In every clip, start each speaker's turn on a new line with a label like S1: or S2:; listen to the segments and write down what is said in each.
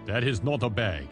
S1: That is not a bag.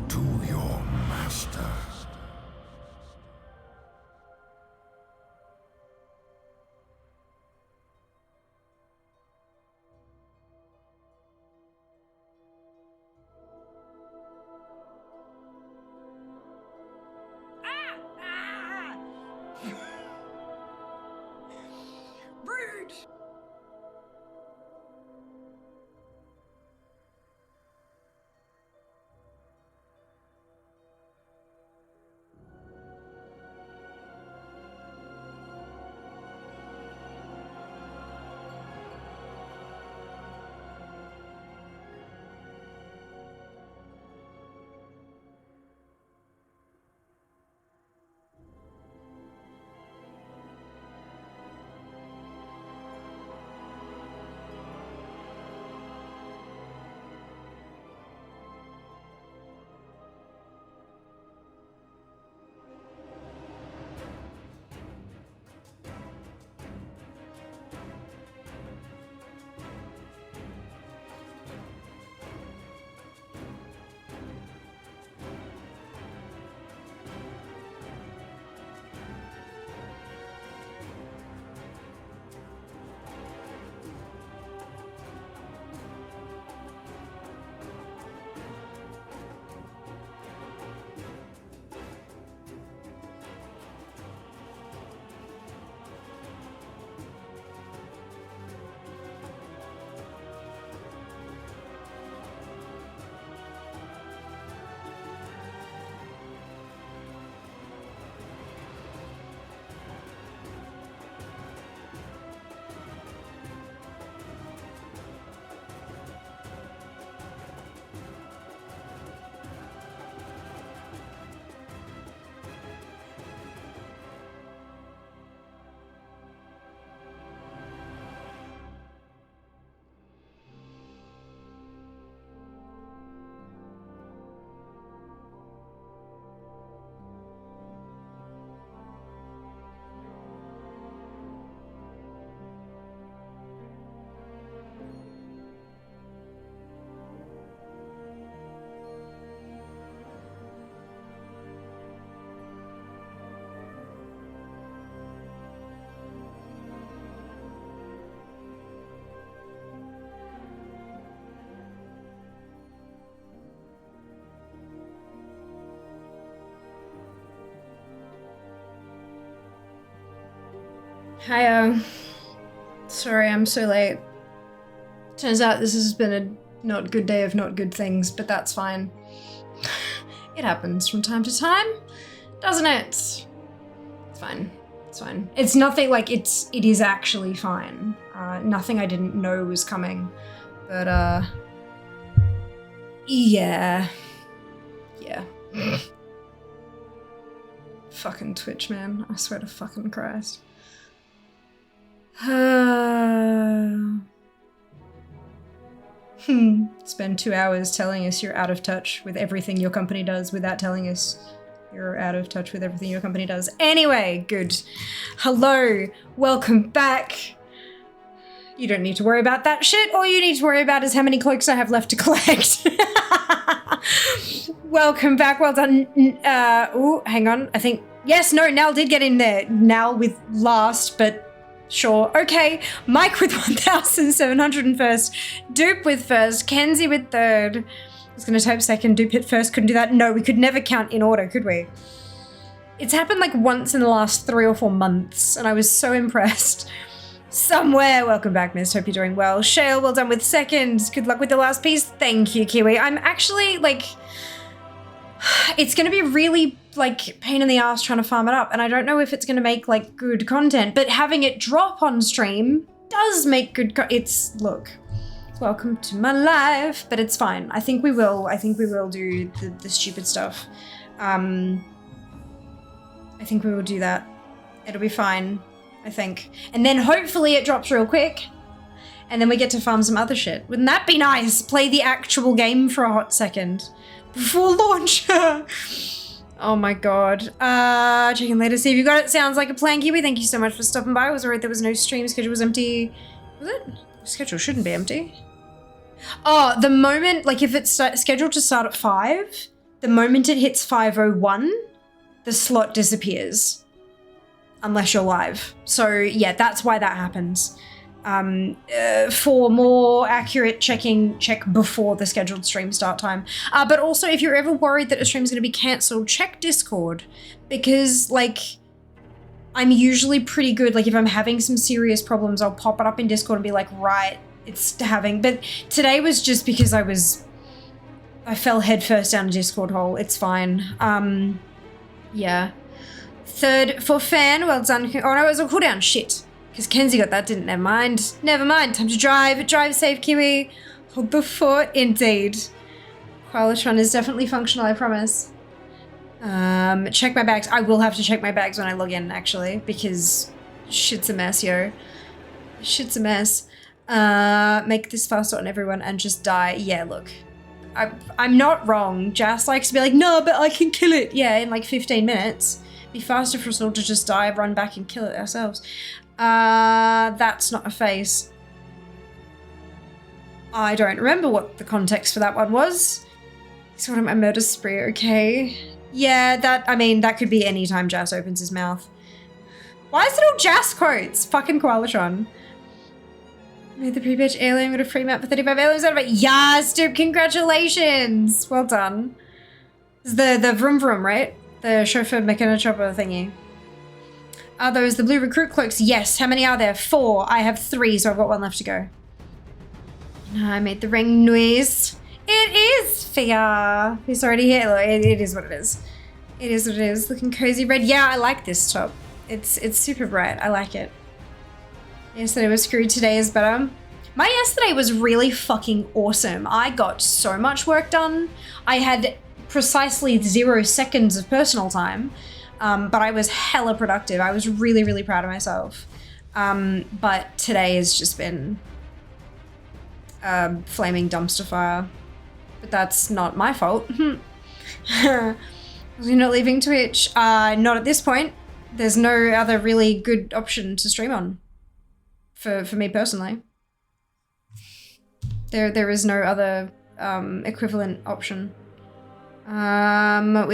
S2: To your master.
S3: Rude!
S4: Hi, sorry I'm so late. Turns out this has been a not good day of not good things, but that's fine. It happens from time to time, doesn't it? It's fine. It's fine. It's nothing like it is actually fine. Nothing I didn't know was coming. But yeah. Yeah. Fucking Twitch, man. I swear to fucking Christ. Spend 2 hours telling us you're out of touch with everything your company does without telling us you're out of touch with everything your company does. Anyway, good. Hello, welcome back. You don't need to worry about that shit. All you need to worry about is how many cloaks I have left to collect. Welcome back, well done. Oh, hang on, I think, yes, no, Nal did get in there. Nal with last, but sure. Okay, Mike with 1,701st, Dupe with first, Kenzie with third. I was gonna type second, Dupe hit first, couldn't do that. No, we could never count in order, could we? It's happened like once in the last 3 or 4 months, and I was so impressed. Somewhere, welcome back, Miss, hope you're doing well. Shale, well done with second, good luck with the last piece. Thank you, Kiwi. I'm actually, like, it's gonna be really, like, pain in the ass trying to farm it up, and I don't know if it's gonna make, like, good content, but having it drop on stream does make good look, welcome to my life, but it's fine. I think we will do the stupid stuff. I think we will do that. It'll be fine, I think. And then hopefully it drops real quick, and then we get to farm some other shit. Wouldn't that be nice? Play the actual game for a hot second before launch. Oh my god. Checking later, see if you got it. Sounds like a plan, Kiwi. Thank you so much for stopping by. I was worried there was no stream. Schedule was empty. Was it? The schedule shouldn't be empty. Oh, the moment, like if it's scheduled to start at 5, the moment it hits 5:01, the slot disappears. Unless you're live. So yeah, that's why that happens. For more accurate checking, check before the scheduled stream start time. But also, if you're ever worried that a stream's going to be cancelled, check Discord, because like I'm usually pretty good. Like if I'm having some serious problems, I'll pop it up in Discord and be like, right, it's having. But today was just because I fell headfirst down a Discord hole. It's fine. Yeah. Third for fan, well done. Oh no, it was a cooldown. Shit. Because Kenzie got that, didn't. Never mind. Never mind. Time to drive. Drive safe, Kiwi. Hold the fort, indeed. Qualitron is definitely functional, I promise. Check my bags. I will have to check my bags when I log in, actually, because shit's a mess, yo. Shit's a mess. Make this faster on everyone and just die. Yeah, look. I'm not wrong. Jas likes to be like, no, but I can kill it. Yeah, in like 15 minutes. Be faster for us all to just die, run back and kill it ourselves. That's not a phase. I don't remember what the context for that one was. Sort of my murder spree, okay. Yeah, that could be any time Jas opens his mouth. Why is it all Jas quotes? Fucking Qualitron. Made the Prepatch alien with a free map for 35 aliens out of it. Yes, dude, congratulations. Well done. This is the vroom vroom, right? The chauffeur mechanic chopper thingy. Are those the blue recruit cloaks? Yes. How many are there? 4. I have 3, so I've got 1 left to go. I made the ring noise. It is fair. It's already here. Look, it is what it is. It is what it is. Looking cozy red. Yeah, I like this top. It's super bright. I like it. Yesterday was screwed. Today is better. My yesterday was really fucking awesome. I got so much work done. I had precisely 0 seconds of personal time. But I was hella productive. I was really, really proud of myself. But today has just been flaming dumpster fire. But that's not my fault. Was you not leaving Twitch? Not at this point. There's no other really good option to stream on. For me personally. There is no other equivalent option. We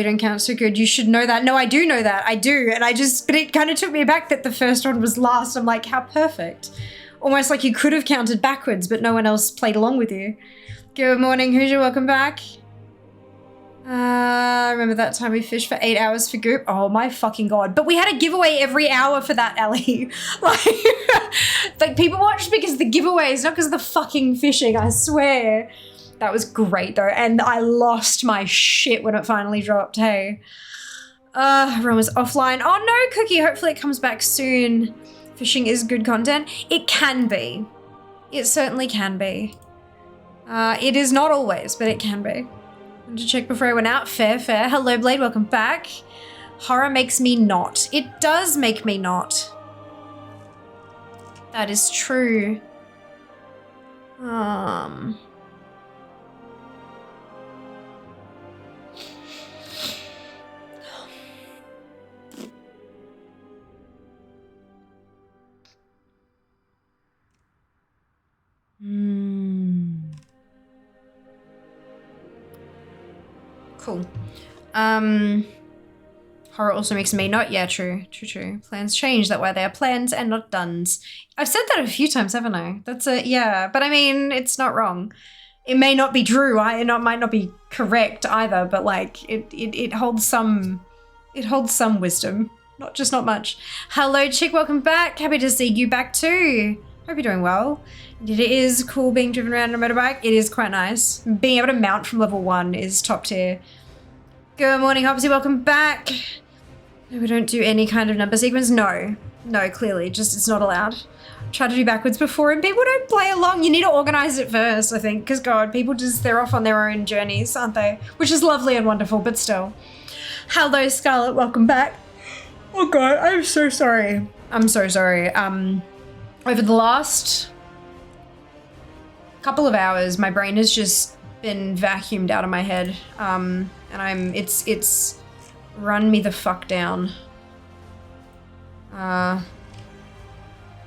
S4: don't count so good. You should know that. No, I do know that. I do. And but it kind of took me back that the first one was last. I'm like, how perfect. Almost like you could have counted backwards, but no one else played along with you. Good morning, Hoosier. Welcome back. Remember that time we fished for 8 hours for goop? Oh my fucking god. But we had a giveaway every hour for that, Ellie. like people watched because of the giveaways, not because of the fucking fishing, I swear. That was great though, and I lost my shit when it finally dropped, hey. Everyone was offline. Oh no, Cookie, hopefully it comes back soon. Fishing is good content. It can be. It certainly can be. It is not always, but it can be. To check before I went out. Fair. Hello, Blade. Welcome back. Horror makes me not. It does make me not. That is true. Cool. Horror also makes me not. Yeah, true. Plans change. That way they are plans and not dones. I've said that a few times, haven't I? That's a, yeah. But I mean, it's not wrong. It may not be true. It might not be correct either, but like it holds some wisdom. Not much. Hello, chick. Welcome back. Happy to see you back too. Hope you're doing well. It is cool being driven around on a motorbike. It is quite nice. Being able to mount from level 1 is top tier. Good morning, Hopsy. Welcome back. We don't do any kind of number sequence. No, clearly. Just it's not allowed. Try to do backwards before and people don't play along. You need to organize it first, I think. Because God, people they're off on their own journeys, aren't they? Which is lovely and wonderful, but still. Hello, Scarlett. Welcome back. Oh God, I'm so sorry. I'm so sorry. Over the last couple of hours, my brain has just been vacuumed out of my head. And it's run me the fuck down.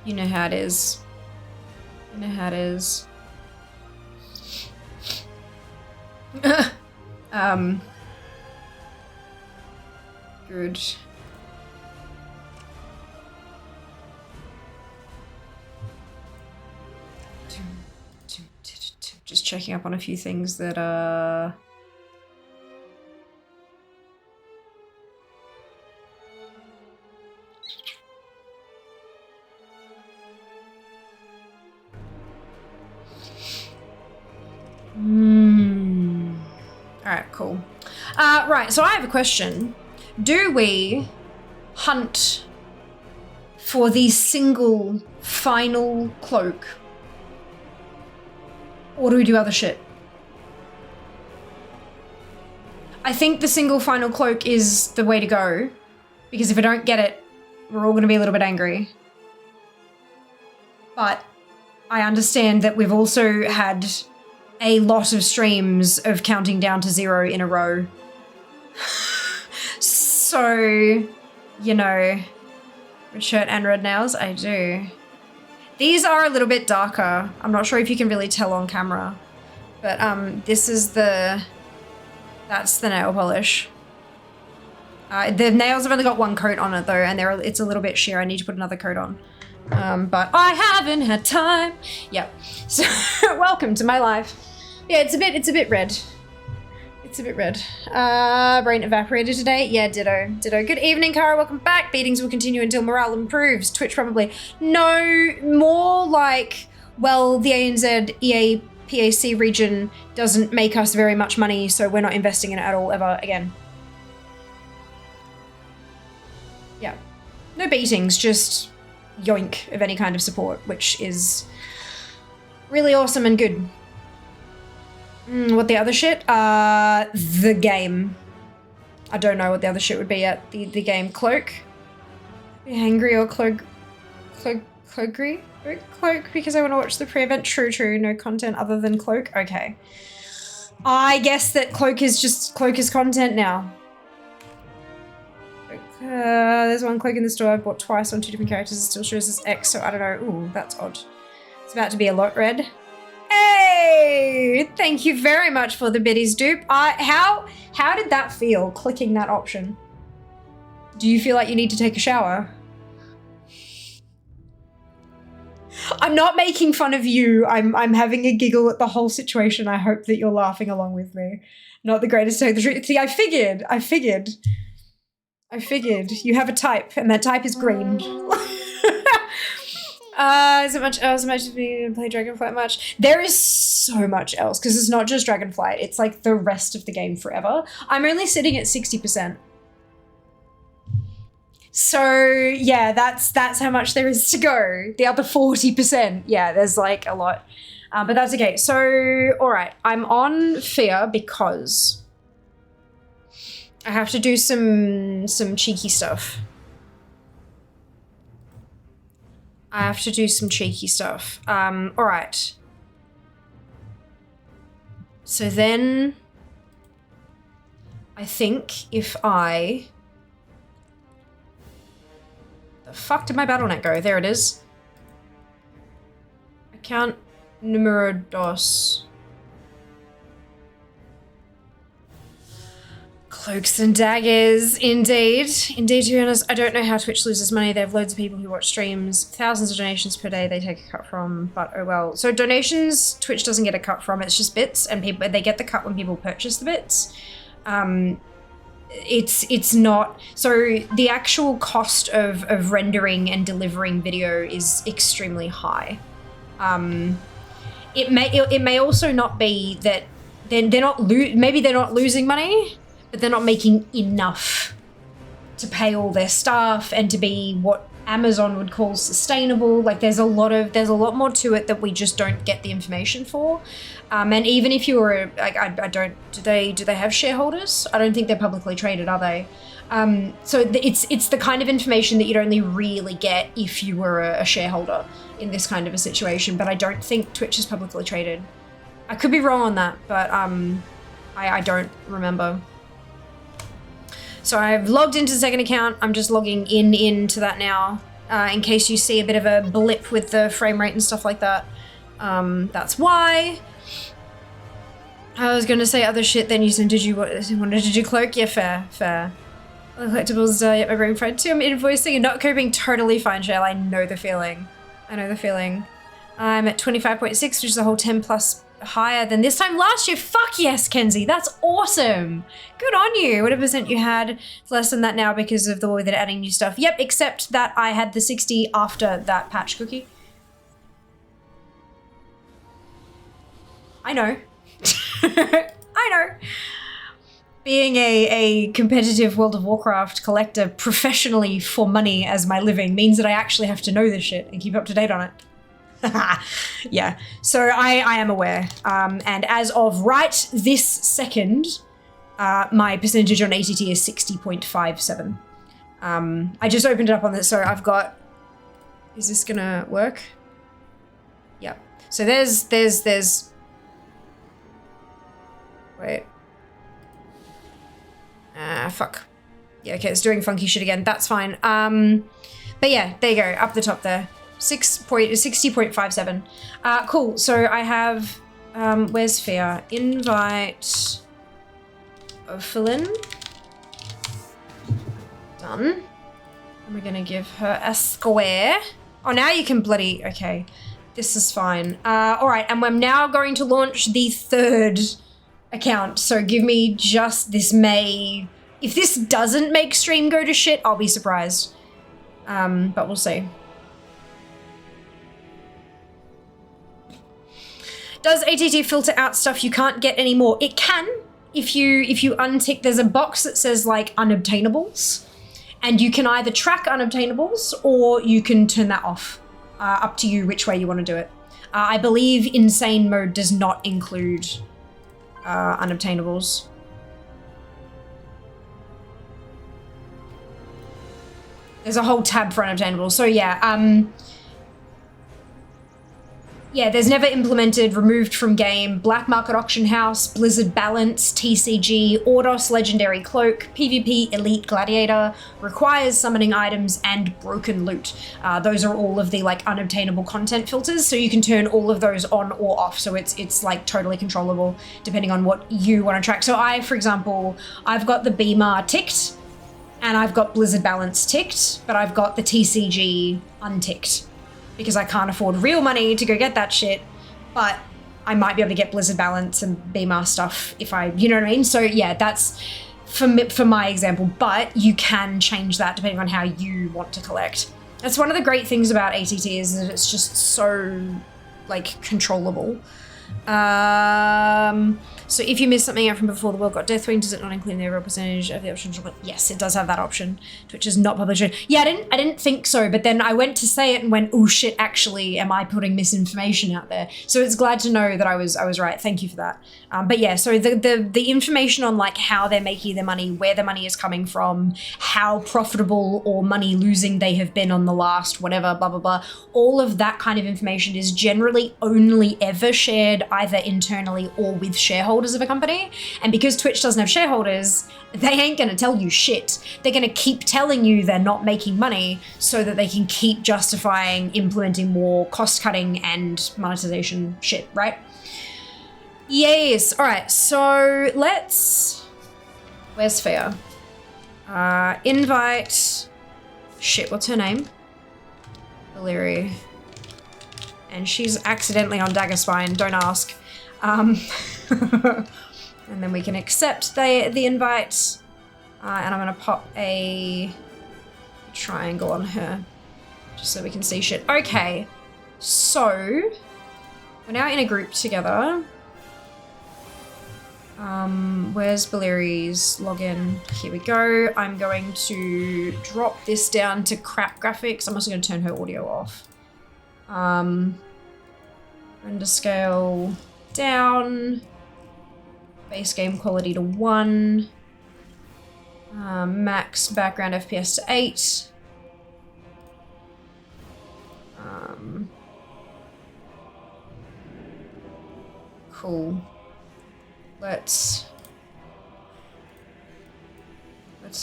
S4: You know how it is. You know how it is. Good. Just checking up on a few things that Alright, cool. Right, so I have a question. Do we hunt for the single final cloak? Or do we do other shit? I think the single final cloak is the way to go. Because if I don't get it, we're all going to be a little bit angry. But I understand that we've also had a lot of streams of counting down to 0 in a row. So, you know, red shirt and red nails, I do. These are a little bit darker. I'm not sure if you can really tell on camera, but this is that's the nail polish. The nails have only got one coat on it though, and it's a little bit sheer. I need to put another coat on. But I haven't had time. Yep. So welcome to my life. Yeah, it's a bit red. It's a bit red. Brain evaporated today. Yeah, ditto. Good evening, Kara. Welcome back. Beatings will continue until morale improves. Twitch probably. No, more like, well, the ANZ EA PAC region doesn't make us very much money, so we're not investing in it at all ever again. Yeah. No beatings, just yoink of any kind of support, which is really awesome and good. What the other shit? The game. I don't know what the other shit would be yet. The game. Cloak? Hangry or cloakry? Cloak, because I want to watch the pre-event. True. No content other than cloak. Okay. I guess that cloak is content now. There's one cloak in the store I bought twice on 2 different characters. It still shows as X, so I don't know. Ooh, that's odd. It's about to be a lot red. Hey! Thank you very much for the biddies dupe. How did that feel, clicking that option? Do you feel like you need to take a shower? I'm not making fun of you. I'm having a giggle at the whole situation. I hope that you're laughing along with me. Not the greatest to tell the truth. See, I figured. You have a type, and that type is green. Is it much else? Much as we play Dragonflight much? There is so much else, because it's not just Dragonflight. It's like the rest of the game forever. I'm only sitting at 60%. So yeah, that's how much there is to go. The other 40%, yeah, there's like a lot. But that's okay. So, all right, I'm on fear because I have to do some cheeky stuff. I have to do some cheeky stuff. All right. So then I think if I... The fuck did my BattleNet go? There it is. Account numero dos. Cloaks and daggers, indeed. Indeed, to be honest, I don't know how Twitch loses money. They have loads of people who watch streams, thousands of donations per day they take a cut from, but oh well. So donations, Twitch doesn't get a cut from, it's just bits, and people they get the cut when people purchase the bits. It's not, so the actual cost of rendering and delivering video is extremely high. It may also not be that they're not maybe they're not losing money, but they're not making enough to pay all their staff and to be what Amazon would call sustainable. Like there's a lot more to it that we just don't get the information for. And even if you were like, do they have shareholders? I don't think they're publicly traded, are they? So it's the kind of information that you'd only really get if you were a shareholder in this kind of a situation. But I don't think Twitch is publicly traded. I could be wrong on that, but I don't remember. So I've logged into the second account. I'm just logging into that now, in case you see a bit of a blip with the frame rate and stuff like that. That's why. I was going to say other shit, then you said, did you cloak? Yeah, fair. The collectibles, yeah, my brain fried too. I'm invoicing and not coping, totally fine, Shell. I know the feeling. I'm at 25.6, which is a whole 10 plus higher than this time last year. Fuck yes, Kenzie, that's awesome. Good on you. Whatever percent you had, it's less than that now because of the way they're adding new stuff. Yep, except that I had the 60 after that patch cookie. I know. I know. Being a competitive World of Warcraft collector professionally for money as my living means that I actually have to know this shit and keep up to date on it. Yeah, so I am aware. And as of right this second, my percentage on ATT is 60.57. I just opened it up on this, so I've got... Is this gonna work? Yep. So there's... Wait. Fuck. Yeah, okay, it's doing funky shit again. That's fine. But yeah, there you go, up the top there. 60.57. Cool, so I have, where's Fia? Invite Ophelin. Done. And we're gonna give her a square. Oh, now you can bloody, okay. This is fine. All right, and we're now going to launch the third account. So give me just this May. If this doesn't make stream go to shit, I'll be surprised. But we'll see. Does ATT filter out stuff you can't get anymore? It can. If you untick, there's a box that says like unobtainables, and you can either track unobtainables or you can turn that off. Up to you which way you want to do it. I believe insane mode does not include unobtainables. There's a whole tab for unobtainables. So yeah, yeah, there's never implemented, removed from game, Black Market Auction House, Blizzard Balance, TCG, Ordos Legendary Cloak, PvP Elite Gladiator, requires summoning items, and broken loot. Those are all of the like unobtainable content filters, so you can turn all of those on or off, so it's like totally controllable depending on what you want to track. So for example, I've got the BMAR ticked, and I've got Blizzard Balance ticked, but I've got the TCG unticked, because I can't afford real money to go get that shit, but I might be able to get Blizzard Balance and BMAR stuff if you know what I mean? So yeah, that's for my example, but you can change that depending on how you want to collect. That's one of the great things about ATT is that it's just so like controllable. So if you missed something out from before the world got Deathwing, does it not include the overall percentage of the options? Yes, it does have that option. Twitch is not publishing. Yeah, I didn't think so, but then I went to say it and went, oh shit, actually, am I putting misinformation out there? So it's glad to know that I was right. Thank you for that. But yeah, so the information on like how they're making their money, where the money is coming from, how profitable or money losing they have been on the last whatever, blah, blah, blah. All of that kind of information is generally only ever shared either internally or with shareholders of a company. And because Twitch doesn't have shareholders, they ain't gonna tell you shit. They're gonna keep telling you they're not making money so that they can keep justifying implementing more cost cutting and monetization shit, right? Yes, all right, so let's, where's Fia? Invite, shit, what's her name? Valeri. And she's accidentally on Daggerspine, don't ask. And then we can accept the invite. And I'm gonna pop a triangle on her, just so we can see shit. Okay, so we're now in a group together. Where's Valeri's login? Here we go. I'm going to drop this down to crap graphics. I'm also going to turn her audio off. Render scale down. Base game quality to 1. Max background FPS to 8. Cool. Let's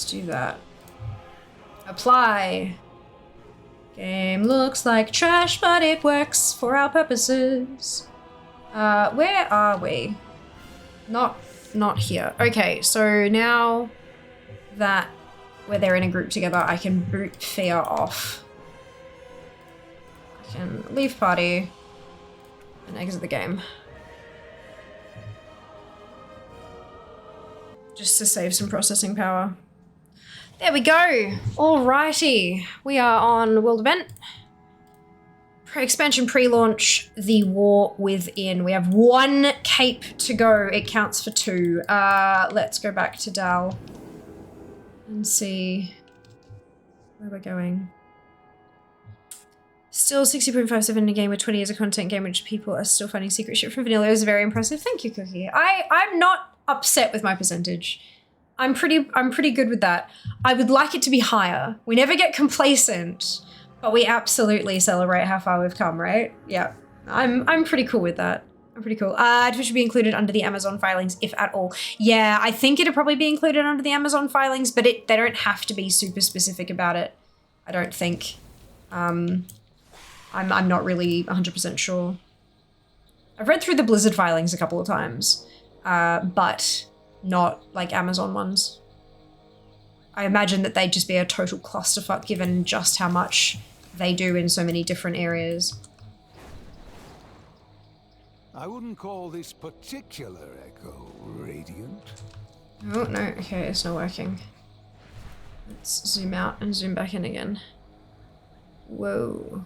S4: do that. Apply. Game looks like trash, but it works for our purposes. Where are we? Not here. Okay, so now that we're there in a group together, I can boot Fia off. I can leave party and exit the game. Just to save some processing power. There we go. Alrighty. We are on World Event. Expansion pre-launch, the War Within. We have 1 cape to go. It counts for 2. Let's go back to Dal and see where we're going. Still 60.57 in a game with 20 years of content game, which people are still finding secret shit from vanilla. It was very impressive. Thank you, Cookie. I'm not upset with my percentage. I'm pretty good with that. I would like it to be higher. We never get complacent, but we absolutely celebrate how far we've come, right? Yeah. I'm pretty cool with that. I'm pretty cool. Twitch should be included under the Amazon filings, if at all. Yeah, I think it'd probably be included under the Amazon filings, but they don't have to be super specific about it. I don't think. I'm not really 100% sure. I've read through the Blizzard filings a couple of times. But not like Amazon ones. I imagine that they'd just be a total clusterfuck given just how much they do in so many different areas.
S2: I wouldn't call this particular echo radiant.
S4: Oh, no. Okay, it's not working. Let's zoom out and zoom back in again. Whoa.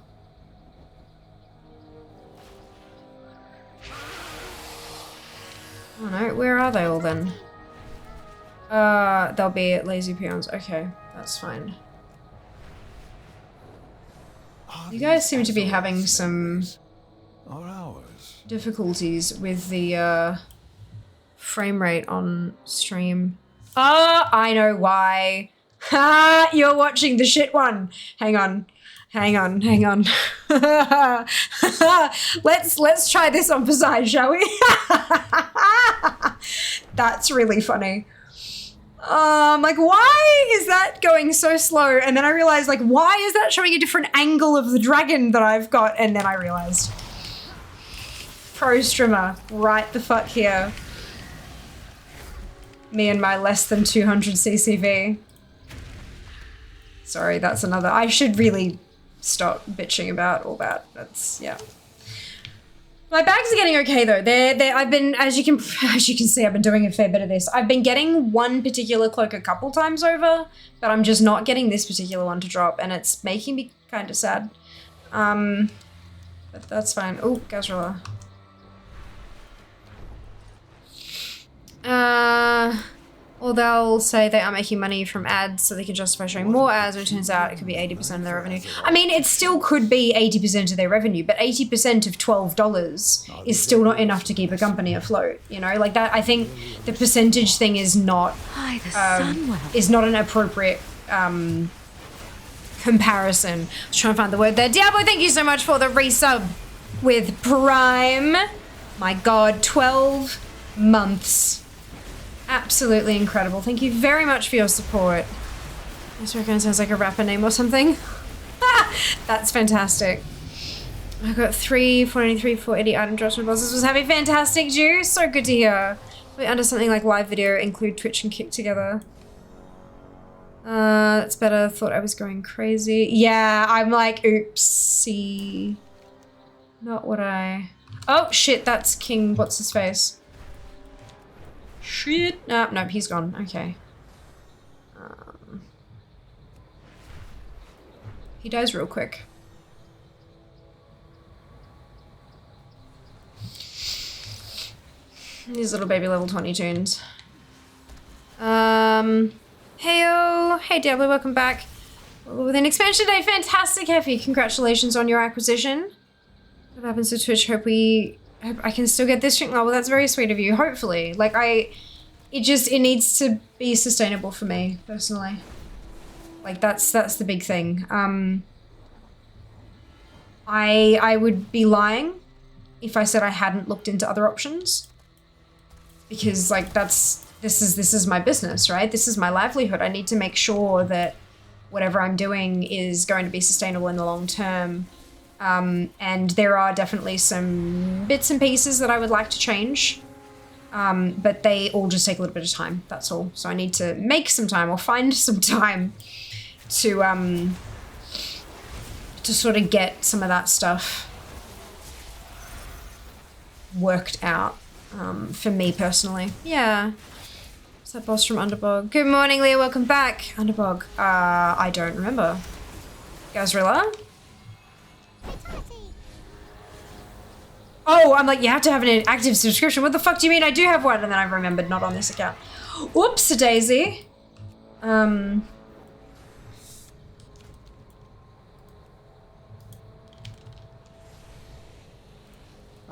S4: Oh no, where are they all then? They'll be at Lazy Peons. Okay, that's fine. You guys seem to be having some difficulties with the frame rate on stream. Ah, I know why. Ha! You're watching the shit one. Hang on. Let's try this on Poseidon, shall we? That's really funny. Like, why is that going so slow? And then I realized, like, why is that showing a different angle of the dragon that I've got? And then I realized. Pro streamer, right the fuck here. Me and my less than 200 CCV. Sorry, that's another. I should really stop bitching about all that. That's, yeah. My bags are getting okay though. I've been, as you can see, I've been doing a fair bit of this. I've been getting one particular cloak a couple times over, but I'm just not getting this particular one to drop, and it's making me kind of sad. But that's fine. Oh, Gazrilla. Or they'll say they are making money from ads so they can justify showing more ads, and it turns out it could be 80% of their revenue. I mean, it still could be 80% of their revenue, but 80% of $12 is still not enough to keep a company afloat, you know? Like that, I think the percentage thing is not, is not an appropriate comparison. I was trying to find the word there. Diablo, thank you so much for the resub with Prime. My God, 12 months. Absolutely incredible. Thank you very much for your support. This reckon sounds like a rapper name or something. That's fantastic. I got 493, 480 item drops from bosses. Was having fantastic, juice. So good to hear. We under something like live video, include Twitch and Kick together. That's better. Thought I was going crazy. Yeah, I'm like, oopsie. Not what I... Oh, shit, that's King what's his face. Shit. Nope, he's gone. Okay. He dies real quick. These little baby level 20 tunes. Heyo. Hey Diablo, welcome back. With an expansion day, fantastic, Heffy. Congratulations on your acquisition. What happens to Twitch? Hope I can still get this stream. Oh, well, that's very sweet of you. Hopefully. Like, it needs to be sustainable for me, personally. Like, that's the big thing. I would be lying if I said I hadn't looked into other options. Because, like, this is my business, right? This is my livelihood. I need to make sure that whatever I'm doing is going to be sustainable in the long term. And there are definitely some bits and pieces that I would like to change, but they all just take a little bit of time, that's all. So I need to make some time or find some time to sort of get some of that stuff worked out, for me personally. Yeah. What's that boss from Underbog? Good morning, Leah, welcome back. Underbog, I don't remember. Gazrilla? Oh, I'm like, you have to have an active subscription. What the fuck do you mean? I do have one, and then I remembered not on this account. Whoops-a-daisy. I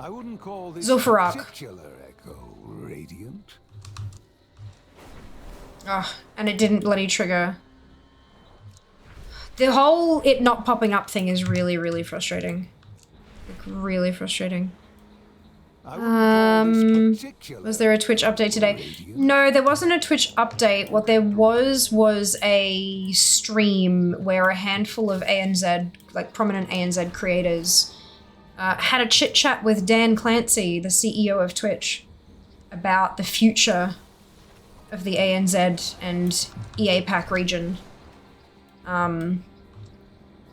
S2: wouldn't call this particular echo radiant.
S4: Oh, and it didn't bloody trigger. The whole it not popping up thing is really, really frustrating. Like, really frustrating. Was there a Twitch update today? No, there wasn't a Twitch update. What there was a stream where a handful of ANZ, like prominent ANZ creators, had a chit chat with Dan Clancy, the CEO of Twitch, about the future of the ANZ and EA Pack region. And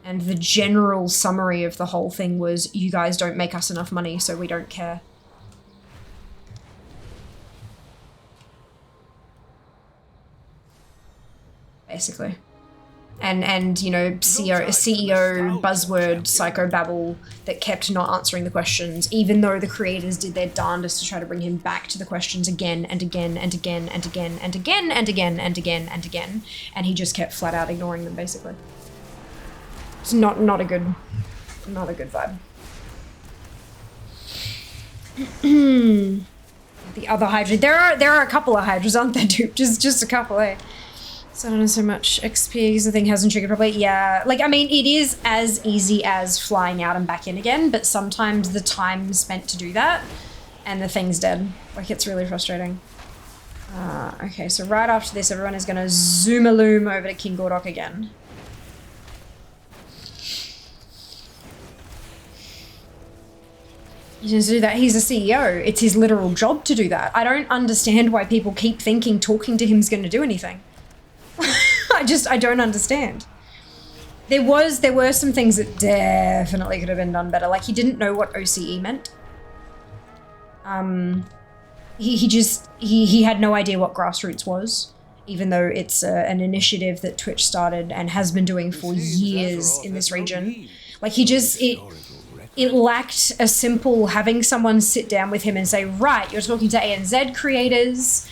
S4: the general summary of the whole thing was, you guys don't make us enough money, so we don't care. Basically. And you know, CEO buzzword psychobabble that kept not answering the questions, even though the creators did their darndest to try to bring him back to the questions again and again and again and again and again and again and again and again, and he just kept flat out ignoring them, basically. It's not a good vibe. The other Hydra, there are a couple of Hydras, aren't there, dude? Just a couple, eh? So I don't know so much XP because the thing hasn't triggered properly. Yeah, like, I mean, it is as easy as flying out and back in again, but sometimes the time spent to do that and the thing's dead. Like, it's really frustrating. Okay, so right after this, everyone is gonna zoom-a-loom over to King Gordok again. He doesn't do that. He's a CEO. It's his literal job to do that. I don't understand why people keep thinking talking to him is going to do anything. I don't understand. There were some things that definitely could have been done better. Like, he didn't know what OCE meant. He had no idea what grassroots was, even though it's an initiative that Twitch started and has been doing for years in this region. Like, it lacked a simple having someone sit down with him and say, right, you're talking to ANZ creators.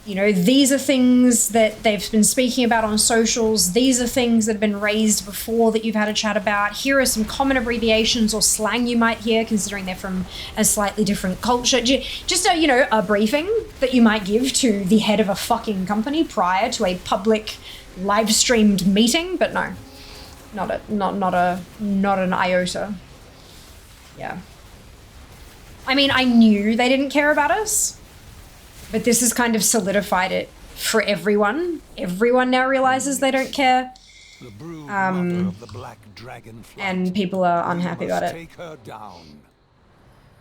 S4: You know, these are things that they've been speaking about on socials. These are things that have been raised before that you've had a chat about. Here are some common abbreviations or slang you might hear, considering they're from a slightly different culture. Just a, you know, a briefing that you might give to the head of a fucking company prior to a public live streamed meeting. But no, not an iota. Yeah. I mean, I knew they didn't care about us. But this has kind of solidified it for everyone. Everyone now realizes they don't care. And people are unhappy about it.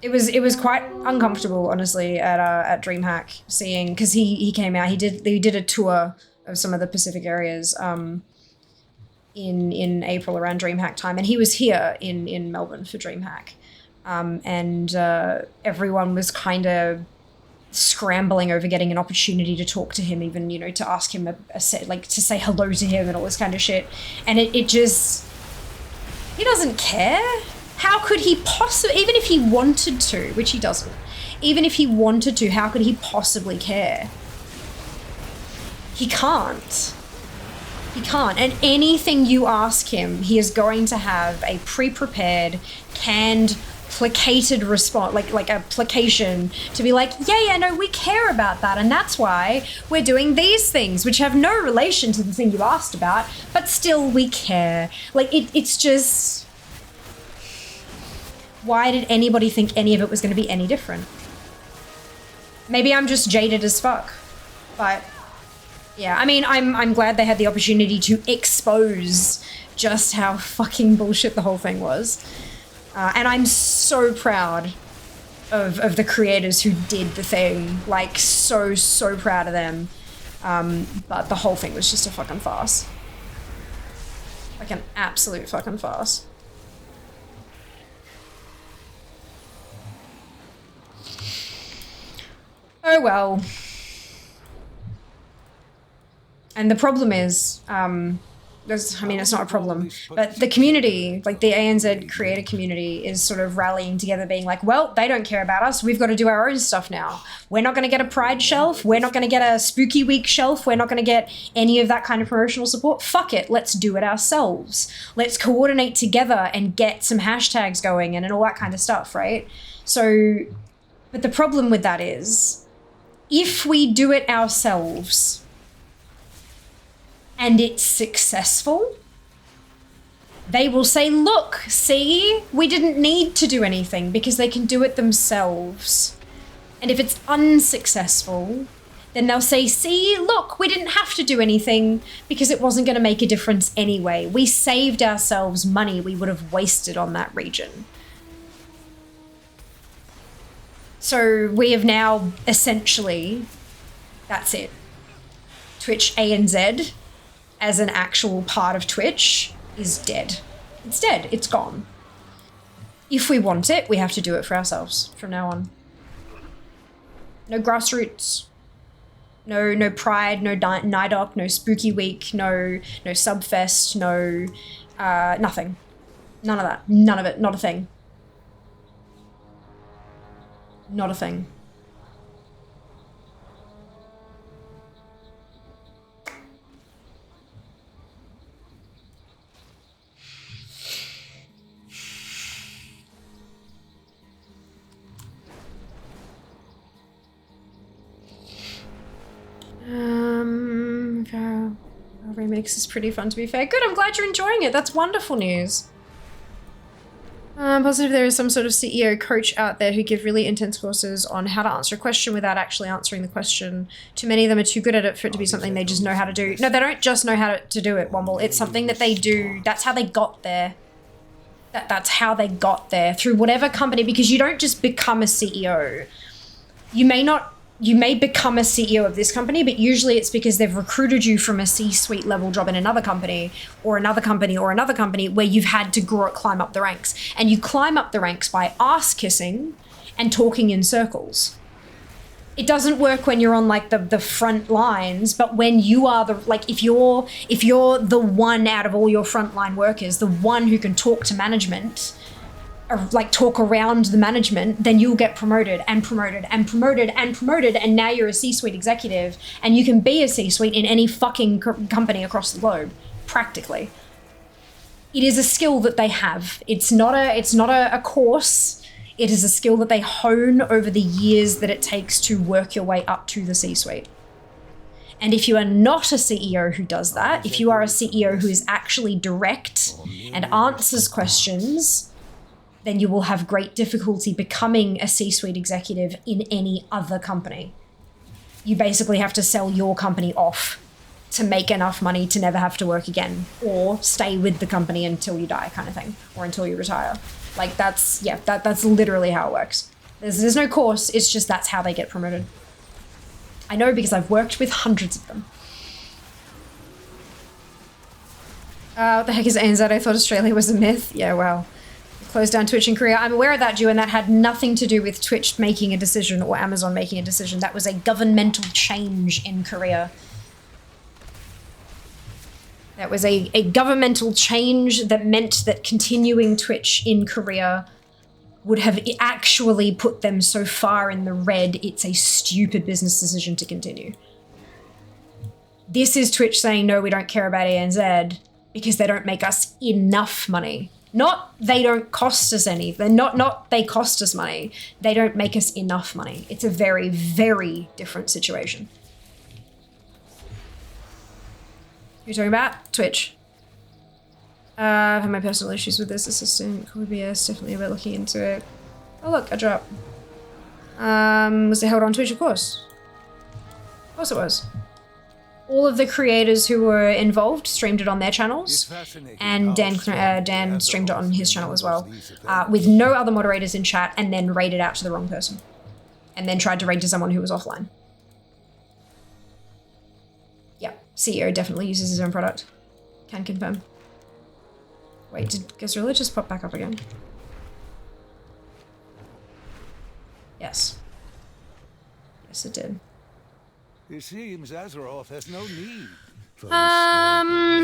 S4: It was quite uncomfortable, honestly, at DreamHack, seeing, because he came out, he did a tour of some of the Pacific areas in April around DreamHack time, and he was here in Melbourne for DreamHack. And everyone was kind of scrambling over getting an opportunity to talk to him, even, you know, to ask him like to say hello to him and all this kind of shit. And it just, he doesn't care. How could he possibly, even if he wanted to, which he doesn't, even if he wanted to, how could he possibly care? He can't. He can't. And anything you ask him, he is going to have a pre-prepared, canned, placated response, like a placation to be like, yeah, no, we care about that, and that's why we're doing these things, which have no relation to the thing you asked about, but still we care. Like, it's just, why did anybody think any of it was going to be any different? Maybe I'm just jaded as fuck, but yeah, I mean, I'm glad they had the opportunity to expose just how fucking bullshit the whole thing was. And I'm so proud of the creators who did the thing. Like, so proud of them. But the whole thing was just a fucking farce. Like an absolute fucking farce. Oh well. And the problem is, I mean, it's not a problem, but the community, like the ANZ creator community, is sort of rallying together, being like, well, they don't care about us. We've got to do our own stuff now. We're not going to get a Pride shelf. We're not going to get a Spooky Week shelf. We're not going to get any of that kind of promotional support. Fuck it. Let's do it ourselves. Let's coordinate together and get some hashtags going and all that kind of stuff, right? So, but the problem with that is, if we do it ourselves and it's successful, they will say, look, see, we didn't need to do anything because they can do it themselves. And if it's unsuccessful, then they'll say, see, look, we didn't have to do anything because it wasn't going to make a difference anyway. We saved ourselves money we would have wasted on that region. So we have now essentially, that's it. Twitch ANZ as an actual part of Twitch is dead. It's dead. It's gone. If we want it, we have to do it for ourselves from now on. No grassroots. No Pride, no NIDOC, no Spooky Week, no Subfest, no nothing. None of that. None of it. Not a thing. Not a thing. Our remix is pretty fun, to be fair. Good, I'm glad you're enjoying it. That's wonderful news. Positive there is some sort of CEO coach out there who give really intense courses on how to answer a question without actually answering the question. Too many of them are too good at it for it to be something they just know how to do. No, they don't just know how to do it, Womble. It's something that they do. That's how they got there. That's how they got there, through whatever company, because you don't just become a CEO. You may become a CEO of this company, but usually it's because they've recruited you from a C-suite level job in another company or another company or another company where you've had to climb up the ranks. And you climb up the ranks by ass kissing and talking in circles. It doesn't work when you're on like the front lines, but when you are if you're the one out of all your frontline workers, the one who can talk to management, like talk around the management, then you'll get promoted and promoted and promoted and promoted, and now you're a C-suite executive, and you can be a C-suite in any fucking company across the globe, practically. It is a skill that they have. It's not a course. It is a skill that they hone over the years that it takes to work your way up to the C-suite. And if you are not a CEO who does that, if you are a CEO who is actually direct and answers questions, then you will have great difficulty becoming a C-suite executive in any other company. You basically have to sell your company off to make enough money to never have to work again, or stay with the company until you die, kind of thing, or until you retire. Like that's literally how it works. There's no course, it's just that's how they get promoted. I know because I've worked with hundreds of them. What the heck is ANZ? I thought Australia was a myth. Yeah, well. Closed down Twitch in Korea. I'm aware of that, Jew, and that had nothing to do with Twitch making a decision or Amazon making a decision. That was a governmental change in Korea. That was a governmental change that meant that continuing Twitch in Korea would have actually put them so far in the red, it's a stupid business decision to continue. This is Twitch saying, no, we don't care about ANZ because they don't make us enough money. Not they don't cost us any. They're not they cost us money. They don't make us enough money. It's a very, very different situation. You're talking about Twitch. I've had my personal issues with this assistant. Could be definitely about looking into it. Oh look, a drop. Was it held on Twitch? Of course. Of course it was. All of the creators who were involved streamed it on their channels, and Dan streamed it on his channel as well, with no other moderators in chat, and then raided out to the wrong person, and then tried to raid to someone who was offline. Yeah, CEO definitely uses his own product. Can confirm. Wait, did Gazrilla just pop back up again? Yes. Yes, it did.
S2: It seems Azeroth has no need for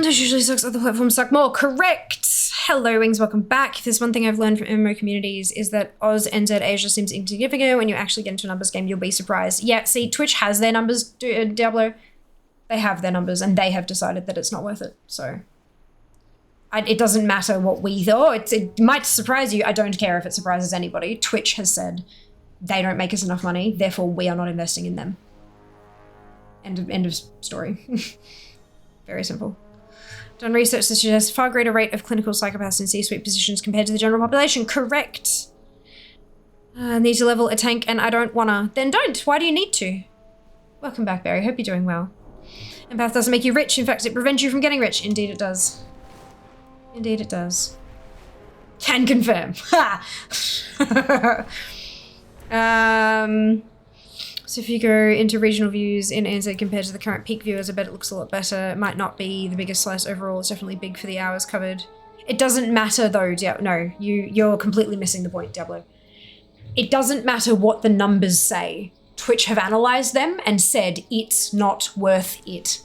S4: this usually sucks, other platforms suck more. Correct! Hello, Wings, welcome back. If there's one thing I've learned from MMO communities is that Oz, NZ, Asia seems insignificant. When you actually get into a numbers game, you'll be surprised. Yeah, see, Twitch has their numbers, Diablo. They have their numbers, and they have decided that it's not worth it, so... it doesn't matter what we thought. It might surprise you. I don't care if it surprises anybody. Twitch has said they don't make us enough money, therefore we are not investing in them. End of story. Very simple. Done research that suggests far greater rate of clinical psychopaths in C-suite positions compared to the general population. Correct. Need to level a tank and I don't wanna. Then don't. Why do you need to? Welcome back, Barry. Hope you're doing well. Empath doesn't make you rich. In fact, it prevents you from getting rich. Indeed it does. Indeed it does. Can confirm. Ha! So if you go into regional views in ANZ compared to the current peak viewers, I bet it looks a lot better. It might not be the biggest slice overall. It's definitely big for the hours covered. It doesn't matter though, no, you're completely missing the point, Diablo. It doesn't matter what the numbers say. Twitch have analysed them and said it's not worth it.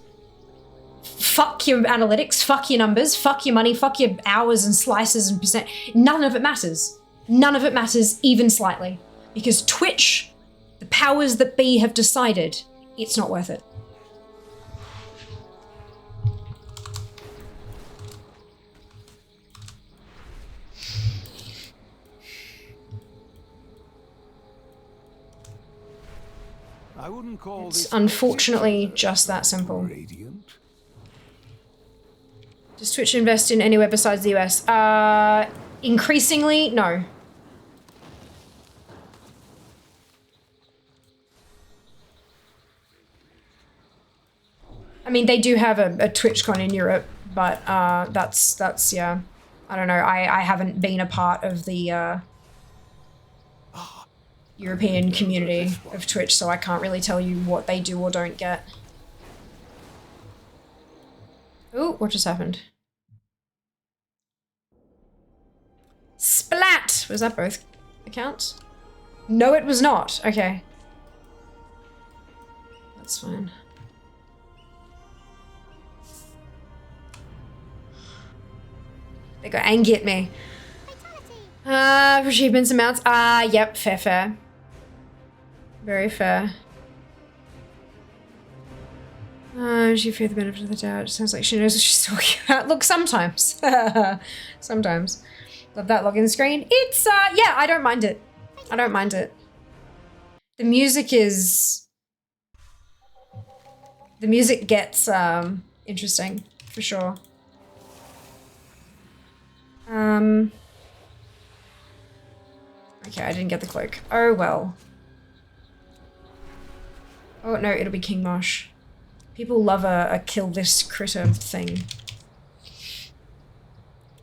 S4: Fuck your analytics, fuck your numbers, fuck your money, fuck your hours and slices and percent. None of it matters. None of it matters even slightly. Because Twitch, the powers that be, have decided it's not worth it.
S2: I wouldn't call
S4: It's
S2: this
S4: unfortunately just that simple.
S2: radiant.
S4: Does Twitch invest in anywhere besides the US? Increasingly, no. I mean, they do have a TwitchCon in Europe, but that's yeah. I don't know. I haven't been a part of the European community of Twitch, so I can't really tell you what they do or don't get. Ooh, what just happened? Splat! Was that both accounts? No, it was not. Okay. That's fine. They got angry at me. For achievements and mounts. Yep, fair. Very fair. She feared the benefit of the doubt. It sounds like she knows what she's talking about. Look, sometimes. Sometimes. Love that login screen. It's, yeah, I don't mind it. I don't mind it. The music is... The music gets, interesting, for sure. Okay, I didn't get the cloak. Oh, well. Oh, no, it'll be King Mosh. People love a kill this critter thing.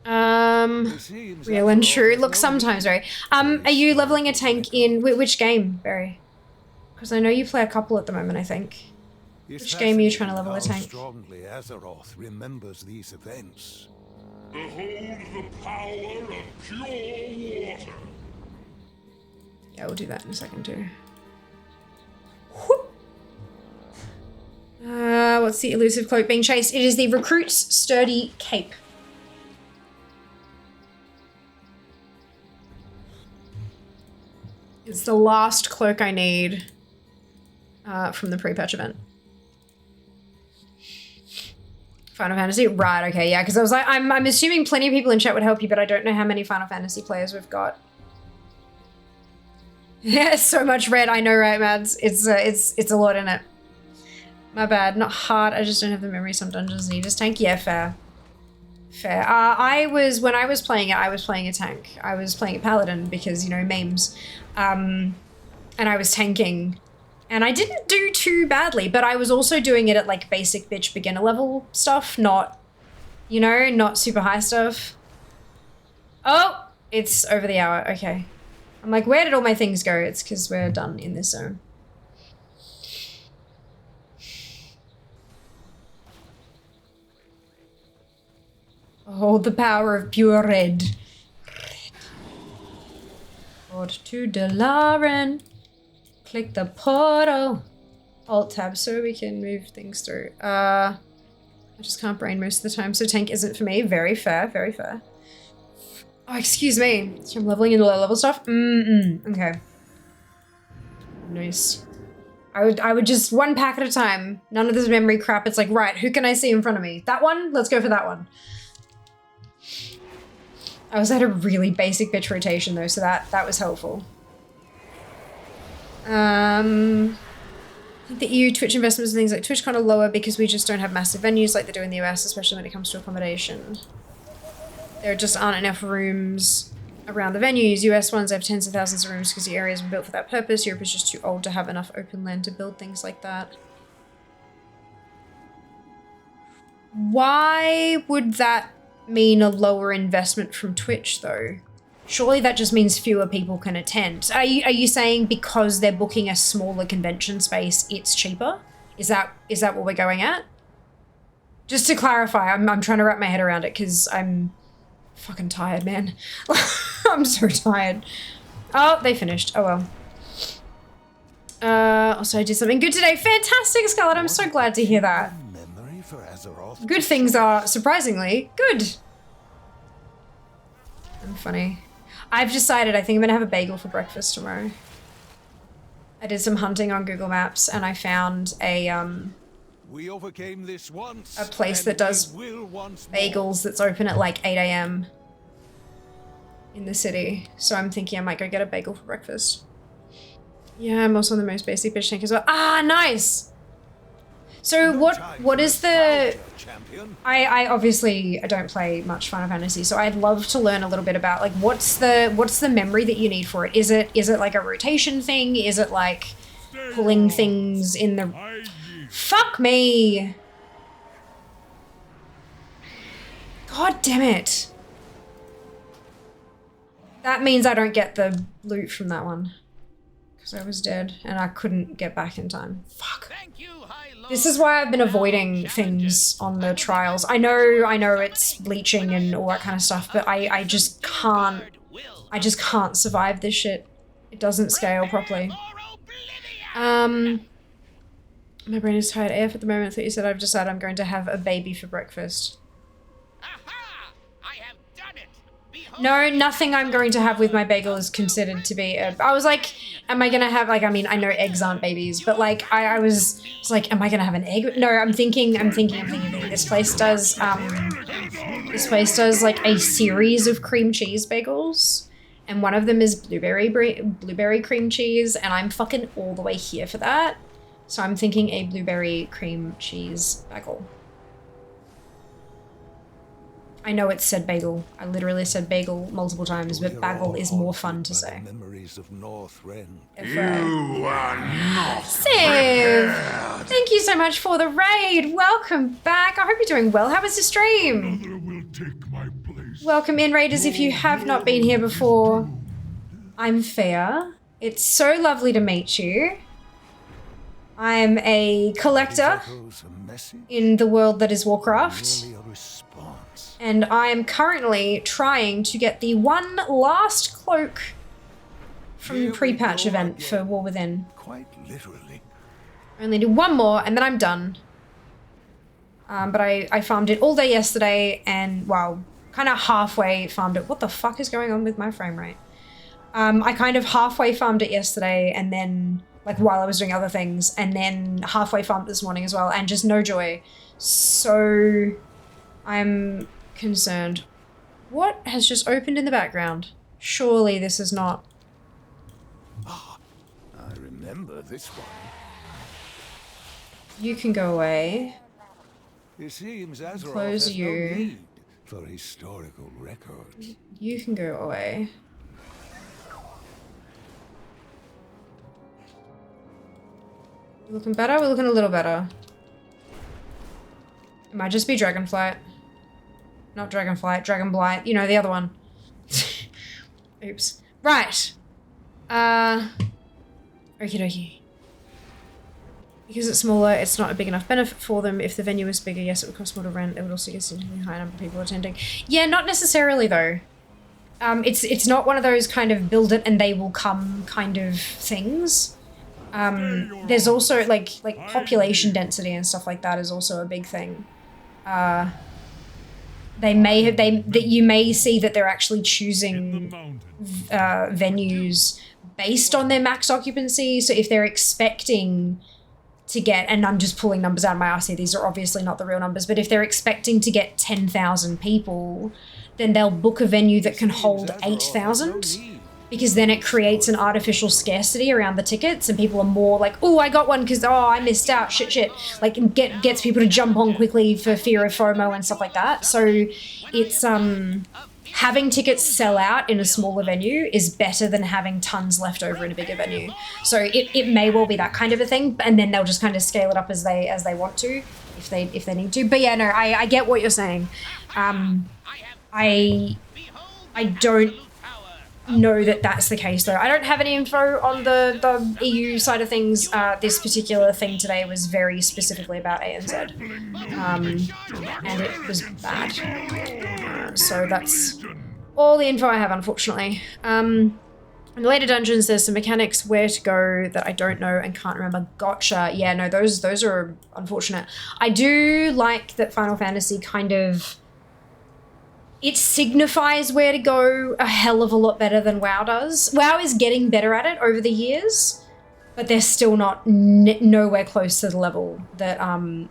S4: Real and true. Look, sometimes, Barry. Are you leveling a tank in which game, Barry? Because I know you play a couple at the moment, I think. Which game are you trying to level a tank?
S2: Strongly Azeroth remembers these events.
S1: Behold the power of pure water.
S4: Yeah, we'll do that in a second too. Whoop. What's the elusive cloak being chased? It is the recruit's sturdy cape. It's the last cloak I need from the pre-patch event. Final Fantasy? Right, okay, yeah, because I was like, I'm assuming plenty of people in chat would help you, but I don't know how many Final Fantasy players we've got. Yeah, so much red, I know, right, Mads? It's a lot in it. My bad, not hard, I just don't have the memory. Some dungeons need a tank. Yeah, fair. Fair. When I was playing it, I was playing a tank. I was playing a paladin because, you know, memes. And I was tanking. And I didn't do too badly, but I was also doing it at like basic bitch beginner level stuff, not, you know, not super high stuff. Oh, it's over the hour, okay. I'm like, where did all my things go? It's because we're done in this zone. Oh, the power of pure red. Port to Dalaran. Click the portal. Alt tab so we can move things through. I just can't brain most of the time, so tank isn't for me. Very fair, very fair. Oh, excuse me. So I'm leveling into low level stuff? Okay. Nice. I would just one pack at a time. None of this memory crap. It's like, right, who can I see in front of me? That one? Let's go for that one. I was at a really basic bitch rotation though, so that was helpful. I think the EU Twitch investments and things like Twitch kind of lower because we just don't have massive venues like they do in the US, especially when it comes to accommodation. There just aren't enough rooms around the venues. US ones have tens of thousands of rooms because the areas were built for that purpose. Europe is just too old to have enough open land to build things like that. Why would that mean a lower investment from Twitch though? Surely that just means fewer people can attend. Are you saying because they're booking a smaller convention space, it's cheaper? Is that what we're going at? Just to clarify, I'm trying to wrap my head around it because I'm fucking tired, man. I'm so tired. Oh, they finished. Oh well. Also, I did something good today. Fantastic, Scarlett. I'm so glad to hear that.
S2: For Azeroth.
S4: Good things are surprisingly good. I'm funny. I've decided I think I'm gonna have a bagel for breakfast tomorrow. I did some hunting on Google Maps and I found
S2: We overcame this once,
S4: a place that does bagels that's open at like 8 AM in the city. So I'm thinking I might go get a bagel for breakfast. Yeah, I'm also on the most basic bitch tank as well. Ah, nice! So what is the... I obviously don't play much Final Fantasy, so I'd love to learn a little bit about like what's the memory that you need for it? Is it like a rotation thing? Is it like pulling things in the... Fuck me! God damn it. That means I don't get the loot from that one. Because I was dead and I couldn't get back in time. Fuck. This is why I've been avoiding things on the trials. I know it's bleaching and all that kind of stuff, but I just can't survive this shit. It doesn't scale properly. My brain is tired AF at the moment. I thought you said I've decided I'm going to have a baby for breakfast.
S1: Aha! I have done it.
S4: No, nothing I'm going to have with my bagel is considered to be I was like, am I gonna have, like, I mean, I know eggs aren't babies, but like, I was like, am I gonna have an egg? No, I'm thinking. This place does like a series of cream cheese bagels, and one of them is blueberry cream cheese, and I'm fucking all the way here for that. So I'm thinking a blueberry cream cheese bagel. I know it said bagel. I literally said bagel multiple times, but bagel is more fun to say.
S2: Memories of North Ren.
S1: You are not
S4: Siv! Thank you so much for the raid. Welcome back. I hope you're doing well. How was the stream?
S1: Another will take my place.
S4: Welcome in, raiders, if you have not been here before. I'm Fair. It's so lovely to meet you. I'm a collector in the world that is Warcraft. And I am currently trying to get the one last cloak from the Prepatch event for War Within.
S2: Quite literally.
S4: I only do one more and then I'm done. But I farmed it all day yesterday and, well, kind of halfway farmed it. What the fuck is going on with my frame rate? I kind of halfway farmed it yesterday and then, like, while I was doing other things, and then halfway farmed this morning as well, and just no joy. So I'm concerned. What has just opened in the background? Surely this is not...
S2: I remember this one.
S4: You can go away.
S2: It seems Azeroth
S4: Close
S2: has
S4: you.
S2: no need for historical records.
S4: You can go away. You looking better? We're looking a little better. It might just be Dragonflight. Not Dragonflight, Dragonblight. You know, the other one. Oops. Right. Okie dokie. Because it's smaller, it's not a big enough benefit for them. If the venue was bigger, yes, it would cost more to rent. It would also get a significantly higher number of people attending. Yeah, not necessarily though. It's not one of those kind of build it and they will come kind of things. There's also like population density and stuff like that is also a big thing. You may see that they're actually choosing venues based on their max occupancy. So if they're expecting to get, and I'm just pulling numbers out of my ass here, these are obviously not the real numbers, but if they're expecting to get 10,000 people, then they'll book a venue that can hold 8,000. Because then it creates an artificial scarcity around the tickets and people are more like, oh, I got one because, oh, I missed out, shit. Like, gets people to jump on quickly for fear of FOMO and stuff like that. So it's, having tickets sell out in a smaller venue is better than having tons left over in a bigger venue. So it may well be that kind of a thing, and then they'll just kind of scale it up as they want to, if they need to. But yeah, no, I get what you're saying. I don't know that that's the case though. I don't have any info on the EU side of things. This particular thing today was very specifically about ANZ, and it was bad. So that's all the info I have, unfortunately. In the later dungeons, there's some mechanics where to go that I don't know and can't remember. Gotcha. Yeah, no, those are unfortunate. I do like that Final Fantasy kind of... It signifies where to go a hell of a lot better than WoW does. WoW is getting better at it over the years, but they're still not nowhere close to the level that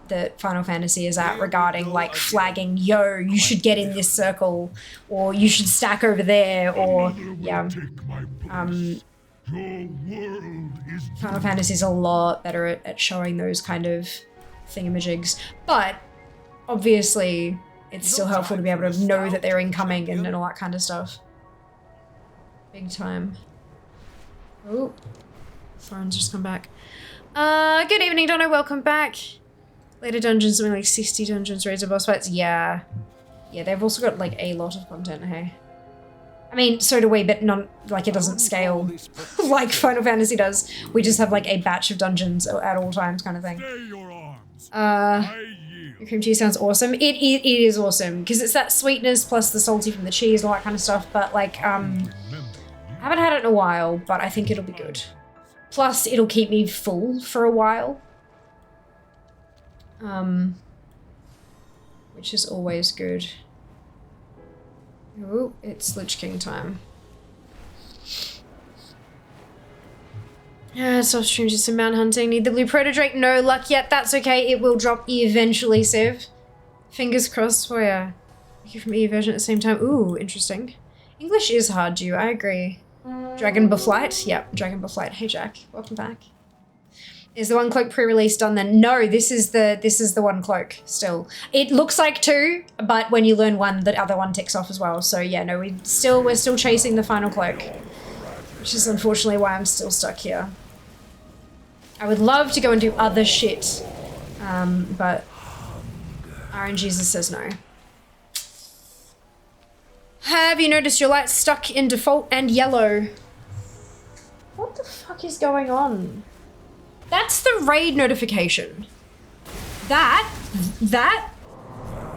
S4: that Final Fantasy is at regarding like flagging, yo, you should get in this circle, or you should stack over there, or yeah. Final Fantasy is a lot better at showing those kind of thingamajigs, but obviously it's still helpful to be able to know that they're incoming and all that kind of stuff. Big time. Oh, phone's just come back. Good evening, Donna. Welcome back. Later dungeons, something like 60 dungeons, raids, and boss fights. Yeah. Yeah, they've also got like a lot of content, hey? I mean, so do we, but not like it doesn't scale like Final Fantasy does. We just have like a batch of dungeons at all times kind of thing. Your cream cheese sounds awesome. It is awesome because it's that sweetness plus the salty from the cheese and all that kind of stuff. But like, I haven't had it in a while, but I think it'll be good. Plus, it'll keep me full for a while, which is always good. Ooh, it's Lich King time. Soft streams just some mount hunting. Need the blue protodrake? No luck yet. That's okay. It will drop eventually, Civ. Fingers crossed for ya. You from E version at the same time. Ooh, interesting. English is hard, Jew. I agree. Dragon Beflight? Yep, Dragon Beflight. Hey Jack, welcome back. Is the one cloak pre-release done then? No, this is the one cloak still. It looks like two, but when you learn one, the other one ticks off as well. So yeah, no, we're still chasing the final cloak, which is unfortunately why I'm still stuck here. I would love to go and do other shit, but RNGesus says no. Have you noticed your light's stuck in default and yellow? What the fuck is going on? That's the raid notification. That,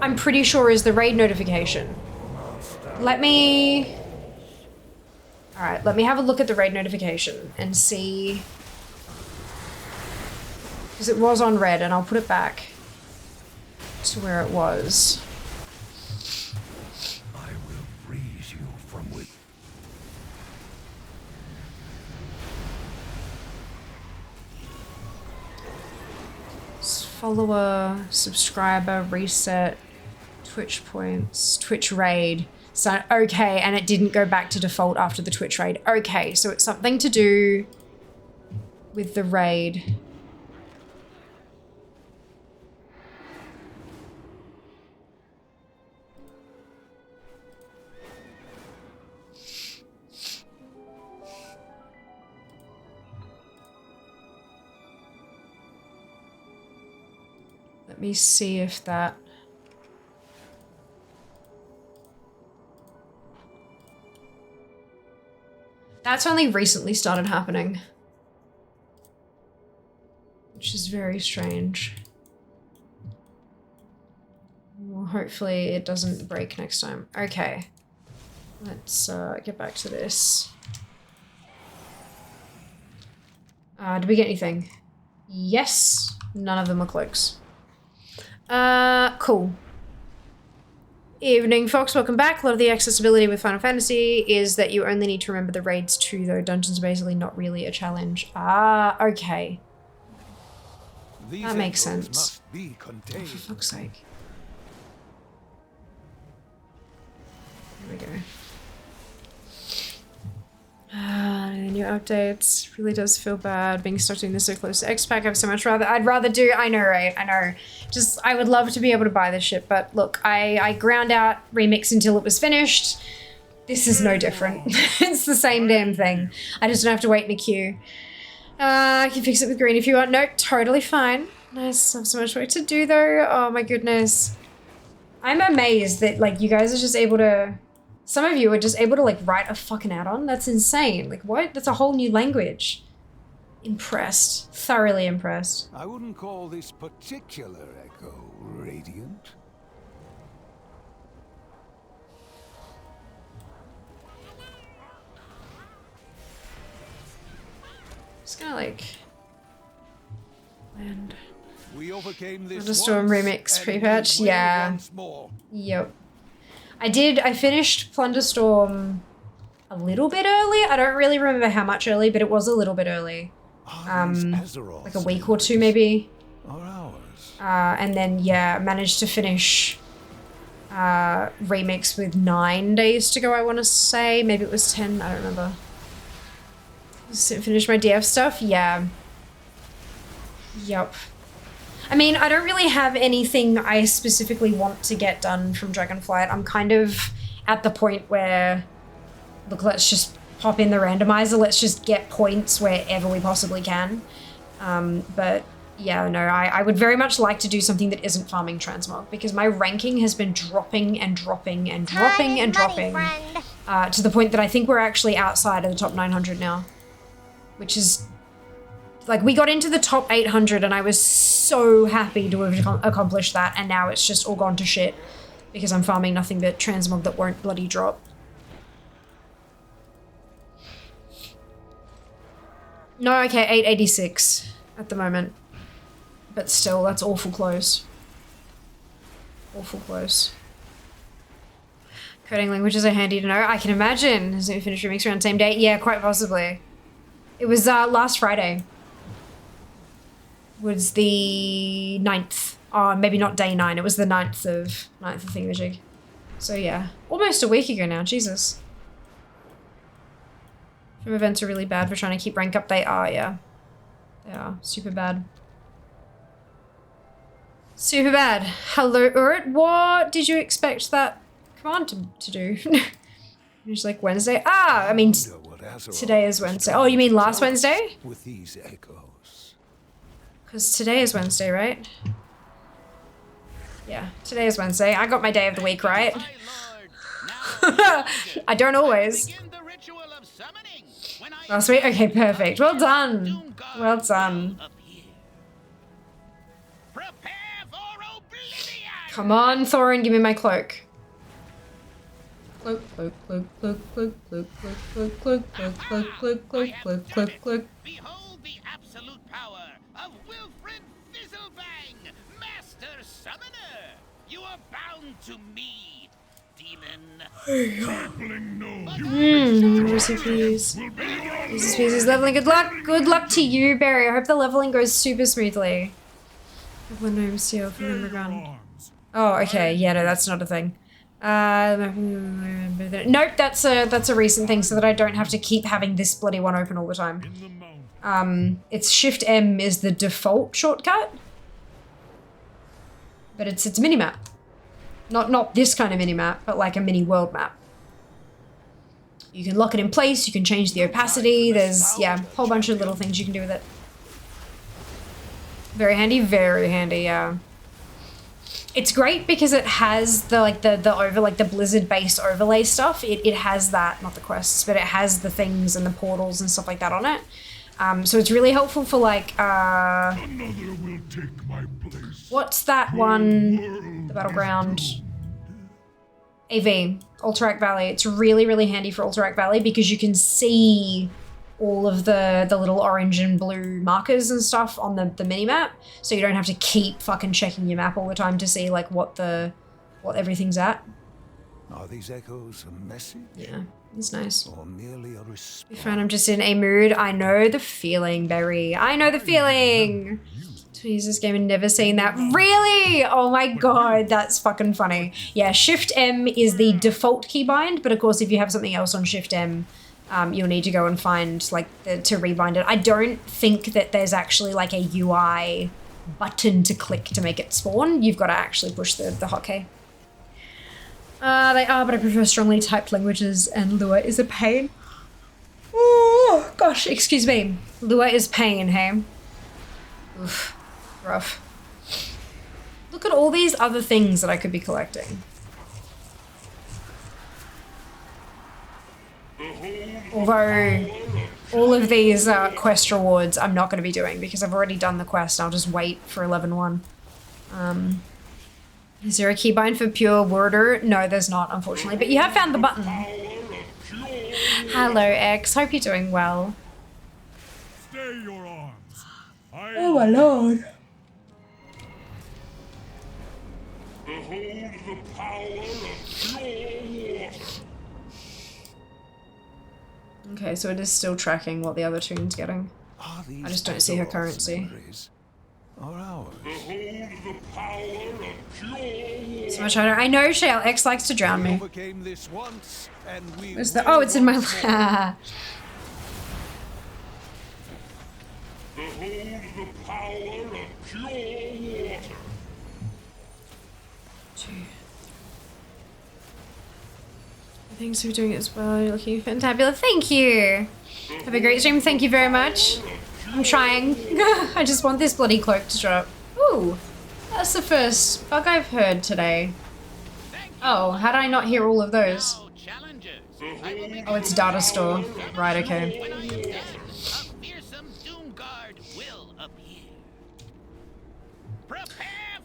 S4: I'm pretty sure is the raid notification. Let me... Alright, let me have a look at the raid notification and see... Because it was on red and I'll put it back to where it was.
S2: I will freeze you from within.
S4: Follower, subscriber, reset, Twitch points, Twitch raid. So, okay, and it didn't go back to default after the Twitch raid. Okay, so it's something to do with the raid. Let me see if that... That's only recently started happening. Which is very strange. Well, hopefully it doesn't break next time. Okay. Let's get back to this. Did we get anything? Yes. None of them are cloaks. Cool. Evening, folks. Welcome back. A lot of the accessibility with Final Fantasy is that you only need to remember the raids too, though. Dungeons are basically not really a challenge. Ah, okay. That makes sense. Oh, for fuck's sake. There we go. New updates. Really does feel bad being stuck doing this so close to X-Pack. I'd rather do, I know, right? I know. Just, I would love to be able to buy this shit, but look, I ground out Remix until it was finished. This is no different. It's the same damn thing. I just don't have to wait in a queue. I can fix it with green if you want. No, totally fine. Nice, I have so much work to do though. Oh my goodness. I'm amazed that like you guys are just able to, some of you are just able to like write a fucking add-on. That's insane. Like what? That's a whole new language. Impressed. Thoroughly impressed.
S2: I wouldn't call this particular echo radiant.
S4: Just gonna like land.
S2: We overcame this
S4: Plunderstorm remix pre-patch. Yeah. Yep. I finished Plunderstorm a little bit early. I don't really remember how much early, but it was a little bit early. Like a week or two maybe. And then yeah, managed to finish remix with 9 days to go, I want to say. Maybe it was 10, I don't remember. Finish my DF stuff? Yeah. Yup. I mean, I don't really have anything I specifically want to get done from Dragonflight. I'm kind of at the point where, look, let's just pop in the randomizer. Let's just get points wherever we possibly can. But yeah, no, I would very much like to do something that isn't farming transmog because my ranking has been dropping and dropping and dropping and dropping to the point that I think we're actually outside of the top 900 now, which is like we got into the top 800 and I was so happy to have accomplished that, and now it's just all gone to shit because I'm farming nothing but transmog that won't bloody drop. No, okay, 886 at the moment. But still, that's awful close. Awful close. Coding languages are handy to know. I can imagine. Has it finished remix around the same date? Yeah, quite possibly. It was last Friday. Was the 9th. Oh, maybe not day 9. It was the 9th of Thingamajig. So yeah, almost a week ago now. Jesus. From events are really bad for trying to keep rank up. They are, yeah. They are super bad. Super bad. Hello, Urt. What did you expect that command to do? It's like Wednesday. Ah, I mean, today is Wednesday. Oh, you mean last Wednesday?
S2: With these echoes.
S4: Because today is Wednesday, right? Yeah, today is Wednesday. I got my day of the week right. I don't always. Last week? Okay, perfect. Well done. Well done. Come on, Thorin, give me my cloak. Cloak, cloak, cloak, cloak, cloak, cloak, cloak, cloak, cloak, cloak, cloak, cloak, cloak, cloak, cloak.
S3: Behold the absolute power of Wilfred Fizzlebang, Master Summoner. You are bound to me, demon.
S4: Recipes. Recipes is leveling. Good luck. Good luck to you, Barry. I hope the leveling goes super smoothly. One room steel from Underground. Oh, okay. Yeah, no, that's not a thing. Nope, that's a recent thing so that I don't have to keep having this bloody one open all the time. It's Shift M is the default shortcut. But it's a mini-map. Not this kind of mini-map, but like a mini world map. You can lock it in place, you can change the opacity, there's, yeah, a whole bunch of little things you can do with it. Very handy, yeah. It's great because it has the Blizzard based overlay stuff. It has that, not the quests, but it has the things and the portals and stuff like that on it. So it's really helpful for like
S1: Another will take my place.
S4: What's that one? The Battleground. AV, Alterac Valley. It's really handy for Alterac Valley because you can see all of the little orange and blue markers and stuff on the mini-map. So you don't have to keep fucking checking your map all the time to see like what everything's at.
S2: Are these echoes a message?
S4: Yeah, it's nice.
S2: Or merely a response?
S4: Your friend, I'm just in a mood. I know the feeling, Berry. I know the feeling. Jesus game and never seen that. Really? Oh my god, that's fucking funny. Yeah, Shift M is the default keybind, but of course if you have something else on Shift M, you'll need to go and find like to rebind it. I don't think that there's actually like a UI button to click to make it spawn. You've got to actually push the hotkey. They are, but I prefer strongly typed languages and Lua is a pain. Oh gosh, excuse me. Lua is pain, hey? Oof, rough. Look at all these other things that I could be collecting. Although all of these quest rewards I'm not going to be doing because I've already done the quest. I'll just wait for 11.1. Is there a keybind for pure worder? No, there's not, unfortunately. But you have found the button. Hello, X. Hope you're doing well.
S1: Stay your arms.
S4: Oh my lord.
S1: Behold the power of pure water.
S4: Okay, so it is still tracking what the other tune's getting. I just don't see her currency.
S2: Or ours?
S1: Behold the power of pure water.
S4: So much I know Shale. X likes to drown me.
S2: Overcame this once, and we
S4: Where's the? Oh, it's in my.
S1: Behold the power of pure water.
S4: Thanks for doing it as well. You're looking fantabulous. Thank you. Have a great stream. Thank you very much. I'm trying. I just want this bloody cloak to drop. Ooh, that's the first bug I've heard today. Oh, how did I not hear all of those? Oh, it's data store. Right, okay.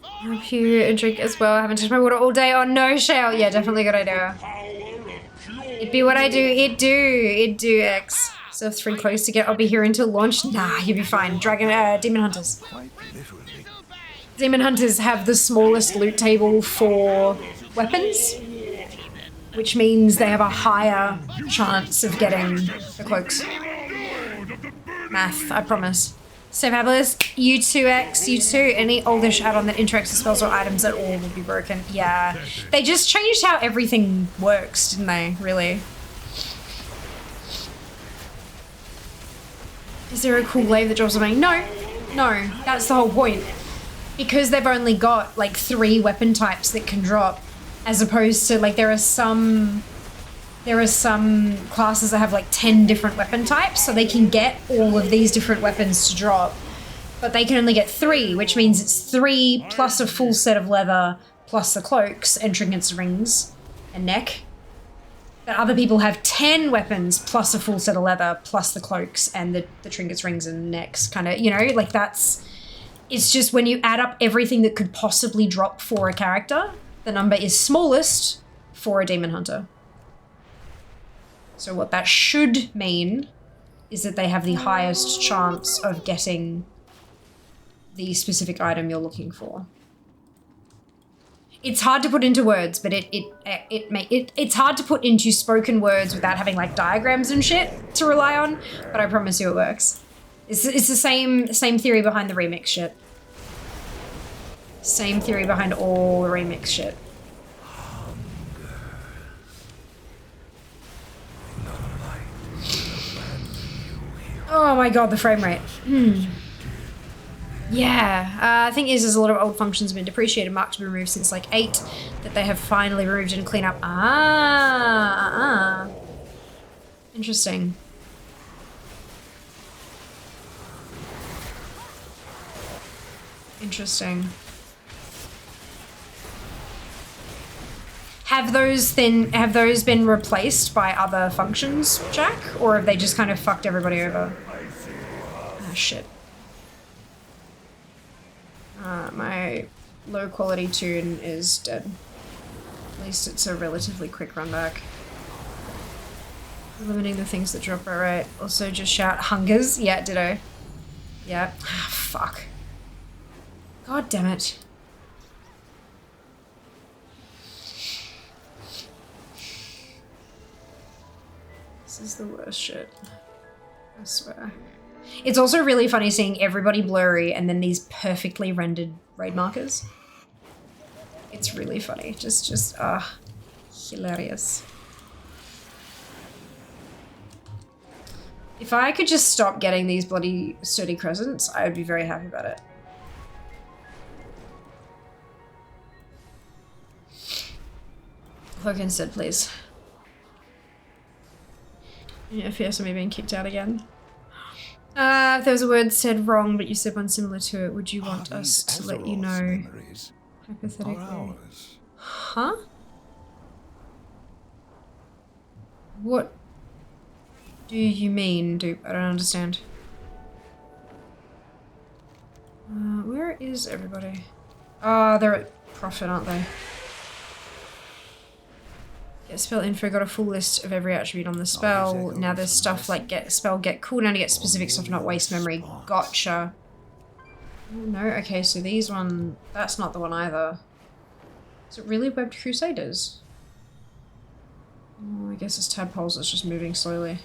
S4: I'll have you a drink as well. I haven't touched my water all day. Oh no, Shale. Yeah, definitely a good idea. It'd be what I do. It do, X. So 3 close to get. I'll be here until launch. Nah, you'll be fine. Demon Hunters.
S2: quite literally.
S4: Demon Hunters have the smallest loot table for weapons. which means they have a higher chance of getting the cloaks. Math, I promise. So fabulous. U2X, U2, any oldish add-on that interacts with spells or items at all will be broken. Yeah. They just changed how everything works, didn't they? Really. Is there a cool glaive that drops something? No. No. That's the whole point. Because they've only got like 3 weapon types that can drop, as opposed to like there are some classes that have like 10 different weapon types, so they can get all of these different weapons to drop, but they can only get 3, which means it's 3 plus a full set of leather plus the cloaks and trinkets, rings, and neck. But other people have 10 weapons plus a full set of leather plus the cloaks and the trinkets, rings, and necks, kind of, you know, like that's... It's just when you add up everything that could possibly drop for a character, the number is smallest for a demon hunter. So what that should mean is that they have the highest chance of getting the specific item you're looking for. It's hard to put into words, but it's hard to put into spoken words without having like diagrams and shit to rely on, but I promise you it works. It's the same theory behind the remix shit. Same theory behind all the remix shit. Oh my god, the frame rate. Yeah, I think there's a lot of old functions have been depreciated, marked to be removed since like 8, that they have finally removed and clean up. Interesting. Interesting. Have those been replaced by other functions, Jack? Or have they just kind of fucked everybody over? Ah, shit. My low quality tune is dead. At least it's a relatively quick run back. Limiting the things that drop right. Also just shout hungers. Yeah, ditto. Yeah. Ah, fuck. God damn it. This is the worst shit. I swear. It's also really funny seeing everybody blurry and then these perfectly rendered raid markers. It's really funny. Just hilarious. If I could just stop getting these bloody sturdy crescents, I would be very happy about it. Cloak instead, please. Yeah, fears of me being kicked out again. If there was a word said wrong, but you said one similar to it, would you want us to let you know? Hypothetically. Huh? What do you mean, dupe? I don't understand. Where is everybody? Ah, they're at Profit, aren't they? Get spell info, got a full list of every attribute on the spell. Now there's stuff like get cooldown to get specific stuff, not waste memory. Gotcha. Oh, no, okay, so these one, that's not the one either. Is it really Webbed Crusaders? Oh, I guess it's tadpoles that's just moving slowly.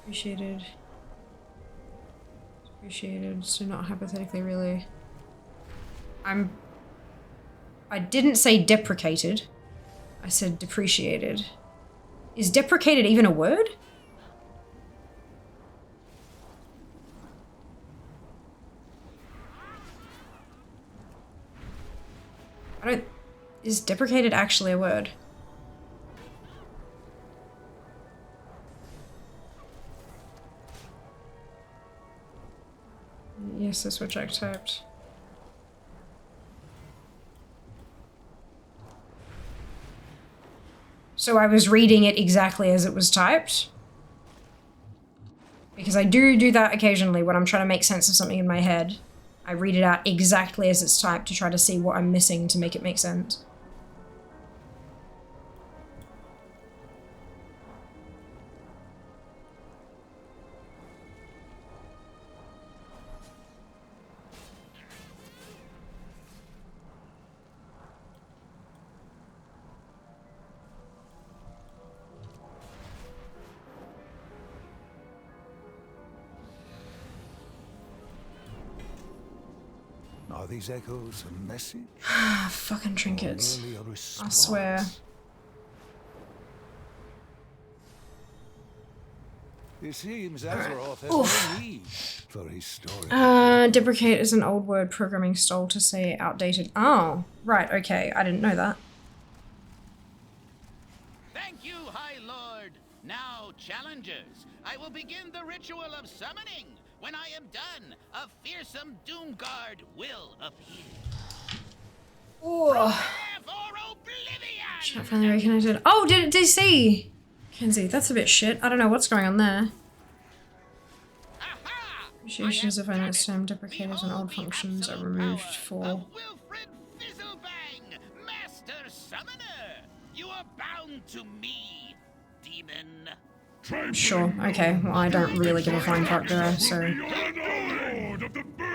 S4: Appreciated. Appreciated, so not hypothetically really. I didn't say deprecated. I said depreciated. Is deprecated even a word? Is deprecated actually a word? Yes, that's what Jack typed. So I was reading it exactly as it was typed. Because I do that occasionally when I'm trying to make sense of something in my head. I read it out exactly as it's typed to try to see what I'm missing to make it make sense.
S2: Are these echoes a message?
S4: Fucking trinkets.
S2: Or merely a
S4: I
S2: response?
S4: swear.
S2: It seems Azeroth has
S4: Oof.
S2: no need for his story.
S4: Deprecate is an old word programming stole to say outdated. Oh, right, okay. I didn't know that.
S3: Thank you, High Lord. Now, challengers, I will begin the ritual of summoning. When I am done, a fearsome Doomguard will appear.
S4: Oh.
S3: Prepare for oblivion!
S4: Chat finally reconnected. Oh, did he see? Kenzie, that's a bit shit. I don't know what's going on there.
S3: Aha!
S4: Appreciations of finance term
S3: Behold
S4: deprecators and old
S3: the
S4: functions are
S3: absolute
S4: removed
S3: power
S4: for.
S3: of Wilfred Fizzlebang, Master Summoner! You are bound to me, demon.
S4: Sure, okay. Well, I don't really give a flying fuck, do I? So.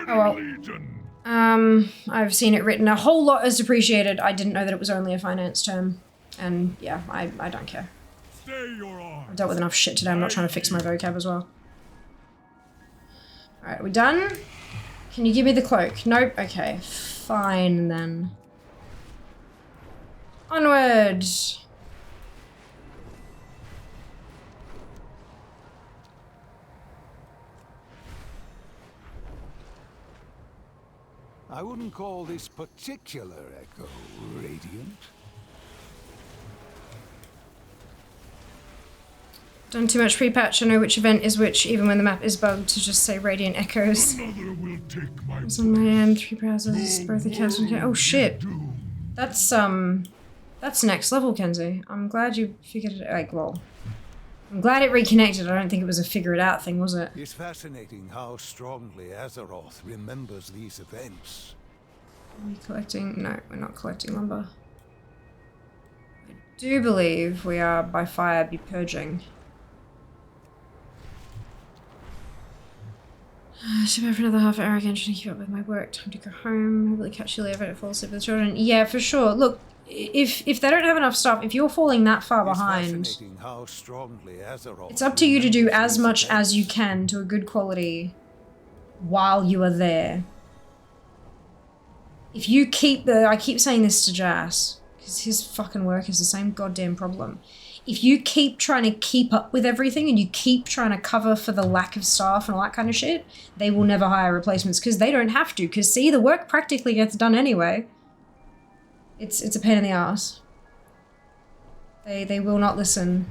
S4: Oh well. I've seen it written a whole lot as depreciated. I didn't know that it was only a finance term. And yeah, I don't care. I've dealt with enough shit today. I'm not trying to fix my vocab as well. Alright, are we done? Can you give me the cloak? Nope. Okay, fine then. Onward!
S2: I wouldn't call this particular echo radiant.
S4: Done too much pre-patch. I know which event is which, even when the map is bugged, to just say Radiant Echoes.
S1: Another will take my
S4: It's on my end, 3 browsers, both accounts and oh shit. That's next level, Kenzie. I'm glad you figured it like well. I'm glad it reconnected. I don't think it was a figure it out thing, was it?
S2: It's fascinating how strongly Azeroth remembers these events.
S4: Are we collecting? No, we're not collecting lumber. I do believe we are by fire be purging. Should have for another half hour again, trying to keep up with my work. Time to go home. Hopefully catch you later if I fall asleep with the children. Yeah, for sure. Look, if they don't have enough stuff, if you're falling that far behind,
S2: How strongly Azeroth
S4: it's up to you to do
S2: remembers
S4: as
S2: these
S4: much
S2: events.
S4: as you can to a good quality while you are there. If you keep I keep saying this to Jas, because his fucking work is the same goddamn problem. If you keep trying to keep up with everything and you keep trying to cover for the lack of staff and all that kind of shit, they will never hire replacements because they don't have to. Because see, the work practically gets done anyway. It's a pain in the ass. They will not listen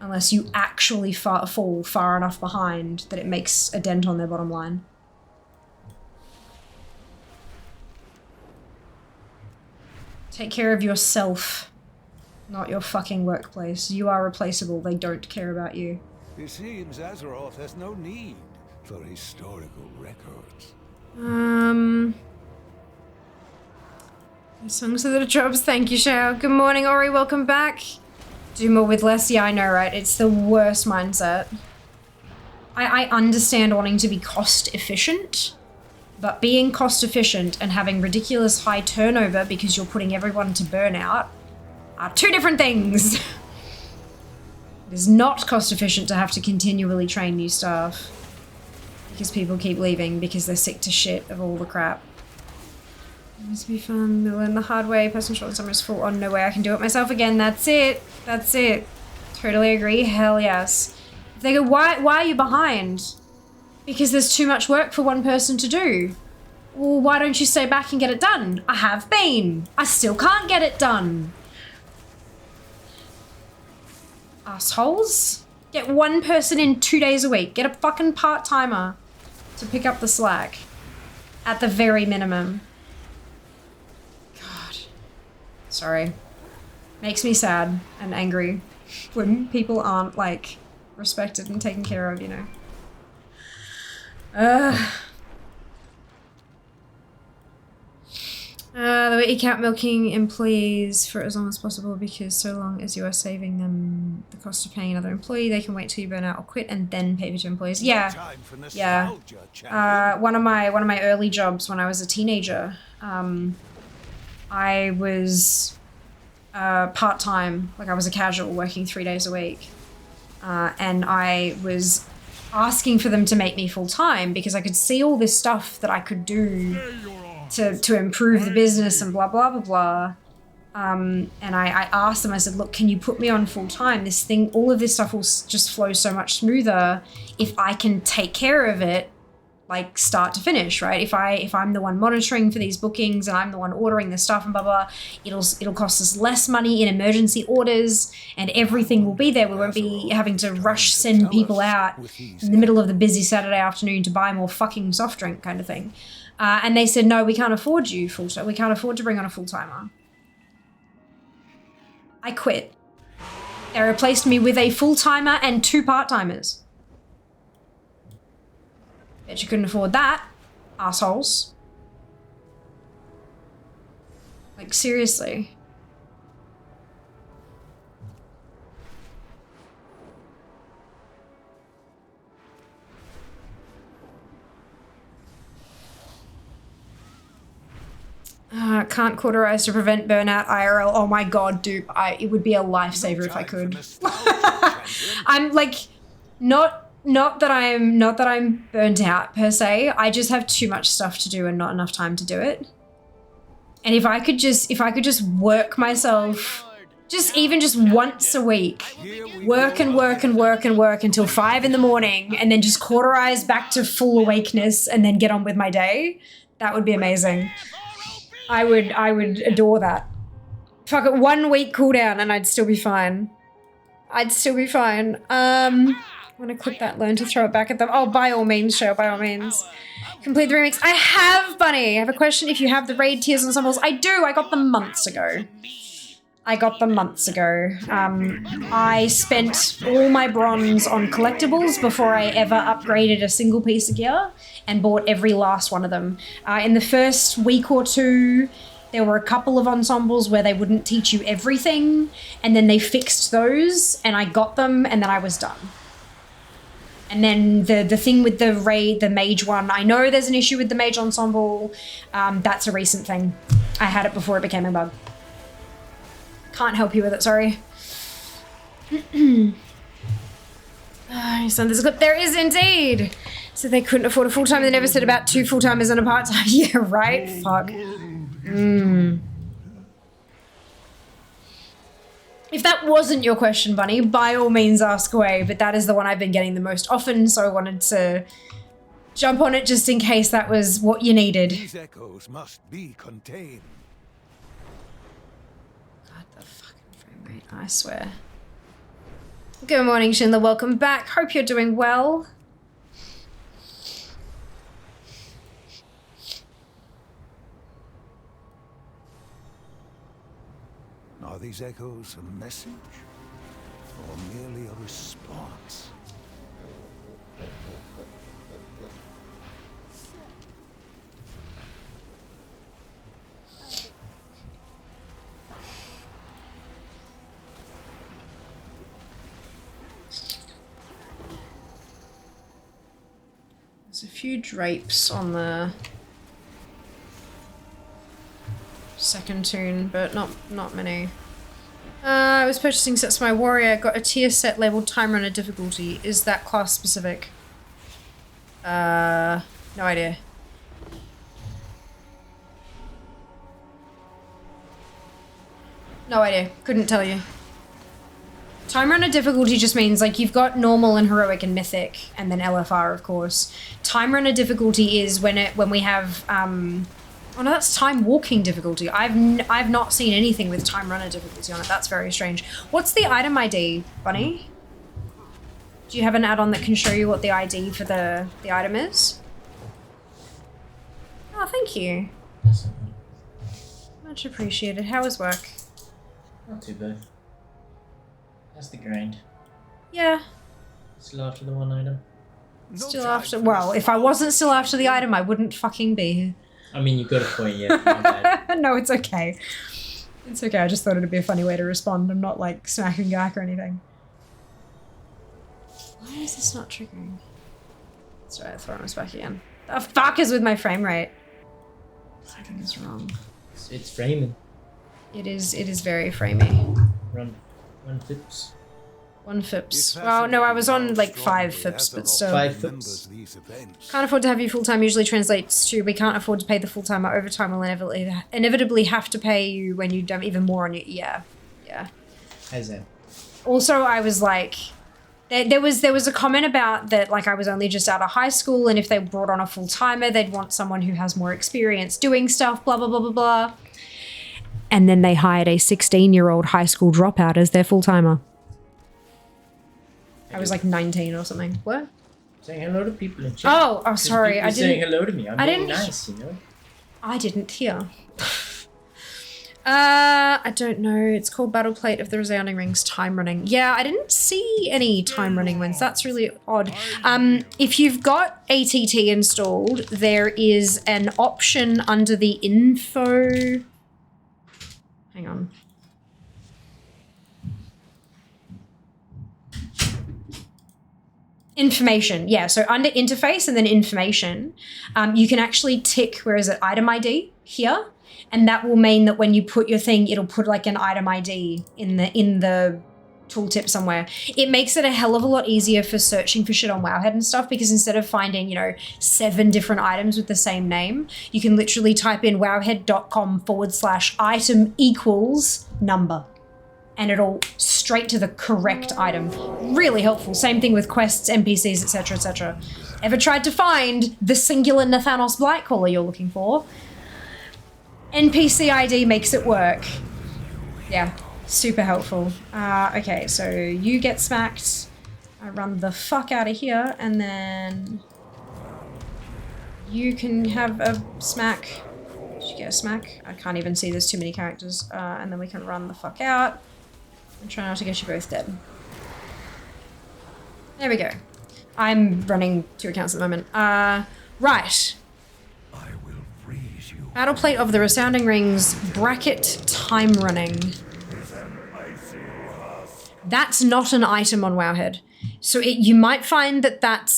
S4: unless you actually fall far enough behind that it makes a dent on their bottom line. Take care of yourself, not your fucking workplace. You are replaceable. They don't care about you.
S2: It seems Azeroth has no need for historical records.
S4: Songs of the jobs. Thank you, Shao. Good morning, Ori. Welcome back. Do more with less. Yeah, I know, right? It's the worst mindset. I understand wanting to be cost efficient, but being cost efficient and having ridiculous high turnover because you're putting everyone to burnout are two different things. It is not cost efficient to have to continually train new staff because people keep leaving because they're sick to shit of all the crap. It must be fun. They'll learn the hard way. Person short summer is full on. No way I can do it myself again. That's it. That's it. Totally agree. Hell yes. If they go, why are you behind? Because there's too much work for one person to do. Well, why don't you stay back and get it done? I have been. I still can't get it done. Assholes. Get one person in 2 days a week. Get a fucking part-timer to pick up the slack. At the very minimum. God. Sorry. Makes me sad and angry when people aren't, like, respected and taken care of, you know. The way you count milking employees for as long as possible because so long as you are saving them the cost of paying another employee, they can wait till you burn out or quit and then pay for two employees. Yeah,
S2: Time for
S4: yeah.
S2: nostalgia, champion.
S4: One of my early jobs when I was a teenager, I was part-time, like I was a casual working 3 days a week. And I was asking for them to make me full-time because I could see all this stuff that I could do to improve the business and blah, blah, blah, blah. And I asked them, I said, look, can you put me on full time? This thing, all of this stuff will just flow so much smoother if I can take care of it, like start to finish, right? If I'm the one monitoring for these bookings and I'm the one ordering the stuff and blah, blah, it'll cost us less money in emergency orders and everything will be there. We won't be having to rush send people out in the middle of the busy Saturday afternoon to buy more fucking soft drink kind of thing. And they said, no, we can't afford you full-time. We can't afford to bring on a full-timer. I quit. They replaced me with a full-timer and 2 part-timers. Bet you couldn't afford that, assholes. Like, seriously. Can't cauterize to prevent burnout IRL. Oh my god, dupe. It would be a lifesaver if I could. I'm like, not that I'm burnt out per se. I just have too much stuff to do and not enough time to do it. And if I could just work myself just once a week, work until 5 in the morning and then just cauterize back to full awakeness and then get on with my day, that would be amazing. I would adore that. Fuck it, 1 week cooldown and I'd still be fine. I'm gonna click that learn to throw it back at them. Oh, by all means, show, by all means. Complete the remix. I have, Bunny. I have a question. If you have the raid tiers ensembles, I do. I got them months ago. I spent all my bronze on collectibles before I ever upgraded a single piece of gear and bought every last one of them. In the first week or two, there were a couple of ensembles where they wouldn't teach you everything, and then they fixed those, and I got them, and then I was done. And then the thing with the raid, the mage one, I know there's an issue with the mage ensemble. That's a recent thing. I had it before it became a bug. Can't help you with it, sorry. So there's a clip. There is indeed. So they couldn't afford a full-time. They never said about 2 full-timers and a part-time. Yeah, right? Fuck. If that wasn't your question, Bunny, by all means ask away, but that is the one I've been getting the most often, so I wanted to jump on it just in case that was what you needed.
S2: These echoes must be contained.
S4: God, the fucking frame rate, I swear. Good morning, Shinla. Welcome back. Hope you're doing well.
S2: Are these echoes a message or merely a response?
S4: There's a few drapes on the second tune, but not many. I was purchasing sets for my warrior. Got a tier set labeled Time Runner difficulty. Is that class specific? No idea. No idea. Couldn't tell you. Time Runner difficulty just means like you've got normal and heroic and mythic, and then LFR of course. Time Runner difficulty is when we have oh no, that's time walking difficulty. I've not seen anything with Time Runner difficulty on it. That's very strange. What's the item ID, Bunny? Do you have an add-on that can show you what the ID for the item is? Oh, thank you. Much appreciated. How was work?
S5: Not too bad. How's the grind?
S4: Yeah.
S5: Still after the one item?
S4: Still after, well, if I wasn't still after the item, I wouldn't fucking be here.
S5: I mean, you got a point, yeah. My bad.
S4: No, it's okay. It's okay, I just thought it'd be a funny way to respond. I'm not like smacking Gak or anything. Why is this not triggering? That's right, throwing us back again. The fuck is with my frame rate? Something is wrong.
S5: It's framing.
S4: It is very framey.
S5: Run flips.
S4: 1 FIPS. Well, no, I was on like 5 FIPS, but still.
S5: 5 FIPS.
S4: Can't afford to have you full-time usually translates to we can't afford to pay the full-time or overtime will inevitably have to pay you when you dump even more on you. Yeah.
S5: As in.
S4: Also, I was like, there was a comment about that, like I was only just out of high school and if they brought on a full-timer, they'd want someone who has more experience doing stuff, blah, blah, blah, blah, blah. And then they hired a 16-year-old high school dropout as their full-timer. I was like 19 or something. What?
S5: Saying hello to people in chat.
S4: Oh, sorry. I didn't.
S5: Saying hello to me. I'm being
S4: didn't-
S5: nice, you know.
S4: I didn't hear. I don't know. It's called Battle Plate of the Resounding Rings Time Running. Yeah, I didn't see any time running ones. That's really odd. If you've got ATT installed, there is an option under the info. Hang on. Information, yeah. So under interface and then information, you can actually tick, where is it, item ID here, and that will mean that when you put your thing, it'll put like an item ID in the tooltip somewhere. It makes it a hell of a lot easier for searching for shit on Wowhead and stuff, because instead of finding, 7 different items with the same name, you can literally type in wowhead.com/item equals number. And it'll straight to the correct item. Really helpful. Same thing with quests, NPCs, etc., etc. Ever tried to find the singular Nathanos Blightcaller you're looking for? NPC ID makes it work. Yeah, super helpful. Okay, so you get smacked. I run the fuck out of here, and then you can have a smack. Did you get a smack? I can't even see, there's too many characters. And then we can run the fuck out. And try not to get you both dead. There we go. I'm running 2 accounts at the moment. Right.
S2: I will freeze you.
S4: Battle Plate of the Resounding Rings bracket time running. That's not an item on Wowhead. So you might find that that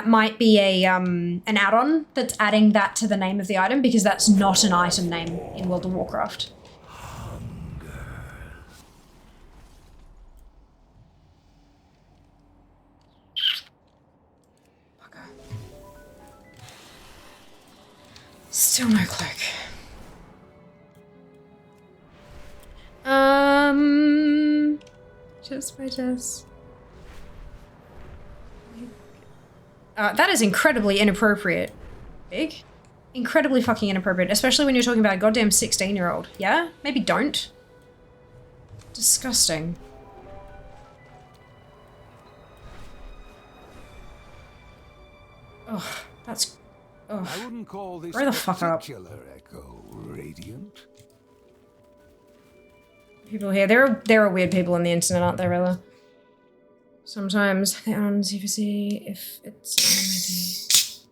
S4: might be an add-on that's adding that to the name of the item, because that's not an item name in World of Warcraft. Still no cloak. Just by just. That is incredibly inappropriate. Big? Incredibly fucking inappropriate, especially when you're talking about a goddamn 16-year-old. Yeah? Maybe don't. Disgusting. Oh, that's... Oh.
S2: I wouldn't call this
S4: Hurry the fuck up.
S2: particular echo radiant.
S4: People here, there are weird people on the internet, aren't there, Rilla? Sometimes they on CVC if it's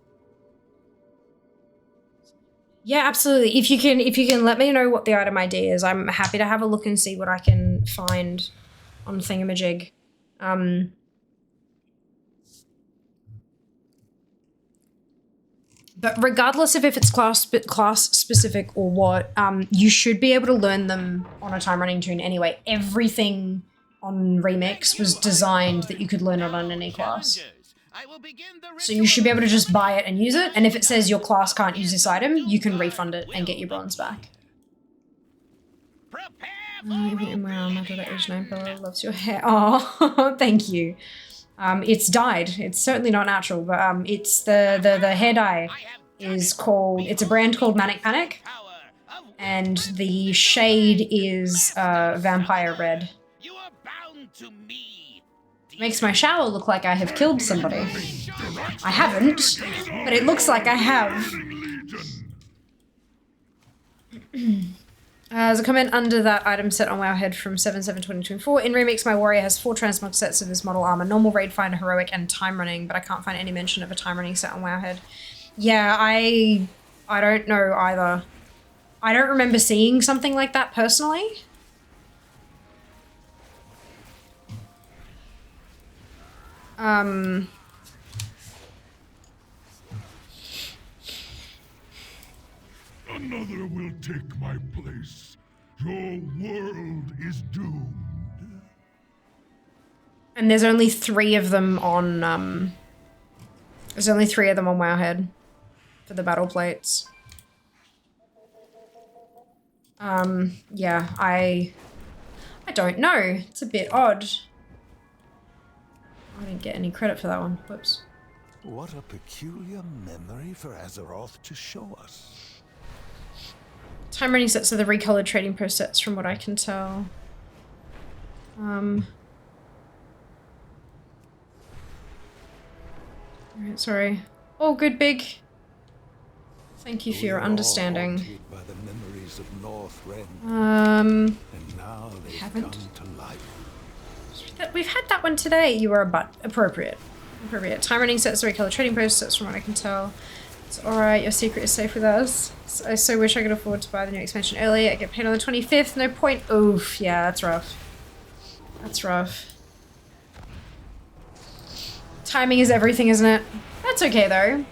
S4: yeah, absolutely. If you can let me know what the item ID is, I'm happy to have a look and see what I can find on Thingamajig. But regardless of if it's class specific or what, you should be able to learn them on a time running tune anyway. Everything on Remix was designed that you could learn it on any class. So you should be able to just buy it and use it, and if it says your class can't use this item, you can refund it and get your bronze back. My daughter age 9 Bella loves your hair. Oh, thank you. It's dyed. It's certainly not natural, but it's the hair dye is called, it's a brand called Manic Panic, and the shade is Vampire Red. Makes my shower look like I have killed somebody. I haven't, but it looks like I have. There's a comment under that item set on Wowhead from 7/7/2024. In Remix, my warrior has 4 transmog sets of this model armor: normal, raid finder, heroic, and time running. But I can't find any mention of a time running set on Wowhead. Yeah, I don't know either. I don't remember seeing something like that personally.
S1: Another will take my place. Your world is doomed.
S4: And there's only 3 of them on, there's only 3 of them on Wowhead for the battle plates. Yeah, I don't know. It's a bit odd. I didn't get any credit for that one. Whoops.
S2: What a peculiar memory for Azeroth to show us.
S4: Time running sets are the recolored trading post sets from what I can tell. Alright, sorry. All good, Big. Thank you for your understanding.
S2: By the memories of Northrend,
S4: And
S2: now they've
S4: haven't.
S2: come to life.
S4: We've had that one today. You are but appropriate. Appropriate. Time running sets are recolored trading post sets from what I can tell. It's alright, your secret is safe with us. I so wish I could afford to buy the new expansion early. I get paid on the 25th, no point. Oof, yeah, that's rough. That's rough. Timing is everything, isn't it? That's okay though.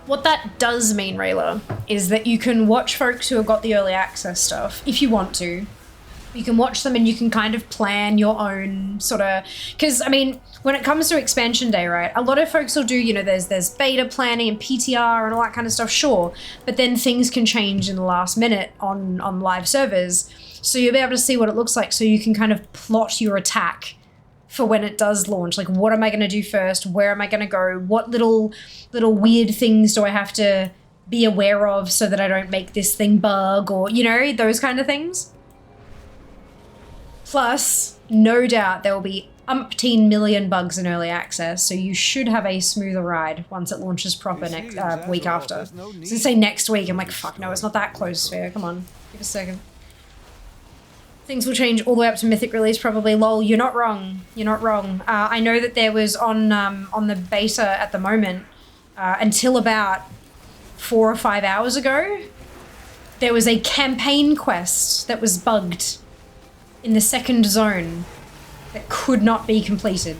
S4: What that does mean, Rayla, is that you can watch folks who have got the early access stuff, if you want to. You can watch them and you can kind of plan your own sort of... Because, I mean, when it comes to expansion day, right, a lot of folks will do, you know, there's beta planning and PTR and all that kind of stuff, sure. But then things can change in the last minute on live servers. So you'll be able to see what it looks like so you can kind of plot your attack for when it does launch. Like, what am I going to do first? Where am I going to go? What little weird things do I have to be aware of so that I don't make this thing bug or, you know, those kind of things. Plus, no doubt there will be umpteen million bugs in early access, so you should have a smoother ride once it launches proper next week after. I was gonna say next week, I'm like, fuck no, it's not that close, Sphere. Come on, give a second. Things will change all the way up to Mythic release, probably. Lol, you're not wrong. You're not wrong. I know that there was on the beta at the moment, until about 4 or 5 hours ago, there was a campaign quest that was bugged in the second zone that could not be completed.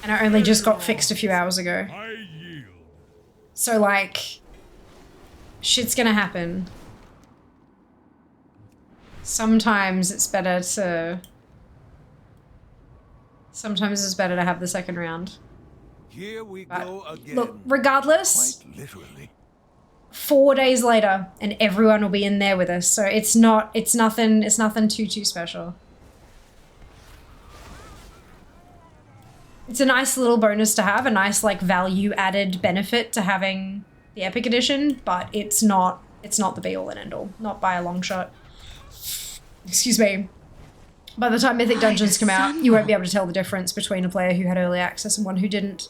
S4: And it only just got fixed a few hours ago. So, like, shit's gonna happen. Sometimes it's better to have the second round.
S2: Here we
S4: But
S2: go again.
S4: look, regardless,
S2: Quite literally.
S4: 4 days later and everyone will be in there with us. So it's nothing too special. It's a nice little bonus to have, a nice like value added benefit to having the Epic Edition, but it's not the be all and end all, not by a long shot. Excuse me. By the time Mythic Dungeons come out, you won't be able to tell the difference between a player who had early access and one who didn't.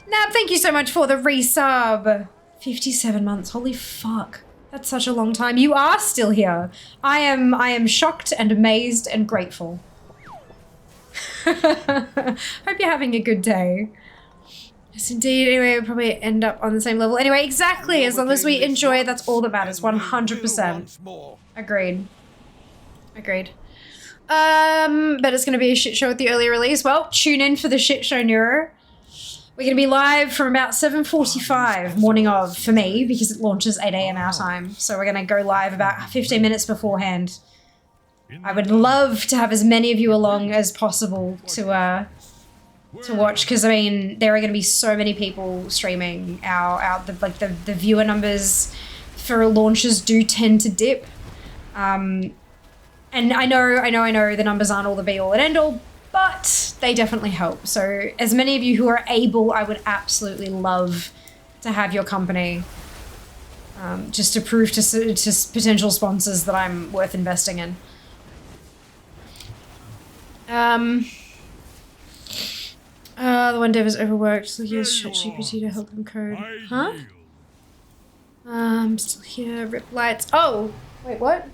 S4: Nab, thank you so much for the resub. 57 months, holy fuck. That's such a long time. You are still here. I am shocked and amazed and grateful. Hope you're having a good day. Yes, indeed. Anyway, we'll probably end up on the same level. Anyway, exactly. As long as we enjoy it, that's all that matters. 100%. Agreed. Agreed. But it's going to be a shit show at the early release. Well, tune in for the shit show, Neuro. We're going to be live from about 7:45 morning of for me because it launches 8 AM our time. So we're going to go live about 15 minutes beforehand. I would love to have as many of you along as possible to watch because I mean there are going to be so many people streaming. The viewer numbers for launches do tend to dip. And I know the numbers aren't all the be all and end all, but they definitely help. So as many of you who are able, I would absolutely love to have your company, just to prove to potential sponsors that I'm worth investing in. The one dev is overworked, so he has ChatGPT to help him code. Huh? I'm still here, rip lights. Oh, wait, what?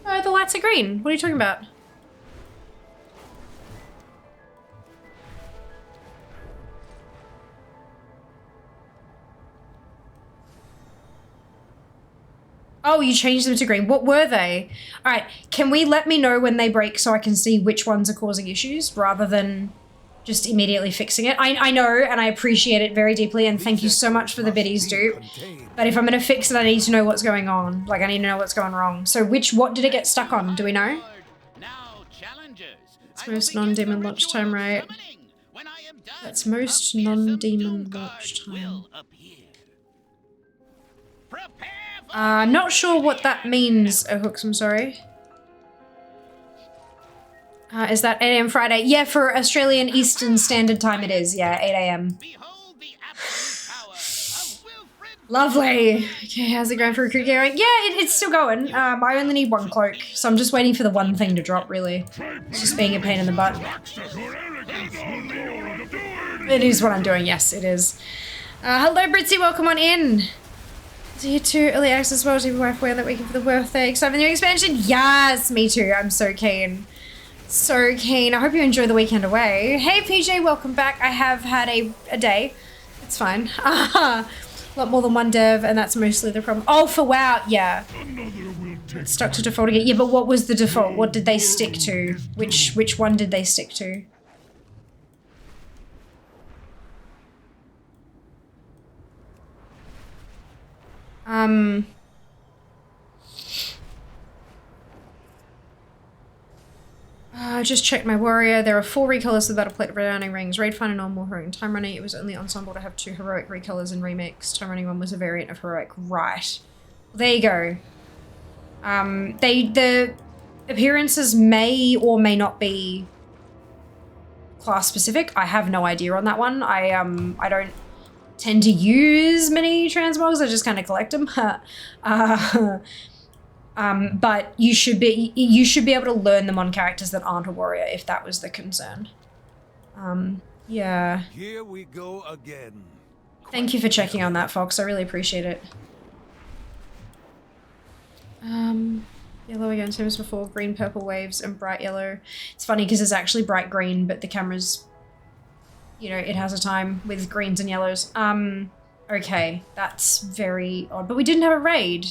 S4: Oh, the lights are green. What are you talking about? Oh, you changed them to green. What were they? All right, can we let me know when they break so I can see which ones are causing issues rather than just immediately fixing it. I know, and I appreciate it very deeply, and thank you so much for the biddies, dude. But if I'm gonna fix it, I need to know what's going on. Like, I need to know what's going wrong. So what did it get stuck on? Do we know?
S3: Now, challengers,
S4: It's most non-demon launch time, right? That's most non-demon launch time. Not sure what that means, Hooks, I'm sorry. Is that 8 AM Friday? Yeah, for Australian Eastern Standard Time it is. Yeah, 8 AM. Lovely. Okay, how's it going for recruit going? Yeah, it's still going. I only need one cloak, so I'm just waiting for the one thing to drop, really. It's just being a pain in the butt. It is what I'm doing, yes, it is. Hello, Britzy, welcome on in. So you too, early access well, to wife wear that weekend for the birthday. Excited for the new expansion? Yes, me too. I'm so keen. So keen. I hope you enjoy the weekend away. Hey PJ, welcome back. I have had a day. It's fine. A lot more than one dev, and that's mostly the problem. Oh, for WoW, yeah. It's stuck to default again. Yeah, but what was the default? What did they stick to? Which one did they stick to? Just checked my warrior. There are 4 recolors of the battle plate of resounding rings. Raid finder normal, heroic, and time running. It was only ensemble to have 2 heroic recolors in remix. Time running one was a variant of heroic. Right. There you go. The appearances may or may not be class specific. I have no idea on that one. I don't tend to use many transmogs. I just kind of collect them. But you should be able to learn them on characters that aren't a warrior if that was the concern. Yeah.
S2: Here we go again.
S4: Thank you for checking on that, Fox. I really appreciate it. Yellow again, same as before. Green, purple waves, and bright yellow. It's funny because it's actually bright green, but the camera's, you know, it has a time with greens and yellows. Okay, that's very odd. But we didn't have a raid.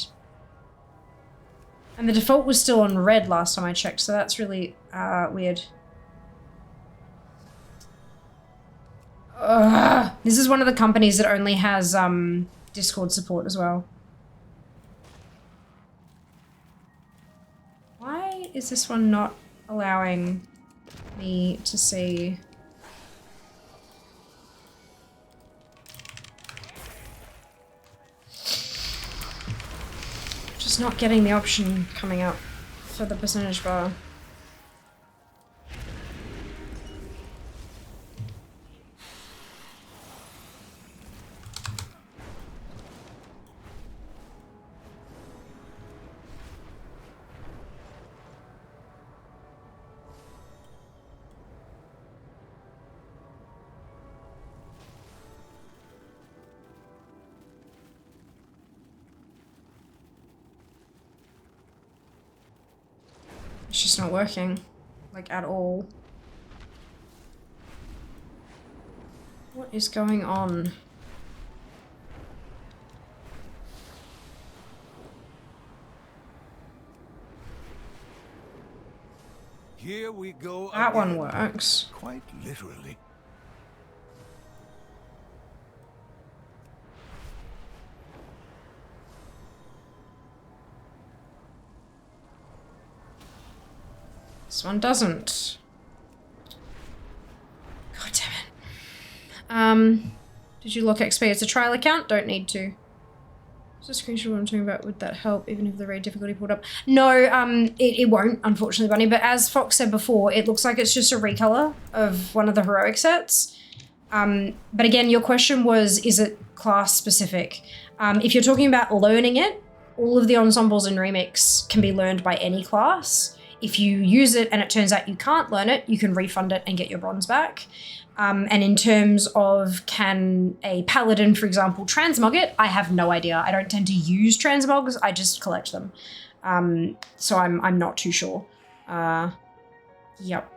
S4: And the default was still on red last time I checked, so that's really weird. Ugh. This is one of the companies that only has Discord support as well. Why is this one not allowing me to see? Just not getting the option coming up for the percentage bar. It's just not working, like, at all. What is going on?
S2: Here we go.
S4: That one works.
S2: Quite literally.
S4: This one doesn't. God damn it. Did you lock XP as a trial account? Don't need to. Just a screenshot of what I'm talking about. Would that help even if the raid difficulty pulled up? No, it won't, unfortunately, Bunny. But as Fox said before, it looks like it's just a recolor of one of the heroic sets. But again, your question was, is it class specific? If you're talking about learning it, all of the ensembles in Remix can be learned by any class. If you use it and it turns out you can't learn it, you can refund it and get your bronze back. And in terms of can a paladin, for example, transmog it, I have no idea. I don't tend to use transmogs, I just collect them. So I'm not too sure. Yep.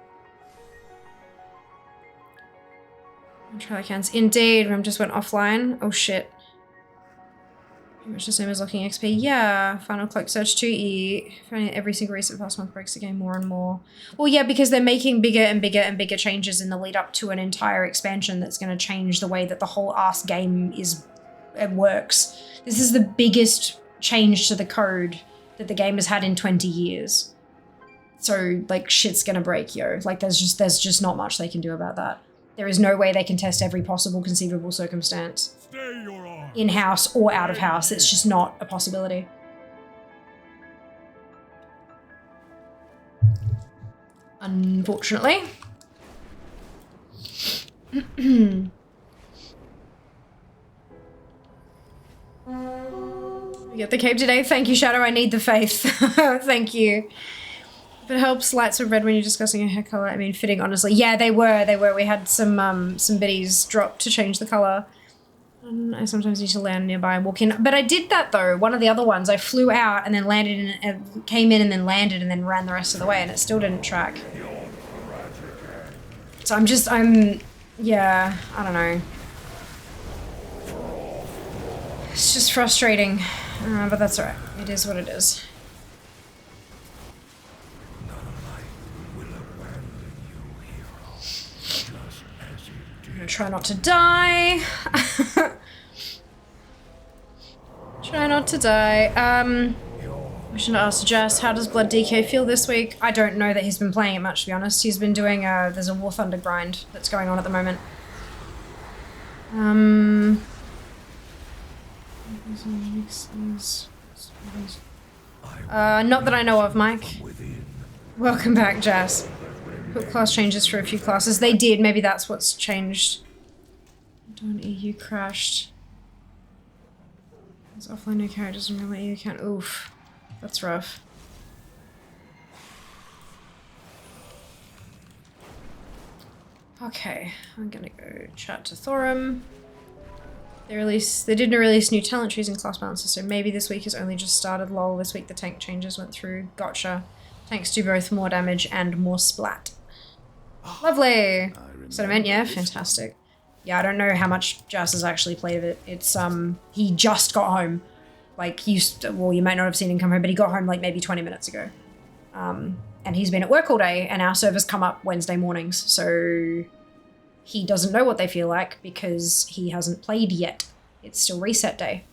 S4: Trial accounts. Indeed, Ram just went offline. Oh shit. Pretty much the same as locking XP. Yeah, Final Cloak Search 2E. Finding every single reset past month breaks the game more and more. Well, yeah, because they're making bigger and bigger and bigger changes in the lead up to an entire expansion that's going to change the way that the whole ass game works. This is the biggest change to the code that the game has had in 20 years. So, like, shit's gonna break, yo. Like, there's just not much they can do about that. There is no way they can test every possible conceivable circumstance. In-house or out of house. It's just not a possibility. Unfortunately. We get the cape today. Thank you, Shadow. I need the faith. Thank you. If it helps, lights were red when you're discussing a hair color. I mean, fitting, honestly. Yeah, they were. We had some biddies drop to change the color. I sometimes need to land nearby and walk in. But I did that, though. One of the other ones, I flew out and then landed in, came in and then landed and then ran the rest of the way, and it still didn't track. So yeah, I don't know. It's just frustrating, but that's alright. It is what it is. I'm gonna try not to die. Try not to die. We should ask Jess, how does Blood DK feel this week? I don't know that he's been playing it much, to be honest. He's been doing there's a War Thunder grind that's going on at the moment. Not that I know of, Mike. Welcome back, Jazz. Put class changes for a few classes. They did, maybe that's what's changed. Don't EU crashed. There's offline no characters in real EU account. Oof. That's rough. Okay, I'm gonna go chat to Thorum. They didn't release new talent trees and class balances, so maybe this week has only just started. Lol, this week the tank changes went through. Gotcha. Tanks do both more damage and more splat. Lovely! So I meant, yeah, fantastic. Yeah, I don't know how much Jas has actually played of it. It's, he just got home. Like, well, you might not have seen him come home, but he got home like maybe 20 minutes ago. And he's been at work all day, and our servers come up Wednesday mornings, so he doesn't know what they feel like because he hasn't played yet. It's still reset day,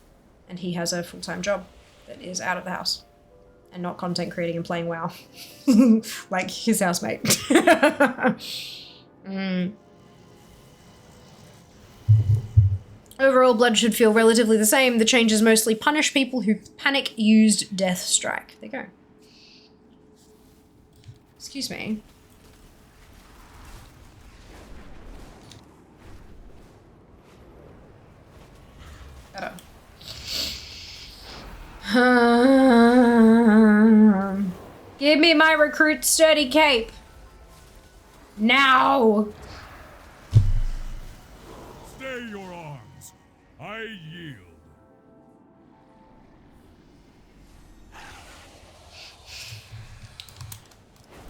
S4: and he has a full-time job that is out of the house and not content creating and playing WoW like his housemate. Overall, Blood should feel relatively the same. The changes mostly punish people who panic-used Death Strike. There you go. Excuse me. Better. Give me my recruit sturdy cape. Now.
S1: Stay your arms. I yield.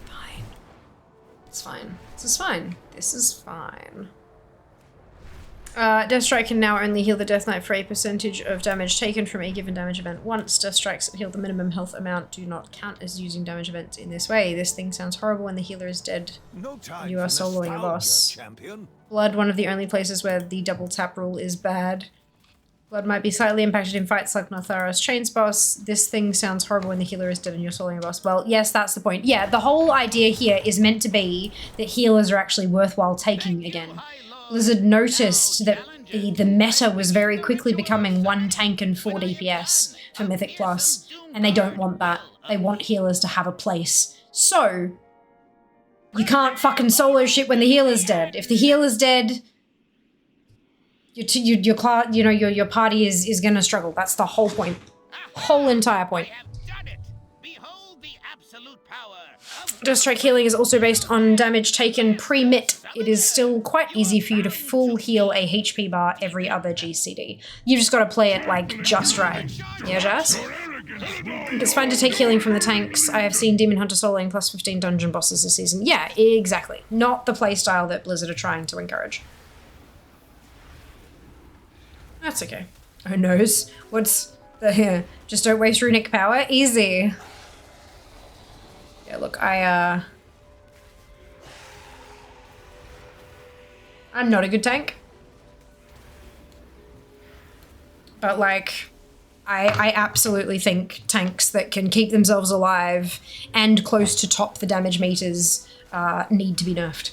S4: Fine. It's fine. This is fine. This is fine. Death Strike can now only heal the Death Knight for a percentage of damage taken from a given damage event once. Death Strikes that heal the minimum health amount do not count as using damage events in this way. This thing sounds horrible when the healer is dead.
S2: No time
S4: You are
S2: for
S4: soloing a
S2: nostalgia,
S4: boss.
S2: champion.
S4: Blood, one of the only places where the double tap rule is bad. Blood might be slightly impacted in fights like Nothara's Chains boss. This thing sounds horrible when the healer is dead and you're soloing a boss. Well, yes, that's the point. Yeah, the whole idea here is meant to be that healers are actually worthwhile taking again. Blizzard noticed that the meta was very quickly becoming 1 tank and 4 DPS for Mythic Plus, and they don't want that. They want healers to have a place. So, you can't fucking solo shit when the healer's dead. If the healer's dead, your party is gonna struggle. That's the whole point. Whole entire point. Death Strike healing is also based on damage taken pre-mit. It is still quite easy for you to full heal a HP bar every other GCD. You've just got to play it, like, just right. Yeah, Jazz? It's fine to take healing from the tanks. I have seen Demon Hunter soloing plus 15 dungeon bosses this season. Yeah, exactly. Not the playstyle that Blizzard are trying to encourage. That's okay. Who knows? Just don't waste runic power. Easy. Yeah, look, I'm not a good tank. But like, I absolutely think tanks that can keep themselves alive and close to top the damage meters need to be nerfed.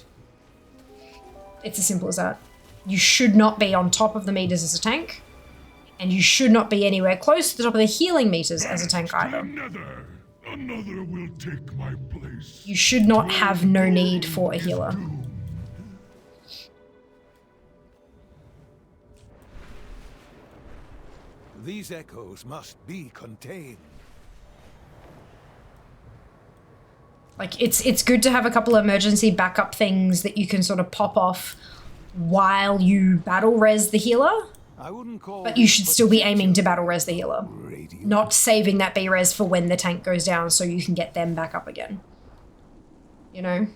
S4: It's as simple as that. You should not be on top of the meters as a tank, and you should not be anywhere close to the top of the healing meters as a tank either.
S1: Another will take my place.
S4: You should not have no need for a healer.
S2: These echoes must be contained.
S4: Like, it's good to have a couple of emergency backup things that you can sort of pop off while you battle res the healer.
S2: I wouldn't call
S4: But you should still be aiming to battle res the healer. Not saving that B res for when the tank goes down so you can get them back up again. You know?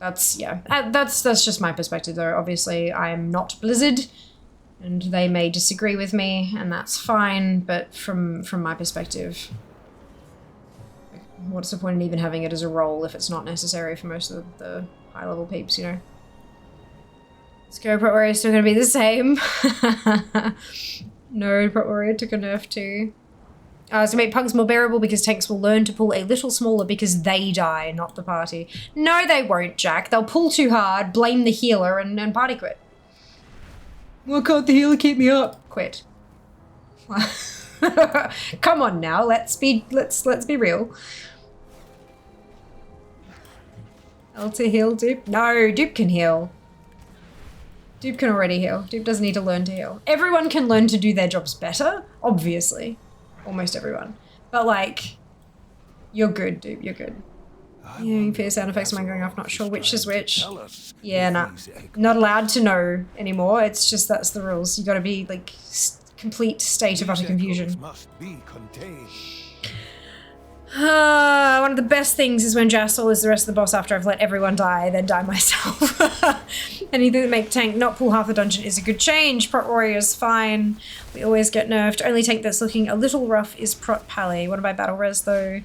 S4: That's just my perspective though. Obviously, I am not Blizzard, and they may disagree with me, and that's fine, but from my perspective, what's the point in even having it as a role if it's not necessary for most of the high-level peeps, you know? Scare Prot Warrior is still going to be the same. No, Prot Warrior took a nerf too. So make punks more bearable because tanks will learn to pull a little smaller because they die, not the party. No, they won't, Jack. They'll pull too hard, blame the healer, and party quit. Why can't the healer keep me up? Quit. Come on now, let's be real. L to heal Dupe? No, Dupe can heal. Dupe can already heal. Dupe doesn't need to learn to heal. Everyone can learn to do their jobs better, obviously. Almost everyone. But like, you're good, Dupe, you're good. Yeah, you can hear sound effects of mine going off, not sure which is which. Yeah, nah. Not allowed to know anymore, it's just that's the rules. You gotta be like, complete state of utter confusion. One of the best things is when Jassel is the rest of the boss after I've let everyone die, then die myself. Anything that make tank not pull half the dungeon is a good change. Prot Warrior's fine. We always get nerfed. Only tank that's looking a little rough is Prot Pally. What about Battle Res though?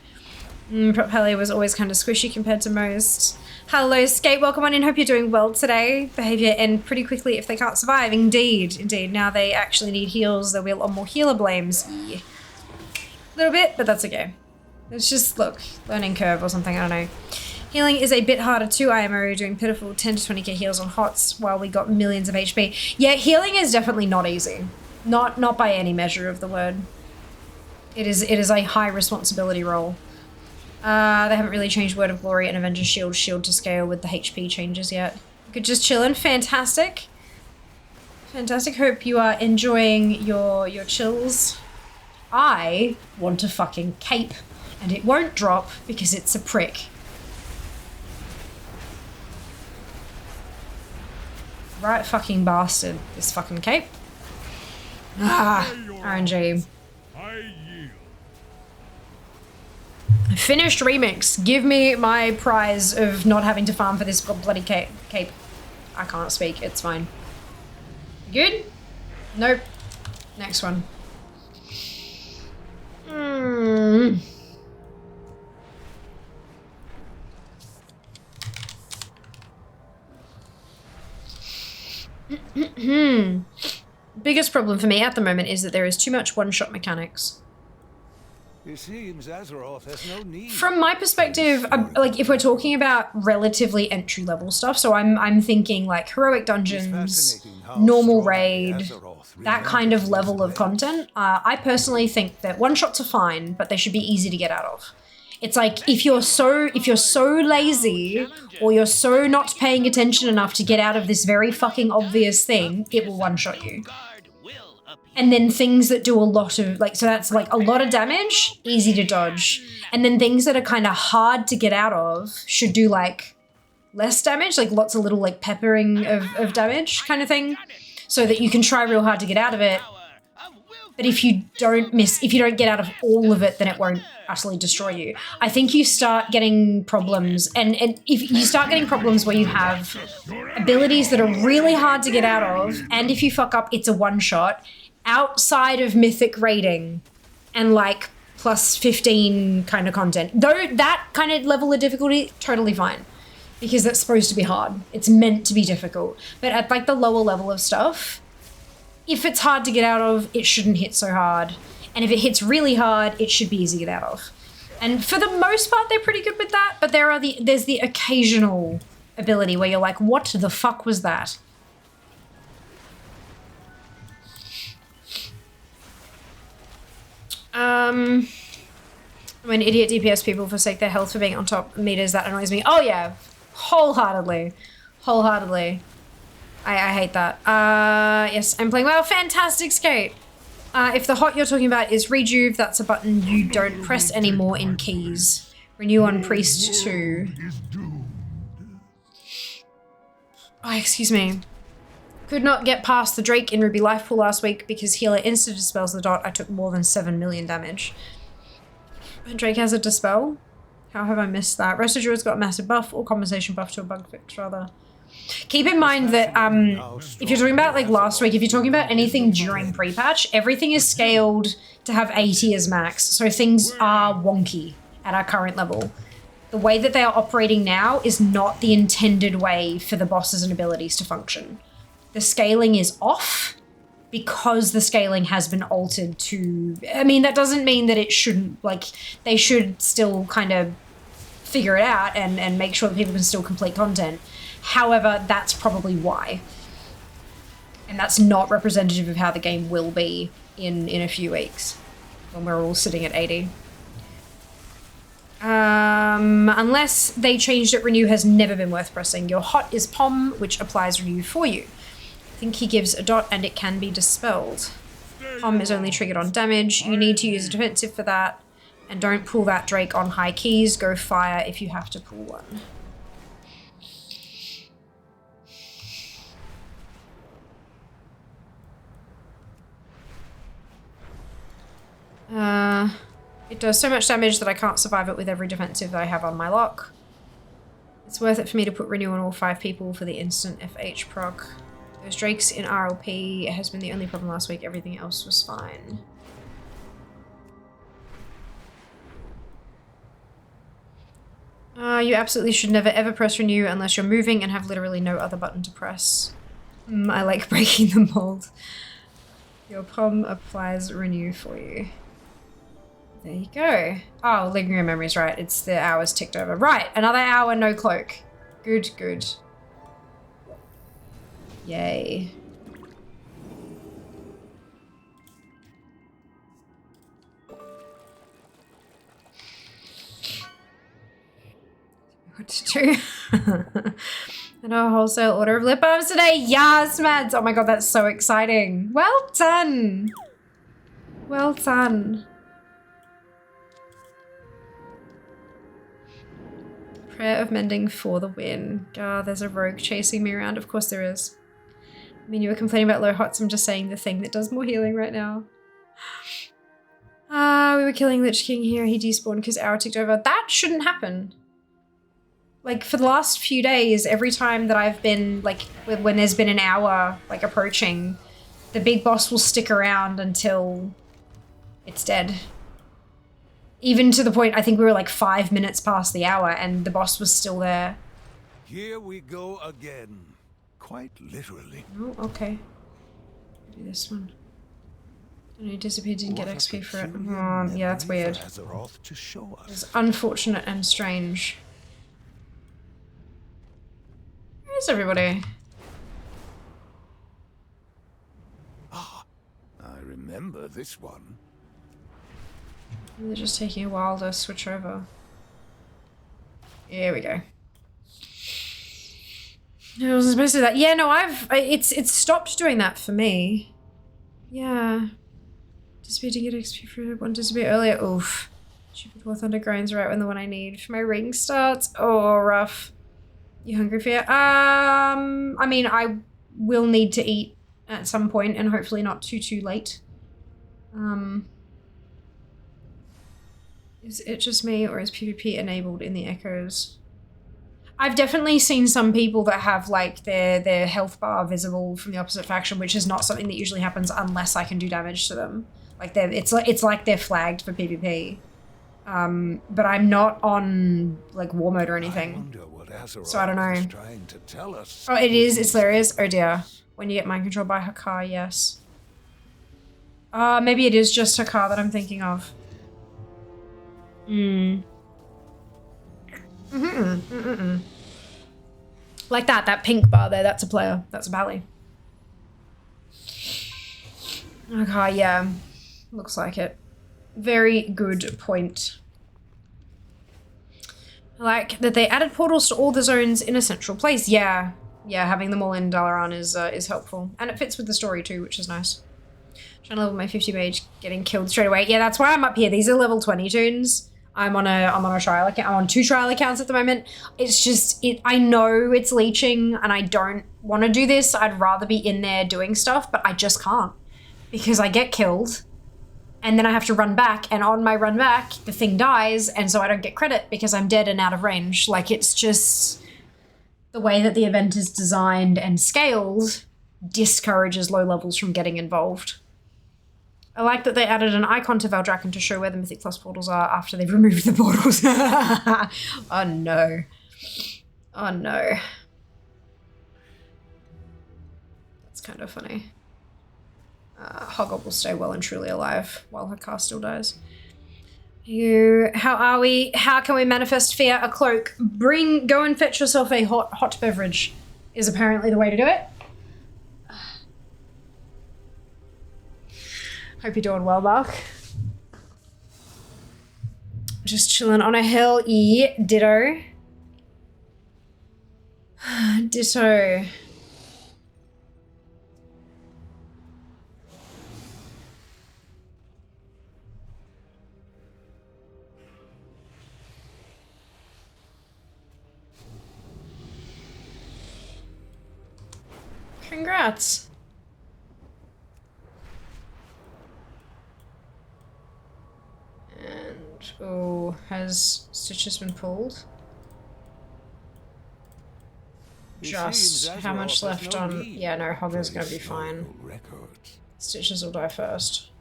S4: Prot Pally was always kind of squishy compared to most. Hello Skate, welcome on in. Hope you're doing well today. Behavior end pretty quickly if they can't survive. Indeed, indeed. Now they actually need heals. There'll be a lot more healer blames. Yeah. A little bit, but that's okay. It's just, look, learning curve or something, I don't know. Healing is a bit harder too. I am already doing pitiful 10 to 20k heals on HOTS while we got millions of HP. Yeah, healing is definitely not easy. Not by any measure of the word. It is a high responsibility role. They haven't really changed Word of Glory and Avengers Shield to scale with the HP changes yet. Good, just chilling. Fantastic. Fantastic. Hope you are enjoying your chills. I want a fucking cape. And it won't drop because it's a prick. Right fucking bastard, this fucking cape. Ah, RNG. Finished remix. Give me my prize of not having to farm for this bloody cape. I can't speak, it's fine. Good? Nope. Next one. Biggest problem for me at the moment is that there is too much one-shot mechanics.
S2: It seems Azeroth has no need.
S4: From my perspective, like if we're talking about relatively entry-level stuff, so I'm thinking like heroic dungeons, normal raid, that kind of level of content. I personally think that one-shots are fine, but they should be easy to get out of. It's like if you're so lazy or you're so not paying attention enough to get out of this very fucking obvious thing, it will one-shot you. And then things that do a lot of, like, so that's like a lot of damage, easy to dodge. And then things that are kind of hard to get out of should do like less damage, like lots of little like peppering of damage kind of thing, so that you can try real hard to get out of it. But if you don't get out of all of it, then it won't utterly destroy you. I think you start getting problems, and if you start getting problems where you have abilities that are really hard to get out of, and if you fuck up, it's a one-shot, outside of mythic raiding, and like plus 15 kind of content. Though that kind of level of difficulty, totally fine. Because that's supposed to be hard. It's meant to be difficult. But at like the lower level of stuff, if it's hard to get out of, it shouldn't hit so hard. And if it hits really hard, it should be easy to get out of. And for the most part, they're pretty good with that. But there's the occasional ability where you're like, what the fuck was that? When idiot DPS people forsake their health for being on top meters, that annoys me. Oh yeah, wholeheartedly. I hate that. Yes, I'm playing well. Fantastic skate. If the hot you're talking about is rejuve, that's a button you don't press anymore in keys. Renew on priest 2. Oh, excuse me. Could not get past the Drake in Ruby Life Pool last week because healer insta dispels the dot. I took more than 7 million damage. Drake has a dispel. How have I missed that? Rest of Druid's got a massive buff, or compensation buff to a bug fix rather. Keep in mind that if you're talking about like last week, if you're talking about anything during pre-patch, everything is scaled to have 80 as max. So things are wonky at our current level. The way that they are operating now is not the intended way for the bosses and abilities to function. The scaling is off because the scaling has been altered to... I mean, that doesn't mean that it shouldn't... Like, they should still kind of figure it out and make sure that people can still complete content. However, that's probably why. And that's not representative of how the game will be in a few weeks when we're all sitting at 80. Unless they changed it, renew has never been worth pressing. Your hot is pom, which applies renew for you. I think he gives a dot and it can be dispelled. Pom is only triggered on damage. You need to use a defensive for that. And don't pull that Drake on high keys. Go fire if you have to pull one. It does so much damage that I can't survive it with every defensive that I have on my lock. It's worth it for me to put renew on all 5 people for the instant FH proc. Those Drakes in RLP has been the only problem last week. Everything else was fine. You absolutely should never ever press renew unless you're moving and have literally no other button to press. I like breaking the mold. Your pom applies renew for you. There you go. Oh, lingering memories, right. It's the hours ticked over. Right, another hour, no cloak. Good, good. Yay. What to do? And a wholesale order of lip balms today. Yes, Mads. Oh my god, that's so exciting. Well done. Well done. Prayer of mending for the win. God, there's a rogue chasing me around. Of course there is. I mean, you were complaining about low hots. I'm just saying the thing that does more healing right now. We were killing Lich King here. He despawned because hour ticked over. That shouldn't happen. Like, for the last few days, every time that I've been, like, when there's been an hour, like, approaching, the big boss will stick around until it's dead. Even to the point, I think we were, like, 5 minutes past the hour, and the boss was still there.
S2: Here we go again. Quite literally.
S4: Oh, okay. Do this one. I know Dissipate didn't get XP for it. Oh, yeah, that's weird. It's unfortunate and strange. Where's everybody?
S2: Ah, I remember this one.
S4: They're just taking a while to switch over. Here we go. I wasn't supposed to do that. Yeah, no, it's stopped doing that for me. Yeah. Disappear to get XP for it. One disappear earlier. Oof. Stupid War Thunder grinds right when the one I need for my ring starts. Oh, rough. You hungry for it? I mean, I will need to eat at some point and hopefully not too late. Is it just me or is PvP enabled in the echoes? I've definitely seen some people that have like their health bar visible from the opposite faction, which is not something that usually happens unless I can do damage to them. Like it's like they're flagged for PvP. But I'm not on like war mode or anything. So I don't know.
S2: Trying to tell us.
S4: Oh, it is. It's hilarious. Oh dear. When you get mind controlled by Hakar, yes. Maybe it is just Hakar that I'm thinking of. Like that pink bar there, that's a player. That's a Bally. Okay, yeah. Looks like it. Very good point. I like that they added portals to all the zones in a central place. Yeah. Yeah, having them all in Dalaran is helpful. And it fits with the story too, which is nice. Trying to level my 50 mage, getting killed straight away. Yeah, that's why I'm up here. These are level 20 tunes. I'm on a trial account. I'm on 2 trial accounts at the moment. It's just, I know it's leeching and I don't want to do this. I'd rather be in there doing stuff, but I just can't. Because I get killed and then I have to run back, and on my run back, the thing dies, and so I don't get credit because I'm dead and out of range. Like, it's just the way that the event is designed and scaled discourages low levels from getting involved. I like that they added an icon to Valdrakken to show where the Mythic Plus portals are after they've removed the portals. Oh no. Oh no. That's kind of funny. Hoggle will stay well and truly alive while her car still dies. How are we? How can we manifest fear? A cloak. Go and fetch yourself a hot beverage is apparently the way to do it. Hope you're doing well, Mark. Just chilling on a hill. Yeah, ditto. Ditto. Congrats. And, oh, has Stitches been pulled? Just how much left on? Yeah, no, Hogger's gonna be fine. Stitches will die first.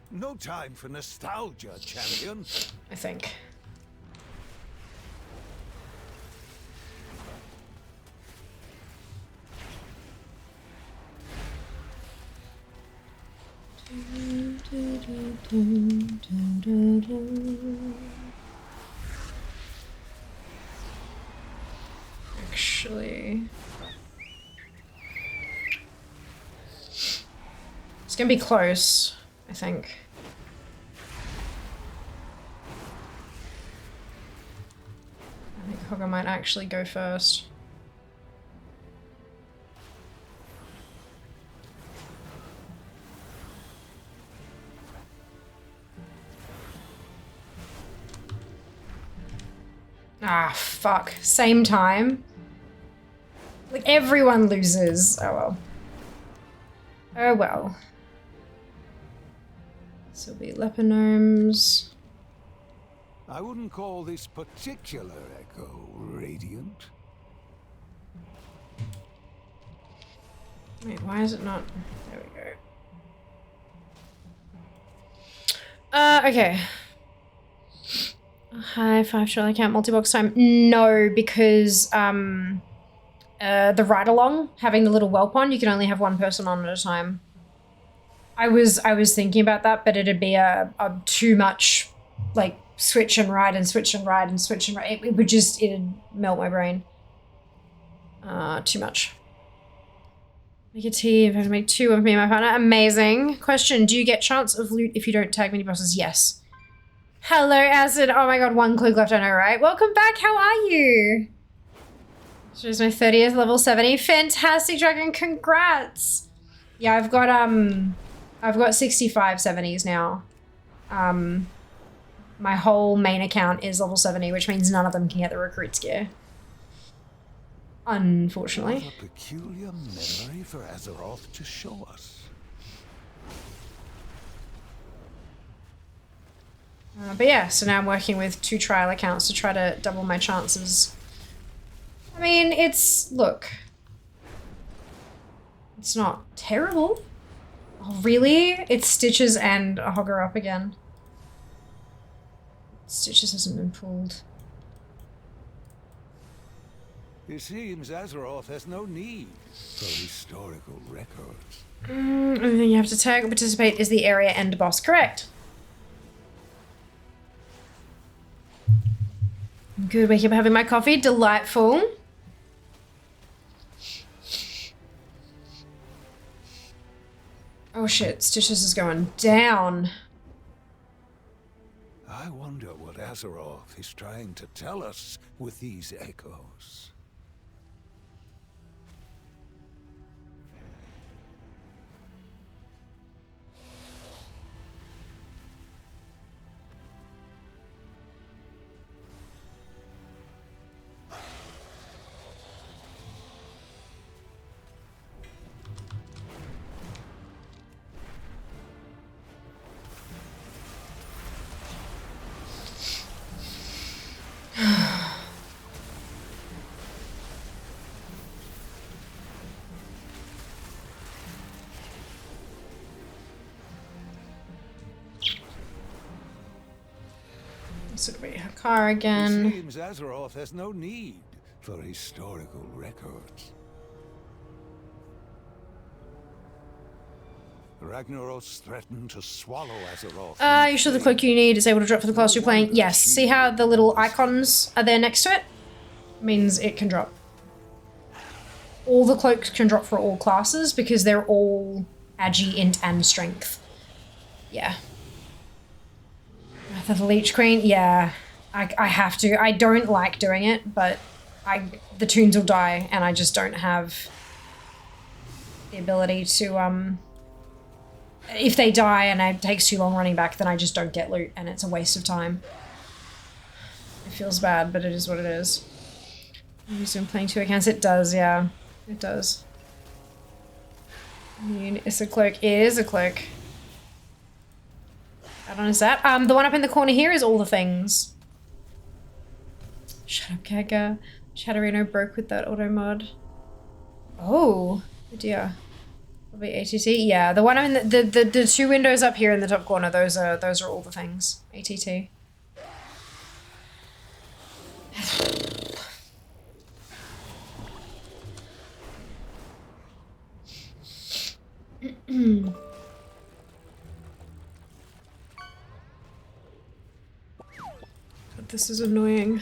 S2: No time for nostalgia, champion.
S4: I think. Actually, it's gonna be close, I think. I think Hogger might actually go first. Ah, fuck. Same time. Like, everyone loses. Oh well. Oh well. This will be Lepinomes.
S2: I wouldn't call this particular echo radiant.
S4: Wait, why is it not? There we go. Okay. Hi, 5 trial account multi-box time. No, because the ride along, having the little whelp on, you can only have one person on at a time. I was thinking about that, but it'd be a too much, like, switch and ride and switch and ride and switch and ride. It'd melt my brain. Too much. Make a tea if I have to make 2 of me and my partner. Amazing. Question, do you get chance of loot if you don't tag mini bosses? Yes. Hello, Acid. Oh my god, 1 clue left, I know, right? Welcome back, how are you? This is my 30th, level 70. Fantastic, Dragon, congrats! Yeah, I've got 65 70s now. My whole main account is level 70, which means none of them can get the recruits gear. Unfortunately.
S2: What a peculiar memory for Azeroth to show us.
S4: But yeah, so now I'm working with 2 trial accounts to try to double my chances. I mean, look. It's not terrible. Oh, really? It's Stitches and a Hogger up again. Stitches hasn't been pulled.
S2: It seems Azeroth has no need for historical records.
S4: Only thing you have to tag or participate is the area end boss. Correct. Good, wake up having my coffee. Delightful. Oh shit, Stitches is going down.
S2: I wonder what Azeroth is trying to tell us with these echoes.
S4: This would be her car again.
S2: It seems Azeroth has no need for historical records. Ragnaros threatened to swallow Azeroth.
S4: You sure the cloak you need is able to drop for the class you're playing? Yes. See how the little icons are there next to it? Means it can drop. All the cloaks can drop for all classes because they're all Agi, Int, and Strength. Yeah. Wrath of the Leech Queen? Yeah. I have to. I don't like doing it, but the tunes will die and I just don't have the ability to, if they die and it takes too long running back, then I just don't get loot and it's a waste of time. It feels bad, but it is what it is. I'm playing 2 accounts. It does, yeah. It does. It's a cloak. It is a cloak. Add on is that. The one up in the corner here is all the things. Shut up, Kaga. Chatterino broke with that auto mod. Oh dear. Probably ATT. Yeah, the one in the 2 windows up here in the top corner. Those are all the things. ATT. God, this is annoying.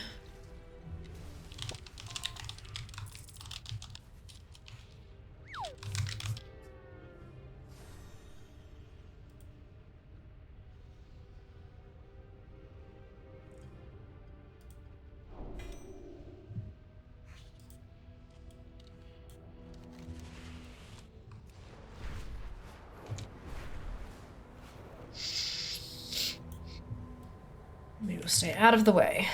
S4: Maybe we'll stay out of the way.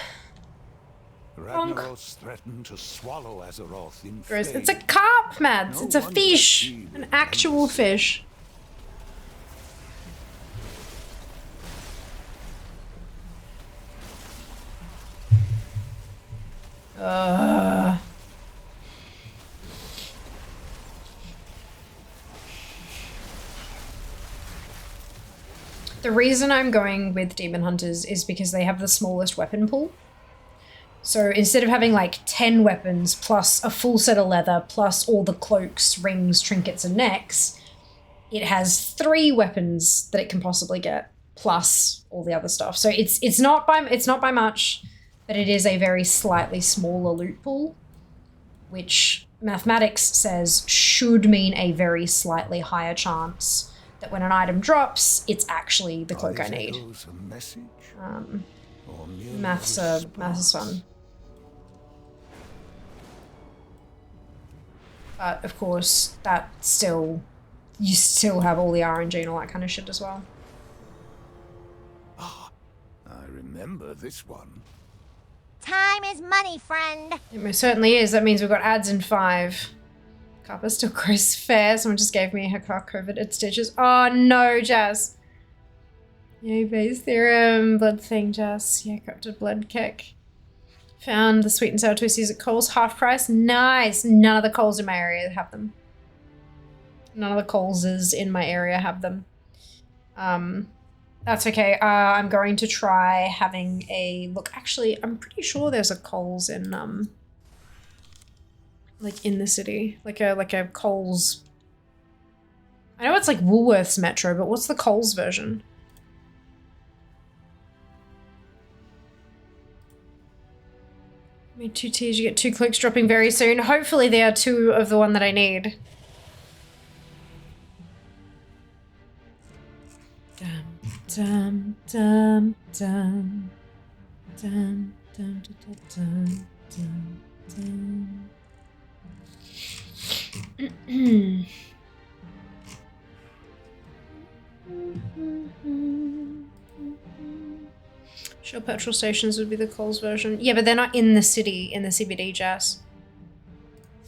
S2: Ragnaros threatened to swallow Azeroth in
S4: Gross.
S2: flame.
S4: It's a carp, Mads.
S2: No
S4: It's a
S2: wonder
S4: fish.
S2: she
S4: An actual fish. The reason I'm going with Demon Hunters is because they have the smallest weapon pool. So instead of having like 10 weapons plus a full set of leather plus all the cloaks, rings, trinkets, and necks, it has 3 weapons that it can possibly get plus all the other stuff. So it's not by much, but it is a very slightly smaller loot pool, which mathematics says should mean a very slightly higher chance that when an item drops, it's actually the cloak I need. Maths is fun. But of course, you still have all the RNG and all that kind of shit as well.
S2: Ah, I remember this one.
S6: Time is money, friend.
S4: It most certainly is. That means we've got ads in 5. Kappa still grows fair. Someone just gave me her car COVID at Stitches. Oh no, Jazz. Yay, base theorem. Blood thing, Jazz. Yeah, corrupted blood kick. Found the sweet and sour twisties at Coles, half price. Nice. None of the Coles in my area have them. None of the Coleses in my area have them. That's okay. I'm going to try having a look. Actually, I'm pretty sure there's a Coles in like in the city, like a Coles. I know it's like Woolworths Metro, but what's the Coles version? Made 2 Ts, you get 2 clicks dropping very soon. Hopefully they are 2 of the one that I need. Dum, dum, dum, dum, dum, dum, dum, dum, dum. Sure, petrol stations would be the Coles version. Yeah, but they're not in the city, in the CBD, Jess.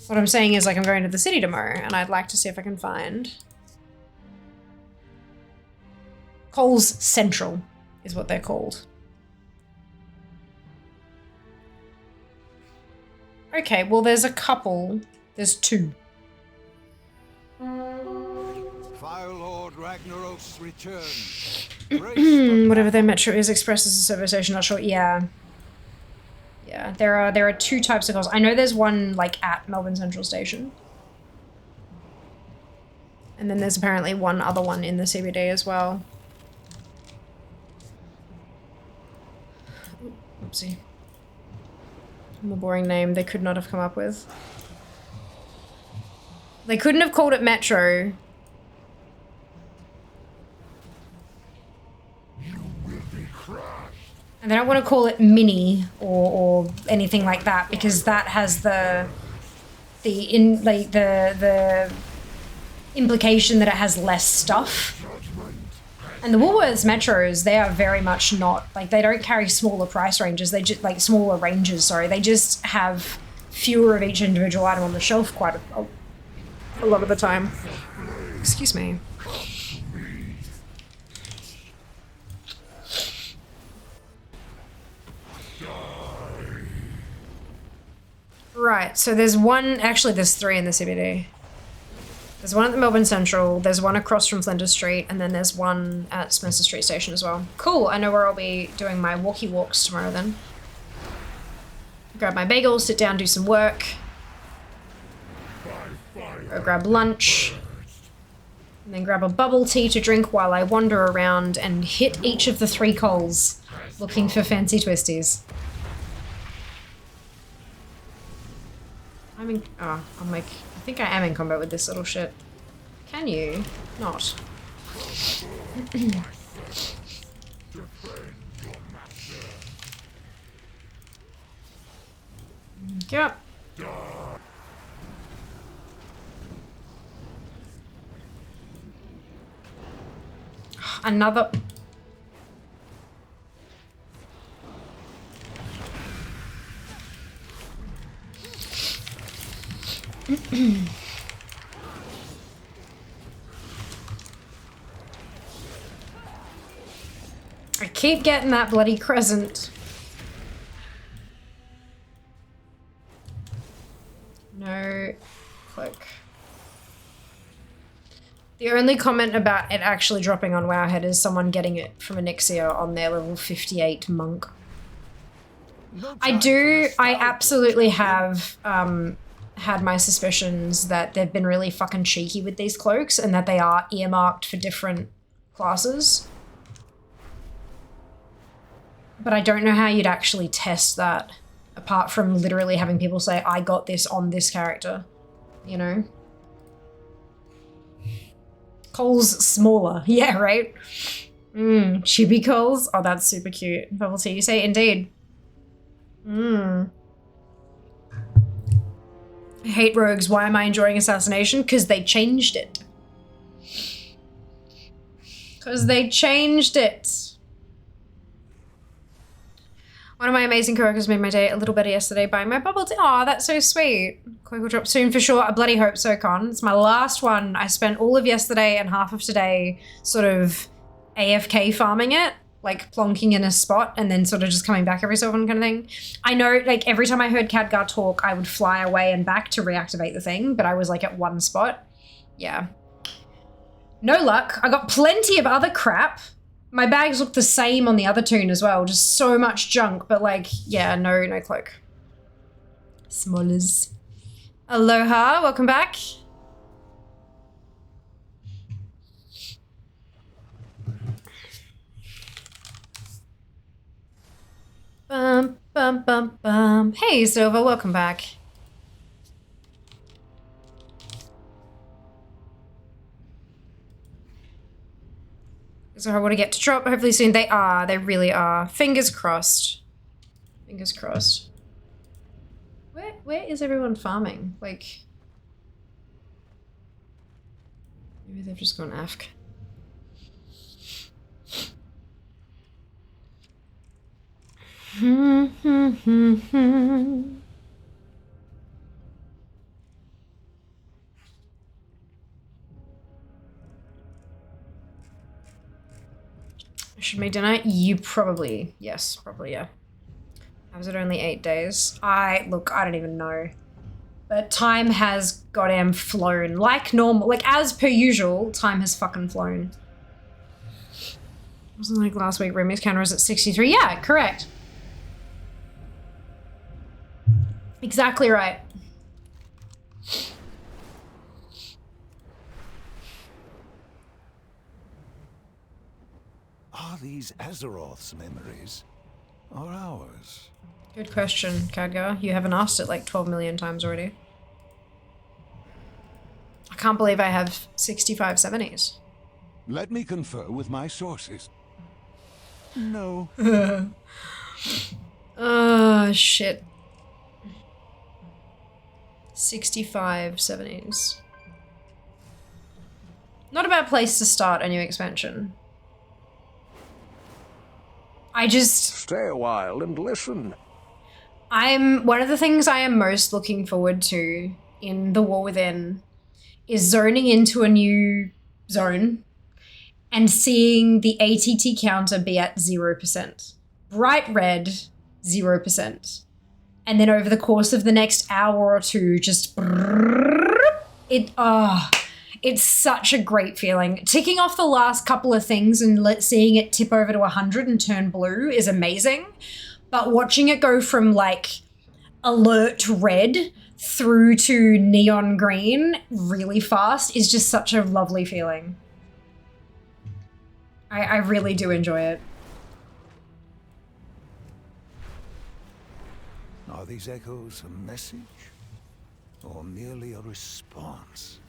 S4: What I'm saying is, like, I'm going to the city tomorrow, and I'd like to see if I can find... Coles Central is what they're called. Okay, well, there's a couple. There's 2.
S2: Fire Lord Ragnarok's return.
S4: Whatever their metro is, express as a service station, not sure. Yeah. Yeah, there are 2 types of calls. I know there's one like at Melbourne Central Station. And then there's apparently one other one in the CBD as well. Oopsie. A boring name they could not have come up with. They couldn't have called it Metro. And they don't want to call it Mini or anything like that because that has the implication that it has less stuff. And the Woolworths Metros, they are very much not, like, they don't carry smaller price ranges. They just, like, smaller ranges, sorry. They just have fewer of each individual item on the shelf quite a lot of the time. Excuse me. Right, so there's one, actually there's 3 in the CBD. There's one at the Melbourne Central, there's one across from Flinders Street, and then there's one at Spencer Street Station as well. Cool, I know where I'll be doing my walkie walks tomorrow then. Grab my bagels, sit down, do some work. Go grab lunch. And then grab a bubble tea to drink while I wander around and hit each of the 3 Coles, looking for fancy twisties. I'm like, I think I am in combat with this little shit. Can you? Not. Yep. Another... I keep getting that bloody crescent. No click. The only comment about it actually dropping on Wowhead is someone getting it from Anixia on their level 58 monk. I absolutely have had my suspicions that they've been really fucking cheeky with these cloaks and that they are earmarked for different classes. But I don't know how you'd actually test that, apart from literally having people say, I got this on this character, you know? Cole's smaller. Yeah, right? Chibi Coles? Oh, that's super cute. Bubble tea, you say indeed. I hate rogues. Why am I enjoying Assassination? Because they changed it. Because they changed it. One of my amazing coworkers made my day a little better yesterday buying my bubble tea. Aw, that's so sweet. Cloak will drop soon for sure. I bloody hope so, Con. It's my last one. I spent all of yesterday and half of today sort of AFK farming it, like plonking in a spot and then sort of just coming back every so often kind of thing. I know, like, every time I heard Khadgar talk, I would fly away and back to reactivate the thing, but I was like at one spot. Yeah. No luck. I got plenty of other crap. My bags look the same on the other toon as well. Just so much junk, but like, yeah, no cloak. Smollers. Aloha, welcome back. Bum, bum, bum, bum. Hey, Silva, welcome back. So I want to get to drop hopefully soon. They are. They really are. Fingers crossed. Fingers crossed. Where is everyone farming? Like, maybe they've just gone AFK. Should make dinner? You probably, yes, probably, yeah. How was it only 8 days? Look, I don't even know. But time has goddamn flown. Like normal, like as per usual, time has fucking flown. Wasn't like last week, Remy's counter was at 63. Yeah, correct. Exactly right.
S2: Are these Azeroth's memories or ours?
S4: Good question, Khadgar. You haven't asked it like 12 million times already. I can't believe I have 65 70s.
S2: Let me confer with my sources. No.
S4: Oh, shit. 65 70s. Not a bad place to start a new expansion.
S2: Stay a while and listen.
S4: One of the things I am most looking forward to in The War Within is zoning into a new zone and seeing the ATT counter be at 0%. Bright red, 0%. And then over the course of the next hour or two, just it's such a great feeling. Ticking off the last couple of things and seeing it tip over to 100 and turn blue is amazing. But watching it go from like alert red through to neon green really fast is just such a lovely feeling. I really do enjoy it.
S2: Are these echoes a message or merely a response?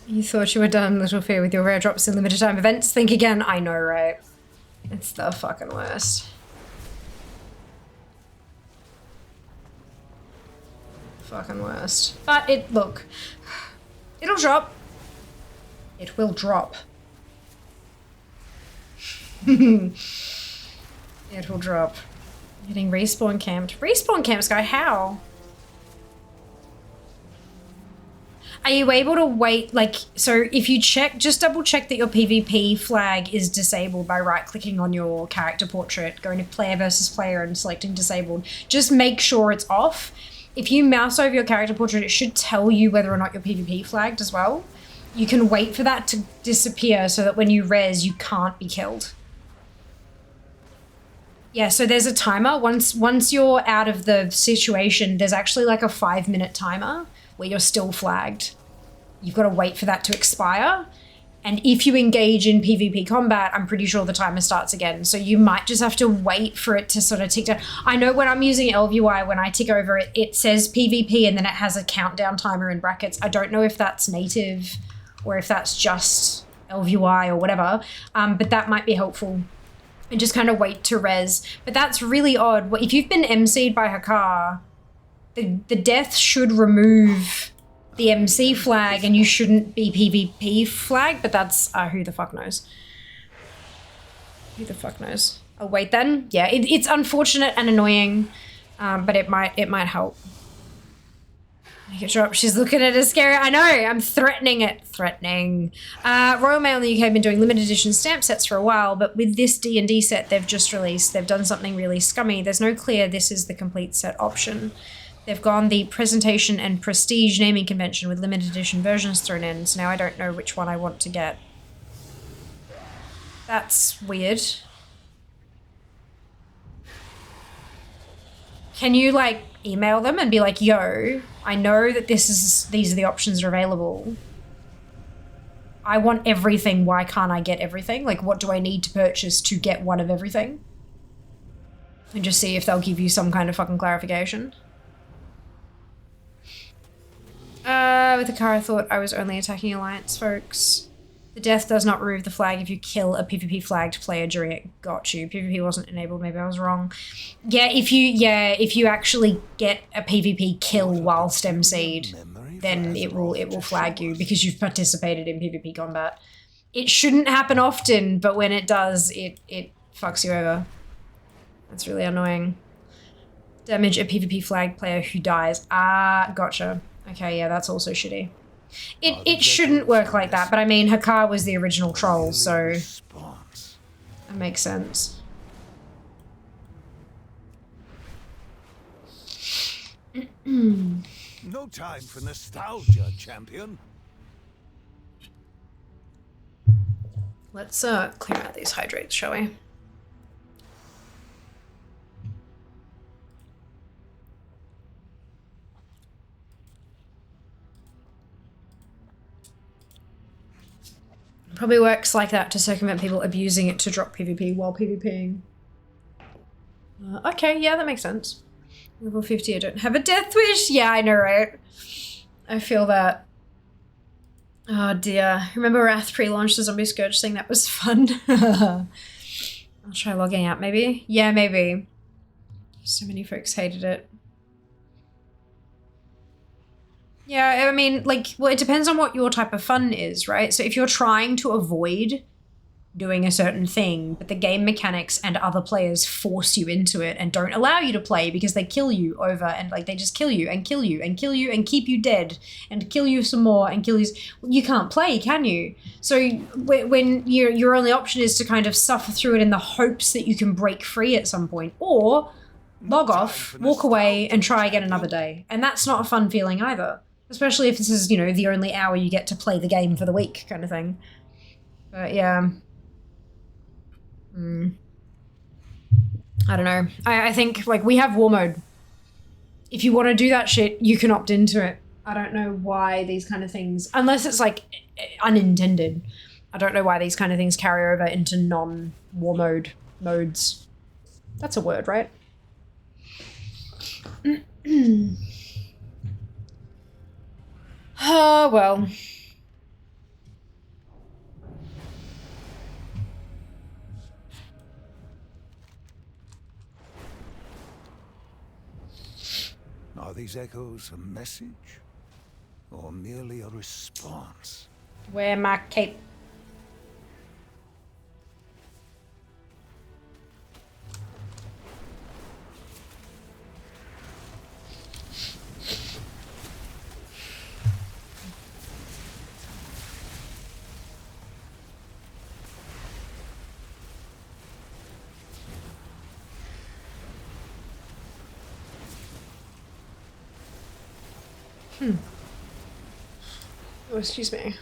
S4: You thought you were done, Little Fear, with your rare drops and limited time events? Think again. I know, right? It's the fucking worst. Fucking worst. But look, it'll drop. It will drop. It will drop. Getting respawn camped. Respawn camps, guy, how? Are you able to wait, like, so if you check, just double check that your PvP flag is disabled by right-clicking on your character portrait, going to player versus player and selecting disabled. Just make sure it's off. If you mouse over your character portrait, it should tell you whether or not your PvP flagged as well. You can wait for that to disappear so that when you res, you can't be killed. Yeah, so there's a timer. Once you're out of the situation, there's actually like a 5-minute timer where you're still flagged. You've got to wait for that to expire. And if you engage in PvP combat, I'm pretty sure the timer starts again. So you might just have to wait for it to sort of tick down. I know when I'm using LVUI, when I tick over it, it says PvP and then it has a countdown timer in brackets. I don't know if that's native or if that's just LVUI or whatever, but that might be helpful. And just kind of wait to res. But that's really odd. If you've been MC'd by Hakar, the death should remove the MC flag and you shouldn't be PvP flag, but that's who the fuck knows. Who the fuck knows? Oh wait then, yeah, it's unfortunate and annoying, but it might help. Make it drop. She's looking at it scary. I know. I'm threatening it. Threatening. Royal Mail in the UK have been doing limited edition stamp sets for a while, but with this D&D set they've just released, they've done something really scummy. There's no clear this is the complete set option. They've gone the presentation and prestige naming convention with limited edition versions thrown in, so now I don't know which one I want to get. That's weird. Can you, like, email them and be like, yo, I know that these are the options that are available. I want everything. Why can't I get everything? Like, what do I need to purchase to get one of everything? And just see if they'll give you some kind of fucking clarification. With the car, I thought I was only attacking Alliance folks. The death does not remove the flag if you kill a PvP flagged player during it. Got you. PvP wasn't enabled. Maybe I was wrong. Yeah, if you actually get a PvP kill whilst MC'd, then it will flag you because you've participated in PvP combat. It shouldn't happen often, but when it does, it fucks you over. That's really annoying. Damage a PvP flagged player who dies. Ah, gotcha. Okay, yeah, that's also shitty. It shouldn't work like that, but I mean, Hakar was the original troll, so that makes sense.
S2: No time for nostalgia, champion.
S4: Let's clear out these hydrates, shall we? Probably works like that to circumvent people abusing it to drop PvP while PvPing. Okay, yeah, that makes sense. Level 50, I don't have a death wish. Yeah, I know, right? I feel that. Oh dear. Remember Wrath pre-launch the Zombie Scourge thing? That was fun. I'll try logging out, maybe? Yeah, maybe. So many folks hated it. Yeah, I mean, like, well, it depends on what your type of fun is, right? So if you're trying to avoid doing a certain thing, but the game mechanics and other players force you into it and don't allow you to play because they kill you over and, like, they just kill you and kill you and kill you and keep you dead and kill you some more and kill you, you can't play, can you? So when your only option is to kind of suffer through it in the hopes that you can break free at some point, or log off, walk away, and try again another day. And that's not a fun feeling either. Especially if this is, you know, the only hour you get to play the game for the week kind of thing. But yeah. I don't know. I think, like, we have war mode. If you want to do that shit, you can opt into it. I don't know why these kind of things, unless it's, like, unintended. I don't know why these kind of things carry over into non-war mode modes. That's a word, right? Oh, well.
S2: Are these echoes a message? Or merely a response?
S4: Wear my cape. Oh, excuse me.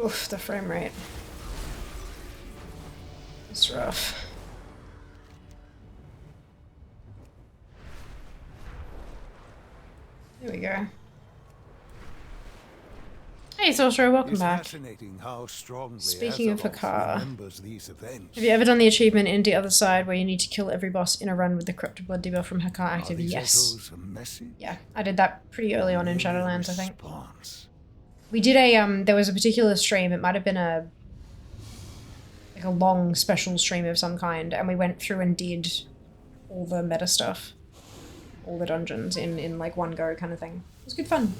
S4: Oof, the frame rate. It's rough. There we go. Hey, Sorcerer, welcome
S2: It's
S4: back.
S2: fascinating how strongly
S4: Speaking of
S2: Azeroth
S4: Hakar,
S2: remembers these events.
S4: have you ever done the achievement in The Other Side where you need to kill every boss in a run with the corrupted blood debuff from Hakar
S2: Are
S4: active?
S2: these
S4: Yes.
S2: echoes a message?
S4: Yeah, I did that pretty early on in
S2: Merely a
S4: Shadowlands, I think.
S2: response?
S4: We did a, there was a particular stream, it might have been like a long special stream of some kind, and we went through and did all the meta stuff. All the dungeons in like one go kind of thing. It was good fun.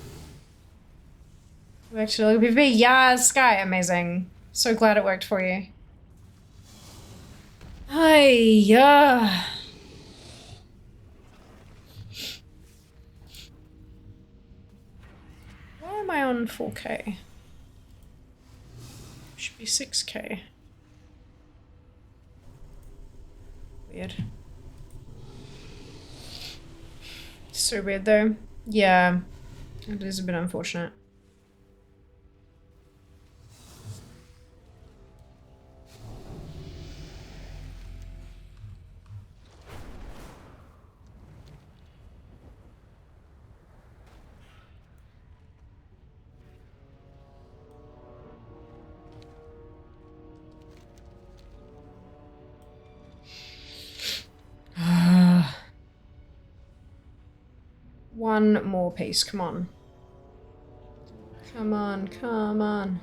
S4: We actually look at PvP. Yeah, Sky, amazing. So glad it worked for you. Hi, yeah. Why am I on 4K? Should be 6K. Weird. So weird though. Yeah. It is a bit unfortunate. One more piece, come on. Come on, come on.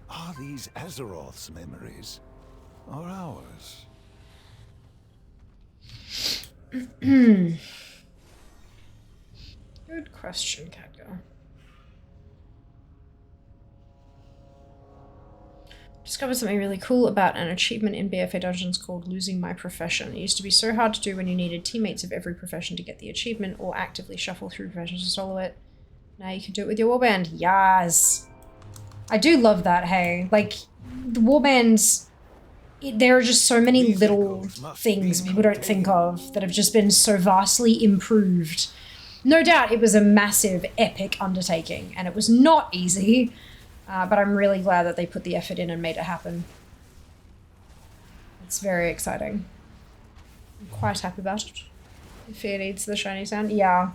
S2: Are these Azeroth's memories? Or ours?
S4: Good question, Catgo. Discovered something really cool about an achievement in BFA Dungeons called Losing My Profession. It used to be so hard to do when you needed teammates of every profession to get the achievement or actively shuffle through professions to solo it. Now you can do it with your warband. Yes! I do love that, hey. Like, the warbands... there are just so many little things people don't think of that have just been so vastly improved. No doubt it was a massive, epic undertaking, and it was not easy, but I'm really glad that they put the effort in and made it happen. It's very exciting. I'm quite happy about it. If it needs the shiny sound, yeah.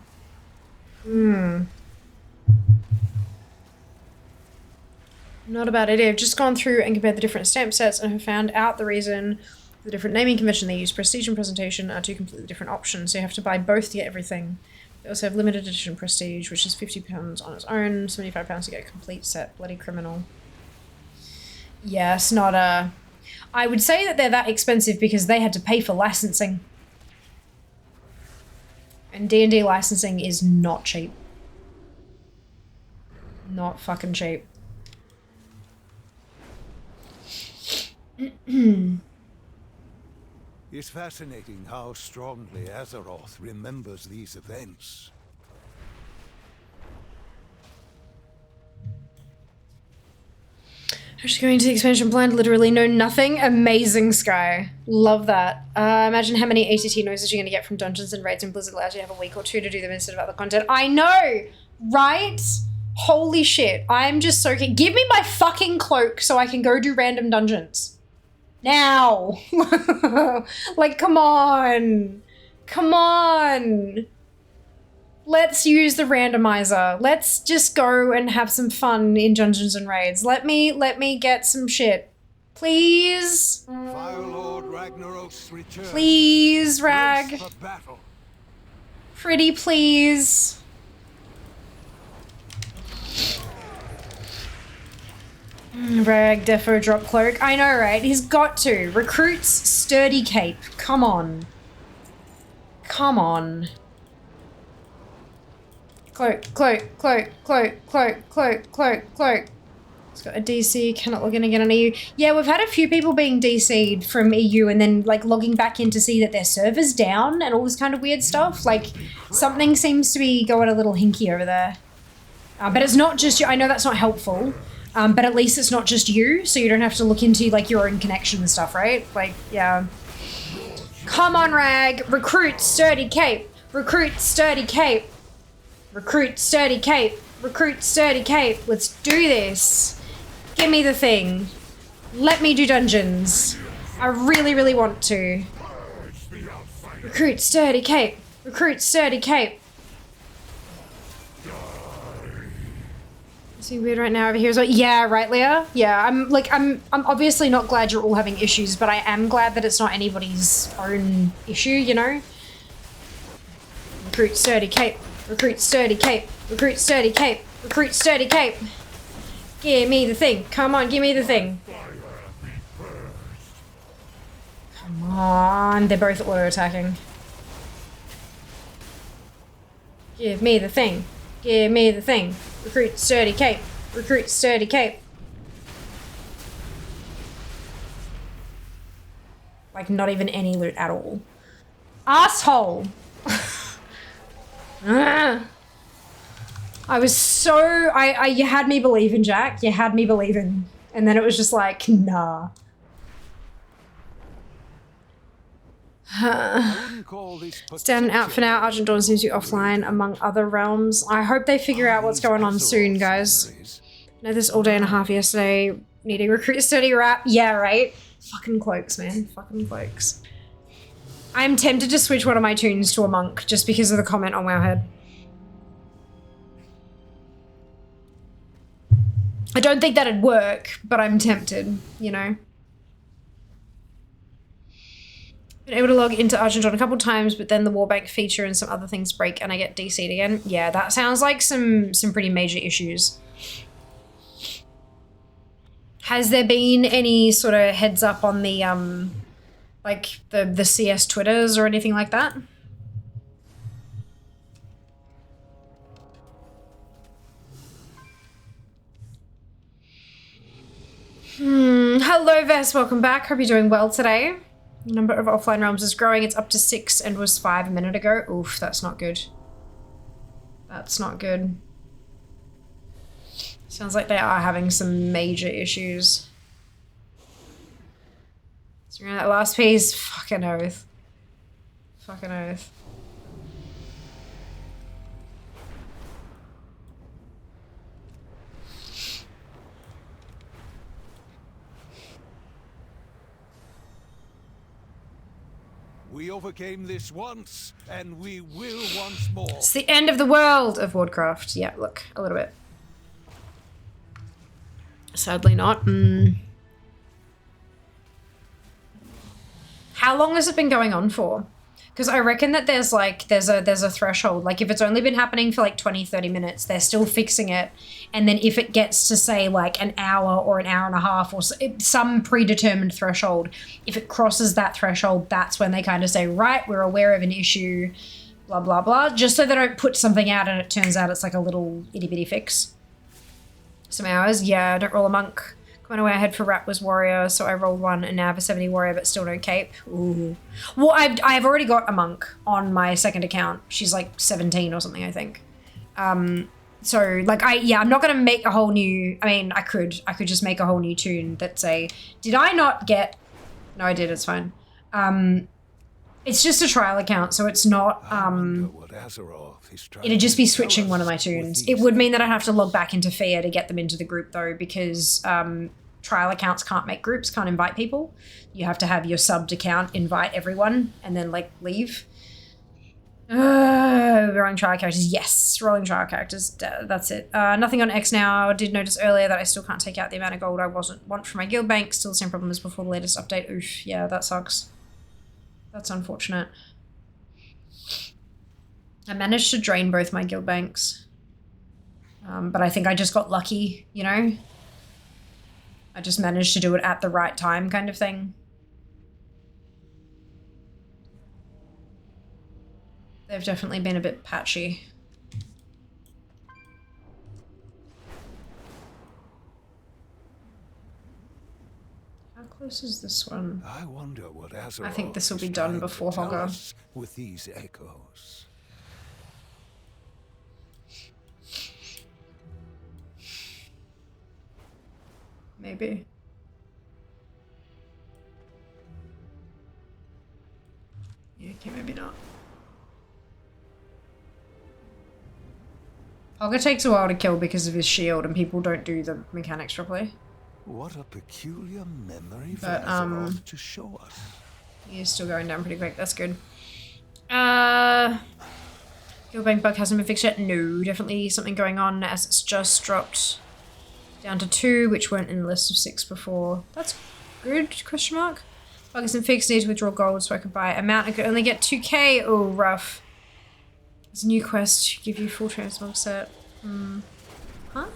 S4: Not a bad idea. I've just gone through and compared the different stamp sets and have found out the reason the different naming convention they use. Prestige and presentation are two completely different options, so you have to buy both to get everything. They also have limited edition prestige, which is £50 on its own, £75 to get a complete set. Bloody criminal. Yes, not a... I would say that they're that expensive because they had to pay for licensing. And D&D licensing is not cheap. Not fucking cheap.
S2: It's fascinating how strongly Azeroth remembers these events.
S4: Just going to the expansion blind, literally know nothing. Amazing, Sky. Love that. Imagine how many ATT noises you're going to get from dungeons and raids, and Blizzard allows you to have a week or two to do them instead of other content. I know, right? Holy shit. I'm just so... Give me my fucking cloak so I can go do random dungeons. Now. Like, come on. Come on. Let's use the randomizer. Let's just go and have some fun in Dungeons and Raids. Let me get some shit. Please?
S2: Firelord Ragnarok's return.
S4: Please, Rag.
S2: Brace for battle.
S4: Pretty please. Rag defo drop cloak. I know, right? He's got to. Recruits sturdy cape. Come on. Come on. Cloak, cloak, cloak, cloak, cloak, cloak, cloak, cloak. It's got a DC, cannot log in again on EU. Yeah, we've had a few people being DC'd from EU and then like logging back in to see that their server's down and all this kind of weird stuff. Like something seems to be going a little hinky over there. But it's not just you. I know that's not helpful. But at least it's not just you, so you don't have to look into like your own connection and stuff, right? Like, yeah. Come on, Rag. Recruit sturdy cape. Recruit sturdy cape. Recruit sturdy cape. Recruit sturdy cape. Let's do this. Give me the thing. Let me do dungeons. I really, really want to. Recruit sturdy cape. Recruit sturdy cape. Is he weird right now over here as well? Yeah, right, Leah? Yeah, I'm obviously not glad you're all having issues, but I am glad that it's not anybody's own issue, you know? Recruit sturdy cape. Recruit sturdy cape. Recruit sturdy cape. Recruit sturdy cape. Give me the thing. Come on, give me the thing. Come on. They're both auto-attacking. Give me the thing. Give me the thing. Recruit sturdy cape. Recruit sturdy cape. Like, not even any loot at all. Asshole! I was so... you had me believing, Jack. You had me believing. And then it was just like, nah. Stand out for now. Argent Dawn seems to be offline among other realms. I hope they figure out what's going on soon, guys. I know this all day and a half yesterday. Need a recruit sturdy rap. Yeah, right? Fucking cloaks, man. Fucking cloaks. I'm tempted to switch one of my tunes to a monk just because of the comment on Wowhead. I don't think that'd work, but I'm tempted, you know? Been able to log into Argent Dawn a couple times, but then the Warbank feature and some other things break and I get DC'd again. Yeah, that sounds like some pretty major issues. Has there been any sort of heads up on the, like, the CS Twitters or anything like that? Hello, Vess. Welcome back. Hope you're doing well today. The number of offline realms is growing. It's up to 6 and was 5 a minute ago. Oof, that's not good. That's not good. Sounds like they are having some major issues. So you're in that last piece? Fucking oath. Fucking oath.
S2: We overcame this once, and we will once more.
S4: It's the end of the world of Warcraft. Yeah, look, a little bit. Sadly not. How long has it been going on for? Because I reckon that there's a threshold. Like if it's only been happening for like 20, 30 minutes, they're still fixing it. And then if it gets to say like an hour or an hour and a half or some predetermined threshold, if it crosses that threshold, that's when they kind of say, right, we're aware of an issue, blah, blah, blah. Just so they don't put something out and it turns out it's like a little itty bitty fix. Some hours. Yeah, don't roll a monk. Went away ahead for Rat was warrior, so I rolled 1 and now have a 70 warrior but still no cape. Ooh. Well, I've already got a monk on my second account. She's like 17 or something, I think. So like I'm not gonna make a whole new, I mean, I could just make a whole new tune that say, did I not get, no I did, it's fine. It's just a trial account, so it's not, it'd just be switching one of my tunes. It would mean that I'd have to log back into Fear to get them into the group though, because trial accounts can't make groups, can't invite people. You have to have your subbed account invite everyone and then like leave. Rolling trial characters, yes, rolling trial characters, that's it. Nothing on X now. I did notice earlier that I still can't take out the amount of gold I want from my guild bank. Still the same problem as before the latest update. Oof, yeah, that sucks. That's unfortunate. I managed to drain both my guild banks. But I think I just got lucky, you know? I just managed to do it at the right time kind of thing. They've definitely been a bit patchy. How close is this one?
S2: I wonder what Azeroth
S4: I think this will be
S2: is
S4: done
S2: trying to
S4: before
S2: tell
S4: Hogger.
S2: us with these echoes.
S4: Maybe. Yeah, okay, maybe not. Olga takes a while to kill because of his shield and people don't do the mechanics properly.
S2: What a peculiar memory for
S4: But,
S2: Azeroth to show us.
S4: He is still going down pretty quick, that's good. Guild Bank bug hasn't been fixed yet? No, definitely something going on as it's just dropped down to 2, which weren't in the list of 6 before. That's good, question mark. Bug isn't fixed, need to withdraw gold so I can buy a mount. I could only get 2k, oh rough. There's a new quest to give you full transmog set. Huh?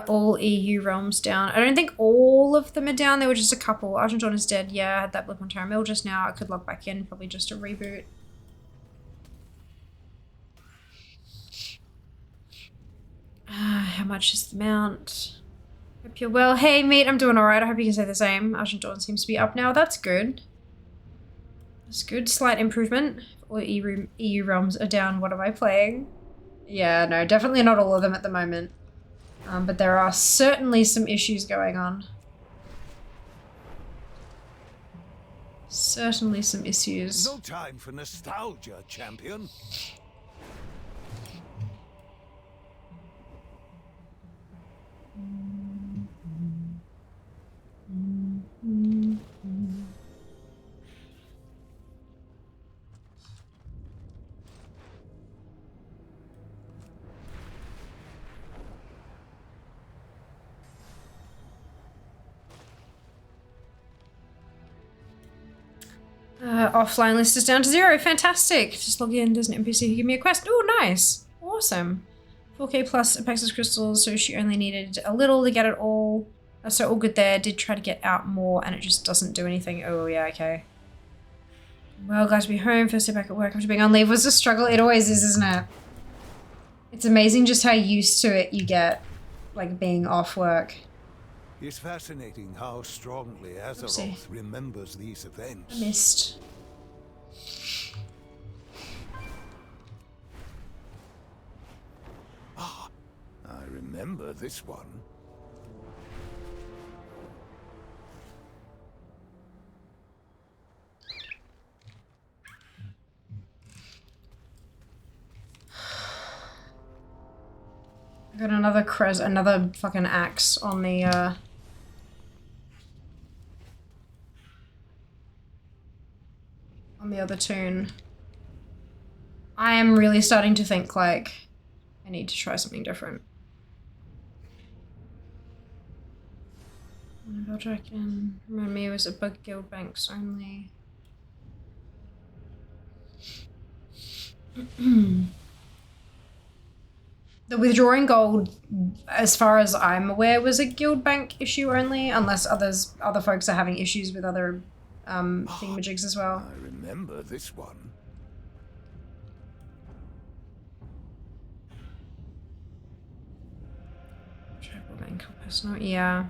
S4: All EU realms down. I don't think all of them are down. There were just a couple. Argenton is dead. Yeah, I had that blip on Terra Mill just now. I could log back in. Probably just a reboot. How much is the mount? Hope you're well. Hey, mate, I'm doing alright. I hope you can say the same. Argenton seems to be up now. That's good. That's good. Slight improvement. All EU realms are down. What am I playing? Yeah, no, definitely not all of them at the moment. But there are certainly some issues going on. Certainly some issues.
S2: No time for nostalgia, champion.
S4: Offline list is down to 0. Fantastic. Just log in. There's an NPC who give me a quest. Oh, nice. Awesome. 4k plus Apexis crystals, so she only needed a little to get it all. So all good there. Did try to get out more and it just doesn't do anything. Oh, yeah, okay. Well, glad to be home. First day back at work after being on leave was a struggle. It always is, isn't it? It's amazing just how used to it you get, like, being off work.
S2: It's fascinating how strongly Azeroth remembers these events.
S4: I missed.
S2: Ah, I remember this one.
S4: I got another fucking axe on the other tune. I am really starting to think like I need to try something different. Dragon. Remind me, it was a bug guild banks only. The withdrawing gold, as far as I'm aware, was a guild bank issue only, unless other folks are having issues with other thingamajigs as well.
S2: I remember this one.
S4: Tribal bank or personal, yeah.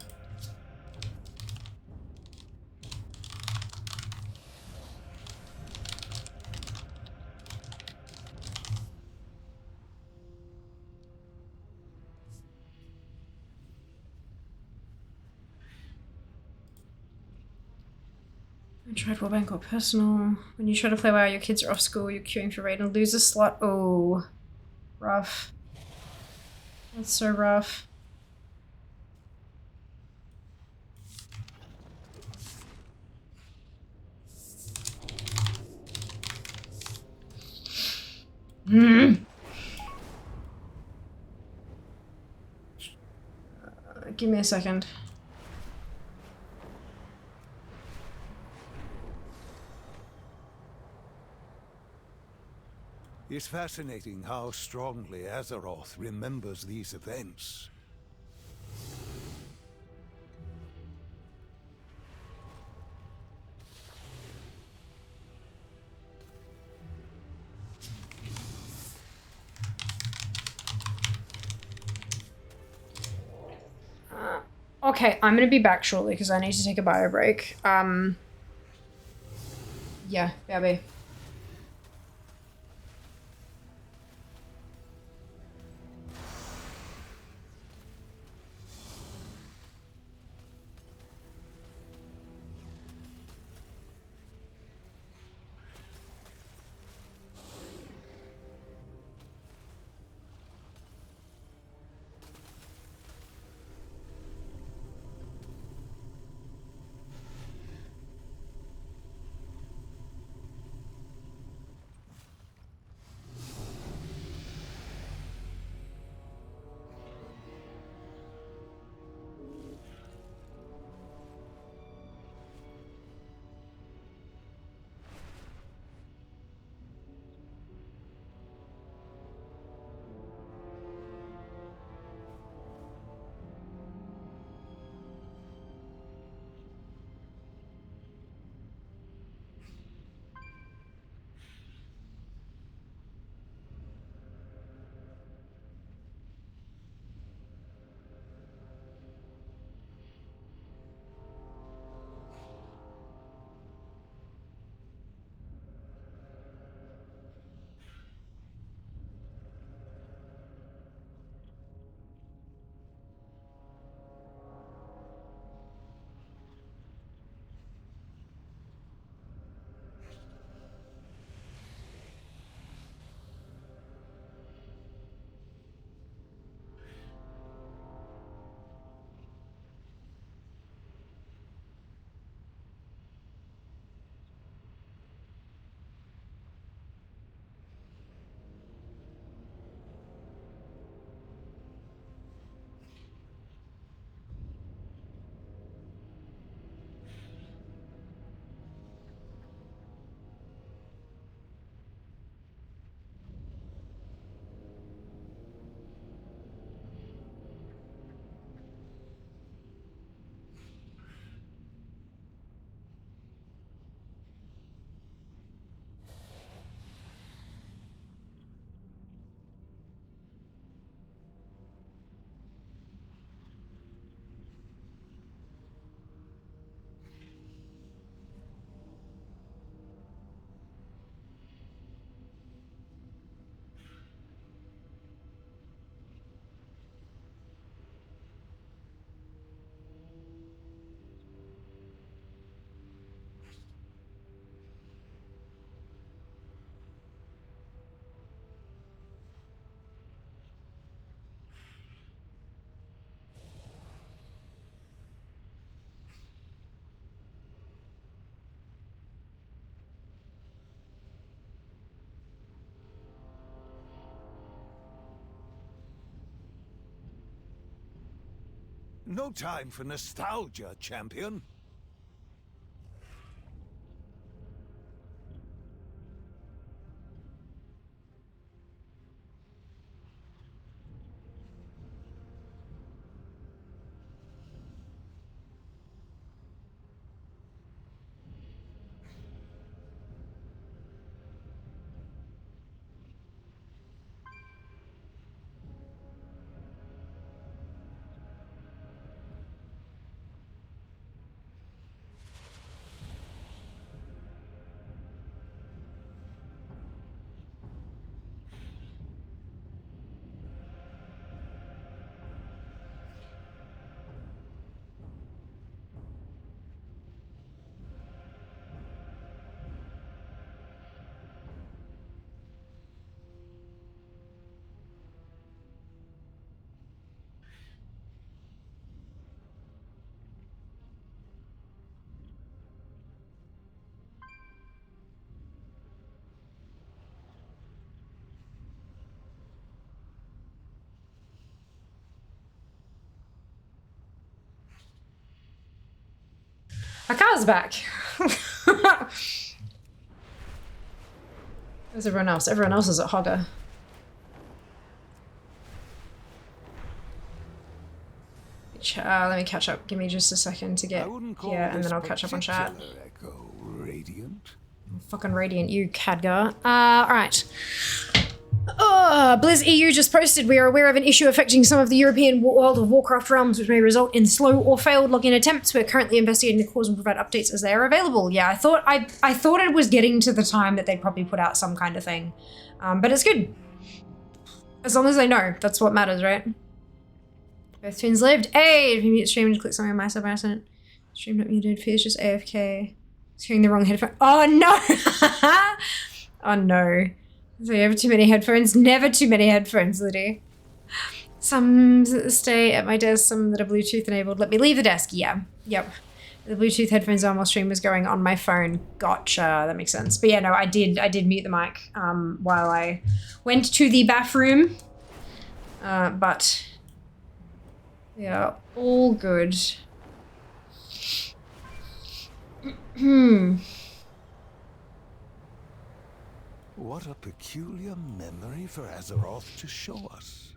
S4: Tribal bank or personal. When you try to play WoW, your kids are off school, you're queuing for raid and lose a slot. Oh, rough. That's so rough. Give me a second.
S2: It's fascinating how strongly Azeroth remembers these events.
S4: Okay, I'm gonna be back shortly because I need to take a bio break. Yeah, baby.
S2: No time for nostalgia, champion.
S4: My car's back. Where's everyone else? Everyone else is at Hogger. Let me catch up. Give me just a second to get here, and then I'll catch up on chat.
S2: Echo radiant.
S4: Fucking radiant, you Khadgar. Alright. Blizz EU just posted, we are aware of an issue affecting some of the European World of Warcraft realms which may result in slow or failed login attempts. We're currently investigating the cause and provide updates as they are available. Yeah, I thought it was getting to the time that they'd probably put out some kind of thing. But it's good. As long as they know, that's what matters, right? Both twins lived. Hey, if you mute stream and click something on my side by accident. Stream not muted, feels just AFK. It's hearing the wrong headphone. Oh no! Oh no. So you have too many headphones? Never too many headphones, Liddy. Some stay at my desk, some that are Bluetooth enabled. Let me leave the desk. Yeah. Yep. The Bluetooth headphones on while stream was going on my phone. Gotcha. That makes sense. But yeah, no, I did mute the mic while I went to the bathroom. But yeah, all good.
S2: What a peculiar memory for Azeroth to show us.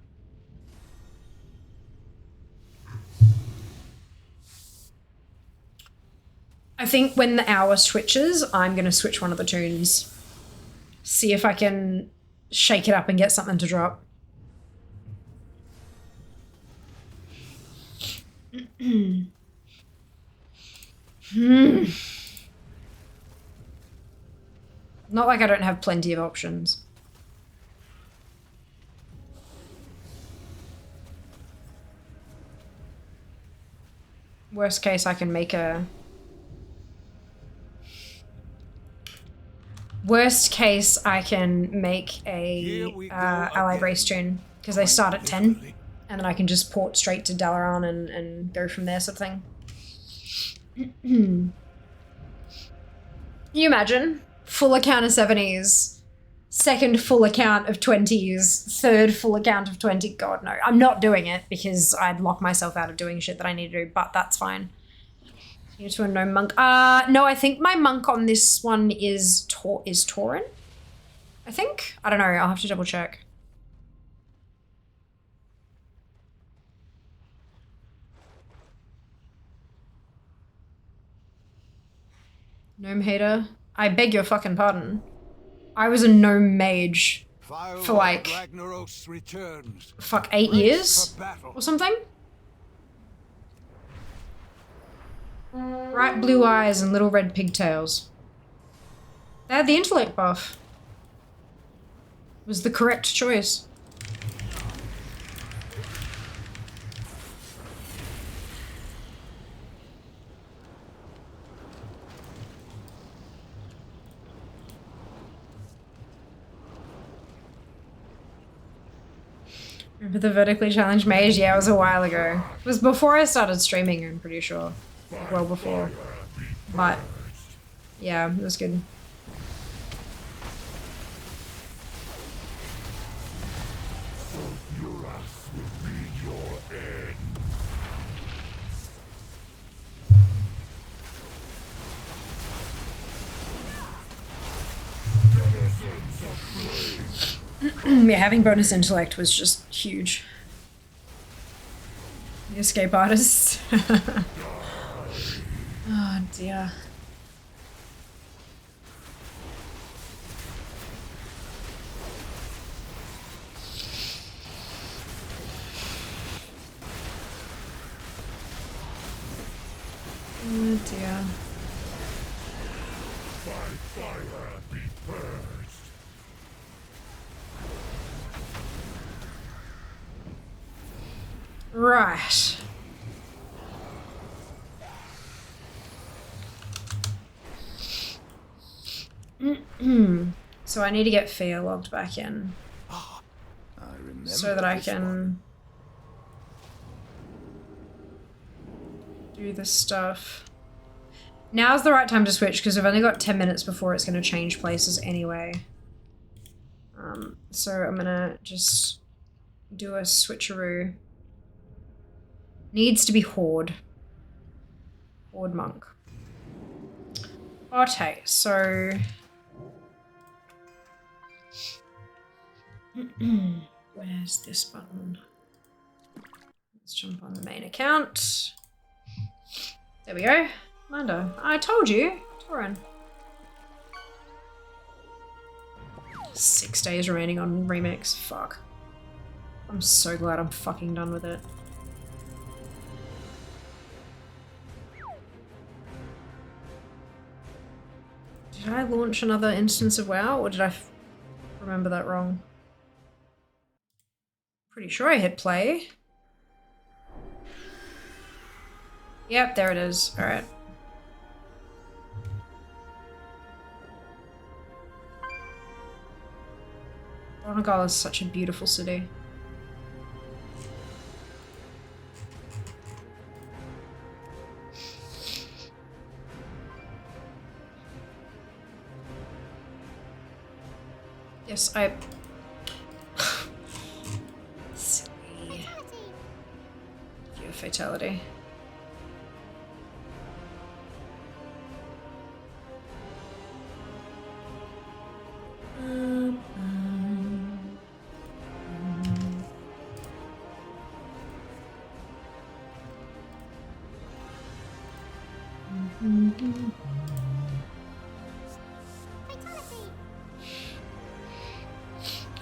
S4: I think when the hour switches, I'm going to switch one of the tunes. See if I can shake it up and get something to drop. Not like I don't have plenty of options. Worst case, I can make a... Worst case, I can make a allied race tune, because they start at 10, and then I can just port straight to Dalaran and go from there, sort of thing. Can you imagine? Full account of 70s, second full account of 20s, third full account of 20. God, no. I'm not doing it because I'd lock myself out of doing shit that I need to do, but that's fine. You to a no monk. No, I think my monk on this one is Tauren. I think. I don't know. I'll have to double check. Gnome hater. I beg your fucking pardon. I was a gnome mage for like, fuck, 8 years or something? Bright blue eyes and little red pigtails. They had the intellect buff. It was the correct choice. Remember the vertically challenged mage? Yeah, it was a while ago. It was before I started streaming, I'm pretty sure. Like, well before. But, yeah, it was good. Yeah, having bonus intellect was just huge. The escape artist. Oh dear. Oh dear.
S1: By fire be purged.
S4: Right. So I need to get Fia logged back in
S2: I remember
S4: so that I
S2: this
S4: can
S2: one.
S4: do this stuff. Now's the right time to switch because we've only got 10 minutes before it's going to change places anyway. So I'm going to just do a switcheroo. Needs to be Horde. Horde Monk. Okay, so... Where's this button? Let's jump on the main account. There we go. Mando. I told you. Tauren. 6 days remaining on Remix. Fuck. I'm so glad I'm fucking done with it. Did I launch another instance of WoW, or did I remember that wrong? Pretty sure I hit play. Yep, there it is. Alright. Donegal is such a beautiful city. Yes, I... Silly. View fatality.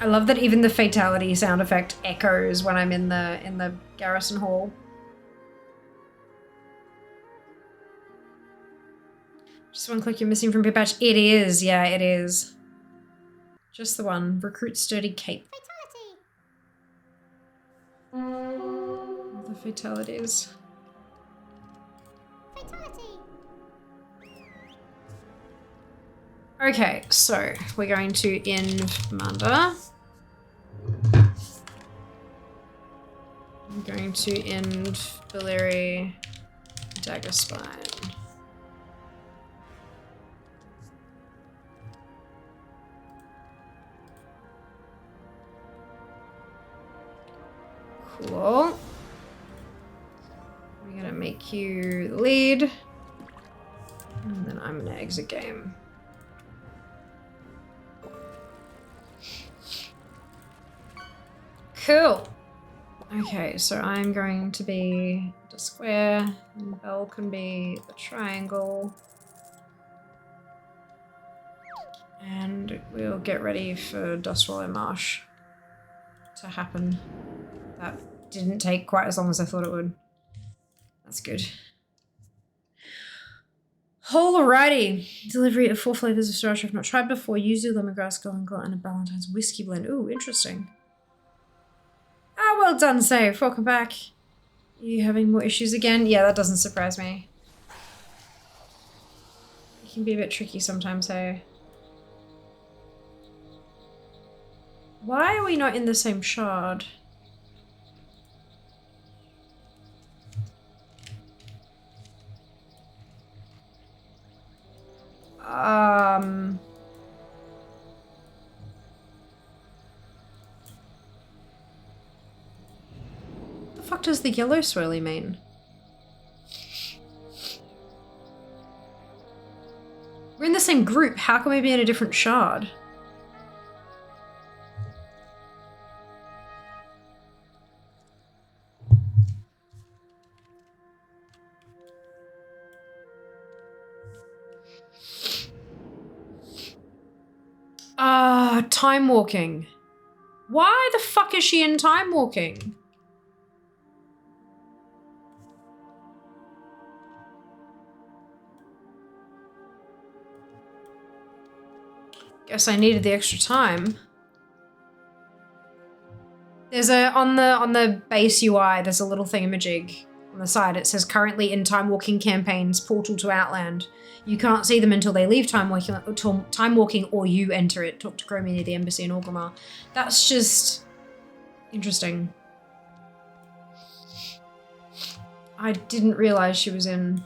S4: I love that even the fatality sound effect echoes when I'm in the garrison hall. Just one click you're missing from Prepatch. It is, yeah, it is. Just the one. Recruit sturdy cape. All the fatalities. Okay, so we're going to inv Manda. I'm going to inv Billeri Dagger Spine. Cool. We're gonna make you the lead. And then I'm gonna exit game. Cool. Okay, so I'm going to be the square, and Belle can be the triangle. And we'll get ready for Dustwallow Marsh to happen. That didn't take quite as long as I thought it would. That's good. Alrighty. Delivery of 4 flavors of Sriracha I've not tried before. Yuzu, lemongrass, galangal, and a Ballantines whiskey blend. Ooh, interesting. Ah, well done, Save. Welcome back. Are you having more issues again? Yeah, that doesn't surprise me. It can be a bit tricky sometimes, hey? Why are we not in the same shard? The fuck does the yellow swirly mean? We're in the same group. How can we be in a different shard? Time walking. Why the fuck is she in time walking? Guess I needed the extra time. There's on the base UI, there's a little thingamajig on the side. It says currently in time walking campaigns, portal to Outland. You can't see them until they leave time walking or you enter it. Talk to Chromie near the embassy in Orgrimmar. That's just interesting. I didn't realize she was in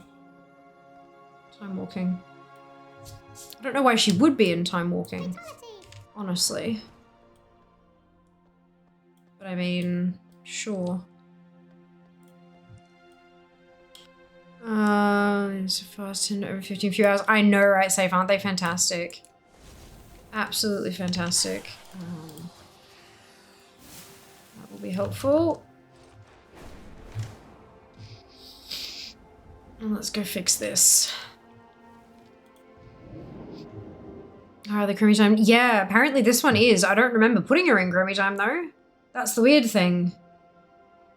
S4: time walking. I don't know why she would be in time walking, honestly. But I mean, sure. It's a fast 10 over 15 few hours. I know, right, Safe? Aren't they fantastic? Absolutely fantastic. That will be helpful. And let's go fix this. Oh, the Chromie time. Yeah, apparently this one is. I don't remember putting her in Chromie time, though. That's the weird thing.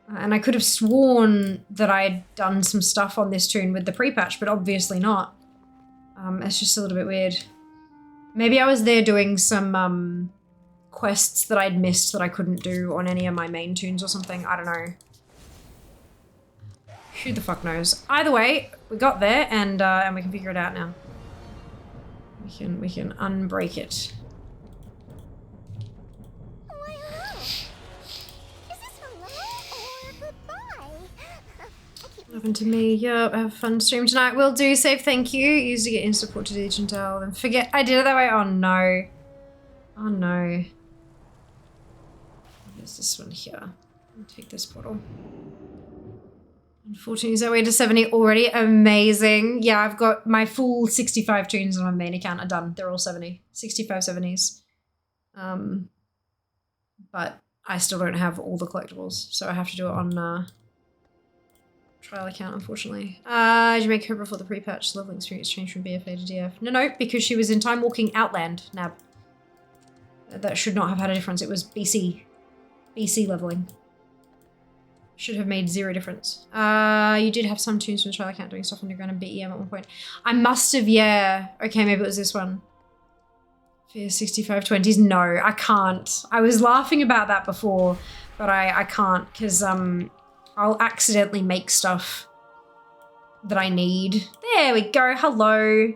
S4: And I could have sworn that I'd done some stuff on this tune with the pre-patch, but obviously not. It's just a little bit weird. Maybe I was there doing some quests that I'd missed that I couldn't do on any of my main tunes or something. I don't know. Who the fuck knows? Either way, we got there and we can figure it out now. We can unbreak it. Happened to me. Yup, have a fun stream tonight. Will do. Safe, thank you. Used to get in support to Legion and tell them. Forget I did it that way. Oh no. Oh no. There's this one here. I'll take this bottle. Unfortunately, is that way to 70 already? Amazing. Yeah, I've got my full 65 tunes on my main account are done. They're all 70. 65 70s. But I still don't have all the collectibles, so I have to do it on trial account, unfortunately. Did you make her before the pre-patch? Leveling experience changed from BFA to DF? No, because she was in Time Walking Outland. Now, that should not have had a difference. It was BC. BC leveling. Should have made zero difference. You did have some tunes from the trial account doing stuff underground and BEM at one point. I must have, yeah. Okay, maybe it was this one. For 65 20s? No, I can't. I was laughing about that before, but I can't because I'll accidentally make stuff that I need. There we go. Hello.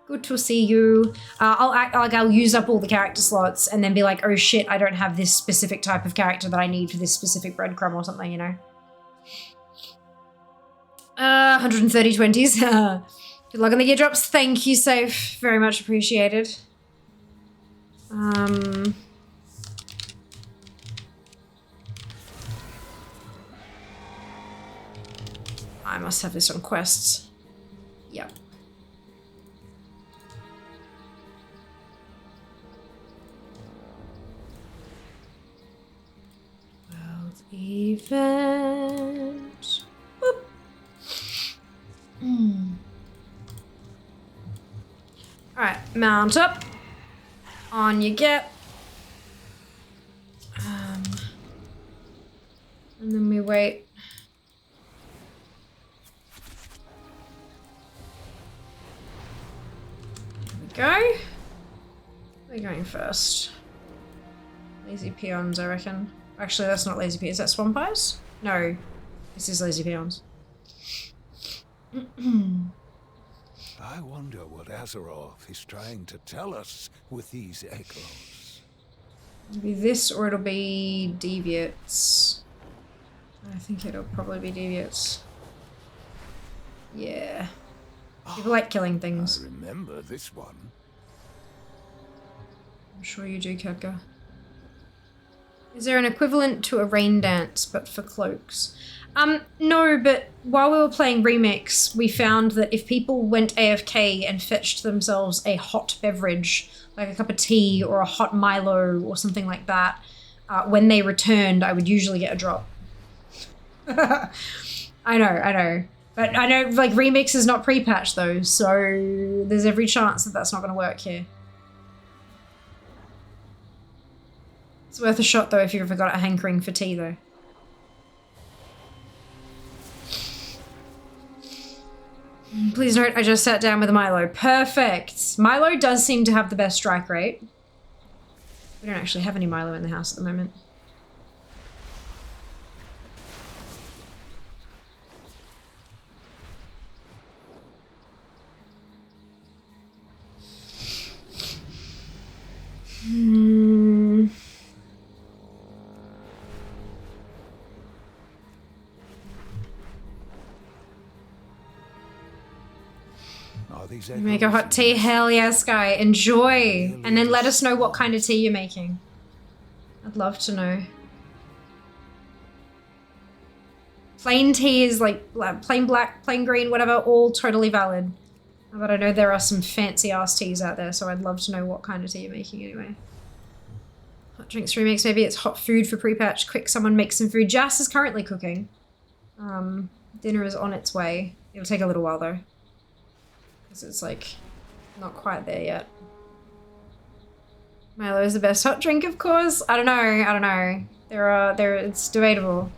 S4: Good to see you. I'll use up all the character slots and then be like, oh shit, I don't have this specific type of character that I need for this specific breadcrumb or something, you know. 130 20s. Good luck on the gear drops. Thank you, Safe. Very much appreciated. I must have this on quests. Yep. World event. Boop. Alright, mount up. On you get. And then we wait. Go. We're going first. Lazy peons, I reckon. Actually, that's not lazy peons. Is that swamp eyes? No. This is lazy peons.
S2: I wonder what Azeroth is trying to tell us with these echoes.
S4: It'll be this or it'll be deviates. I think it'll probably be deviates. Yeah. People like killing things.
S2: I remember this one.
S4: I'm sure you do, Kedgar. Is there an equivalent to a rain dance, but for cloaks? No, but while we were playing Remix, we found that if people went AFK and fetched themselves a hot beverage, like a cup of tea or a hot Milo or something like that, when they returned, I would usually get a drop. I know. But I know, like, Remix is not pre-patch though, so there's every chance that that's not going to work here. It's worth a shot though if you've ever got a hankering for tea though. Please note, I just sat down with a Milo. Perfect! Milo does seem to have the best strike rate. We don't actually have any Milo in the house at the moment. Make a hot tea? Hell yes, Guy. Enjoy! And then let us know what kind of tea you're making. I'd love to know. Plain tea is like plain black, plain green, whatever, all totally valid. But I know there are some fancy ass teas out there, so I'd love to know what kind of tea you're making anyway. Hot drinks remix, maybe it's hot food for Prepatch. Quick, someone make some food. Jas is currently cooking. Dinner is on its way. It'll take a little while though. Because it's like not quite there yet. Milo is the best hot drink, of course. I don't know. It's debatable.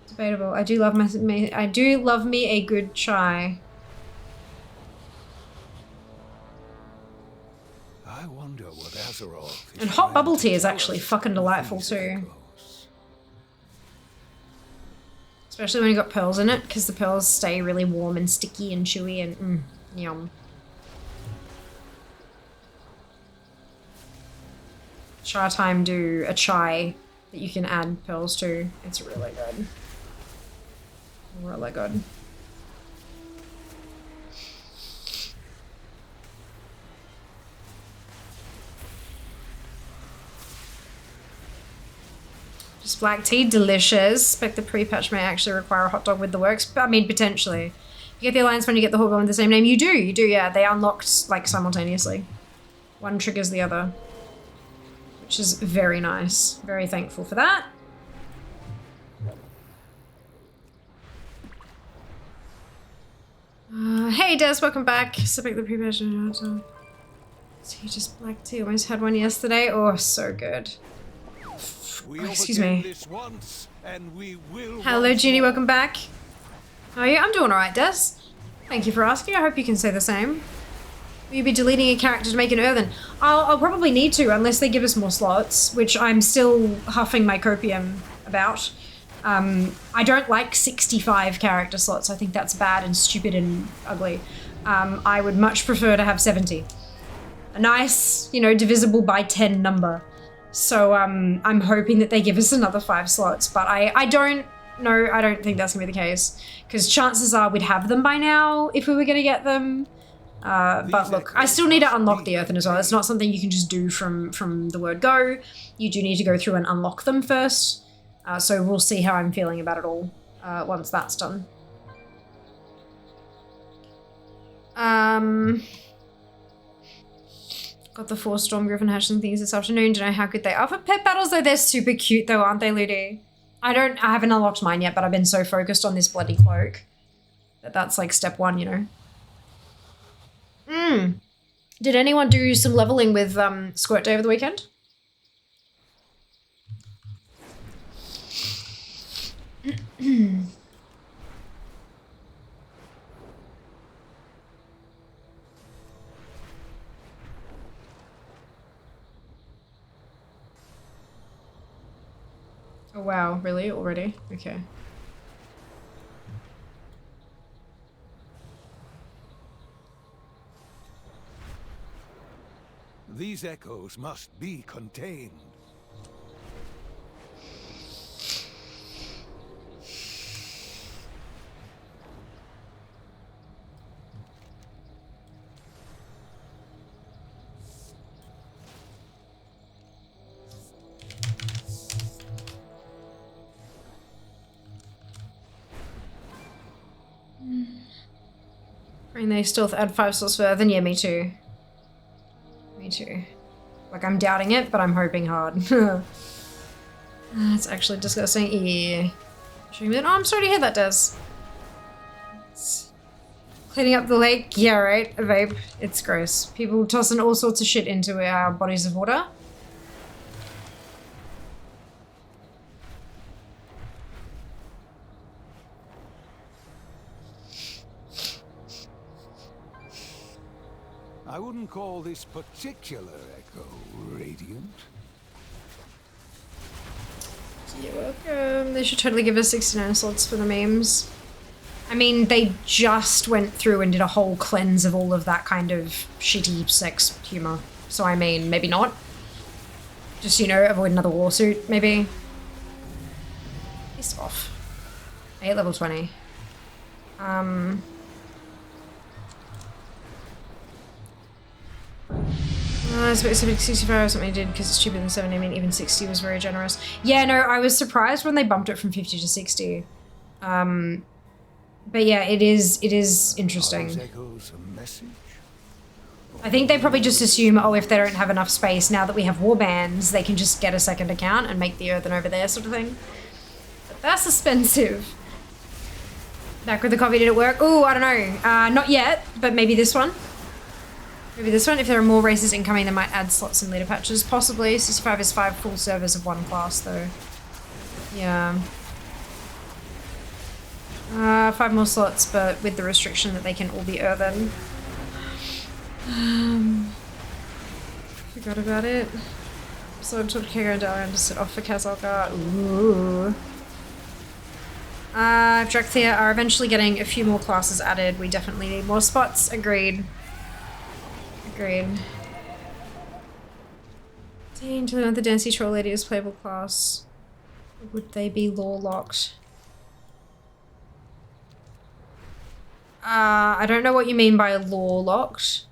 S4: Debatable. I do love me a good chai.
S2: I wonder what Azeroth is
S4: And hot
S2: trying
S4: bubble
S2: to
S4: tea is
S2: tell
S4: actually
S2: us
S4: fucking
S2: with
S4: delightful
S2: these
S4: too.
S2: echoes.
S4: Especially when you got pearls in it, because the pearls stay really warm and sticky and chewy and yum. Chai time do a chai that you can add pearls to. It's really good. Really good. Just black tea, delicious. Expect the pre-patch may actually require a hot dog with the works. But I mean, potentially. You get the alliance when you get the horde with the same name. You do, yeah. They unlocked like simultaneously. One triggers the other. Which is very nice. Very thankful for that. Hey Des, welcome back. Expect the pre-patch. So you just black tea. Almost had one yesterday. Oh, so good. Oh, excuse me. Hello, Ginny. Welcome back. How are you? I'm doing alright, Des. Thank you for asking. I hope you can say the same. Will you be deleting a character to make an earthen? I'll probably need to, unless they give us more slots, which I'm still huffing my copium about. I don't like 65 character slots. I think that's bad and stupid and ugly. I would much prefer to have 70. A nice, divisible by 10 number. So I'm hoping that they give us another 5 slots, but I don't think that's gonna be the case, because chances are we'd have them by now if we were gonna get them. But look, I still need to unlock the earthen as well. It's not something you can just do from the word go. You do need to go through and unlock them first. So we'll see how I'm feeling about it all once that's done. Got the 4 Storm Griffin hatch and things this afternoon. Don't know how good they are for pet battles though. They're super cute though, aren't they, Ludi? I haven't unlocked mine yet, but I've been so focused on this bloody cloak that's like step 1, Did anyone do some leveling with Squirt Day over the weekend? Oh wow, really? Already? Okay.
S2: These echoes must be contained.
S4: And they still add 5 slots further, then yeah, me too. Me too. Like, I'm doubting it, but I'm hoping hard. It's actually disgusting. Yeah. Oh, I'm sorry to hear that, Des. Cleaning up the lake? Yeah, right. A vape. It's gross. People tossing all sorts of shit into our bodies of water.
S2: I wouldn't call this particular echo radiant.
S4: You're welcome. They should totally give us 69 slots for the memes. I mean, they just went through and did a whole cleanse of all of that kind of shitty sex humor. So I mean, maybe not. Just, you know, avoid another lawsuit, maybe. Piss off. I hate level 20. I expect 65 or something I did because it's cheaper than 70. I mean, even 60 was very generous. Yeah, no, I was surprised when they bumped it from 50 to 60. But yeah, it is interesting. I think they probably just assume, oh, if they don't have enough space, now that we have warbands, they can just get a second account and make the earthen over there sort of thing. But that's expensive. Back with the coffee, did it work? Ooh, I don't know. Not yet, but maybe this one. Maybe this one. If there are more races incoming, they might add slots in later patches. Possibly. 65 is 5 full servers of one class, though. Yeah. 5 more slots, but with the restriction that they can all be earthen. Forgot about it. So I told Kago and Dalian to sit off for Kazalka. Ooh. Drakthea are eventually getting a few more classes added. We definitely need more spots. Agreed. Agreed. Dang, to learn the Dancy Troll Lady is playable class. Would they be lore locked? I don't know what you mean by lore locked.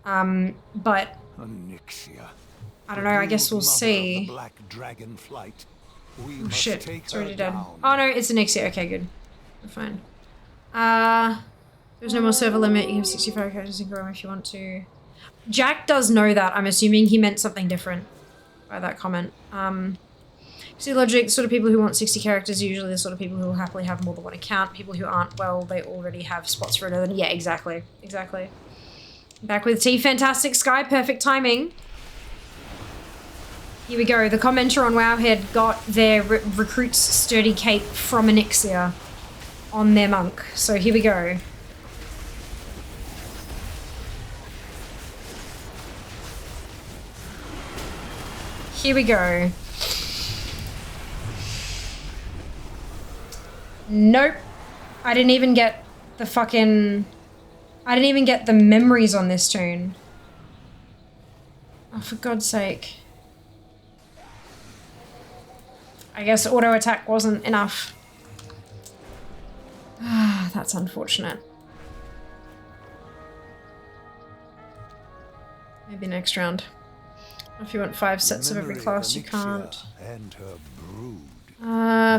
S4: But
S2: Onyxia.
S4: I don't know, I guess we'll see.
S2: Black dragon flight.
S4: Oh shit, it's already dead. Oh no, it's Onyxia. Okay, good. We're fine. There's no more server limit. You have 65 characters in Chrome if you want to. Jack does know that. I'm assuming he meant something different by that comment. See logic, sort of people who want 60 characters are usually the sort of people who will happily have more than one account. People who aren't, well, they already have spots for another. Yeah, exactly. Exactly. Back with T. Fantastic Sky. Perfect timing. Here we go. The commenter on Wowhead got their recruit's sturdy cape from Onyxia on their monk. So here we go. Here we go. Nope. I didn't even get the fucking... I didn't even get the memories on this tune. Oh, for God's sake. I guess auto attack wasn't enough. Ah, that's unfortunate. Maybe next round. If you want 5 sets of every class, you can't.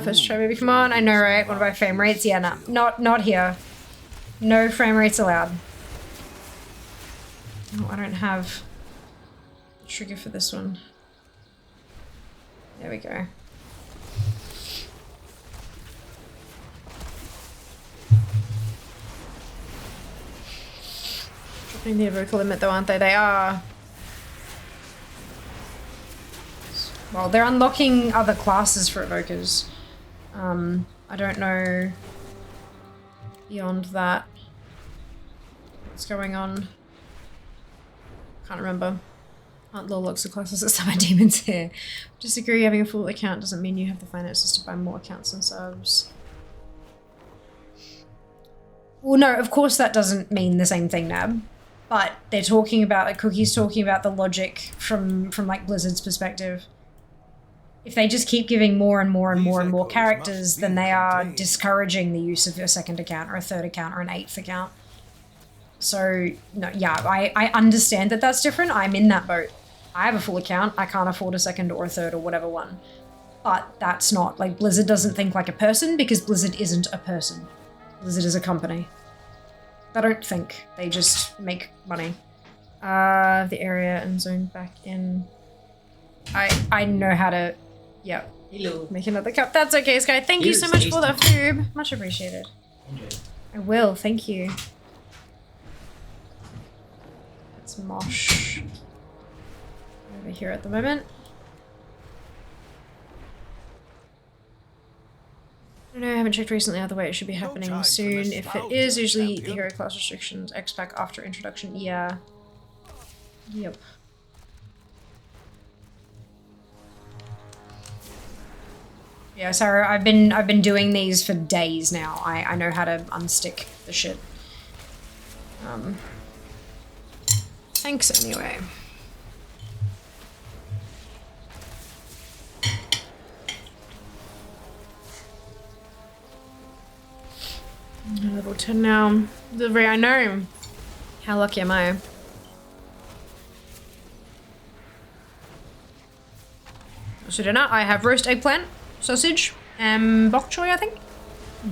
S4: First try, baby. Come on. I know, right? What about frame rates? Yeah, no. Not here. No frame rates allowed. Oh, I don't have a trigger for this one. There we go. Dropping the vocal limit though, aren't they? They are. Well, they're unlocking other classes for evokers. I don't know beyond that what's going on. Can't remember. Aren't low locks of classes that summon demons here? Disagree, having a full account doesn't mean you have the finances to buy more accounts and subs. Well, no, of course that doesn't mean the same thing, Nab. But they're talking about, like, Cookie's talking about the logic from like Blizzard's perspective. If they just keep giving more and more and more and more characters, then they are discouraging the use of a second account or a third account or an 8th account. So, no, yeah, I understand that that's different. I'm in that boat. I have a full account. I can't afford a second or a third or whatever one. But that's not, like, Blizzard doesn't think like a person because Blizzard isn't a person. Blizzard is a company. They don't think. They just make money. The area and zone back in. I know how to... Yeah.
S5: Hello.
S4: Make another cup. That's okay, Sky. Thank you so much for the food. Much appreciated.
S5: Enjoy.
S4: I will. Thank you. It's mosh. Over here at the moment. I don't know, I haven't checked recently, either way it should be happening soon. If it is, usually the hero class restrictions, X-Pack after introduction, yeah. Yep. Yeah, sorry, I've been doing these for days now. I know how to unstick the shit. Thanks anyway. Level 10 now. Delivery, I know. How lucky am I? So dinner, I have roast eggplant, sausage, and bok choy, I think. I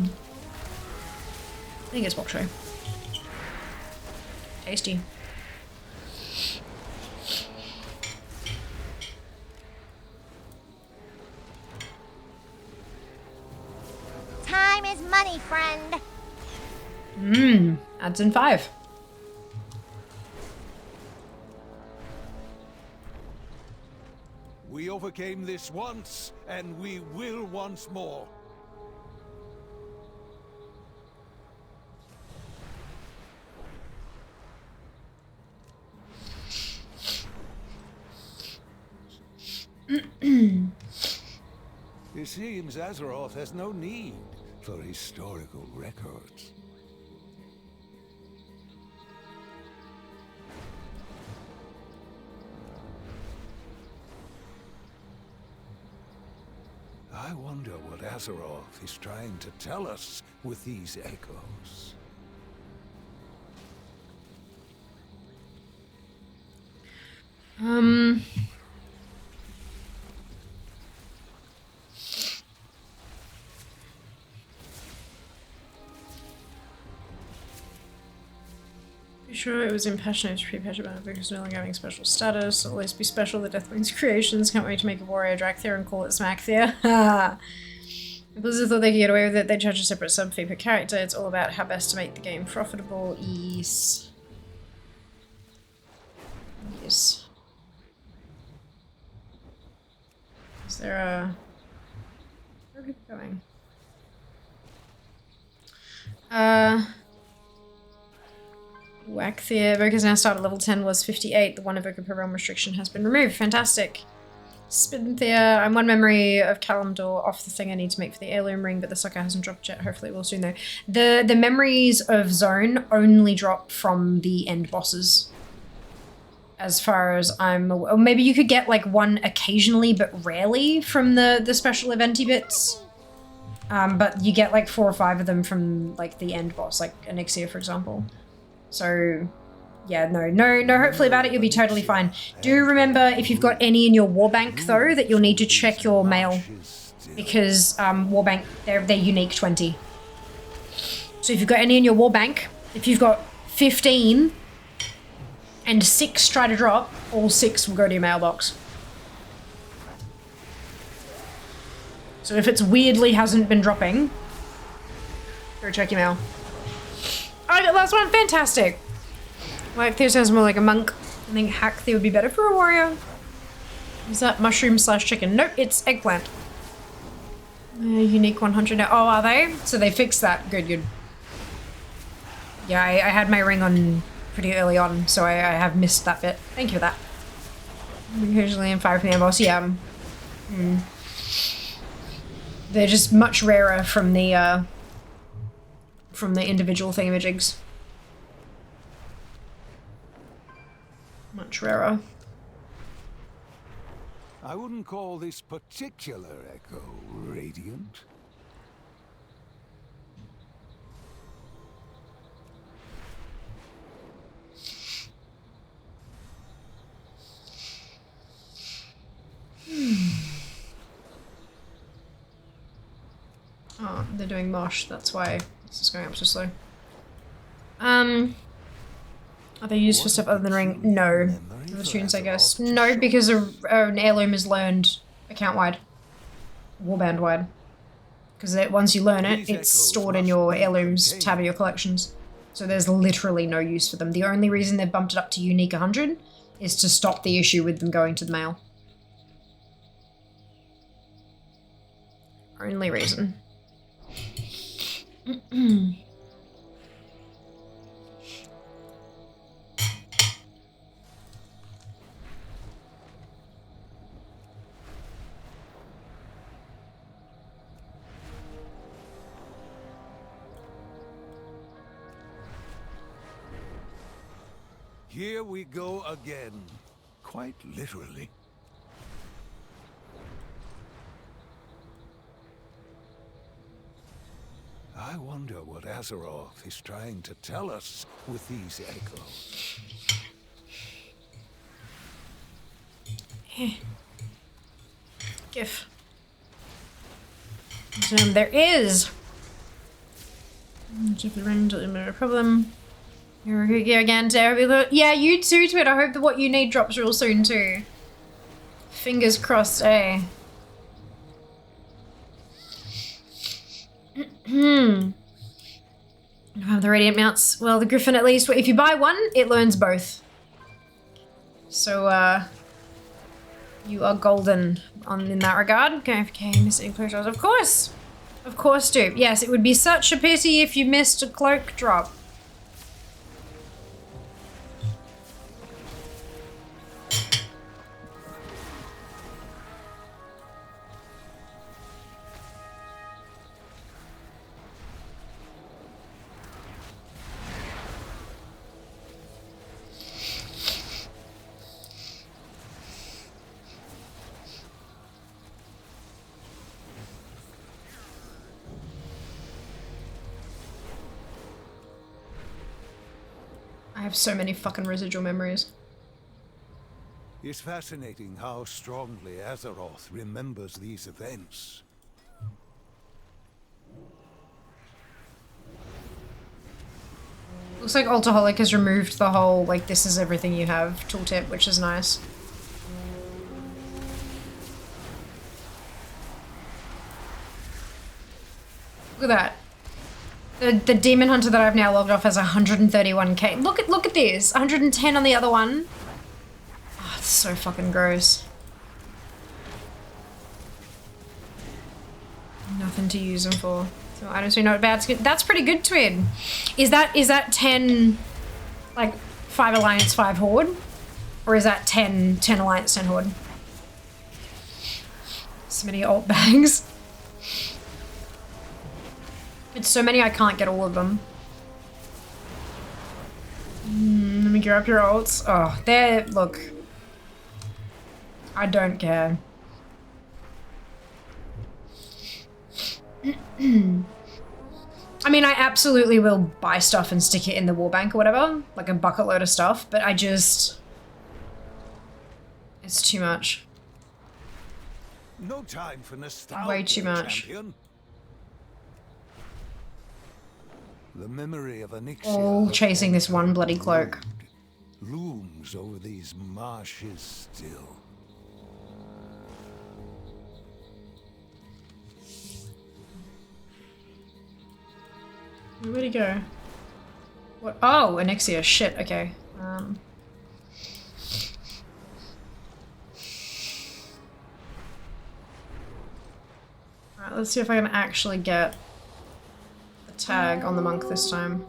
S4: think it's bok choy. Tasty.
S6: Time is money, friend.
S4: Adds in 5.
S2: We overcame this once, and we will once more. It seems Azeroth has no need for historical records. I wonder what Azeroth is trying to tell us with these echoes.
S4: Sure, it was impassionate to Prepatch about it because no longer having special status. Always be special, the Deathwing's creations. Can't wait to make a warrior Drakthir and call it Smackthir. Ha! Blizzard thought they could get away with it. They charge a separate sub fee per character. It's all about how best to make the game profitable. Yes. Yes. Is there a... Where are people going? Whackthir. Evoker's now started level 10 was 58. The one evoker per realm restriction has been removed. Fantastic. Spinthia. I'm one memory of Kalimdor off the thing I need to make for the heirloom ring, but the sucker hasn't dropped yet. Hopefully it will soon though. The memories of Zone only drop from the end bosses. As far as I'm aware. Or maybe you could get like one occasionally, but rarely from the special eventy bits. But you get like 4 or 5 of them from like the end boss, like Anixia for example. So, yeah, no hopefully about it, you'll be totally fine. Do remember, if you've got any in your warbank, though, that you'll need to check your mail. Because, warbank, they're unique 20. So if you've got any in your warbank, if you've got 15, and 6 try to drop, all 6 will go to your mailbox. So if it's weirdly hasn't been dropping, go check your mail. Oh, the last one, fantastic. Whackthir sounds more like a monk. I think Hackthir would be better for a warrior. Is that mushroom slash chicken? Nope, it's eggplant. Unique 100 now. Oh, are they? So they fixed that. Good, good. Yeah, I had my ring on pretty early on, so I have missed that bit. Thank you for that. Occasionally in 5 from the boss, yeah. They're just much rarer from the individual thingamajigs. Much rarer.
S2: I wouldn't call this particular echo radiant.
S4: Oh, they're doing mosh, that's why this is going up so slow. Are they used for stuff other than ring? No. The tunes, I guess. No, because an heirloom is learned account-wide. Warband-wide. Because once you learn it, it's stored in your heirlooms tab of your collections. So there's literally no use for them. The only reason they've bumped it up to unique 100 is to stop the issue with them going to the mail. Only reason.
S2: Here we go again. Quite literally. I wonder what Azeroth is trying to tell us with these echoes.
S4: GIF. There is. No problem. You're here again, Derby. Yeah, you too, Twit. I hope that what you need drops real soon too. Fingers crossed, eh? I have the Radiant mounts. Well, the Griffin at least. If you buy one, it learns both. So, you are golden in that regard. Okay, missing cloak drops. Of course, dude. Yes, it would be such a pity if you missed a cloak drop. I have so many fucking residual memories.
S2: It's fascinating how strongly Azeroth remembers these events.
S4: Looks like Altaholic has removed the whole, like, this is everything you have tooltip, which is nice. Look at that. The Demon Hunter that I've now logged off has 131k. Look at this. 110 on the other one. Oh, it's so fucking gross. Nothing to use them for. So items we know about. That's pretty good, Twin. Is that 10, like 5 Alliance, 5 Horde? Or is that 10 Alliance, 10 Horde? So many alt bags. It's so many I can't get all of them. Let me gear up your ults. Oh, there, look. I don't care. I mean, I absolutely will buy stuff and stick it in the wallbank or whatever, like a bucket load of stuff, but I just... It's too much.
S2: No time for nostalgia,
S4: Way too much.
S2: champion. The memory of Anixia
S4: All chasing this one bloody cloak.
S2: looms over these marshes still.
S4: Where'd he go? What? Oh, Anixia. Shit. Okay. Alright, let's see if I can actually get a tag on the monk this time.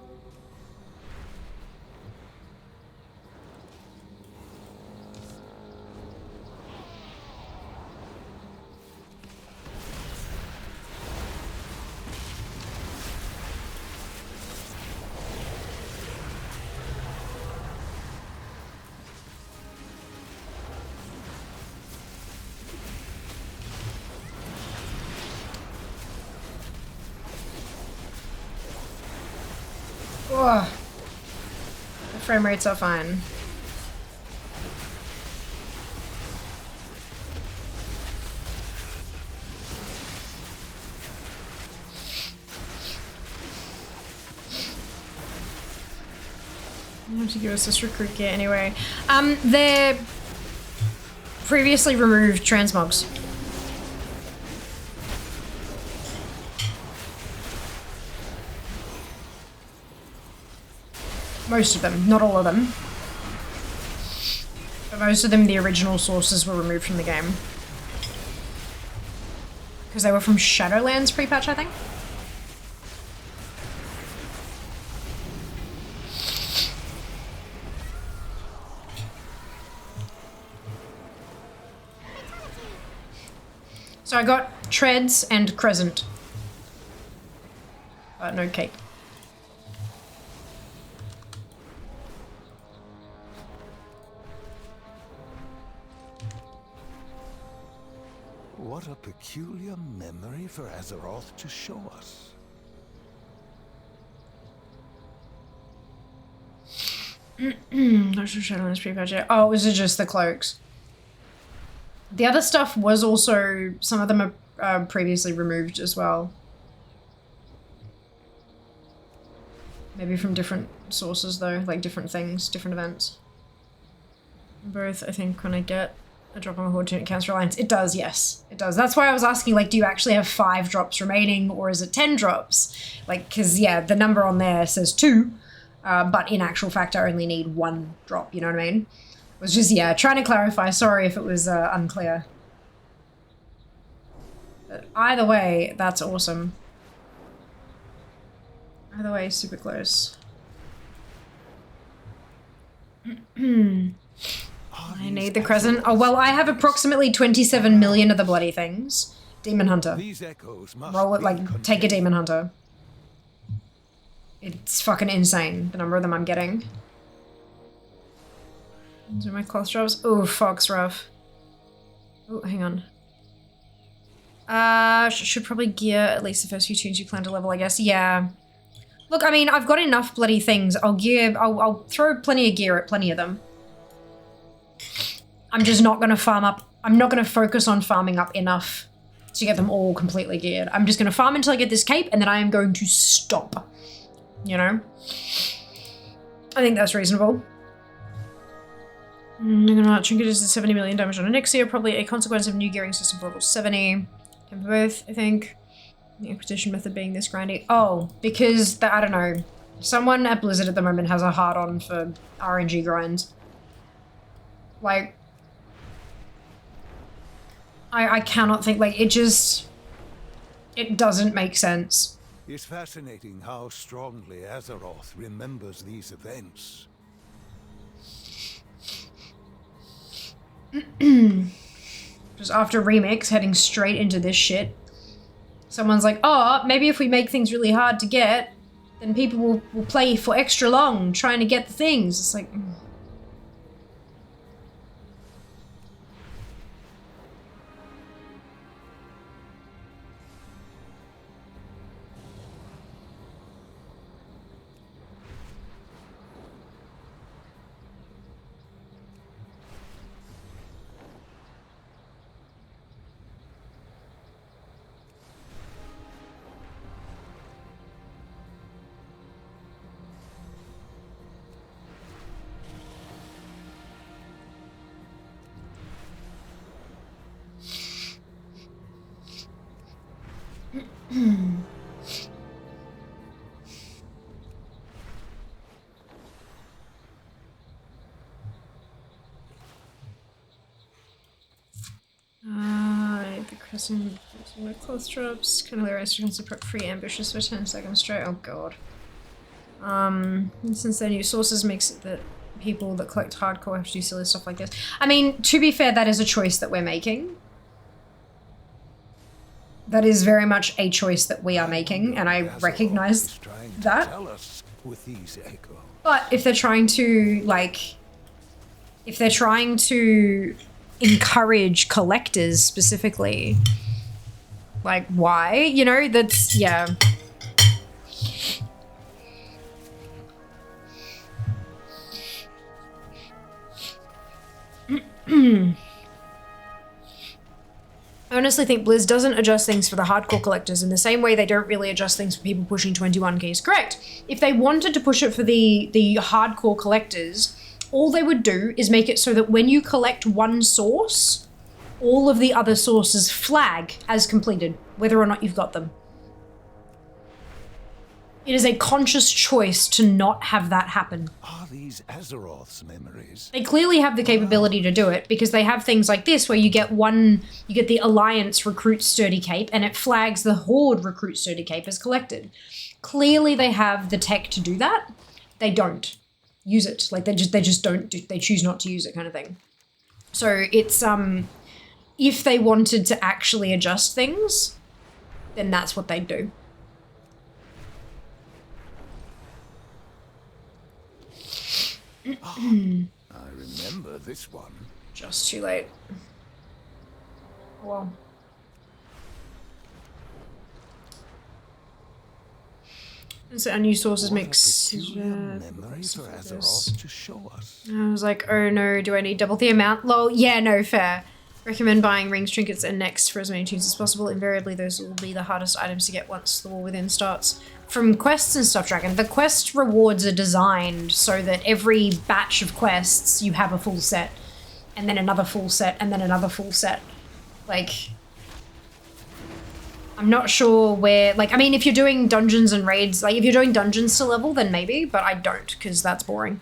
S4: Ugh. The frame rates are fine. I have to give us this recruit gear anyway. They're previously removed transmogs. Most of them, not all of them. But most of them, the original sources were removed from the game. Because they were from Shadowlands pre-patch, I think. So I got Treads and Crescent. But no cake.
S2: What a peculiar memory for Azeroth to show us.
S4: Oh, was it just the cloaks? The other stuff was also, some of them are previously removed as well. Maybe from different sources though, like different things, different events. Both, I think, when I get a drop on a Horde tunic counts for Alliance. It does, yes. It does. That's why I was asking, like, do you actually have 5 drops remaining or is it 10 drops? Like, because, yeah, the number on there says 2, but in actual fact I only need 1 drop, you know what I mean? It was just, yeah, trying to clarify. Sorry if it was unclear. But either way, that's awesome. Either way, super close. I need the crescent. Oh, well, I have approximately 27 million of the bloody things. Demon Hunter.
S2: These echoes must
S4: Roll it,
S2: be
S4: like, take a Demon Hunter. It's fucking insane, the number of them I'm getting. These are my cloth drops. Oh, Fog's rough. Oh, hang on. Should probably gear at least the first few tunes you plan to level, I guess. Yeah. Look, I mean, I've got enough bloody things. I'll throw plenty of gear at plenty of them. I'm just not gonna farm up. I'm not gonna focus on farming up enough to get them all completely geared. I'm just gonna farm until I get this cape and then I am going to stop. You know? I think that's reasonable. Trinket is 70 million damage on an Elixir, probably a consequence of new gearing system for level 70. Can for both, I think. The acquisition method being this grindy. Oh, because, I don't know. Someone at Blizzard at the moment has a hard-on for RNG grinds. Like, I cannot think, like, it doesn't make sense.
S2: It's fascinating how strongly Azeroth remembers these events.
S4: Just after Remix, heading straight into this shit. Someone's like, oh, maybe if we make things really hard to get, then people will play for extra long trying to get the things. It's like... the crescent with close drops. Kind of hilarious to consider free ambushes for 10 seconds straight. Oh god. And since their new sources makes it that people that collect hardcore have to do silly stuff like this. I mean, to be fair, that is a choice that we're making. That is very much a choice that we are making, and I recognize that. But if they're trying to, like, if they're trying to encourage collectors specifically, like, why? You know, that's, yeah. I honestly think Blizz doesn't adjust things for the hardcore collectors in the same way they don't really adjust things for people pushing 21 keys. Correct. If they wanted to push it for the hardcore collectors, all they would do is make it so that when you collect one source, all of the other sources flag as completed, whether or not you've got them. It is a conscious choice to not have that happen.
S2: Are these Azeroth's memories?
S4: They clearly have the capability to do it because they have things like this where you get the Alliance Recruit Sturdy Cape and it flags the Horde Recruit Sturdy Cape as collected. Clearly they have the tech to do that. They don't use it. Like they just don't they choose not to use it, kind of thing. So it's if they wanted to actually adjust things, then that's what they'd do.
S2: I remember this one.
S4: Just too late. Well. So our new sources
S2: What a
S4: makes.
S2: peculiar memory for Azeroth to show us.
S4: I was like, oh no, do I need double the amount? Lol, yeah, no, fair. Recommend buying rings, trinkets, and necks for as many tunes as possible. Invariably, those will be the hardest items to get once the war within starts. From quests and stuff, Dragon, the quest rewards are designed so that every batch of quests, you have a full set, and then another full set, and then another full set. Like, I'm not sure where, like, I mean, if you're doing dungeons and raids, like, if you're doing dungeons to level, then maybe, but I don't, because that's boring.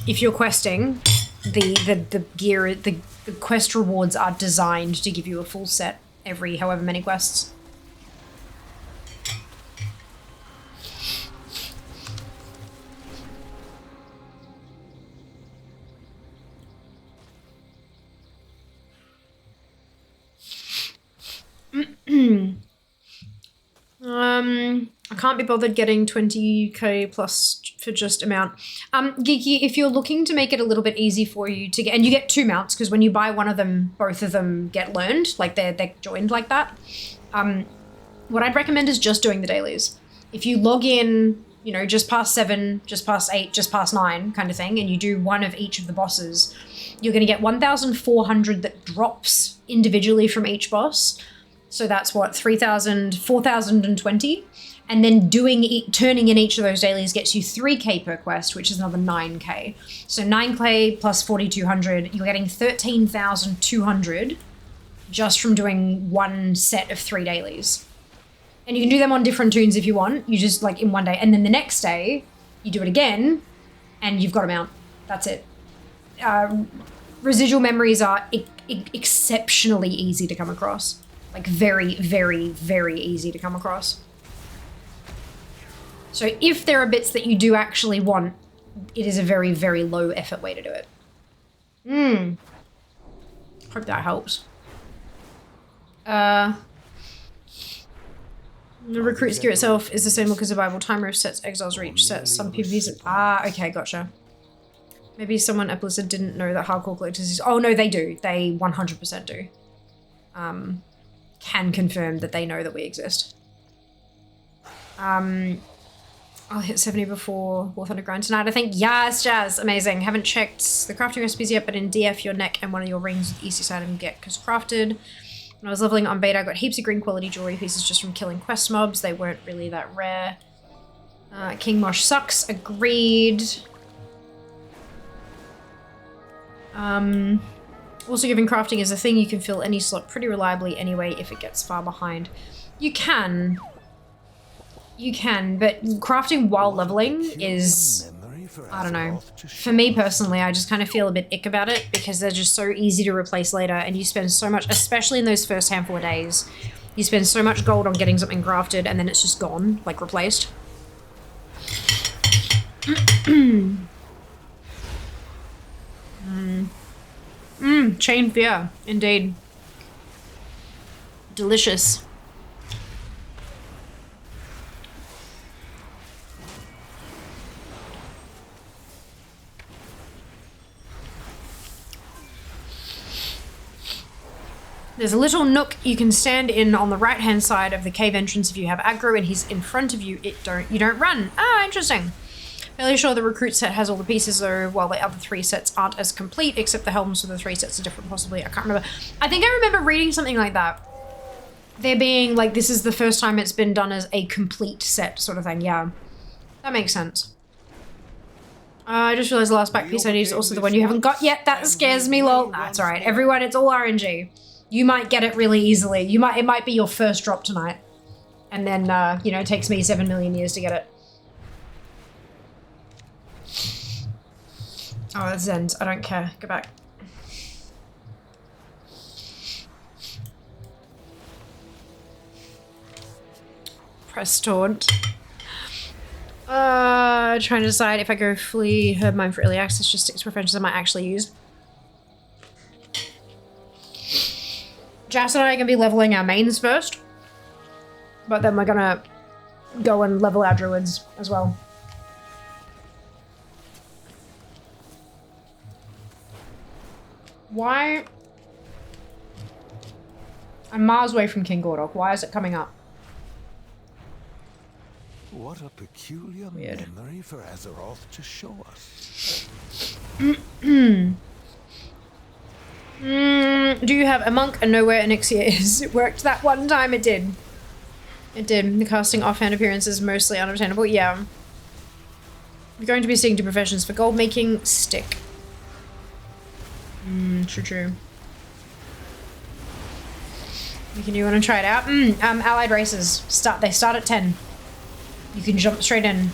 S4: If you're questing, the gear, the quest rewards are designed to give you a full set every however many quests. I can't be bothered getting 20k plus for just a mount. Geeky, if you're looking to make it a little bit easy for you to get, and you get 2 mounts, because when you buy one of them, both of them get learned, like they're joined like that. What I'd recommend is just doing the dailies. If you log in, you know, just past 7, just past 8, just past 9 kind of thing, and you do one of each of the bosses, you're going to get 1,400 that drops individually from each boss. So that's what, 3,000, 4,020. And then turning in each of those dailies gets you 3k per quest, which is another 9k. So 9k plus 4,200, you're getting 13,200 just from doing one set of 3 dailies. And you can do them on different tunes if you want. You just, like, in one day. And then the next day, you do it again, and you've got a mount. That's it. Residual memories are exceptionally easy to come across. Like, very, very, very easy to come across. So if there are bits that you do actually want, it is a very, very low effort way to do it. Hope that helps. The recruit skill itself is the same look as Survival. Time Rift sets, Exiles Reach sets, some PvPs. Okay, gotcha. Maybe someone at Blizzard didn't know that hardcore collectors is. Oh no, they do. They 100% do. Can confirm that they know that we exist. I'll hit 70 before War Thunder Grind tonight, I think. Yes, Jazz, amazing. Haven't checked the crafting recipes yet, but in DF, your neck and one of your rings with the easiest item get because crafted. When I was leveling on beta, I got heaps of green quality jewelry pieces just from killing quest mobs. They weren't really that rare. King Mosh sucks. Agreed. Also, given crafting is a thing, you can fill any slot pretty reliably anyway if it gets far behind. You can, but crafting while leveling is, I don't know. For me personally, I just kind of feel a bit ick about it because they're just so easy to replace later, and you spend so much, especially in those first handful of days, you spend so much gold on getting something crafted and then it's just gone, like replaced. Chain Fear, indeed. Delicious. There's a little nook you can stand in on the right-hand side of the cave entrance if you have aggro and he's in front of you. You don't run. Ah, interesting. Fairly sure the recruit set has all the pieces though, while the other 3 sets aren't as complete, except the helms for the 3 sets are different possibly. I can't remember. I think I remember reading something like that. There being like, this is the first time it's been done as a complete set sort of thing. Yeah, that makes sense. I just realized the last back piece I need is also the one you haven't got yet. That scares me, lol. That's alright. Everyone, it's all RNG. You might get it really easily. It might be your first drop tonight. And then, you know, it takes me 7 million years to get it. Oh, that's Zen's. I don't care. Go back. Press taunt. Trying to decide if I go fully herb mine for early access, just stick to preventions I might actually use. Jas and I are going to be leveling our mains first. But then we're going to go and level our druids as well. Why? I'm miles away from King Gordok. Why is it coming up?
S2: What a peculiar
S4: Weird.
S2: memory for Azeroth to show us.
S4: Do you have a monk and know where Onyxia is? It worked that one time, it did. It did. The casting offhand appearance is mostly unobtainable. Yeah. You're going to be seeking to professions for gold making. Stick. True. You want to try it out? Allied races. They start at 10. You can jump straight in.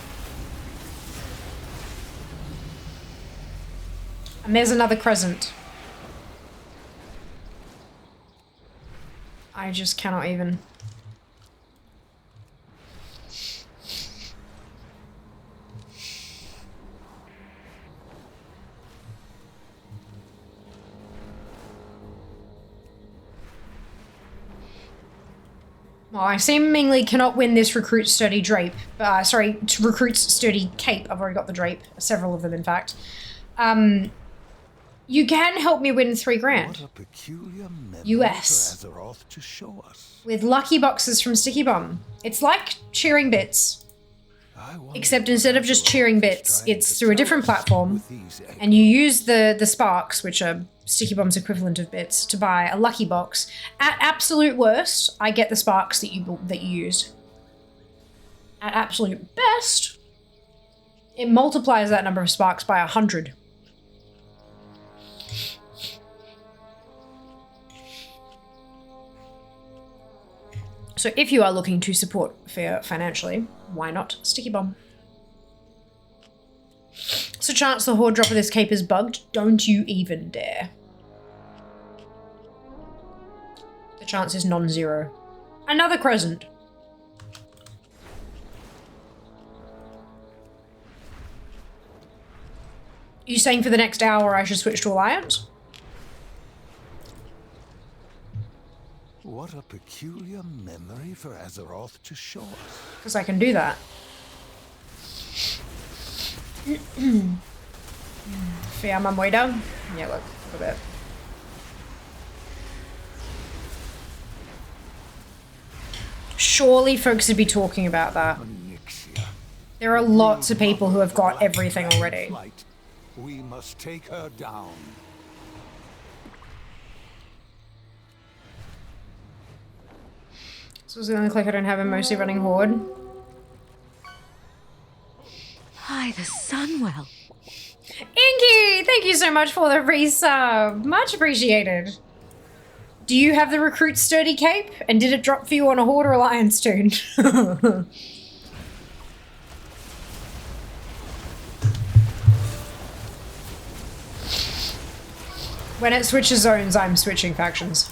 S4: And there's another crescent. I just cannot even. Well, I seemingly cannot win this recruit sturdy drape. Recruit's sturdy cape. I've already got the drape. Several of them, in fact. You can help me win 3 grand.
S2: What a peculiar memory
S4: US.
S2: for Azeroth to show us.
S4: With lucky boxes from Sticky Bomb. It's like cheering bits. Except instead of just cheering bits, it's through a different platform. And you use the sparks, which are Sticky Bomb's equivalent of bits, to buy a lucky box. At absolute worst, I get the sparks that you used. At absolute best, it multiplies that number of sparks by 100. So if you are looking to support Fear financially, why not Sticky Bomb? So chance the horde drop of this cape is bugged? Don't you even dare. The chance is non-zero. Another crescent. You saying for the next hour I should switch to Alliance?
S2: What a peculiar memory for Azeroth to show us.
S4: Because I can do that. Fear my moida. Yeah, look a bit. Surely folks would be talking about that. There are lots of people who have got everything already.
S2: We must take her down.
S4: So it's gonna look like I don't have a mostly running horde.
S7: Hi, the Sunwell.
S4: Inky! Thank you so much for the resub. Much appreciated. Do you have the recruit sturdy cape? And did it drop for you on a Horde or Alliance tune? When it switches zones, I'm switching factions.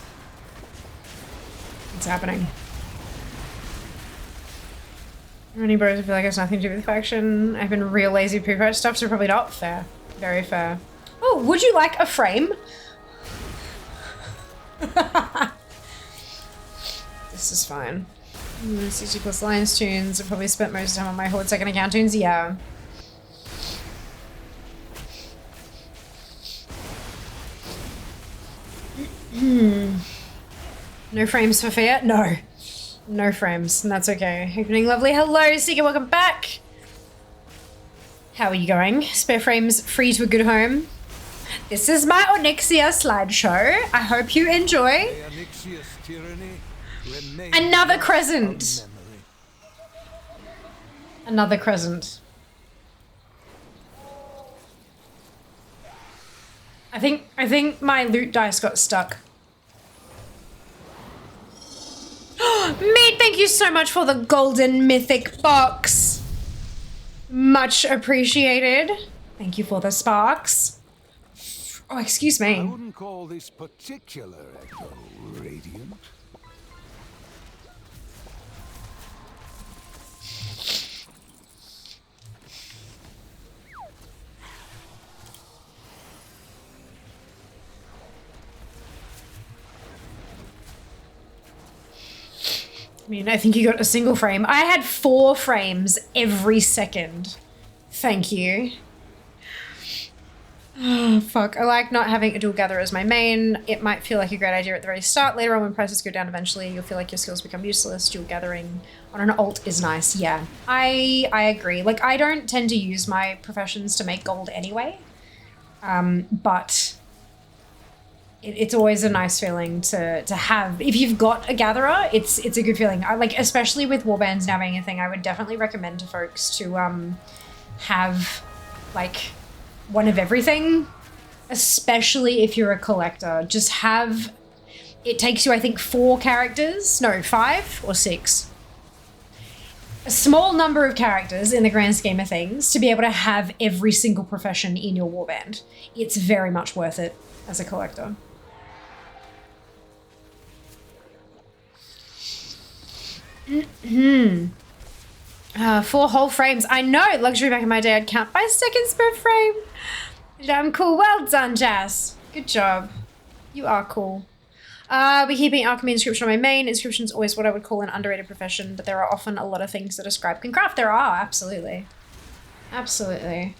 S4: It's happening. Running bros, I feel like it's nothing to do with the faction. I've been real lazy with Prepatch stuff, so probably not. Fair. Very fair. Oh, would you like a frame? This is fine. 60 plus Lions tunes. I probably spent most of the time on my Horde second account tunes. Yeah. No frames for Fear? No. No frames, and that's okay. Opening lovely. Hello, Seeker, welcome back. How are you going? Spare frames free to a good home. This is my Onyxia slideshow. I hope you enjoy. Another crescent. Another crescent. I think my loot dice got stuck. Meat, thank you so much for the golden mythic box. Much appreciated. Thank you for the sparks. Oh, excuse me.
S2: I wouldn't call this particular echo radiant.
S4: I mean, I think you got a single frame. I had 4 frames every second. Thank you. Oh, fuck. I like not having a dual gather as my main. It might feel like a great idea at the very start. Later on, when prices go down eventually, you'll feel like your skills become useless. Dual gathering on an alt is nice. Yeah, I agree. Like, I don't tend to use my professions to make gold anyway. But it's always a nice feeling to have. If you've got a gatherer, it's a good feeling. I like, especially with warbands now being a thing, I would definitely recommend to folks to have like one of everything, especially if you're a collector. Just have, it takes you, I think, 4 characters, no, 5 or 6. A small number of characters in the grand scheme of things to be able to have every single profession in your warband. It's very much worth it as a collector. 4 whole frames. I know, luxury back in my day, I'd count by seconds per frame. Damn cool. Well done, Jazz. Good job. You are cool. We're keeping alchemy inscription on my main. Inscription's always what I would call an underrated profession, but there are often a lot of things that a scribe can craft. There are, absolutely. Absolutely.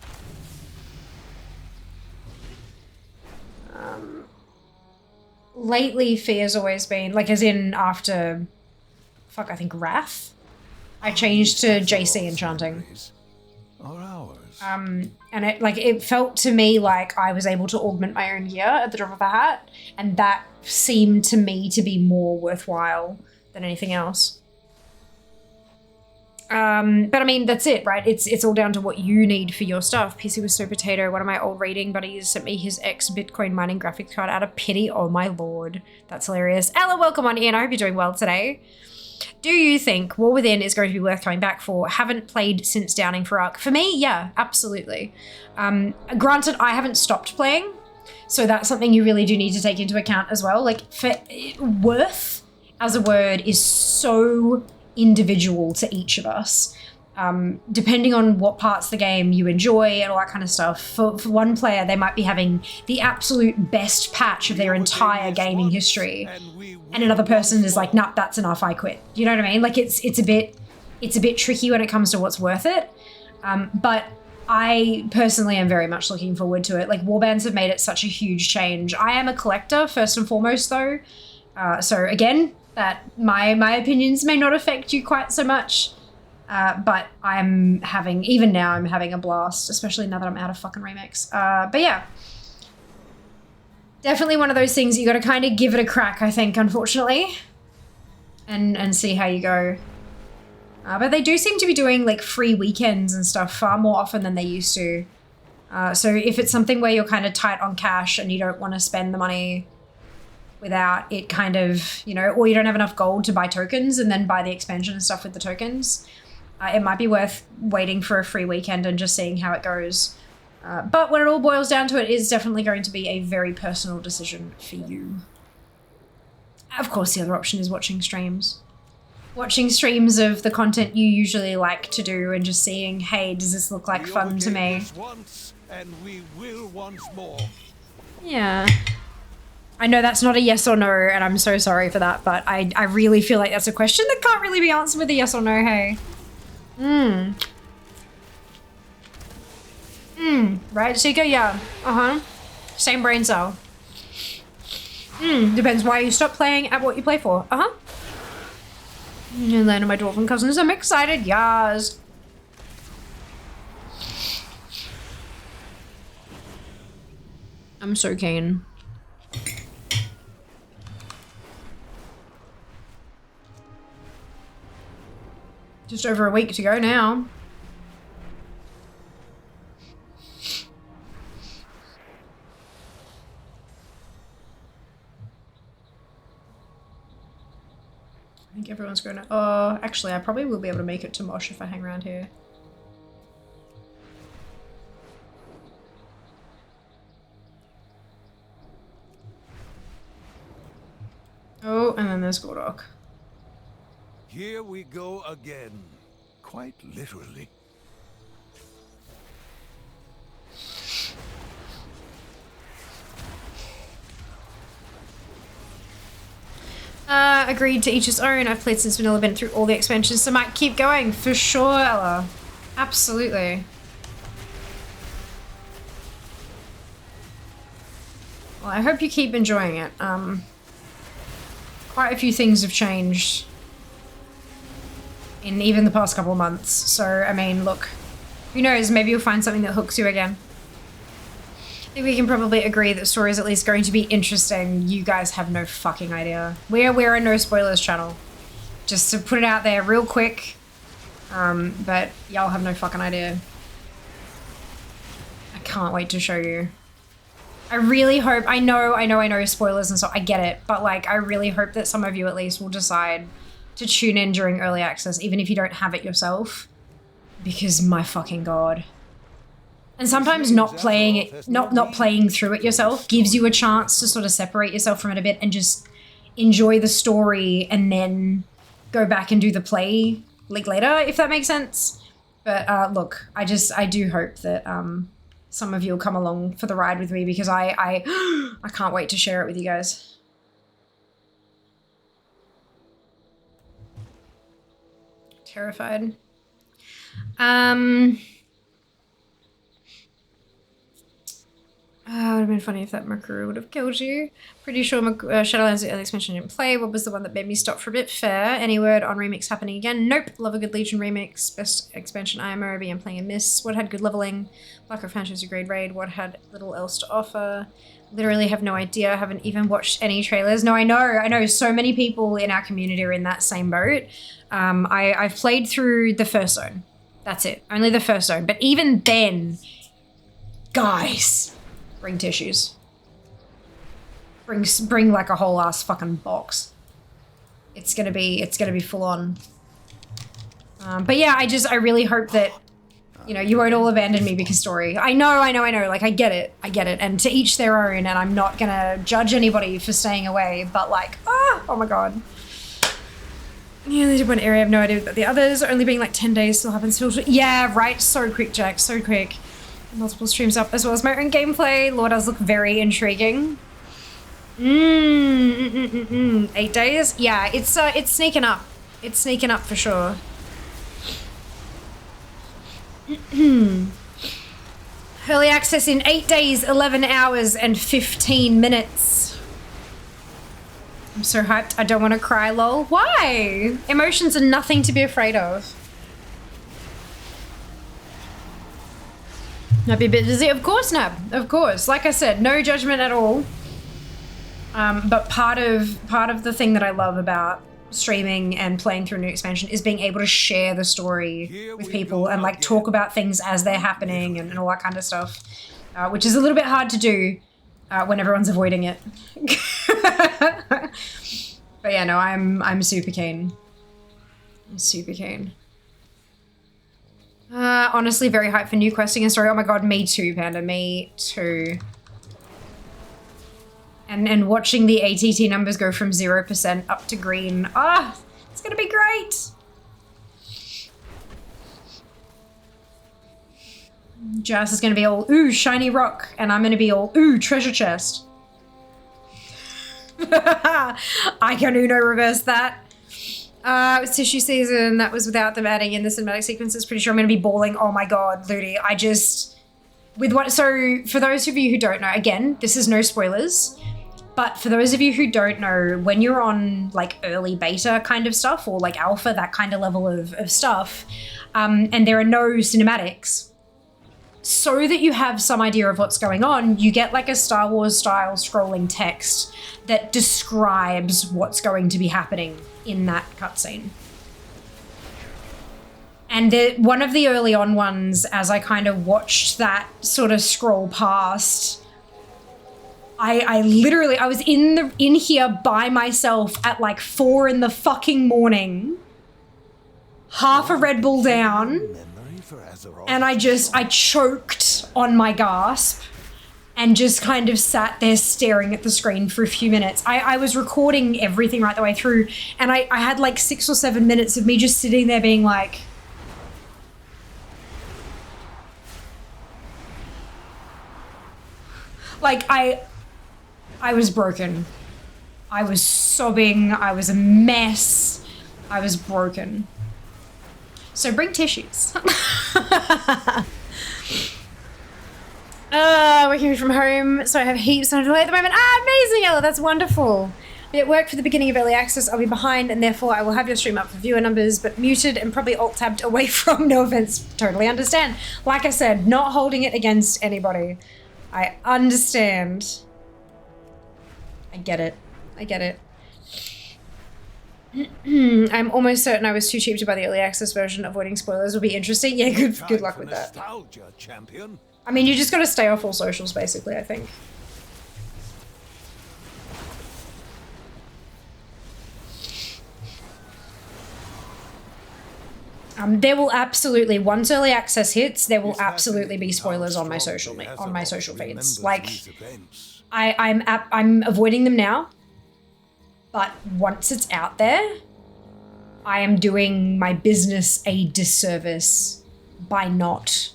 S4: Lately, Fear's always been, like, as in after, fuck, I think Wrath? I changed to JC Enchanting.
S2: Or ours.
S4: And it felt to me like I was able to augment my own gear at the drop of a hat, and that seemed to me to be more worthwhile than anything else. But I mean, that's it, right? It's all down to what you need for your stuff. PC was so potato. One of my old reading buddies sent me his ex-Bitcoin mining graphics card out of pity. Oh my lord. That's hilarious. Ella, welcome on in. I hope you're doing well today. Do you think War Within is going to be worth coming back for? Haven't played since Downing for Arc. For me, yeah, absolutely. Granted, I haven't stopped playing, so that's something you really do need to take into account as well. Like, worth as a word is so individual to each of us. Depending on what parts of the game you enjoy and all that kind of stuff. For one player, they might be having the absolute best patch of their entire gaming history, and another person is like, nah, that's enough, I quit. You know what I mean? Like, it's a bit tricky when it comes to what's worth it. But I personally am very much looking forward to it. Like, warbands have made it such a huge change. I am a collector first and foremost, though. So again, that my opinions may not affect you quite so much. But even now I'm having a blast, especially now that I'm out of fucking remix. But yeah, definitely one of those things you got to kind of give it a crack, I think, unfortunately, and see how you go. But they do seem to be doing like free weekends and stuff far more often than they used to. So if it's something where you're kind of tight on cash and you don't want to spend the money without it kind of, you know, or you don't have enough gold to buy tokens and then buy the expansion and stuff with the tokens, it might be worth waiting for a free weekend and just seeing how it goes. But when it all boils down to it, is definitely going to be a very personal decision for you. Of course, the other option is watching streams. Watching streams of the content you usually like to do and just seeing, hey, does this look like fun to me?
S2: Once, and we will once more.
S4: Yeah. I know that's not a yes or no, and I'm so sorry for that, but I really feel like that's a question that can't really be answered with a yes or no, hey. Right, Chica? Yeah. Same brain cell. Depends why you stop playing at what you play for. And then my dwarven cousins, I'm excited, yas. I'm so keen. Just over a week to go now. I think everyone's going to... Oh, actually, I probably will be able to make it to Mosh if I hang around here. Oh, and then there's Gordok.
S2: Here we go again. Quite literally.
S4: Agreed, to each his own. I've played since Vanilla, been through all the expansions, so might keep going. For sure, Ella. Absolutely. Well, I hope you keep enjoying it. Quite a few things have changed in even the past couple of months. So, I mean, look, who knows? Maybe you'll find something that hooks you again. I think we can probably agree that the story is at least going to be interesting. You guys have no fucking idea. We're a no spoilers channel. Just to put it out there real quick. But y'all have no fucking idea. I can't wait to show you. I really hope, I know spoilers and stuff, I get it, but like, I really hope that some of you at least will decide to tune in during early access, even if you don't have it yourself, because my fucking god. And sometimes not playing it, not playing through it yourself gives you a chance to sort of separate yourself from it a bit and just enjoy the story and then go back and do the play like later, if that makes sense. But look, I do hope that some of you will come along for the ride with me, because I can't wait to share it with you guys. Terrified. It would have been funny if that Makuru would have killed you. Pretty sure Shadowlands the early expansion didn't play. What was the one that made me stop for a bit? Fair. Any word on remix happening again? Nope. Love a good Legion remix. Best expansion IMO. I'm playing a miss. What had good leveling? Warcraft Fantasy Grade Raid. What had little else to offer? Literally have no idea. Haven't even watched any trailers. No, I know. So many people in our community are in that same boat. I've played through the first zone. That's it. Only the first zone. But even then, guys, bring tissues. Bring like a whole ass fucking box. It's gonna be full on. But yeah, I really hope that, you know, you won't all abandon me because story. I know. Like, I get it. And to each their own, and I'm not gonna judge anybody for staying away, but like, oh my god. Yeah, they did one area, I have no idea about the others. Only being like 10 days still happens. Yeah, right, so quick, Jack, so quick. Multiple streams up as well as my own gameplay. Lord does look very intriguing. 8 days? Yeah, it's sneaking up. It's sneaking up for sure. Early access in 8 days, 11 hours and 15 minutes. I'm so hyped. I don't want to cry, lol. Why? Emotions are nothing to be afraid of. Might be a bit busy. Of course, Nab. Of course. Like I said, no judgment at all. But part of the thing that I love about streaming and playing through a new expansion is being able to share the story with people and like talk about things as they're happening and all that kind of stuff, which is a little bit hard to do when everyone's avoiding it. But yeah, no, I'm super keen. I'm super keen. Honestly, very hyped for new questing and story. Oh my god, me too, Panda, me too. And watching the ATT numbers go from 0% up to green. Ah, it's gonna be great. Jazz is gonna be all, ooh, shiny rock. And I'm gonna be all, ooh, treasure chest. I can Uno reverse that. It was tissue season. That was without them adding in the cinematic sequences. Pretty sure I'm gonna be bawling. Oh my god, Ludi. So for those of you who don't know, again, this is no spoilers. But for those of you who don't know, when you're on like early beta kind of stuff or like alpha, that kind of level of stuff, and there are no cinematics, so that you have some idea of what's going on, you get like a Star Wars style scrolling text that describes what's going to be happening in that cutscene. And one of the early on ones, as I kind of watched that sort of scroll past, I literally, I was in here by myself at like 4 in the fucking morning, half a Red Bull down, and I choked on my gasp and just kind of sat there staring at the screen for a few minutes. I was recording everything right the way through, and I had like 6 or 7 minutes of me just sitting there being like, I was broken. I was sobbing. I was a mess. I was broken. So bring tissues. We're working from home, so I have heaps on delay at the moment. Ah, amazing, Ella, that's wonderful. Be at work for the beginning of early access. I'll be behind, and therefore I will have your stream up for viewer numbers, but muted and probably alt-tabbed away from. No offense, totally understand. Like I said, not holding it against anybody. I understand. I get it. I get it. I'm almost certain I was too cheap to buy the early access version. Avoiding spoilers will be interesting. Yeah, good luck with that.
S2: Nostalgia, champion.
S4: I mean, you just gotta stay off all socials, basically, I think. There will absolutely, once early access hits, there will absolutely be spoilers on my social feeds. Like, I'm avoiding them now, but once it's out there, I am doing my business a disservice by not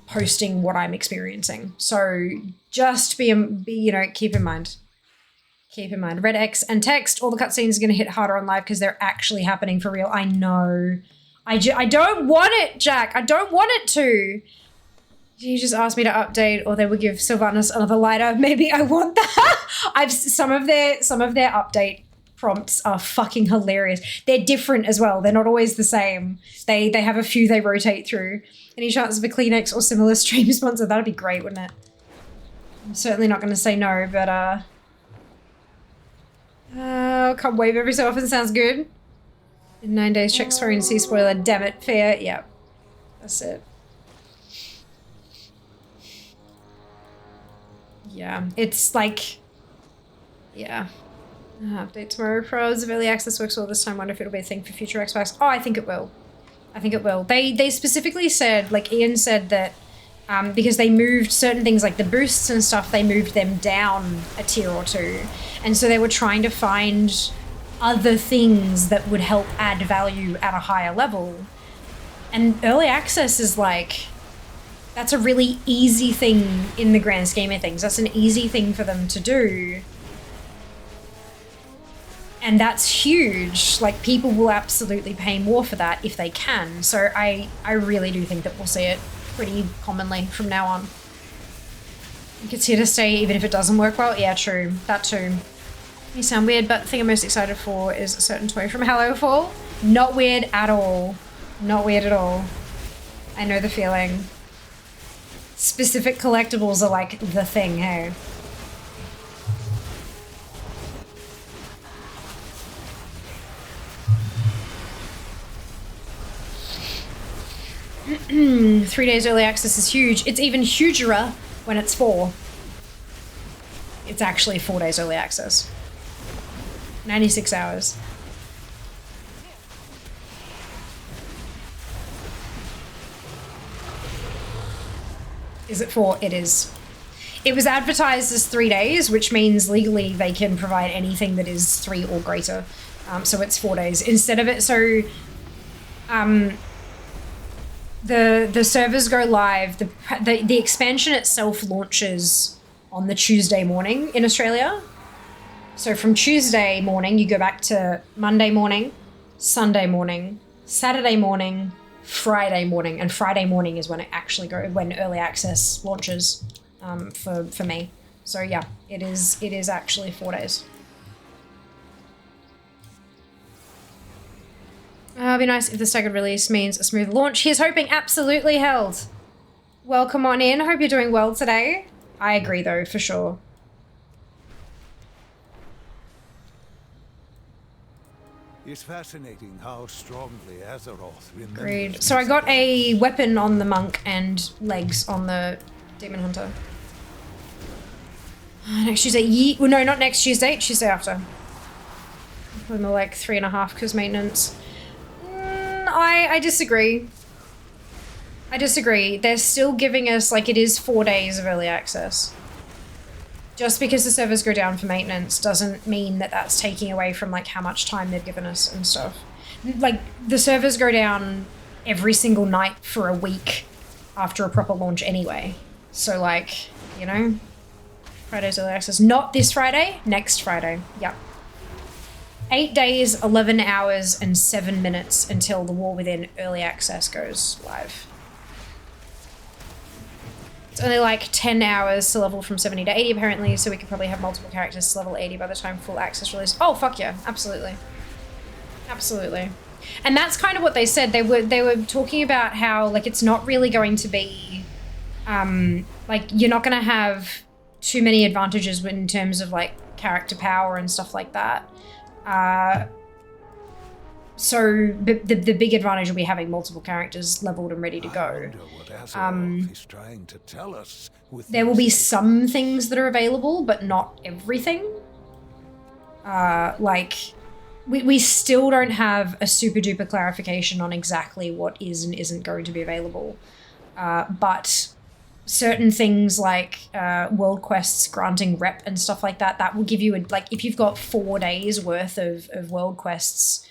S4: posting what I'm experiencing. So just be you know, keep in mind. Keep in mind, red X and text, all the cutscenes are going to hit harder on live because they're actually happening for real. I know. I don't want it, Jack. I don't want it to. You just asked me to update, or they would give Sylvanas another lighter. Maybe I want that. some of their update prompts are fucking hilarious. They're different as well. They're not always the same. They have a few they rotate through. Any chance of a Kleenex or similar stream sponsor? That'd be great, wouldn't it? I'm certainly not going to say no, but come wave every so often sounds good. In 9 days, check story and see spoiler. Damn it, fair. Yep. That's it. Yeah, it's like, yeah. Update tomorrow. Pros of early access works all this time. Wonder if it'll be a thing for future Xbox. Oh, I think it will. I think it will. They specifically said, like Ian said, that because they moved certain things like the boosts and stuff, they moved them down a tier or two. And so they were trying to find other things that would help add value at a higher level. And early access is like, that's a really easy thing in the grand scheme of things. That's an easy thing for them to do. And that's huge. Like, people will absolutely pay more for that if they can. So I really do think that we'll see it pretty commonly from now on. It's here to stay even if it doesn't work well. Yeah, true. That too. You sound weird, but the thing I'm most excited for is a certain toy from Hello Fall. Not weird at all. Not weird at all. I know the feeling. Specific collectibles are like the thing, hey? Three days early access is huge. It's even huger when it's 4. It's actually 4 days early access. 96 hours. Is it 4? It is. It was advertised as 3 days, which means legally they can provide anything that is 3 or greater. So it's 4 days. Instead of it, so the servers go live. The expansion itself launches on the Tuesday morning in Australia. So from Tuesday morning, you go back to Monday morning, Sunday morning, Saturday morning, Friday morning, and Friday morning is when it actually when early access launches for me. So yeah, it is actually 4 days. It'd be nice if the staggered release means a smooth launch. Here's hoping. Absolutely, Held. Welcome on in. Hope you're doing well today. I agree though, for sure.
S2: It's fascinating how strongly Azeroth remembers.
S4: Agreed. So I got a weapon on the monk and legs on the demon hunter. Next Tuesday. Well, no, not next Tuesday. Tuesday after. Probably more like 3.5 because maintenance. I disagree. I disagree. They're still giving us, like, it is 4 days of early access. Just because the servers go down for maintenance doesn't mean that that's taking away from, like, how much time they've given us and stuff. Like, the servers go down every single night for a week after a proper launch anyway. So, like, you know, Friday's early access. Not this Friday, next Friday. Yep. 8 days, 11 hours, and 7 minutes until the War Within early access goes live. It's only like 10 hours to level from 70 to 80 apparently, so we could probably have multiple characters to level 80 by the time full access release. Oh, fuck yeah, absolutely. Absolutely. And that's kind of what they said. They were talking about how, like, it's not really going to be, like, you're not going to have too many advantages in terms of, like, character power and stuff like that. So the big advantage will be having multiple characters leveled and ready to go.
S2: Is trying to tell us with
S4: there will be some things that are available, but not everything. Like, we still don't have a super duper clarification on exactly what is and isn't going to be available. But certain things like world quests granting rep and stuff like that, that will give you, like, if you've got 4 days worth of world quests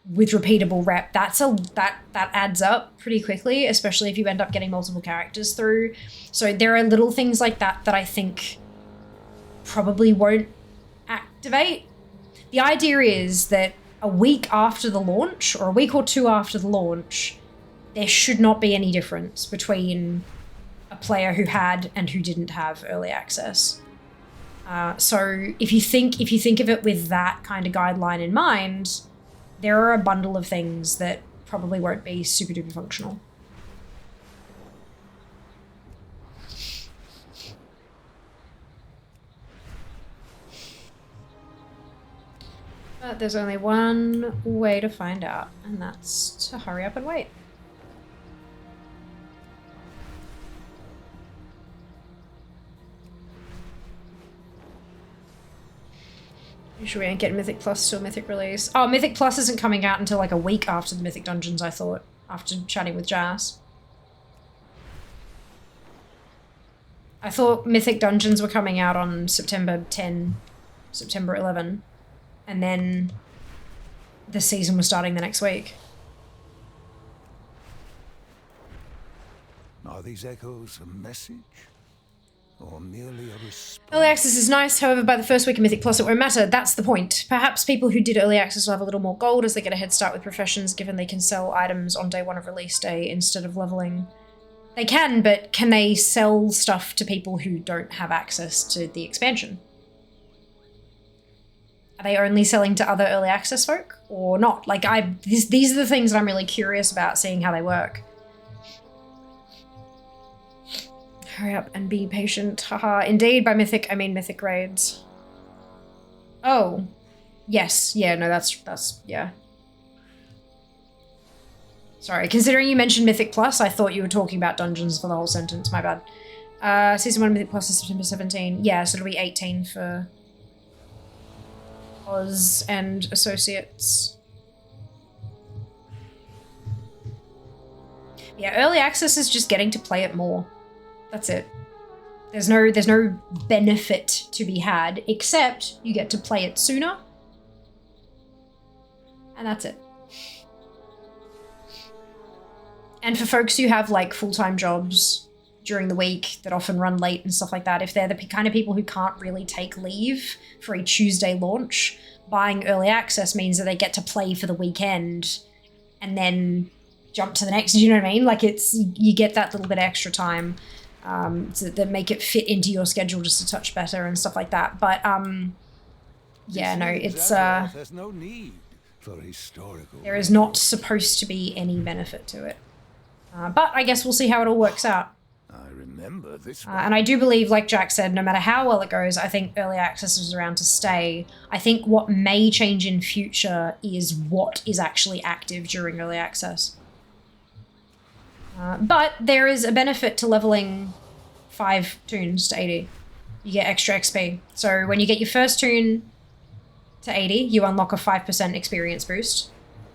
S4: with repeatable rep, that adds up pretty quickly, especially if you end up getting multiple characters through. So there are little things like that that I think probably won't activate. The idea is that a week after the launch, or a week or two after the launch, there should not be any difference between a player who had and who didn't have early access. So if you think of it with that kind of guideline in mind, there are a bundle of things that probably won't be super duper functional. But there's only one way to find out, and that's to hurry up and wait. Usually we ain't getting Mythic Plus till Mythic release. Oh, Mythic Plus isn't coming out until like a week after the Mythic Dungeons, I thought, after chatting with Jazz. I thought Mythic Dungeons were coming out on September 10, September 11, and then the season was starting the next week.
S2: Are these echoes a message? Or merely a response?
S4: Early access is nice, however, by the first week of Mythic Plus it won't matter. That's the point. Perhaps people who did early access will have a little more gold as they get a head start with professions, given they can sell items on day one of release day instead of leveling. They can, but can they sell stuff to people who don't have access to the expansion? Are they only selling to other early access folk or not? Like, these are the things that I'm really curious about, seeing how they work. Hurry up and be patient. Haha. Indeed, by Mythic, I mean Mythic raids. Oh. Yes. Yeah, no, that's, yeah. Sorry, considering you mentioned Mythic Plus, I thought you were talking about dungeons for the whole sentence. My bad. Season 1 Mythic Plus is September 17. Yeah, so it'll be 18 for Oz and Associates. Yeah, early access is just getting to play it more. That's it. There's no benefit to be had, except you get to play it sooner. And that's it. And for folks who have like full-time jobs during the week that often run late and stuff like that, if they're the kind of people who can't really take leave for a Tuesday launch, buying early access means that they get to play for the weekend and then jump to the next, you know what I mean? Like, it's, you get that little bit of extra time. So that make it fit into your schedule just a touch better and stuff like that. But yeah, no, it's
S2: there's no need for historical.
S4: There is not supposed to be any benefit to it. But I guess we'll see how it all works out.
S2: I remember this one.
S4: And I do believe, like Jack said, no matter how well it goes, I think early access is around to stay. I think what may change in future is what is actually active during early access. But there is a benefit to leveling 5 toons to 80. You get extra XP. So when you get your first toon to 80, you unlock a 5% experience boost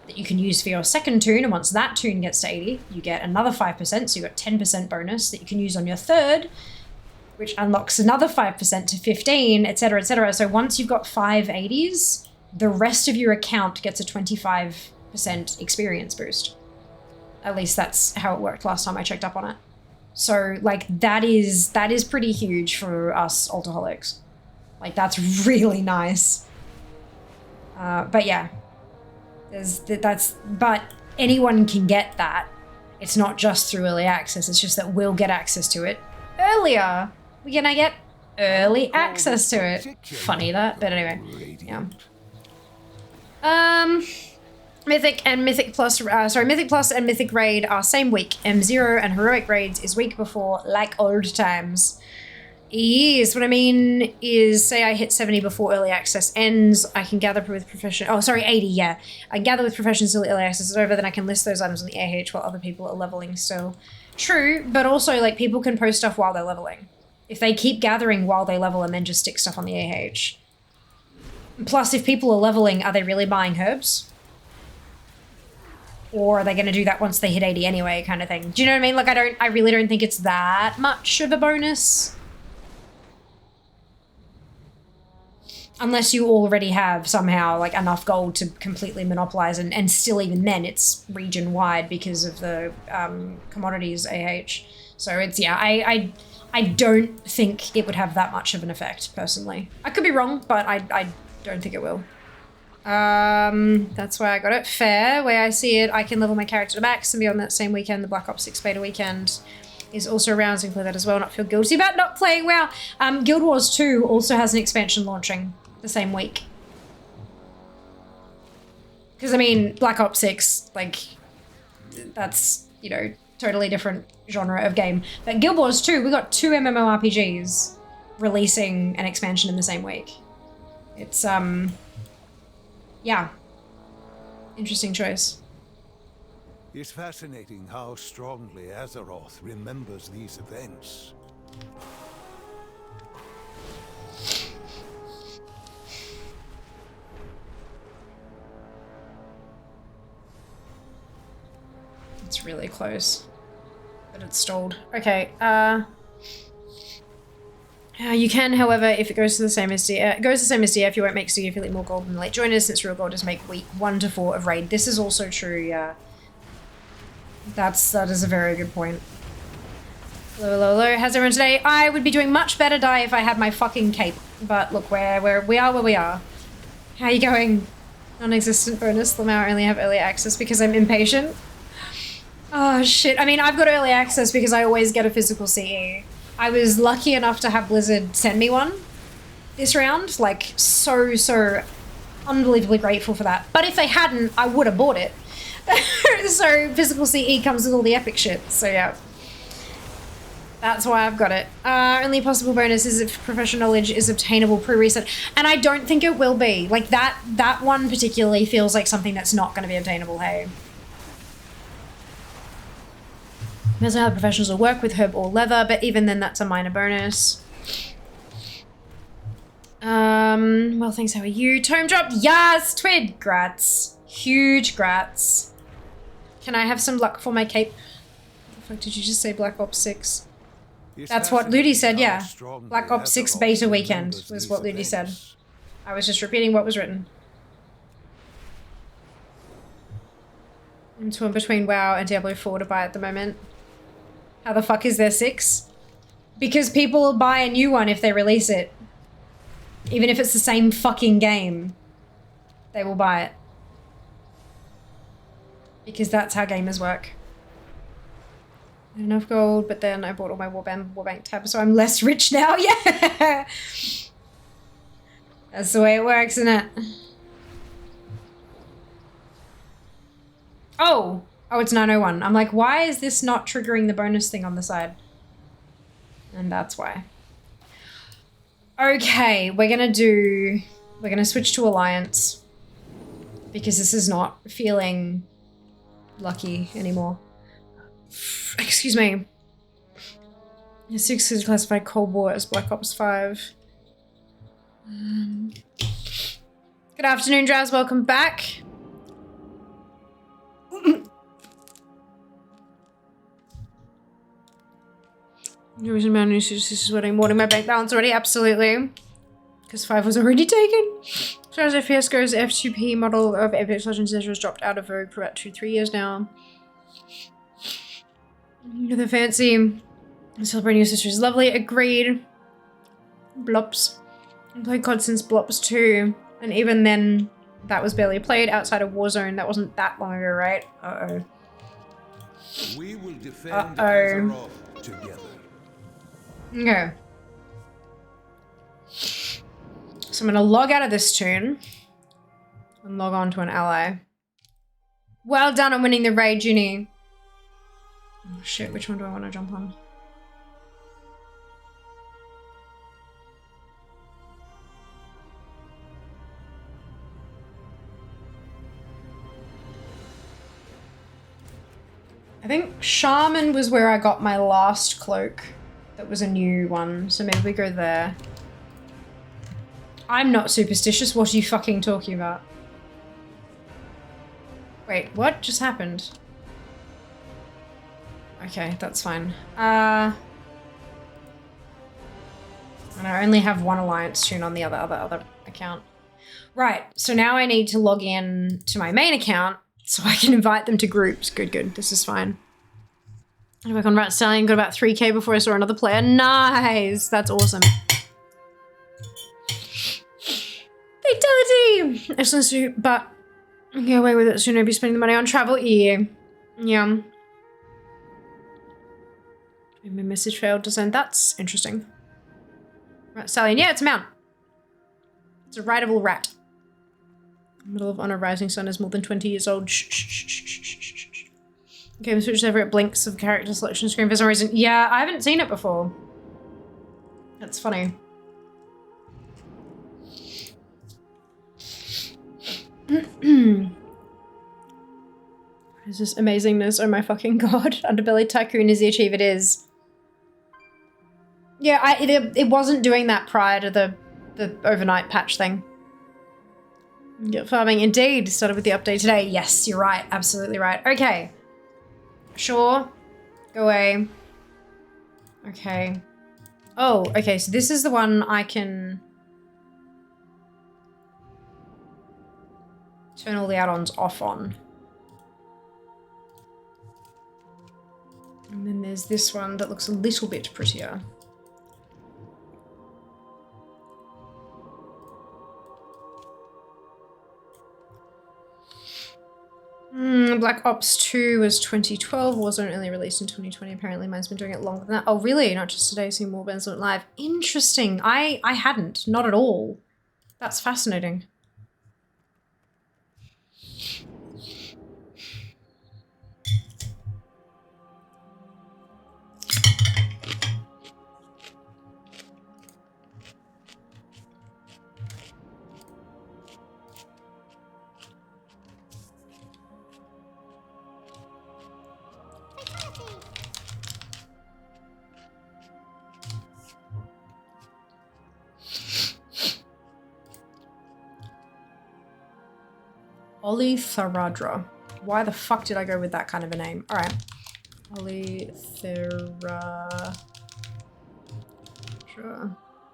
S4: that you can use for your second toon, and once that toon gets to 80, you get another 5%, so you got 10% bonus that you can use on your third, which unlocks another 5% to 15, etc., etc. So once you've got 5 80s, the rest of your account gets a 25% experience boost. At least that's how it worked last time I checked up on it. So, like, that is pretty huge for us alcoholics. Like, that's really nice. But yeah, but anyone can get that. It's not just through early access, it's just that we'll get access to it earlier. We're gonna get early access to it. Funny that, but anyway, yeah. Mythic and Mythic Plus, Mythic Plus and Mythic Raid are same week. M0 and Heroic Raids is week before, like old times. Yes, what I mean is, say I hit 70 before early access ends, I can gather with profession. Oh, sorry, 80, yeah. I gather with professions till early access is over, then I can list those items on the AH while other people are leveling still. True, but also, like, people can post stuff while they're leveling. If they keep gathering while they level and then just stick stuff on the AH. Plus, if people are leveling, are they really buying herbs? Or are they going to do that once they hit 80 anyway, kind of thing? Do you know what I mean? Like, I really don't think it's that much of a bonus. Unless you already have somehow, like, enough gold to completely monopolize, and still even then, it's region-wide because of the commodities AH. So it's, yeah, I don't think it would have that much of an effect, personally. I could be wrong, but I don't think it will. That's why I got it. Fair, way I see it, I can level my character to max and be on that same weekend. The Black Ops 6 beta weekend is also around, so you can play that as well, not feel guilty about not playing WoW. Guild Wars 2 also has an expansion launching the same week. Because, I mean, Black Ops 6, like, that's, you know, totally different genre of game. But Guild Wars 2, we got 2 MMORPGs releasing an expansion in the same week. It's, yeah. Interesting choice.
S2: It's fascinating how strongly Azeroth remembers these events.
S4: It's really close, but it's stalled. Okay, you can, however, if it goes to the same as DF, you won't make so you affiliate more gold than late joiners, since real gold does make week 1 to 4 of raid. This is also true, yeah. That is a very good point. Hello. How's everyone today? I would be doing much better, Die, if I had my fucking cape. But look, we are where we are. How are you going? Non-existent bonus. Lamau only have early access because I'm impatient. Oh shit. I mean, I've got early access because I always get a physical CE. I was lucky enough to have Blizzard send me one this round. Like, so unbelievably grateful for that. But if they hadn't, I would have bought it. So physical CE comes with all the epic shit. So yeah. That's why I've got it. Only possible bonus is if professional knowledge is obtainable pre-reset. And I don't think it will be. Like, that one particularly feels like something that's not going to be obtainable, hey. Depends on how professionals will work with herb or leather, but even then that's a minor bonus. Well, thanks, how are you? Tome drop, yes! Twid, grats. Huge grats. Can I have some luck for my cape? What the fuck did you just say, Black Ops 6? That's what Ludi said, yeah. Black Ops 6 beta weekend was what Ludi said. I was just repeating what was written. I'm torn between WoW and Diablo 4 to buy at the moment. How the fuck is there 6? Because people will buy a new one if they release it. Even if it's the same fucking game. They will buy it. Because that's how gamers work. Not enough gold, but then I bought all my Warbank tabs, so I'm less rich now. Yeah! That's the way it works, isn't it? Oh! Oh, it's 901. I'm like, why is this not triggering the bonus thing on the side? And that's why. Okay, we're gonna switch to Alliance. Because this is not feeling lucky anymore. Excuse me. 6 is classified Cold War as Black Ops 5. Good afternoon, Draz. Welcome back. There was a man who says this is what I'm wanting my bank balance already. Absolutely. Because 5 was already taken. So as Fiasco's F2P model of Apex Legends has dropped out of vogue for about 2-3 years now. The fancy celebrating your sister is lovely. Agreed. Blops. I played COD since Blops 2. And even then, that was barely played outside of Warzone. That wasn't that long ago, right? Uh-oh.
S2: We will defend
S4: Uh-oh.
S2: Azeroth together.
S4: Okay. So I'm gonna log out of this tune and log on to an ally. Well done on winning the raid, Junie. Oh shit, which one do I want to jump on? I think Shaman was where I got my last cloak. That was a new one, so maybe we go there. I'm not superstitious, what are you fucking talking about? Wait, what just happened? Okay, that's fine. And I only have one alliance tune on the other account. Right, so now I need to log in to my main account so I can invite them to groups. Good, this is fine. I work on Rat Stallion, got about 3k before I saw another player. Nice, that's awesome. Fatality! Excellent, but get away with it sooner. Be spending the money on travel. Yeah. My message failed to send. That's interesting. Rat Stallion. Yeah, it's a mount. It's a rideable rat. Middle of Honor Rising Sun is more than 20 years old. Shh. Game switches over, it blinks of character selection screen for some reason. Yeah, I haven't seen it before. That's funny. Is this amazingness? Oh my fucking god. Underbelly Tycoon is the achieve, it is. Yeah, it wasn't doing that prior to the overnight patch thing. Get farming indeed. Started with the update today. Yes, you're right. Absolutely right. Okay. Sure. Go away. Okay. Oh, okay, so this is the one I can turn all the add-ons off on. And then there's this one that looks a little bit prettier. Black Ops 2 was 2012, Warzone only released in 2020. Apparently mine's been doing it longer than that. Oh really? Not just today, seeing Warbands went live. Interesting. I hadn't. Not at all. That's fascinating. Oli Tharadra. Why the fuck did I go with that kind of a name? Alright. Oli Tharadra.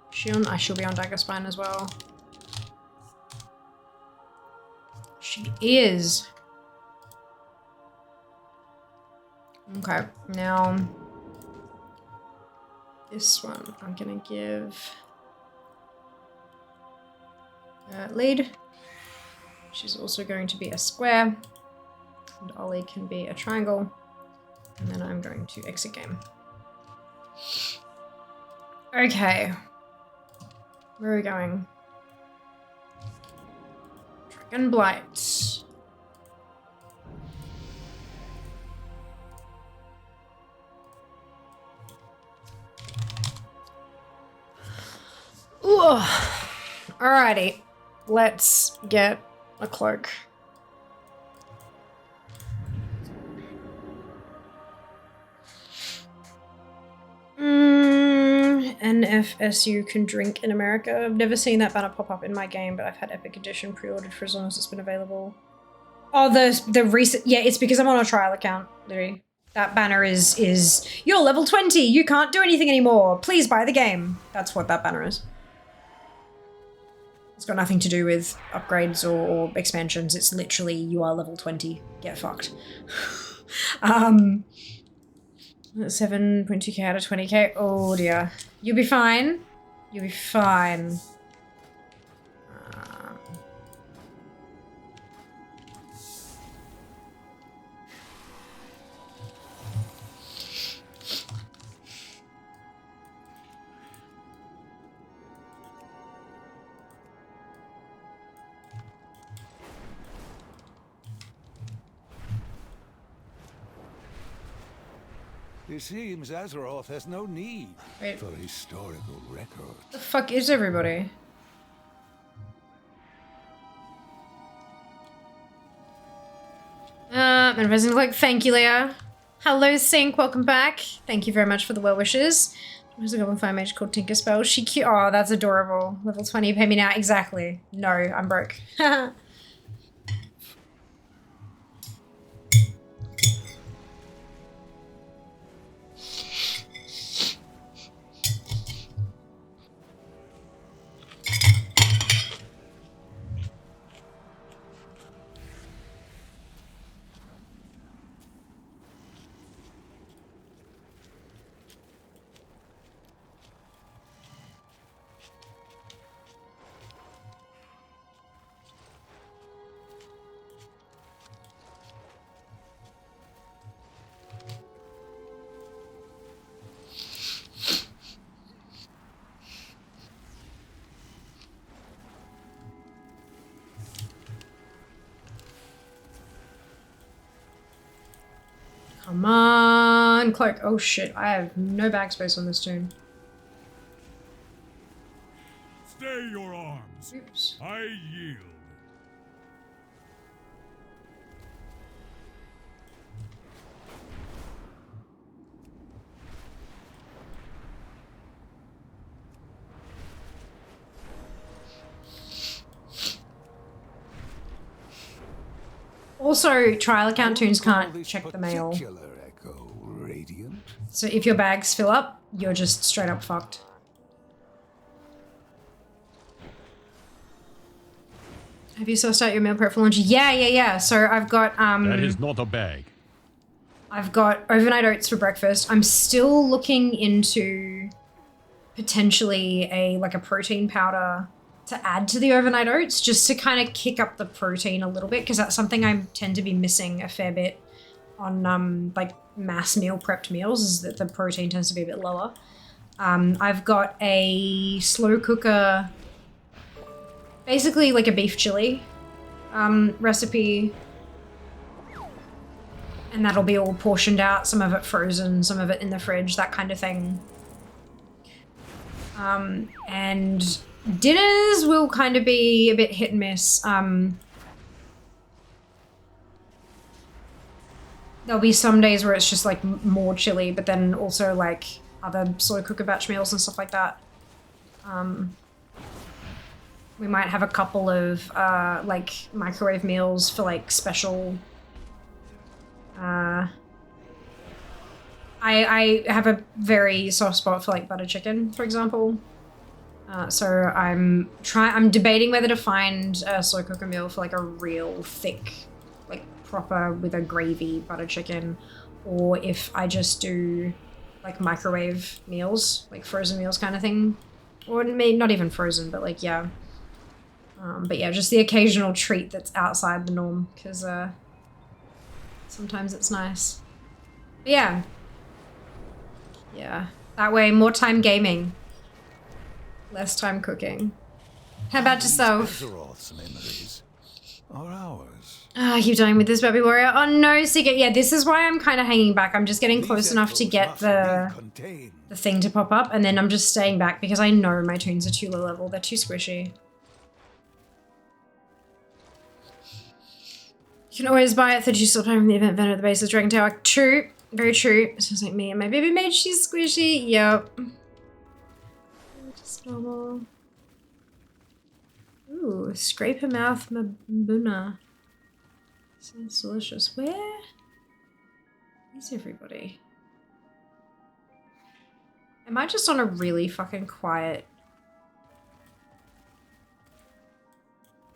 S4: She'll be on Daggerspine as well. She is. Okay, now this one I'm gonna give lead. She's also going to be a square, and Ollie can be a triangle, and then I'm going to exit game. Okay, where are we going? Dragon Blight. Ooh. Alrighty, let's get a cloak. NFSU can drink in America. I've never seen that banner pop up in my game, but I've had Epic Edition pre-ordered for as long as it's been available. Oh, the recent, yeah, it's because I'm on a trial account, literally. That banner is you're level 20, you can't do anything anymore. Please buy the game. That's what that banner is. It's got nothing to do with upgrades or expansions. It's literally, you are level 20. Get fucked. 7.2k out of 20k. Oh dear. You'll be fine. You'll be fine.
S2: It seems Azeroth has no need
S4: Wait.
S2: for historical records.
S4: The fuck is everybody? And Resident like, thank you, Leah. Hello, Sync, welcome back. Thank you very much for the well wishes. There's a goblin fire mage called Tinkerspell. She cute. Oh, that's adorable. Level 20, pay me now. Exactly. No, I'm broke. Come on, cloak. Oh shit, I have no bag space on this tune.
S1: Stay your arms.
S4: Oops.
S1: I yield.
S4: Also, trial account tunes can't check the mail.
S2: Echo radiant.
S4: So if your bags fill up, you're just straight up fucked. Have you sourced out your meal prep for launch? Yeah. So I've got
S1: That is not a bag.
S4: I've got overnight oats for breakfast. I'm still looking into potentially a protein powder to add to the overnight oats, just to kind of kick up the protein a little bit, because that's something I tend to be missing a fair bit on like mass meal prepped meals, is that the protein tends to be a bit lower. I've got a slow cooker, basically like a beef chili recipe, and that'll be all portioned out, some of it frozen, some of it in the fridge, that kind of thing. And dinners will kind of be a bit hit and miss. There'll be some days where it's just like more chili, but then also like other slow cooker batch meals and stuff like that. We might have a couple of like microwave meals for like special. I have a very soft spot for like butter chicken, for example. So I'm debating whether to find a slow cooker meal for like a real thick, like proper with a gravy butter chicken, or if I just do like microwave meals, like frozen meals kind of thing, or maybe not even frozen, but like yeah. But yeah, just the occasional treat that's outside the norm, because sometimes it's nice. But yeah. Yeah. That way, more time gaming. Less time cooking. How about yourself?
S2: Azeroth's memories are ours.
S4: I keep dying with this baby warrior. Oh no, Secret. Yeah, this is why I'm kind of hanging back. I'm just getting close enough to get the thing to pop up, and then I'm just staying back because I know my tunes are too low level. They're too squishy. You can always buy it for $2 from the event vendor at the base of Dragon Tower. True. Very true. Sounds like me and my baby mage. She's squishy. Yep. Just normal. Ooh, scrape her mouth Mabuna. Sounds delicious. Where is everybody? Am I just on a really fucking quiet?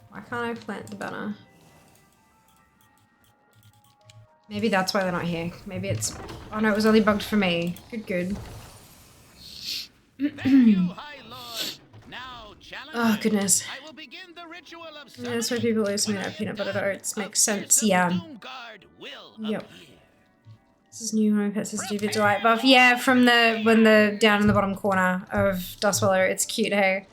S4: Why can't I plant the banner? Maybe that's why they're not here. Maybe it's... Oh no, it was only bugged for me. Good.
S3: Thank you, High Lord. Now,
S4: Oh goodness.
S3: I will begin the ritual of
S4: Yeah, that's why people always make that peanut butter oats. Makes sense, yeah. Yep. This is new home pet sensitivity delight buff. Yeah, from when the down in the bottom corner of Dustweller. It's cute, hey.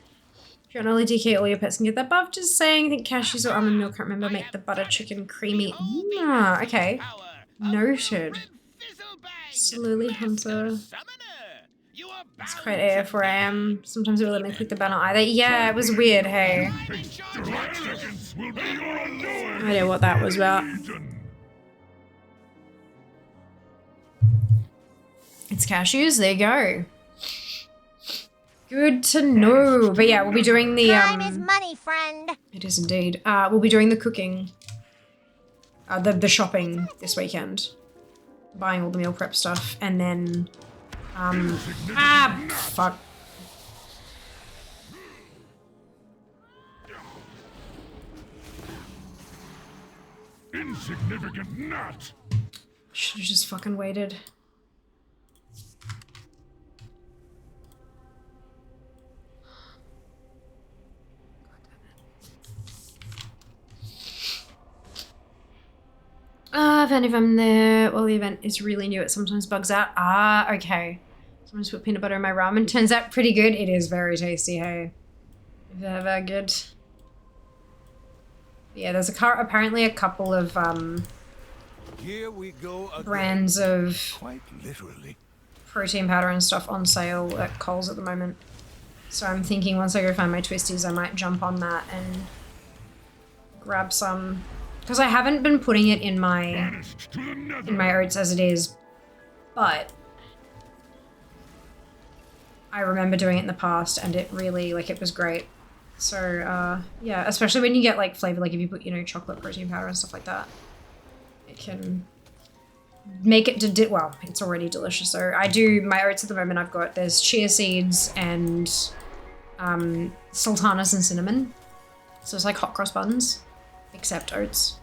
S4: If you're on only DK, all your pets can get that buff. Just saying, I think cashews or almond milk, can't remember, make the butter chicken creamy. Ah, okay. Noted.
S3: bang!
S4: Slowly Hunter.
S3: Summoner! You are
S4: It's
S3: bound
S4: quite AF where I am. Sometimes it will let me click the banner either. Yeah, it was weird, hey.
S3: I'm in charge.
S1: 5 seconds will be your undoing.
S4: I know what that was about. It's cashews, there you go. Good to know. But yeah, we'll be doing the
S6: Time is money, friend.
S4: it is indeed. We'll be doing the cooking. The shopping this weekend. Buying all the meal prep stuff and then fuck.
S1: Insignificant gnat.
S4: Should have just fucking waited. Event if I'm there. Well, the event is really new. It sometimes bugs out. Okay. Sometimes put peanut butter in my ramen. Turns out pretty good. It is very tasty, hey. Very good. Yeah, there's apparently a couple of
S2: Here we go again.
S4: brands of
S2: Quite literally.
S4: protein powder and stuff on sale at Coles at the moment. So I'm thinking once I go find my twisties, I might jump on that and grab some. Because I haven't been putting it in my oats as it is, but I remember doing it in the past and it really, like, it was great. So, yeah, especially when you get, like, flavor, like if you put, you know, chocolate protein powder and stuff like that, it can make it, well, it's already delicious. So I do, my oats at the moment I've got, there's chia seeds and sultanas and cinnamon. So it's like hot cross buns, except oats.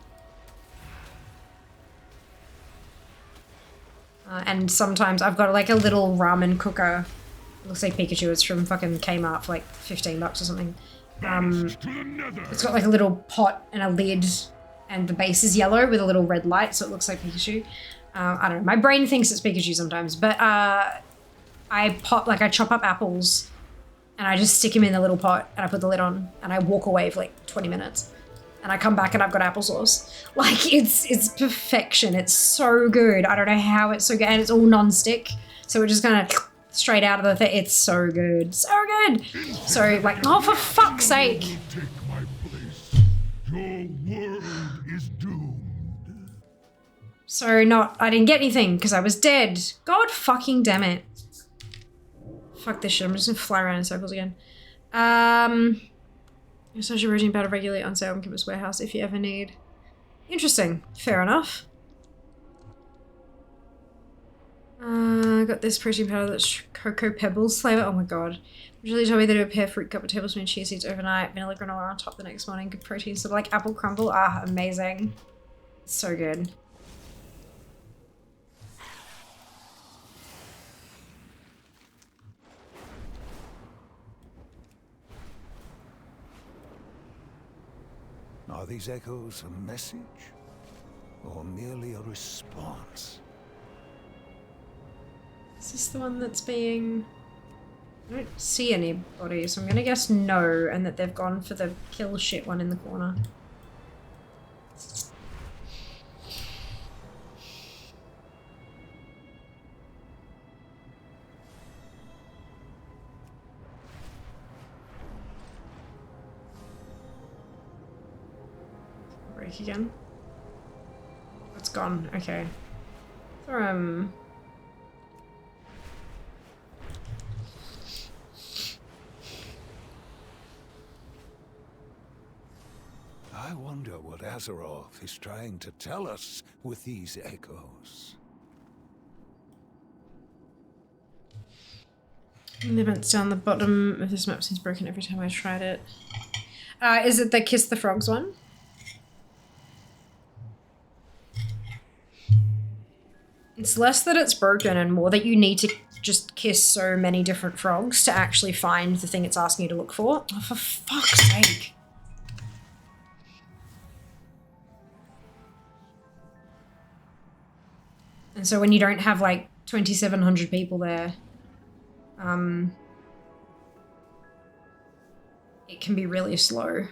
S4: And sometimes I've got like a little ramen cooker. It looks like Pikachu. It's from fucking Kmart for like 15 bucks or something. It's got like a little pot and a lid, and the base is yellow with a little red light, so it looks like Pikachu. I don't know. My brain thinks it's Pikachu sometimes, but I chop up apples and I just stick them in the little pot and I put the lid on and I walk away for like 20 minutes. And I come back and I've got applesauce. Like, it's perfection. It's so good. I don't know how it's so good. And it's all non-stick. So it just kind of straight out of the thing. It's so good. So good. So, like, oh, for fuck's sake.
S1: Take my place. Your world is doomed.
S4: So I didn't get anything because I was dead. God fucking damn it. Fuck this shit. I'm just gonna fly around in circles again. Such a protein powder regularly on sale in Chemist Warehouse if you ever need. Interesting. Fair enough. I got this protein powder that's Cocoa Pebbles flavor. Oh my god. Julie told me they do a pear fruit cup of tablespoon chia seeds overnight, vanilla granola on top the next morning. Good protein, sort of like apple crumble. Amazing. So good.
S2: Are these echoes a message? Or merely a response?
S4: Is this the one that's being... I don't see anybody, so I'm gonna guess no, and that they've gone for the kill shit one in the corner. Break again. It's gone, okay. So,
S2: I wonder what Azeroth is trying to tell us with these echoes.
S4: the event's down the bottom of this map seems broken every time I tried it. Is it the Kiss the Frogs one? It's less that it's broken and more that you need to just kiss so many different frogs to actually find the thing it's asking you to look for. Oh, for fuck's sake. And so when you don't have like 2,700 people there, it can be really slow.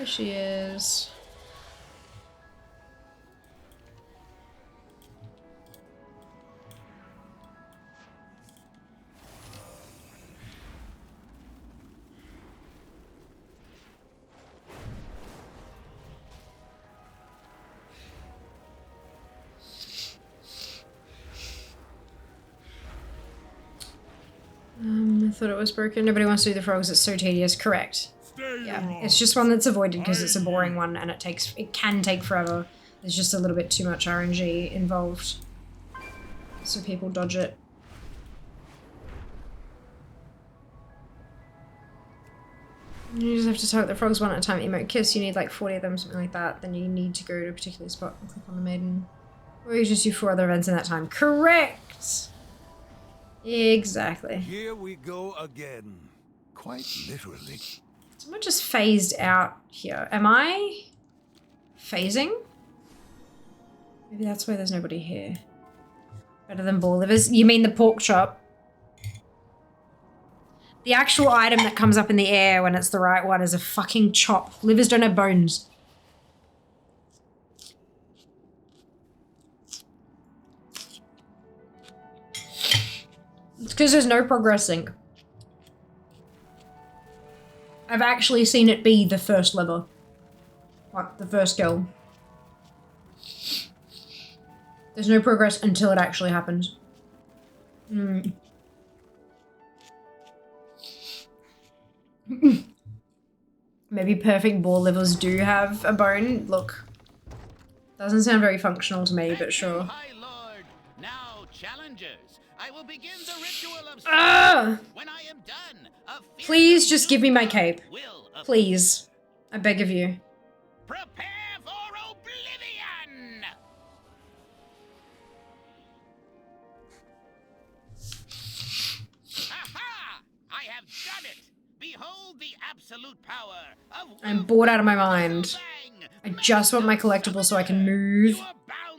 S4: There she is. I thought it was broken. Nobody wants to do the frogs. It's so tedious. Correct. Yeah, it's just one that's avoided because it's a boring one and it can take forever. There's just a little bit too much RNG involved. So people dodge it. You just have to target the frogs one at a time. Emote kiss, you need like 40 of them, something like that. Then you need to go to a particular spot and click on the maiden. Or you just do 4 other events in that time. Correct! Exactly.
S2: Here we go again. Quite literally.
S4: Someone just phased out here. Am I phasing? Maybe that's why there's nobody here. Better than ball livers. You mean the pork chop? The actual item that comes up in the air when it's the right one is a fucking chop. Livers don't have bones. It's because there's no progressing. I've actually seen it be the first lever. Like, the first kill. There's no progress until it actually happens. Maybe perfect boar livers do have a bone. Look. Doesn't sound very functional to me, but sure.
S3: High Lord. Now, challengers, I will begin the ritual of when I am done.
S4: Please just give me my cape. Please. I beg of you.
S3: Prepare for oblivion! Aha! I have done it! Behold the absolute power of
S4: I'm bored out of my mind. I just want my collectible so I can move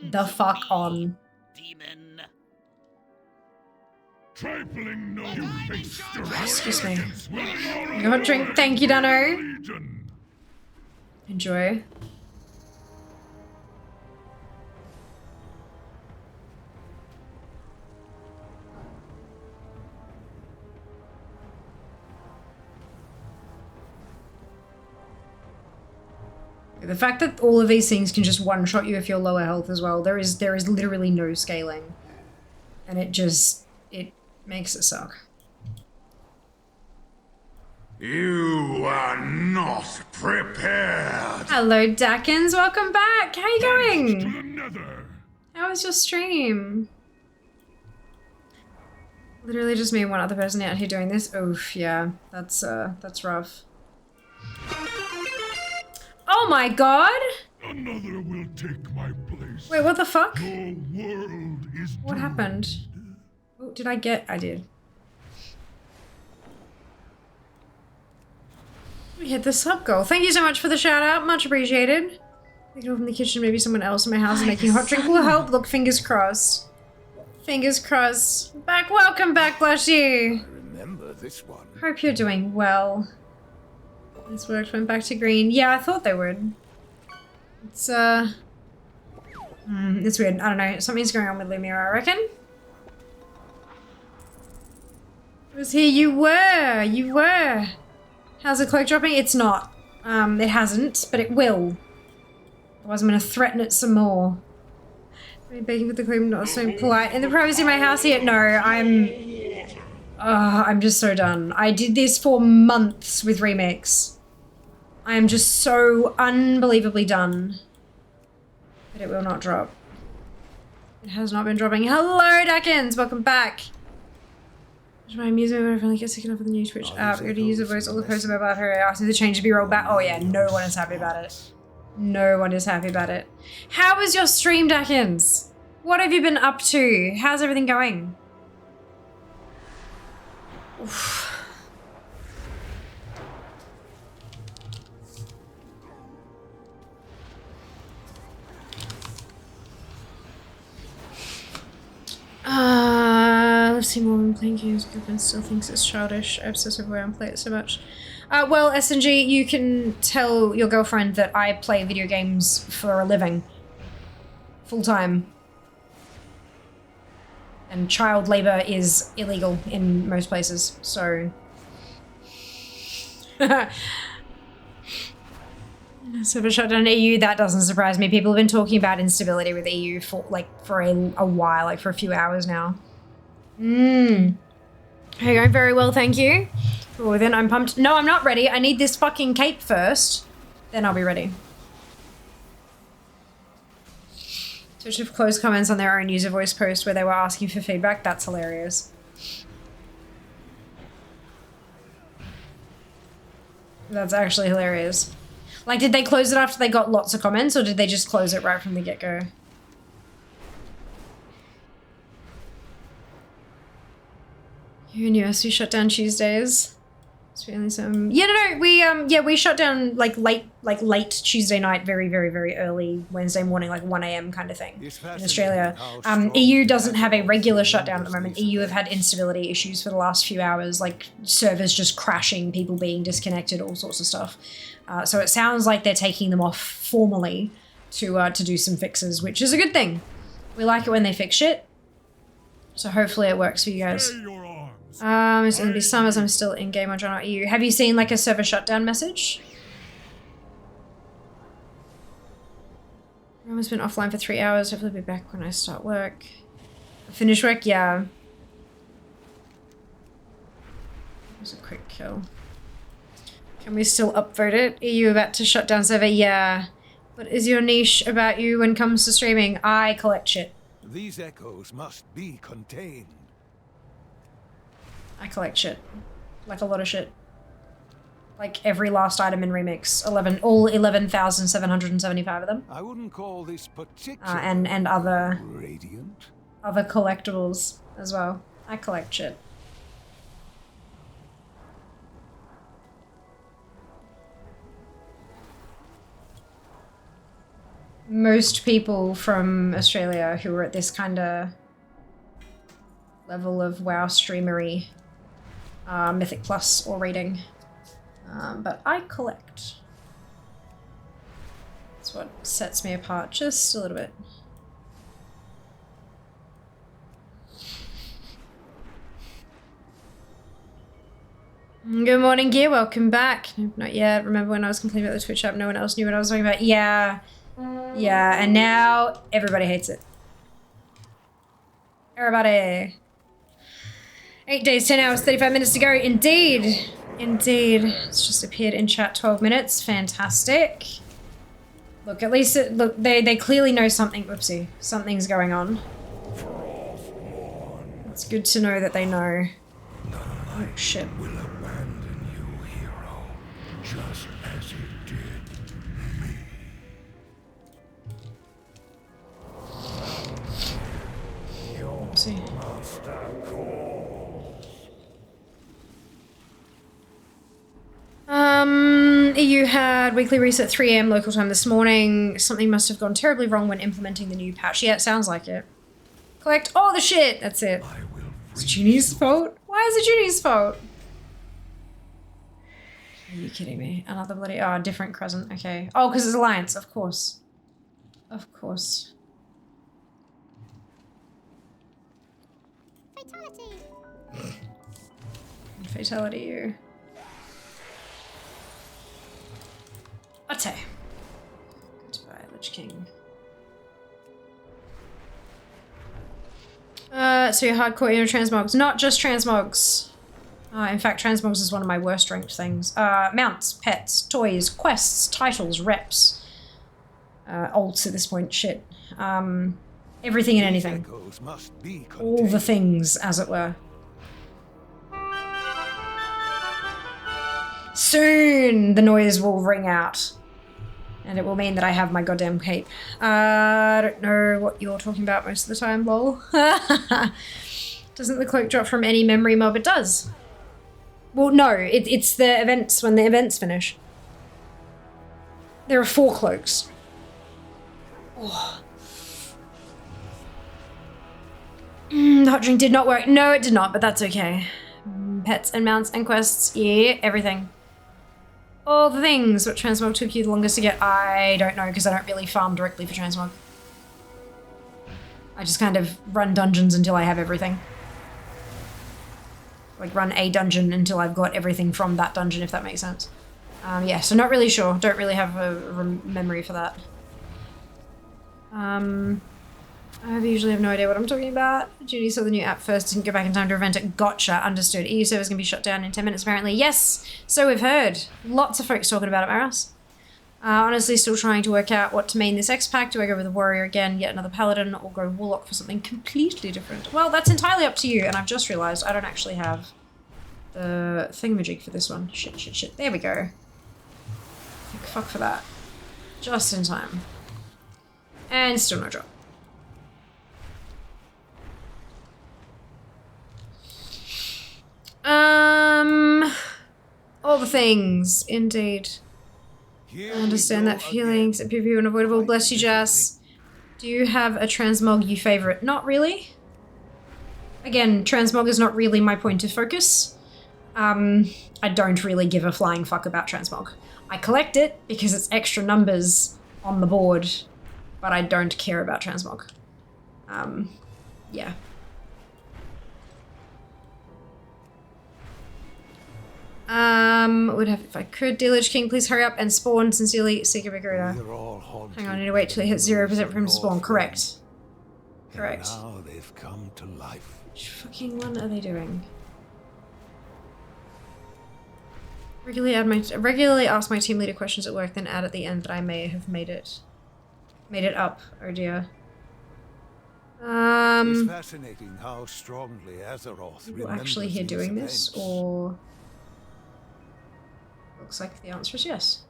S4: the fuck on.
S3: Demon.
S1: Trifling no face
S4: Excuse me. You got a drink? Thank you, Dano. Enjoy. The fact that all of these things can just one-shot you if you're lower health as well, there is literally no scaling. And it makes it suck.
S1: You are not prepared.
S4: Hello, Dackins. Welcome back. How you going?
S1: To the nether.
S4: How was your stream? Literally just me and one other person out here doing this. Oof, yeah. That's rough. Oh my god!
S1: Another will take my place.
S4: Wait, what the fuck?
S1: Your world is
S4: What happened? Oh, did I get? I did. We hit the sub goal. Thank you so much for the shout out. Much appreciated. Take it over from the kitchen. Maybe someone else in my house is making hot drink will help. Look, fingers crossed. Fingers crossed. Back. Welcome back, bless you.
S2: Remember this one.
S4: Hope you're doing well. This worked. Went back to green. Yeah, I thought they would. It's it's weird. I don't know. Something's going on with Lumira, I reckon. It was here. You were. You were. How's the cloak dropping? It's not. It hasn't, but it will. Otherwise I'm gonna threaten it some more. Are you begging with the cloak? Not so polite. In the privacy of my house yet? No, I'm just so done. I did this for months with remakes. I am just so unbelievably done. But it will not drop. It has not been dropping. Hello, Dackins! Welcome back! My music when I finally get sick enough of the new Twitch app. We're gonna use the voice all the posts about her asking the change to be rolled back. Oh yeah, no one is happy about it. No one is happy about it. How was your stream, Dackins? What have you been up to? How's everything going? Oof. Let's see more when playing games. Girlfriend still thinks it's childish. I obsess over why I play it so much. Well, SNG, you can tell your girlfriend that I play video games for a living. Full time. And child labor is illegal in most places, so... Server shutdown EU, that doesn't surprise me. People have been talking about instability with EU for a while, like for a few hours now. You're going very well, thank you. Oh, then I'm pumped. No, I'm not ready. I need this fucking cape first. Then I'll be ready. Twitch have closed comments on their own user voice post where they were asking for feedback. That's hilarious. That's actually hilarious. Like, did they close it after they got lots of comments, or did they just close it right from the get-go? University shut down Tuesdays. It's feeling some... Yeah, no, we shut down like late Tuesday night, very, very, very early Wednesday morning, like 1 AM kind of thing in Australia. EU doesn't have a regular shutdown at the moment. EU have had instability issues for the last few hours, like servers just crashing, people being disconnected, all sorts of stuff. So it sounds like they're taking them off formally to do some fixes, which is a good thing. We like it when they fix shit. So hopefully it works for you guys. It's gonna be summers. I'm still in game on John EU. Have you seen like a server shutdown message? Roman's been offline for 3 hours. Hopefully I'll be back when I start work. Finish work? Yeah. It was a quick kill. Can we still upvote it? Are you about to shut down server? Yeah. What is your niche about you when it comes to streaming? I collect shit.
S2: These echoes must be contained.
S4: I collect shit. Like a lot of shit. Like every last item in Remix. All 11,775 of them.
S2: I wouldn't call this particular
S4: and other
S2: radiant.
S4: Other collectibles as well. I collect shit. Most people from Australia who are at this kind of level of WoW streamery Mythic Plus or rating. But I collect. That's what sets me apart just a little bit. Good morning, Gear. Welcome back. Nope, not yet. Remember when I was complaining about the Twitch app, no one else knew what I was talking about? Yeah. Yeah, and now everybody hates it. Everybody. 8 days, 10 hours, 35 minutes to go. Indeed. Indeed. It's just appeared in chat 12 minutes. Fantastic. Look, at least they clearly know something. Whoopsie. Something's going on. It's good to know that they know. Oh, shit.
S1: Will abandon you, hero, just as it did me.
S4: Whoopsie. EU had weekly reset 3 AM local time this morning. Something must have gone terribly wrong when implementing the new patch. Yeah, it sounds like it. Collect all the shit! That's it. It's Junie's fault? Why is it Junie's fault? Are you kidding me? Another bloody... Oh, different crescent. Okay. Oh, because it's Alliance. Of course. Of course.
S6: Fatality.
S4: Fatality, you. Ate. Goodbye, Lich King. So you're hardcore inner transmogs. Not just transmogs. In fact, transmogs is one of my worst ranked things. Mounts, pets, toys, quests, titles, reps. Alts at this point, shit. Everything and anything. All the things, as it were. Soon the noise will ring out. And it will mean that I have my goddamn cape. I don't know what you're talking about most of the time, lol. Doesn't the cloak drop from any memory mob? It does. Well, no, it's the events, when the events finish. There are 4 cloaks. Oh. The hot drink did not work. No, it did not, but that's okay. Pets and mounts and quests. Yeah, everything. All the things. What transmog took you the longest to get? I don't know, because I don't really farm directly for transmog. I just kind of run dungeons until I have everything. Like run a dungeon until I've got everything from that dungeon, if that makes sense. Yeah, so not really sure. Don't really have a memory for that. I usually have no idea what I'm talking about. Judy saw the new app first, didn't go back in time to revent it. Gotcha, understood. EU server's gonna be shut down in 10 minutes apparently. Yes, so we've heard. Lots of folks talking about it, Maris. Honestly, still trying to work out what to main this X-Pack. Do I go with a warrior again, yet another paladin, or go warlock for something completely different? Well, that's entirely up to you, and I've just realised I don't actually have the thingamajig for this one. Shit. There we go. Thank fuck for that. Just in time. And still no drop. All the things, indeed. I understand that feeling. Except PvP unavoidable. Bless you, Jas. Do you have a transmog you favorite? Not really. Again, transmog is not really my point of focus. I don't really give a flying fuck about transmog. I collect it because it's extra numbers on the board, but I don't care about transmog. Yeah. Would have if I could. Dear Lich King, please hurry up and spawn. Sincerely, Seeker Vigorita. Hang on, I need to wait till he hits 0% for him to spawn. Correct. Correct.
S2: Now they've come to life.
S4: Which fucking one are they doing? Regularly ask my team leader questions at work, then add at the end that I may have made it up. Oh dear.
S2: It's fascinating how strongly Azeroth
S4: People actually here doing this, or looks like the answer is yes.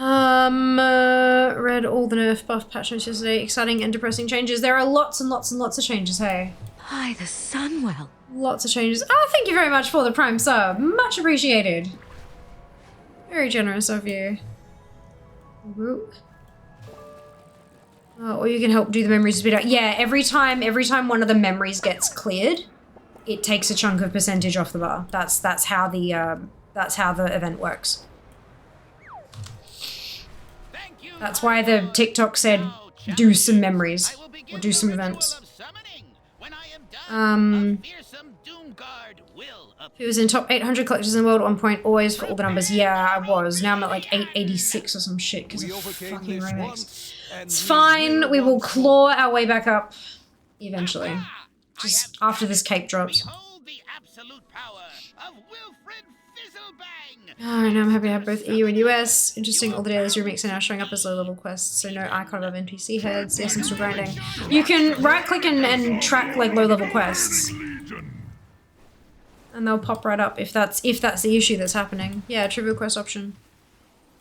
S4: Read all the nerf buff patch notes yesterday. Exciting and depressing changes. There are lots and lots and lots of changes, hey.
S7: Hi, the Sunwell.
S4: Lots of changes. Oh, thank you very much for the Prime sub. Much appreciated. Very generous of you. Or you can help do the memories speed up. Yeah, every time one of the memories gets cleared, it takes a chunk of percentage off the bar. That's how the event works. That's why the TikTok said do some memories or do some events. He was in top 800 collectors in the world at one point, always for all the numbers. Yeah, I was. Now I'm at like 886 or some shit because of fucking remix. It's fine. We will claw our way back up eventually. Just after this cape drops. Alright, now I'm happy to have both EU and US. Interesting, all the dailies remix are now showing up as low-level quests, so no icon above NPC heads. Yes, I'm still grinding. You can right-click and track, like, low-level quests. And they'll pop right up if that's the issue that's happening. Yeah, trivial quest option.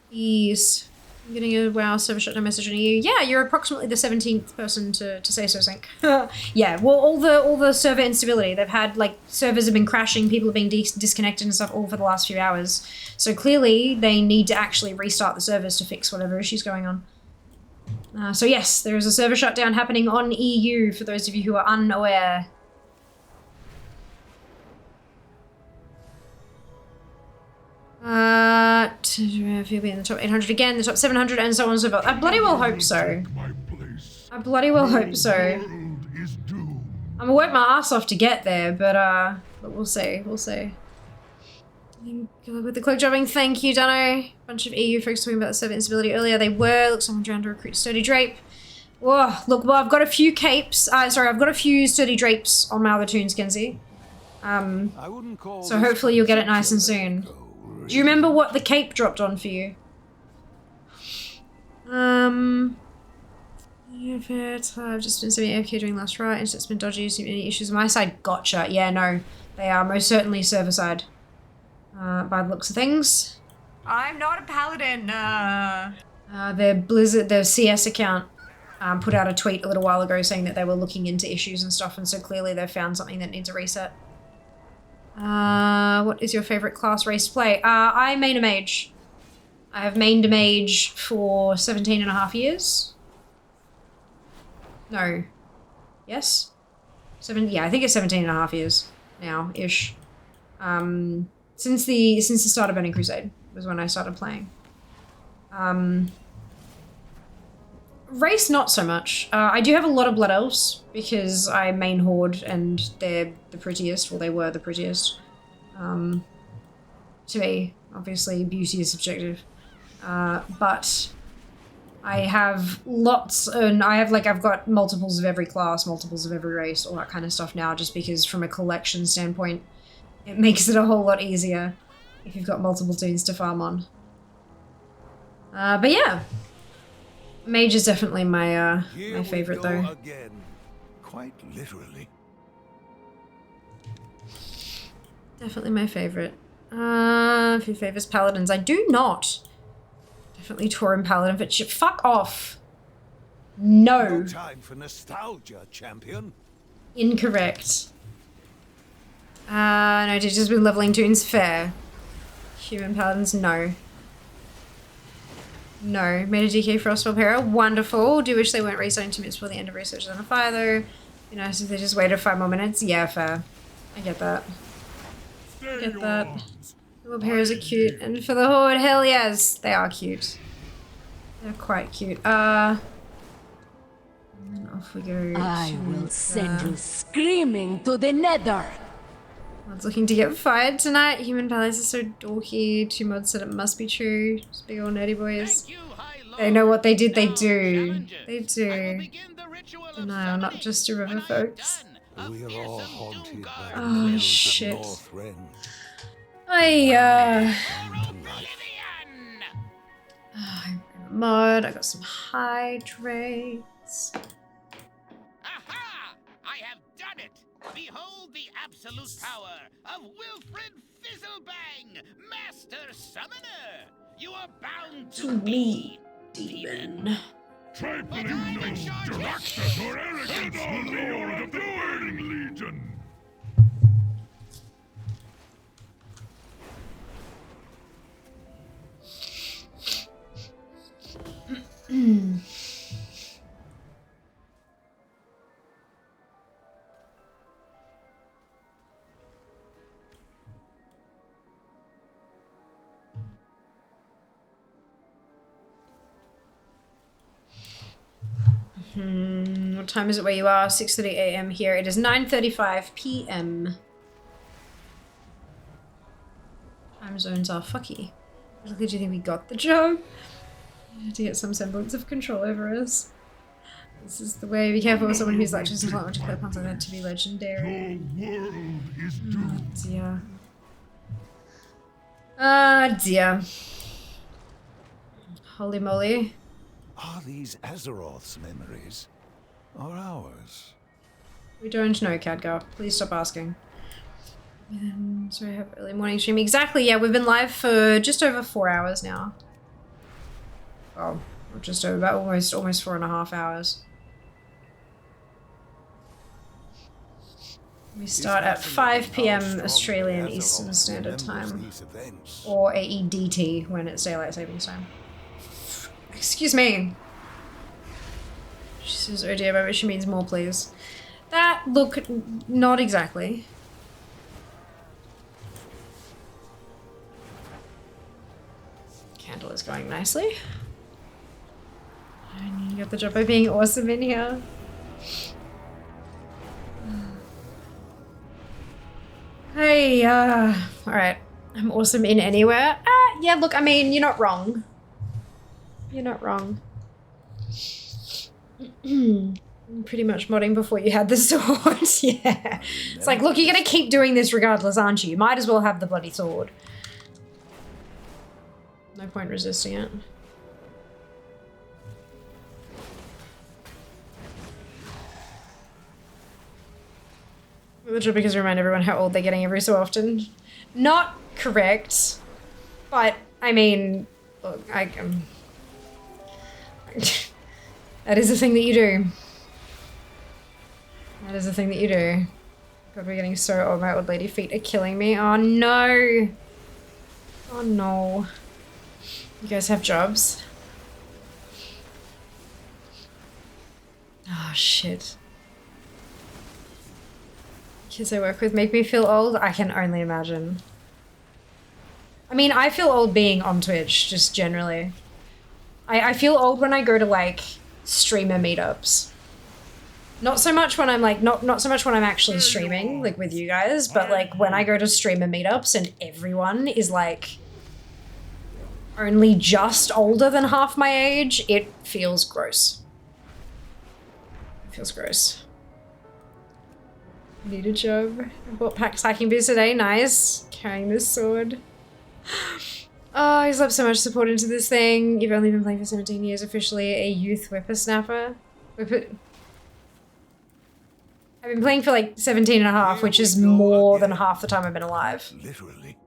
S4: Ease. I'm getting a WoW server shutdown message on EU. Yeah, you're approximately the 17th person to say so, Sync. Yeah, well, all the server instability. They've had, like, servers have been crashing, people have been disconnected and stuff all for the last few hours. So clearly, they need to actually restart the servers to fix whatever issue's going on. So yes, there is a server shutdown happening on EU, for those of you who are unaware. If you'll be in the top 800 again, the top 700, and so on and so forth. I bloody well hope so. I bloody well hope so. I'm gonna work my ass off to get there, but we'll see. We'll see. With the cloak jobbing, thank you, Dano. A bunch of EU folks talking about the server instability earlier. They were. Looks like I'm trying to recruit Sturdy Drape. Whoa, look, well, I've got a few capes. Sorry, I've got a few Sturdy Drapes on my other tunes, Kenzie. So hopefully you'll get it nice and soon. Do you remember what the cape dropped on for you? I've just been semi AFK during last right, it's been dodgy, seen any issues on my side? Gotcha. Yeah, no. They are most certainly server side. By the looks of things. I'm not a paladin. Their Blizzard, their CS account put out a tweet a little while ago saying that they were looking into issues and stuff, and so clearly they've found something that needs a reset. What is your favorite class race to play? I main a mage. I have mained a mage for 17.5 years. No. Yes? Yeah, I think it's 17 and a half years now, ish. Since the start of Burning Crusade was when I started playing. Race, not so much. I do have a lot of Blood Elves because I main Horde and they're the prettiest. Well, they were the prettiest. To me, obviously, beauty is subjective. But I have lots, and I've got multiples of every class, multiples of every race, all that kind of stuff now, just because from a collection standpoint, it makes it a whole lot easier if you've got multiple tunes to farm on. But yeah. Mage is definitely my my favorite though.
S2: Again. Quite literally.
S4: Definitely my favorite. Who favors paladins? I do not. Definitely Tauren paladin, but fuck off. No.
S2: Time for nostalgia, champion.
S4: Incorrect. No, she's just been leveling tunes. Fair. Human paladins, no. No. Made a DK Frostwell Hero. Wonderful. Do wish they weren't restarting 2 minutes before the end of research on a fire, though. Be nice if they just waited 5 more minutes. Yeah, fair. I get that. I get that. The Warp Heroes are cute. And for the Horde, hell yes! They are cute. They're quite cute. And then off we go.
S7: I will send you screaming to the nether.
S4: Mods looking to get fired tonight. Human palace is so dorky. 2 mods said it must be true. Just big old nerdy boys. They know what they did, they do. They do. Denial, not just a river, folks.
S2: We are all haunted by
S4: Oh, shit.
S2: North Ren.
S4: I'm mod. I got some hydrates.
S3: Aha! I have done it! Behold the absolute power of Wilfred Fizzlebang, Master Summoner! You are bound to
S4: Me, demon.
S1: Trifling no Draxus or Eric, Lord of the Burning Legion.
S4: What time is it where you are? 6:30 a.m. here. It is 9:35 p.m. Time zones are fucky. Do you think we got the job? To get some semblance of control over us. This is the way. Be careful with someone who's lactose intolerant to clip on like that to be legendary.
S1: The world is
S4: Oh
S1: doomed.
S4: dear. Ah dear. Holy moly.
S2: Are these Azeroth's memories? Or ours?
S4: We don't know, Khadgar. Please stop asking. Sorry, I have early morning stream. Exactly, yeah, we've been live for just over 4 hours now. Oh, just over, about almost 4.5 hours. We start at 5 p.m. Australian Eastern Standard Time. Or AEDT when it's Daylight Savings Time. Excuse me. She says, oh dear, but she means more, please. That, look, not exactly. Candle is going nicely. And you got the job by being awesome in here. Hey, alright. I'm awesome in anywhere. Yeah, look, I mean, you're not wrong. You're not wrong. I'm pretty much modding before you had the sword. Yeah. It's like, look, you're gonna keep doing this regardless, aren't you? You might as well have the bloody sword. No point resisting it. Literally because I remind everyone how old they're getting every so often. Not correct, but I mean, look, that is a thing that you do. That is a thing that you do. God, we're getting so old. My old lady feet are killing me. Oh no. Oh no. You guys have jobs? Oh shit. kids I work with make me feel old. I can only imagine. I mean, I feel old being on Twitch, just generally. I feel old when I go to, like, streamer meetups. Not so much when I'm, like, not so much when I'm actually streaming, like, with you guys, but, like, when I go to streamer meetups and everyone is, like, only just older than half my age, it feels gross. It feels gross. Need a job. I bought Pax hacking boots today. Nice. Carrying this sword. Oh, he's left so much support into this thing. You've only been playing for 17 years, officially a youth whippersnapper. I've been playing for like 17 and a half, which is more than half the time I've been alive.
S2: Literally.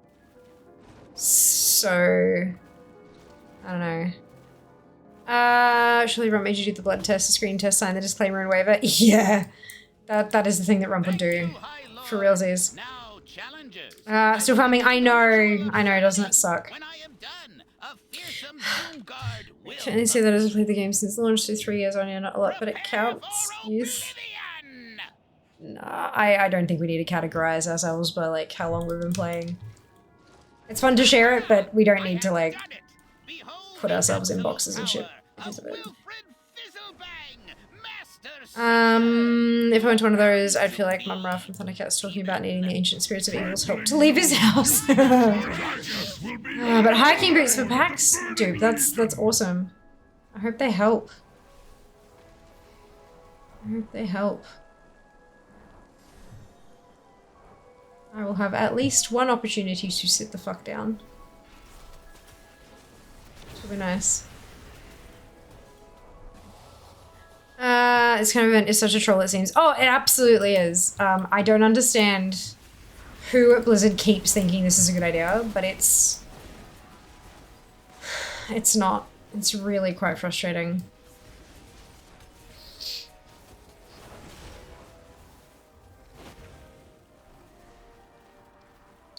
S4: So, I don't know. Surely Rump made you do the blood test, the screen test, sign the disclaimer and waiver. Yeah, that is the thing that Rump would do. For realsies. Still farming. I know, doesn't it suck? Can only say that I've played the game since launch, so 3 years on, not a lot, but it counts. Youth. No, I don't think we need to categorize ourselves by like how long we've been playing. It's fun to share it, but we don't need to like put ourselves in boxes and shit because of it. If I went to one of those, I'd feel like Mum Ra from Thundercats talking about needing the ancient spirits of evil's help to leave his house. But hiking boots for Pax, dude, that's awesome. I hope they help. I hope they help. I will have at least one opportunity to sit the fuck down. It'll be nice. This kind of event is such a troll, it seems. Oh, it absolutely is. I don't understand who at Blizzard keeps thinking this is a good idea, but it's not. It's really quite frustrating.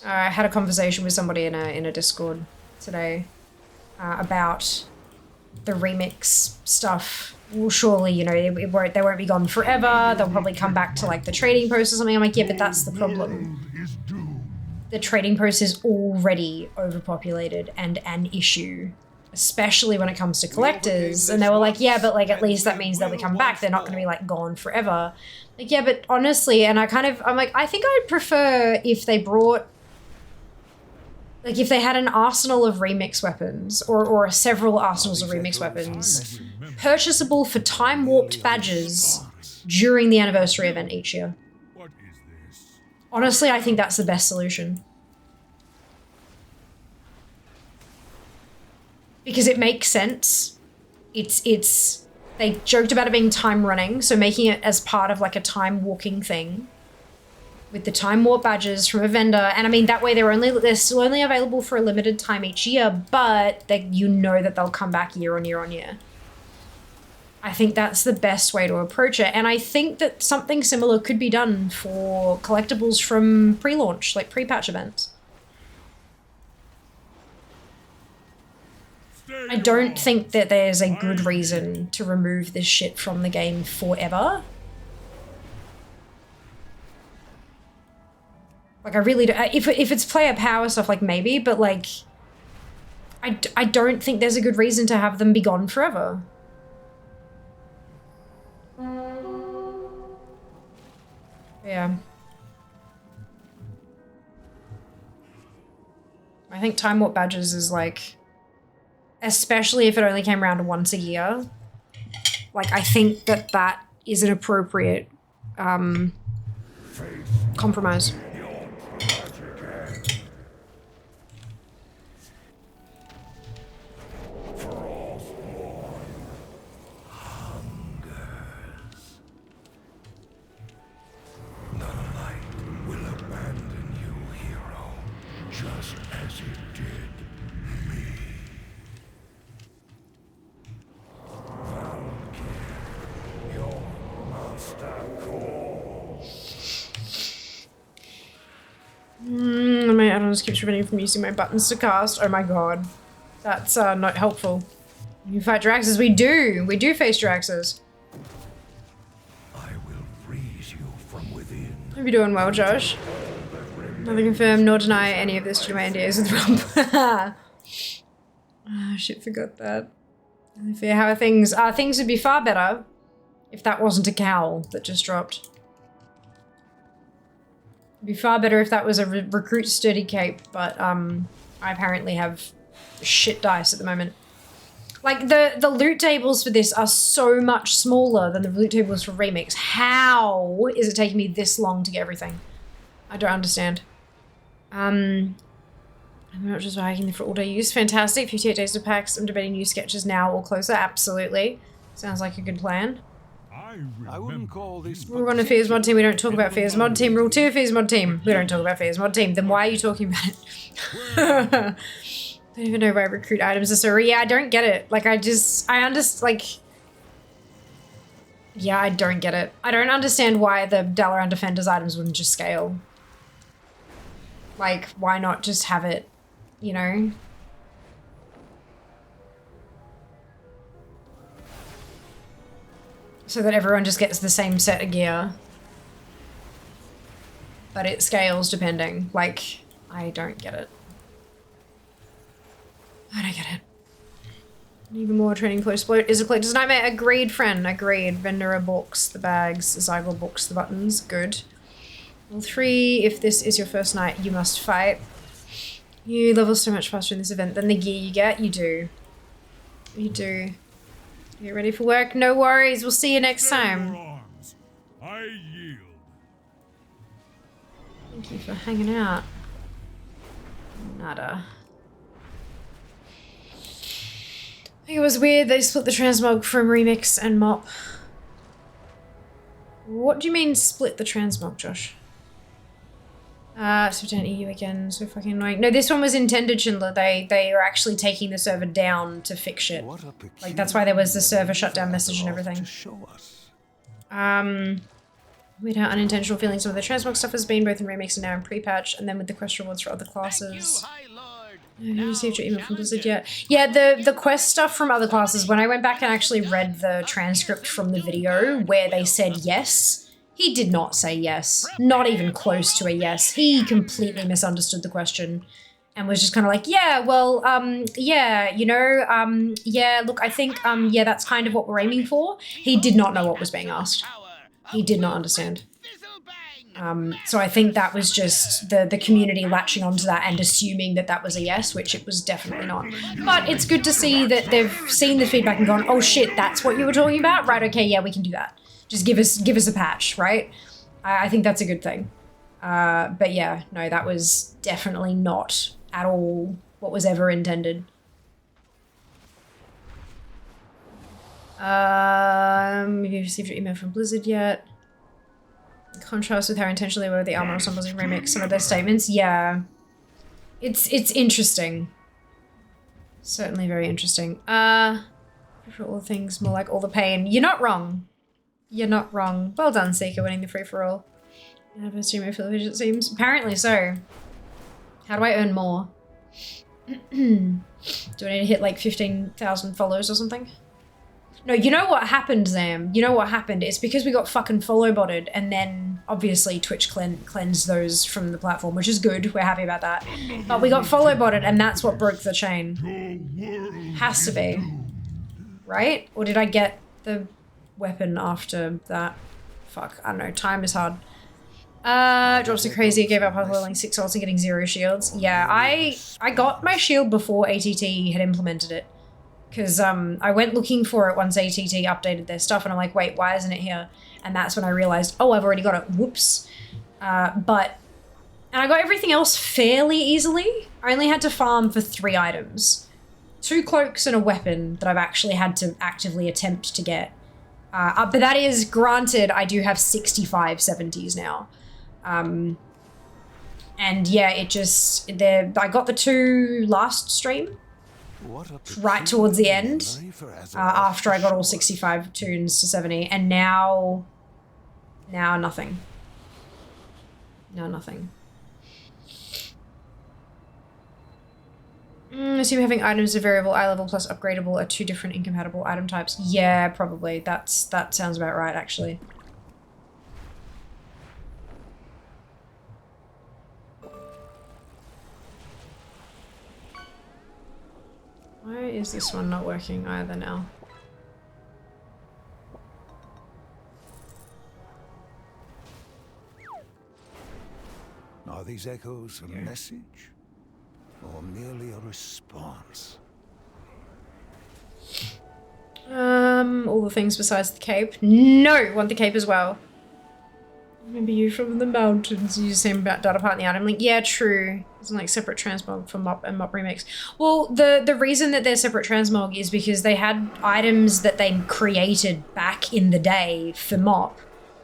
S4: I had a conversation with somebody in a Discord today about the remix stuff. Well, surely, you know, they won't be gone forever. They'll probably come back to like the trading post or something. I'm like, yeah, but that's the problem. The trading post is already overpopulated and an issue, especially when it comes to collectors. And they were like, yeah, but like at least that means they'll be come back. They're not going to be like gone forever. Like, yeah, but honestly, and I'm like, I think I'd prefer if they brought, like if they had an arsenal of remix weapons or several arsenals of remix weapons purchasable for time warped badges during the anniversary event each year. Honestly, I think that's the best solution. Because it makes sense. They joked about it being time running, so making it as part of like a time walking thing with the time warp badges from a vendor. And I mean, that way they're still only available for a limited time each year, but you know that they'll come back year on year on year. I think that's the best way to approach it. And I think that something similar could be done for collectibles from pre-launch, like pre-patch events. I don't think that there's a good reason to remove this shit from the game forever. Like, I really do. If it's player power stuff, like, maybe, but, like, I don't think there's a good reason to have them be gone forever. Yeah. I think time warp badges is, like, especially if it only came around once a year, like, I think that is an appropriate compromise. My add-on just keeps preventing from using my buttons to cast. Oh my god. That's not helpful. You fight Draxes? We do face Draxes.
S2: I will freeze you from within.
S4: Hope you're doing well, Josh. Neither confirm nor deny any of this due to my NDAs with Rump. Oh, shit, forgot that. I fear how are things? Things would be far better if that wasn't a cowl that just dropped. It'd be far better if that was a recruit sturdy cape, but I apparently have shit dice at the moment. Like, the loot tables for this are so much smaller than the loot tables for Remix. How is it taking me this long to get everything? I don't understand. I'm not just hiking for all-day use. Fantastic. 58 days to packs. I'm debating new sketches now or closer. Absolutely. Sounds like a good plan.
S2: I wouldn't call this.
S4: Rule 1 of Fears Mod Team, we don't talk about Fears Mod Team. Rule 2 of Fears Mod Team, we don't talk about Fears Mod Team. Then why are you talking about it? I don't even know why recruit items are so rare. Yeah, I don't get it. Like, I understand, like... Yeah, I don't get it. I don't understand why the Dalaran Defenders items wouldn't just scale. Like, why not just have it, you know? So that everyone just gets the same set of gear. But it scales depending. Like, I don't get it. I don't get it. Even more training close bloat is a collector's nightmare. Agreed, friend. Agreed. Vendora books the bags. Zygel books the buttons. Good. Rule 3, if this is your first night, you must fight. You level so much faster in this event than the gear you get. You do. You do. Get ready for work? No worries. We'll see you next time.
S1: I yield.
S4: Thank you for hanging out. Nada. I think it was weird they split the transmog from Remix and Mop. What do you mean split the transmog, Josh? So down EU again, so fucking annoying. No, this one was intended, Schindler. They are actually taking the server down to fix shit. Like, that's why there was the server shutdown message and everything. We'd had unintentional feelings some of the transmog stuff has been both in Remix and now in Prepatch, and then with the quest rewards for other classes. Have you received your email from Blizzard yet? Yeah, the quest stuff from other classes, when I went back and actually read the transcript from the video where they said yes, he did not say yes. Not even close to a yes. He completely misunderstood the question and was just kind of like, yeah, well, yeah, you know, yeah, look, I think, yeah, that's kind of what we're aiming for. He did not know what was being asked. He did not understand. So I think that was just the community latching onto that and assuming that that was a yes, which it was definitely not. But it's good to see that they've seen the feedback and gone, oh shit, that's what you were talking about? Right, okay, yeah, we can do that. Just give us a patch, right? I think that's a good thing. But yeah, no, that was definitely not at all what was ever intended. Have you received your email from Blizzard yet? In contrast with how intentionally were the armor ensembles in Remix some of their statements. Yeah. It's interesting. Certainly very interesting. For all things, more like all the pain. You're not wrong. You're not wrong. Well done, Seeker, winning the free-for-all. I have a streamer affiliate, it seems. Apparently so. How do I earn more? Do I need to hit like 15,000 followers or something? No, you know what happened, Zam? You know what happened? It's because we got fucking follow-botted, and then obviously Twitch cleansed those from the platform, which is good. We're happy about that. But we got follow-botted, and that's what broke the chain. Has to be. Right? Or did I get the weapon after that? Fuck, I don't know. Time is hard. Drops are crazy. Gave up rolling 6 ults and getting 0 shields. Yeah, I got my shield before ATT had implemented it. Because I went looking for it once ATT updated their stuff, and I'm like, wait, why isn't it here? And that's when I realized, oh, I've already got it. Whoops. And I got everything else fairly easily. I only had to farm for 3 items. 2 cloaks and a weapon that I've actually had to actively attempt to get. But that is, granted, I do have 65 70s now. And yeah, it just, I got the 2 last stream. Right towards the end, after I got all 65 tunes to 70, and now nothing. Now nothing. Assume having items of variable eye level plus upgradable are 2 different incompatible item types. Yeah, probably. That sounds about right, actually. Why is this one not working either now?
S2: Are these echoes a message? Or merely a response?
S4: All the things besides the cape. No! Want the cape as well. Remember you from the mountains. You use the same data part in the item link. Yeah, true. It's like separate transmog for MOP and MOP Remix. Well, the reason that they're separate transmog is because they had items that they created back in the day for MOP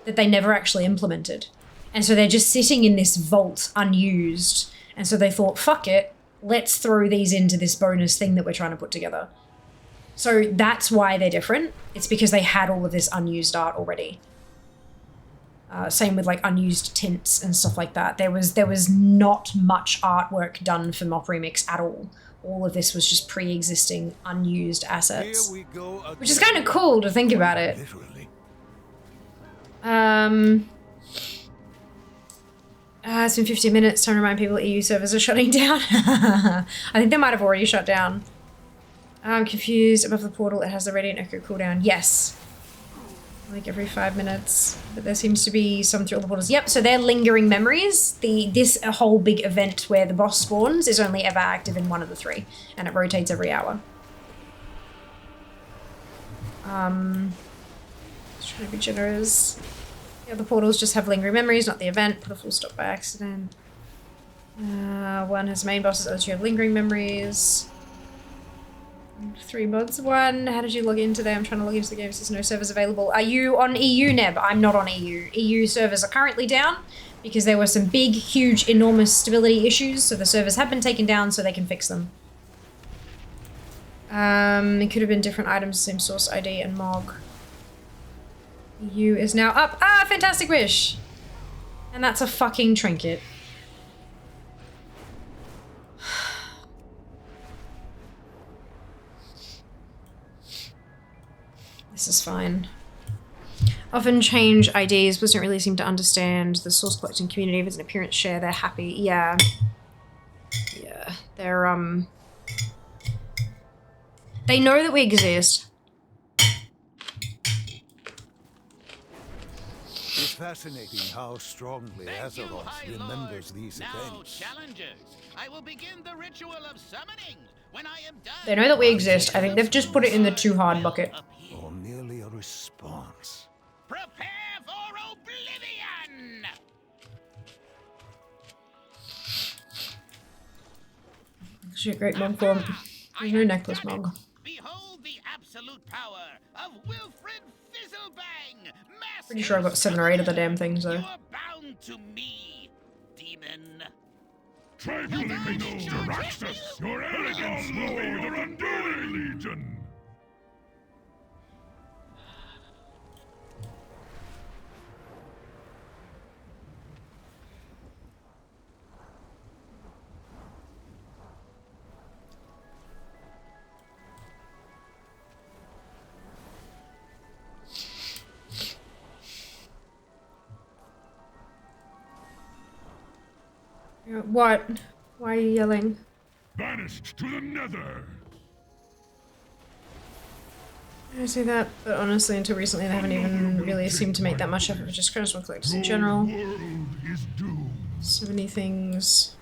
S4: that they never actually implemented. And so they're just sitting in this vault unused. And so they thought, fuck it, let's throw these into this bonus thing that we're trying to put together. So that's why they're different. It's because they had all of this unused art already. Same with like unused tints and stuff like that. There was not much artwork done for MOP Remix at all. All of this was just pre-existing unused assets.
S2: Here we go again.
S4: Which is kind of cool to think about it.
S2: Literally.
S4: It's been 15 minutes. Time to remind people EU servers are shutting down. I think they might have already shut down. I'm confused. Above the portal, it has the radiant echo cooldown. Yes. Like every 5 minutes. But there seems to be some through all the portals. Yep, so they're lingering memories. This whole big event where the boss spawns is only ever active in one of the three. And it rotates every hour. Just trying to be generous. Yeah, the portals just have lingering memories, not the event. Put a full stop by accident. One has main bosses, other two have lingering memories. 3 mods. 1, how did you log into there? I'm trying to log into the game. There's no servers available. Are you on EU, Neb? I'm not on EU. EU servers are currently down because there were some big, huge, enormous stability issues. So the servers have been taken down so they can fix them. It could have been different items, same source ID and MOG. EU is now up. Ah, fantastic wish! And that's a fucking trinket. This is fine. Often change IDs, doesn't really seem to understand the source collecting community. If it's an appearance share, they're happy. Yeah. Yeah. They're, they know that we exist.
S2: It's fascinating how strongly
S3: Thank you,
S2: Azeroth
S3: High
S2: remembers
S3: Lord.
S2: these
S3: Now,
S2: events.
S3: challengers, I will begin the ritual of summoning. When I am done,
S4: They know that we exist. I think they've just put it in the too hard bucket.
S2: Or merely a response.
S3: Prepare for oblivion!
S4: Actually, a great mog form. There's no necklace mog.
S3: Behold the absolute power of Wilfred Fizzlebang, Master
S4: Pretty sure I've got 7 or 8 of the damn things though.
S3: You are bound to me, demon.
S1: Tribulate Jaraxxus! Your arrogance will be the unduly legion!
S4: What? Why are you yelling?
S1: Banished to the nether!
S4: I say that, but honestly, until recently, they haven't even really seemed to make that much effort for just Crystal Collectors in general.
S1: The world is doomed.
S4: So many things.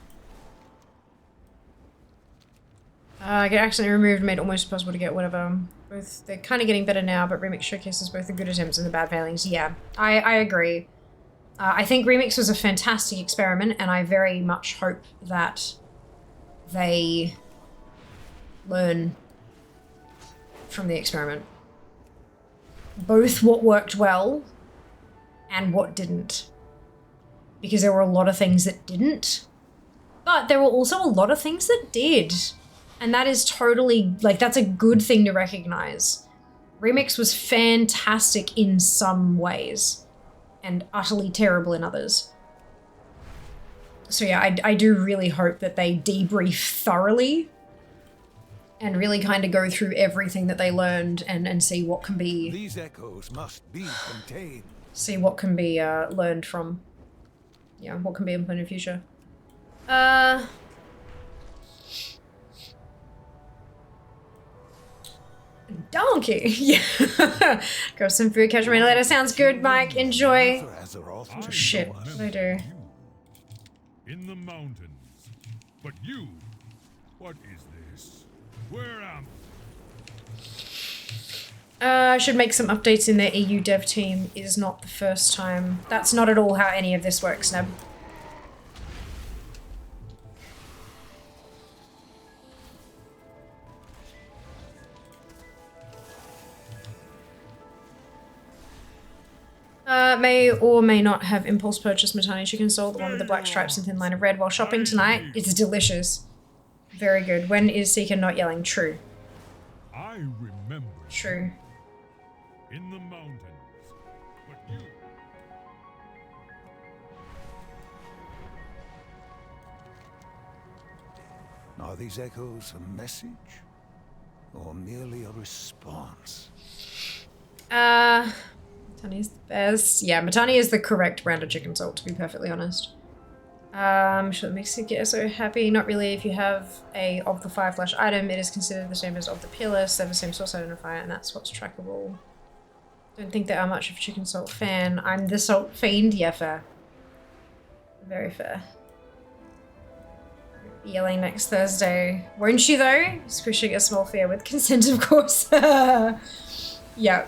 S4: Get accidentally removed, made almost impossible to get, whatever. Both, they're kind of getting better now, but Remix showcases both the good attempts and the bad failings. Yeah, I agree. I think Remix was a fantastic experiment, and I very much hope that they learn from the experiment. Both what worked well and what didn't. Because there were a lot of things that didn't, but there were also a lot of things that did. And that is totally, like, that's a good thing to recognize. Remix was fantastic in some ways and utterly terrible in others. So yeah, I do really hope that they debrief thoroughly and really kind of go through everything that they learned and see what can be...
S2: These echoes must be contained.
S4: See what can be learned from... Yeah, what can be implemented in the future. donkey. Yeah. Grab some food, catch me later. Sounds good, Mike. Enjoy.
S2: For Azeroth
S4: Oh,
S2: to
S4: shit.
S2: show
S4: What
S2: us.
S4: did I do?
S1: In the mountains. But you, what is this? Where am
S4: I should make some updates in the EU dev team. Is not the first time. That's not at all how any of this works, Neb. May or may not have impulse purchased Matani chicken salt, the one with the black stripes and thin line of red, while shopping tonight. It's delicious. Very good. When is Seeker not yelling? True.
S1: I remember
S4: True.
S1: in the mountains. But you,
S2: Are these echoes a message? Or merely a response?
S4: Matani is the best. Yeah, Matani is the correct brand of chicken salt, to be perfectly honest. Should it make Seeker so happy? Not really. If you have a of the fire flash item, it is considered the same as of the peerless. They have the same source identifier, and that's what's trackable. Don't think they are much of a chicken salt fan. I'm the salt fiend. Yeah, fair. Very fair. Yelling next Thursday. Won't you though? Squishing a small fear with consent, of course. Yeah.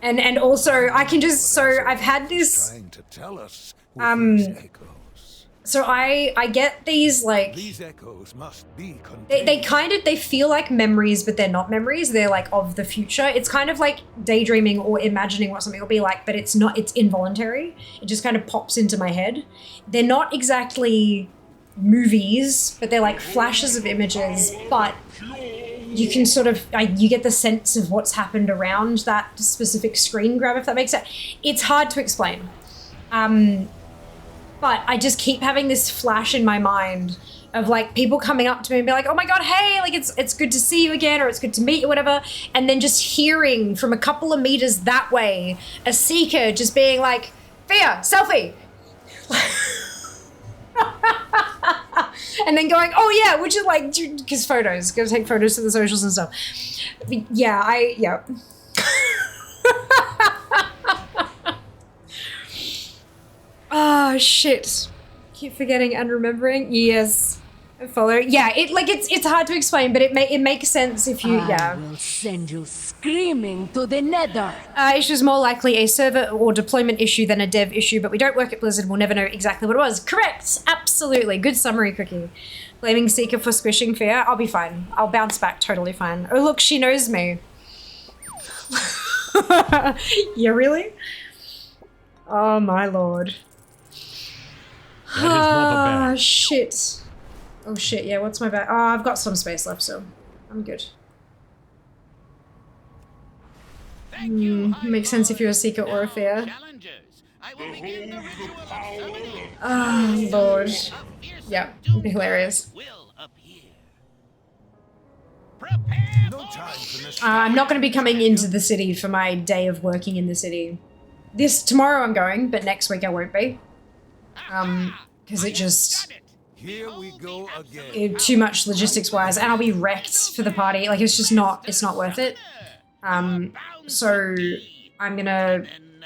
S4: And also I can just, so I've had this,
S2: Trying to tell us with these echoes.
S4: so I get these like,
S2: These echoes must be
S4: they feel like memories, but they're not memories. They're like of the future. It's kind of like daydreaming or imagining what something will be like, but it's not, it's involuntary. It just kind of pops into my head. They're not exactly movies, but they're like flashes of images, but you can sort of, you get the sense of what's happened around that specific screen grab, if that makes sense. It's hard to explain. But I just keep having this flash in my mind of like people coming up to me and be like, oh my God, hey, like it's good to see you again, or it's good to meet you, whatever. And then just hearing from a couple of meters that way, a Seeker just being like, Fia, selfie. And then going, oh yeah, would you like, because photos, go take photos to the socials and stuff. Yeah, yeah. Oh shit. Keep forgetting and remembering. Yes. I follow. Yeah, it's hard to explain, but it makes sense if you,
S7: I will send you screaming to the nether.
S4: Issue's more likely a server or deployment issue than a dev issue, but we don't work at Blizzard. We'll never know exactly what it was. Correct. Absolutely. Good summary, Cookie. Blaming Seeker for squishing fear. I'll be fine. I'll bounce back totally fine. Oh, look, she knows me. Yeah, really? Oh, my lord. Ah, shit. Oh, shit. Yeah, what's my back? Oh, I've got some space left, so I'm good. Makes sense if you're a Seeker or a Fear. Oh, Lord. Yeah, it'd be hilarious.
S2: No time for this.
S4: I'm not going to be coming into the city for my day of working in the city. Tomorrow I'm going, but next week I won't be. Because it just...
S2: Here we go again.
S4: Too much logistics-wise, and I'll be wrecked for the party. Like, it's just not... It's not worth it. So I'm gonna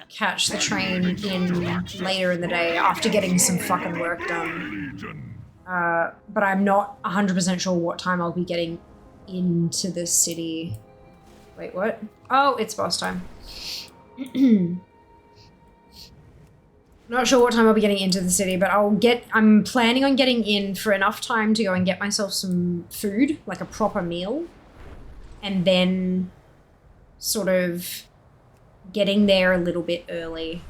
S4: catch the train in later in the day after getting some fucking work done. But I'm not 100% sure what time I'll be getting into the city. Wait, what? Oh, it's boss time. Not sure what time I'll be getting into the city, but I'm planning on getting in for enough time to go and get myself some food, like a proper meal, and then sort of getting there a little bit early.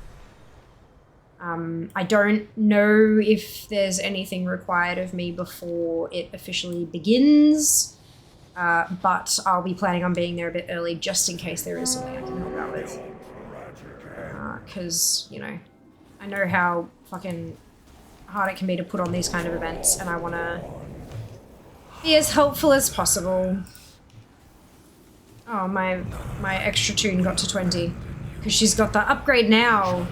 S4: I don't know if there's anything required of me before it officially begins, but I'll be planning on being there a bit early just in case there is something I can help out with. Because, you know, I know how fucking hard it can be to put on these kind of events, and I want to be as helpful as possible. Oh, my extra tune got to 20. Because she's got the upgrade now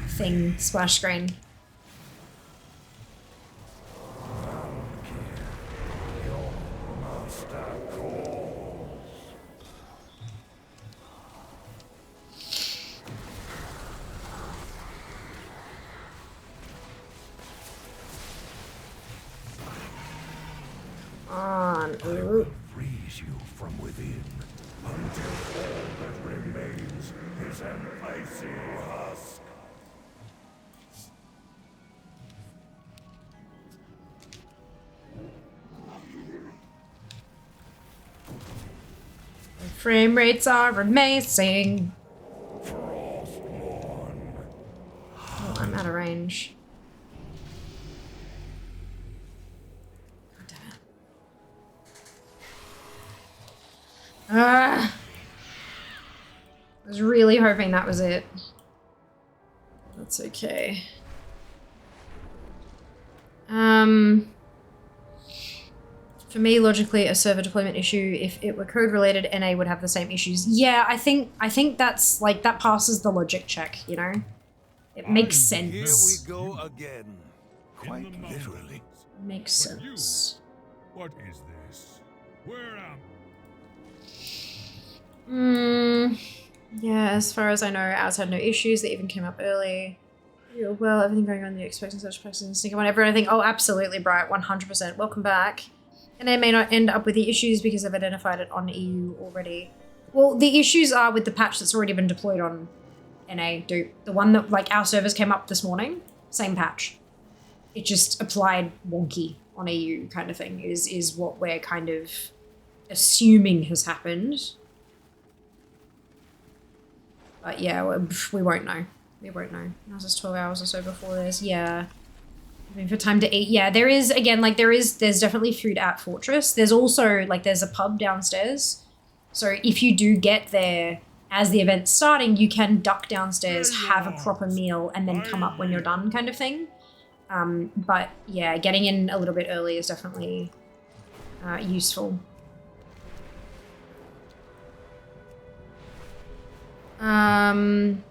S4: thing, splash screen.
S2: Juicy husk.
S4: Frame rates are amazing. Oh, I'm out of range. God damn it. I was really hoping that was it. That's okay. For me, logically, a server deployment issue, if it were code related, NA would have the same issues. Yeah, I think that's like, that passes the logic check, you know? It makes sense.
S2: Here we go again. Quite literally.
S4: Makes
S1: But you,
S4: sense.
S1: what is this? Where am
S4: Yeah, as far as I know, ours had no issues. They even came up early. Yeah, well, everything going on, the expecting such practices and sneak on everyone. I think, oh, absolutely, Bright, 100%. Welcome back. And they may not end up with the issues because I've identified it on EU already. Well, the issues are with the patch that's already been deployed on NA, dude. The one that, like, our servers came up this morning, same patch. It just applied wonky on EU kind of thing, is what we're kind of assuming has happened. But yeah, we won't know. We won't know. That was just 12 hours or so before this. Yeah. I mean, for time to eat. Yeah, there is, again, like, there's definitely food at Fortress. There's also, like, there's a pub downstairs. So if you do get there as the event's starting, you can duck downstairs, have a proper meal, and then come up when you're done kind of thing. But yeah, getting in a little bit early is definitely useful.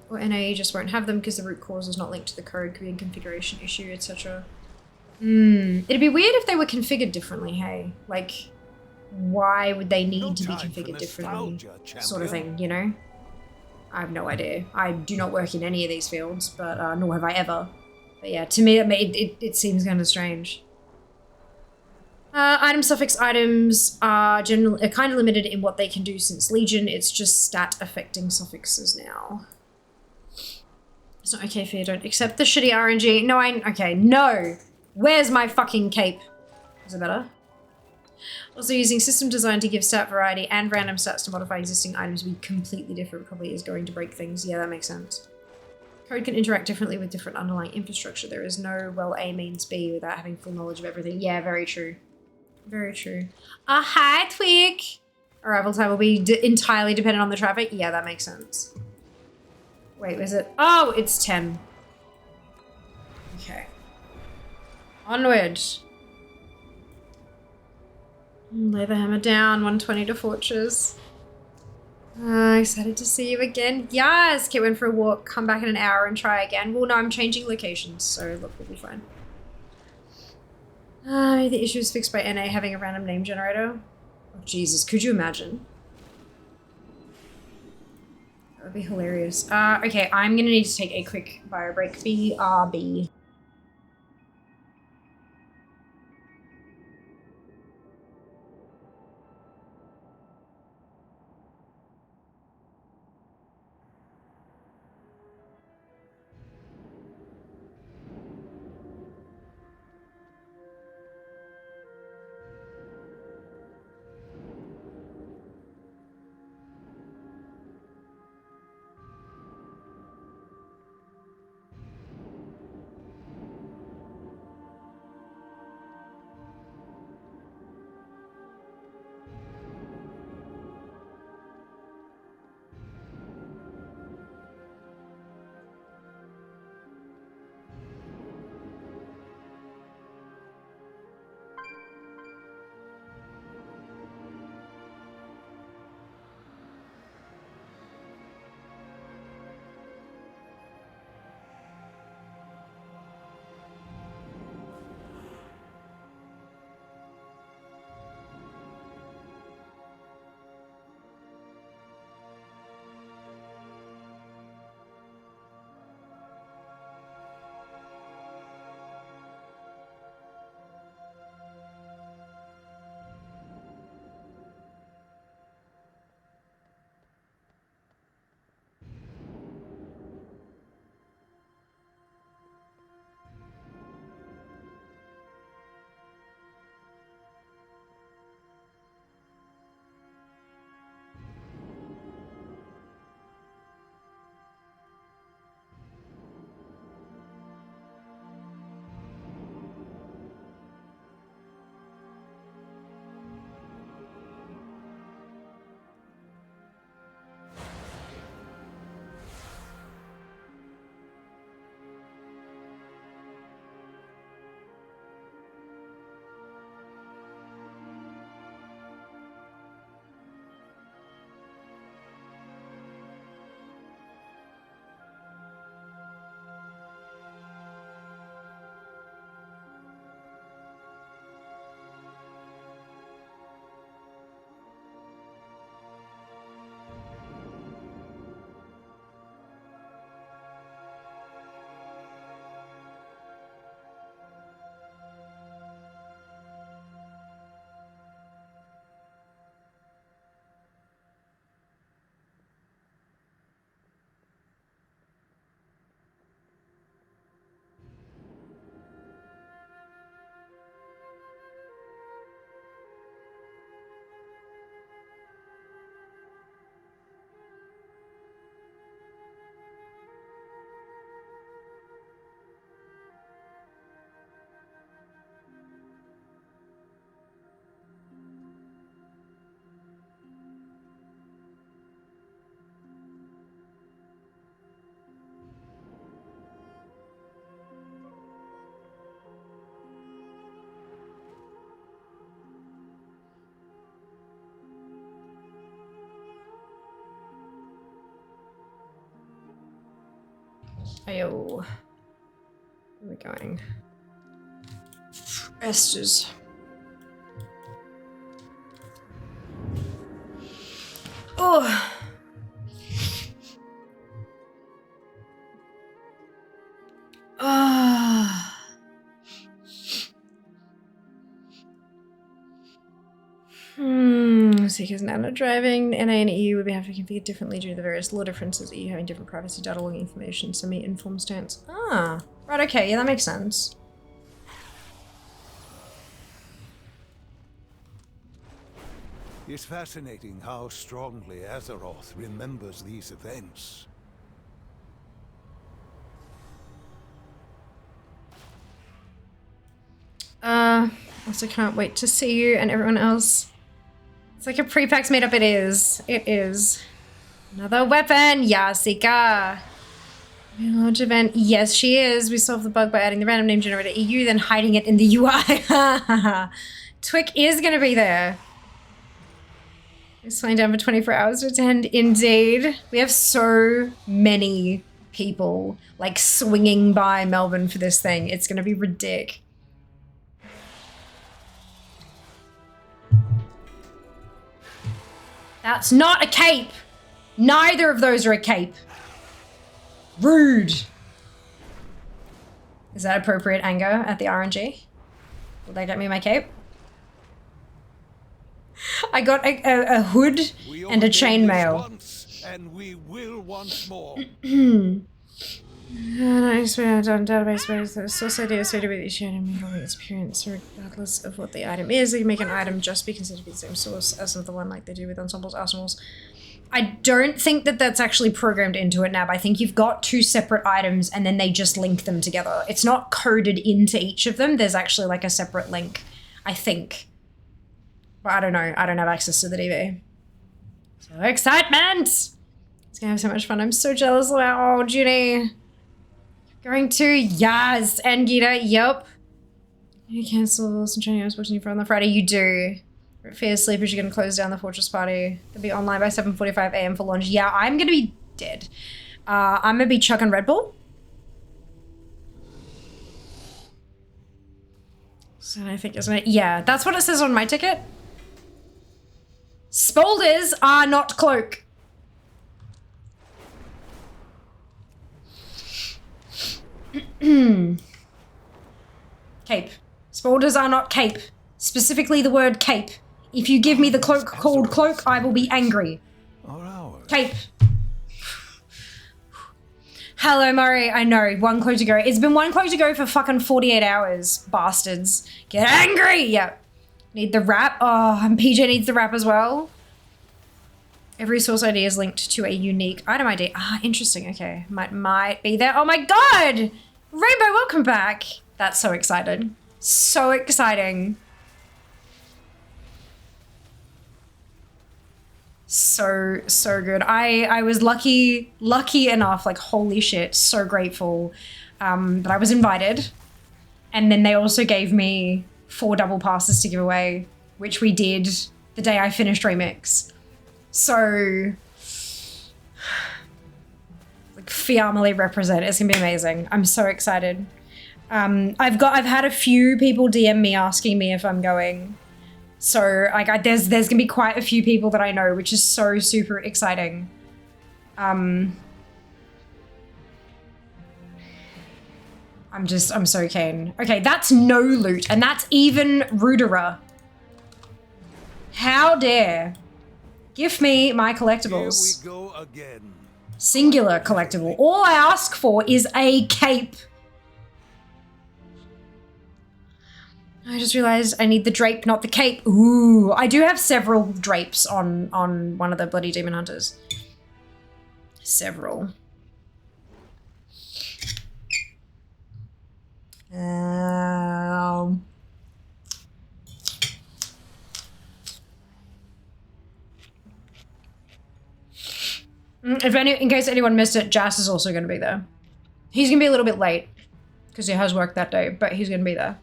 S4: Or NA just won't have them because the root cause is not linked to the code, could be a configuration issue, etc. It'd be weird if they were configured differently, hey? Like, why would they need to be configured differently? Sort of thing, you know? I have no idea. I do not work in any of these fields, but nor have I ever. But yeah, to me it seems kind of strange. Item suffix items are kind of limited in what they can do since Legion. It's just stat affecting suffixes now. It's not okay for you, don't accept the shitty RNG. No, okay, no. Where's my fucking cape? Is it better? Also, using system design to give stat variety and random stats to modify existing items would be completely different, probably is going to break things. Yeah, that makes sense. Code can interact differently with different underlying infrastructure. There is no, well, A means B without having full knowledge of everything. Yeah, very true. Very true. Hi, Twig! Arrival time will be entirely dependent on the traffic. Yeah, that makes sense. Wait, was it? Oh, it's 10. Okay. Onward. Lay the hammer down, 120 to Fortress. Excited to see you again. Yes! Kit went for a walk, come back in an hour and try again. Well, no, I'm changing locations, so look, we'll be fine. The issue is fixed by NA having a random name generator. Oh, Jesus, could you imagine? That would be hilarious. Okay, I'm gonna need to take a quick bio break. BRB. Ayo. Where are we going? Estes. Oh. Ah. Seekers now not driving. NA and EU would have to be configured differently due to the various law differences. EU having different privacy data logging information, semi-informed stance. Ah, right, okay, yeah, that makes sense.
S2: It's fascinating how strongly Azeroth remembers these events.
S4: Also can't wait to see you and everyone else. It's like a pre-packs made up, it is. It is. Another weapon, Yasika. Launch event, yes she is. We solved the bug by adding the random name generator EU, then hiding it in the UI. Twick is gonna be there. It's flying down for 24 hours to attend, indeed. We have so many people like swinging by Melbourne for this thing. It's gonna be ridiculous. That's not a cape. Neither of those are a cape. Rude. Is that appropriate anger at the RNG? Will they get me my cape? I got a hood and a chainmail.
S2: And we will once more.
S4: I swear on database, the source idea is to be the shared and experience, regardless of what the item is. You can make an item just be considered to be the same source as the one like they do with ensembles, arsenals. I don't think that that's actually programmed into it, Nab. I think you've got two separate items and then they just link them together. It's not coded into each of them. There's actually like a separate link, I think. But I don't know. I don't have access to the DB. So excitement! It's gonna have so much fun. I'm so jealous about, oh, Junie. Going to, yes, and Gita, yep. You cancel some training I was watching you for on the Friday. You do. Fear sleepers, you're gonna close down the Fortress party. They'll be online by 7:45 AM for launch. Yeah, I'm gonna be dead. I'm gonna be chucking Red Bull. So I think, isn't it? Yeah, that's what it says on my ticket. Spolders are not cloak. Cape. Spolders are not cape. Specifically the word cape. If you give me the cloak called cloak, I will be angry. Cape. Hello, Murray. I know, one cloak to go. It's been one cloak to go for fucking 48 hours, bastards. Get angry! Yep. Need the wrap. Oh, and PJ needs the wrap as well. Every source ID is linked to a unique item ID. Ah, interesting. Okay, might be there. Oh my god! Rainbow, welcome back. That's so excited. So exciting. So good. I was lucky enough, like holy shit, so grateful that I was invited. And then they also gave me 4 double passes to give away, which we did the day I finished Remix. So, like, family represent. It's gonna be amazing. I'm so excited. I've had a few people DM me asking me if I'm going. So, like, there's gonna be quite a few people that I know, which is so super exciting. I'm so keen. Okay, that's no loot, and that's even ruderer. How dare. Give me my collectibles.
S2: Here we go again.
S4: Singular collectible. All I ask for is a cape. I just realized I need the drape, not the cape. Ooh, I do have several drapes on one of the bloody demon hunters. Several. In case anyone missed it, Jas is also going to be there. He's going to be a little bit late because he has work that day, but he's going to be there.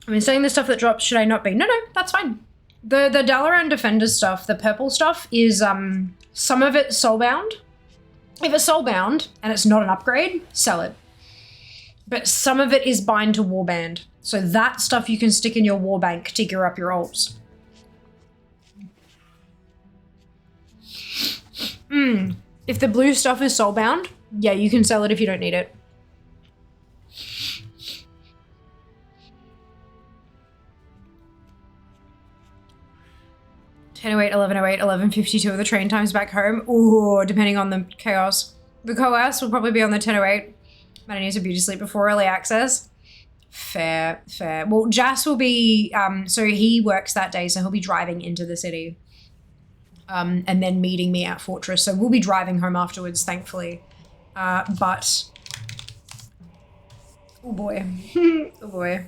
S4: I mean, saying the stuff that drops, should I not be? No, that's fine. The Dalaran Defender stuff, the purple stuff, is some of it soulbound. If it's soulbound and it's not an upgrade, sell it. But some of it is bind to warband. So that stuff you can stick in your warbank to gear up your ults. If the blue stuff is soulbound, yeah, you can sell it if you don't need it. $10:08, $11:08, $11:52 of the train times back home. Ooh, depending on the chaos. The coerce will probably be on the 10:08. But I need to beauty sleep before early access. Fair, fair. Well, Jas will be, so he works that day, so he'll be driving into the city. And then meeting me at Fortress. So we'll be driving home afterwards, thankfully. But, oh boy, oh boy.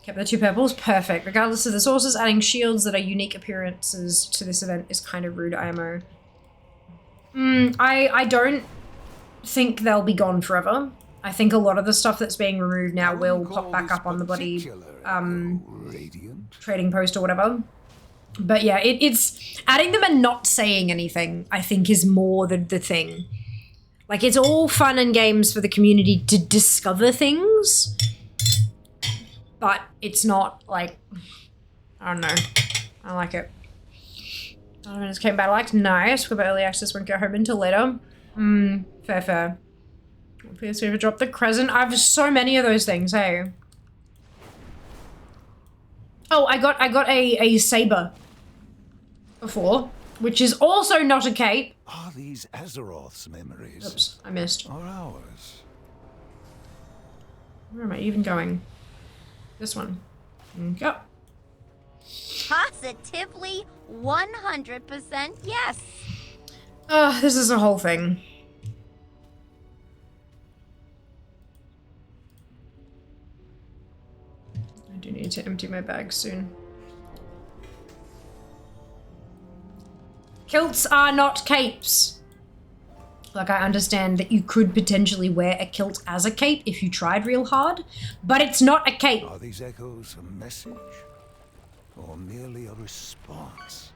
S4: Kept the 2 purples, perfect. Regardless of the sources, adding shields that are unique appearances to this event is kind of rude, IMO. I don't think they'll be gone forever. I think a lot of the stuff that's being removed now will pop back up on the bloody trading post or whatever. But yeah, it's adding them and not saying anything, I think, is more the thing. Like, it's all fun and games for the community to discover things, but it's not like, I don't know. I like it. Oh, minutes came battle act. Nice. But early access won't go home until later. Fair, fair. Please ever drop the crescent. I have so many of those things, hey. Oh, I got a saber before, which is also not a cape.
S2: Are these Azeroth's memories?
S4: Oops, I missed.
S2: Or ours?
S4: Where am I even going? This one. Go.
S6: Positively 100% yes.
S4: This is a whole thing. I do need to empty my bag soon. Kilts are not capes. Like, I understand that you could potentially wear a kilt as a cape if you tried real hard, but it's not a cape.
S2: Are these echoes a message? Or merely a response?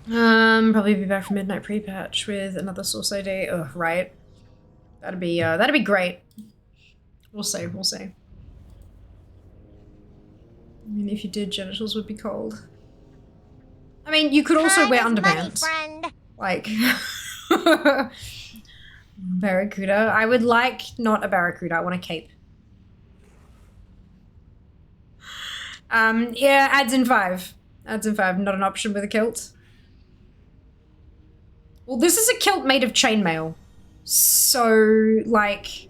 S4: Probably be back from midnight pre-patch with another source ID. Ugh, right. That'd be great. We'll see, we'll see. I mean, if you did, genitals would be cold. I mean, you could also wear underpants.
S6: Money,
S4: like, Barracuda. I would like not a Barracuda, I want a cape. Yeah, adds in 5. Adds in 5, not an option with a kilt. Well, this is a kilt made of chainmail. So, like,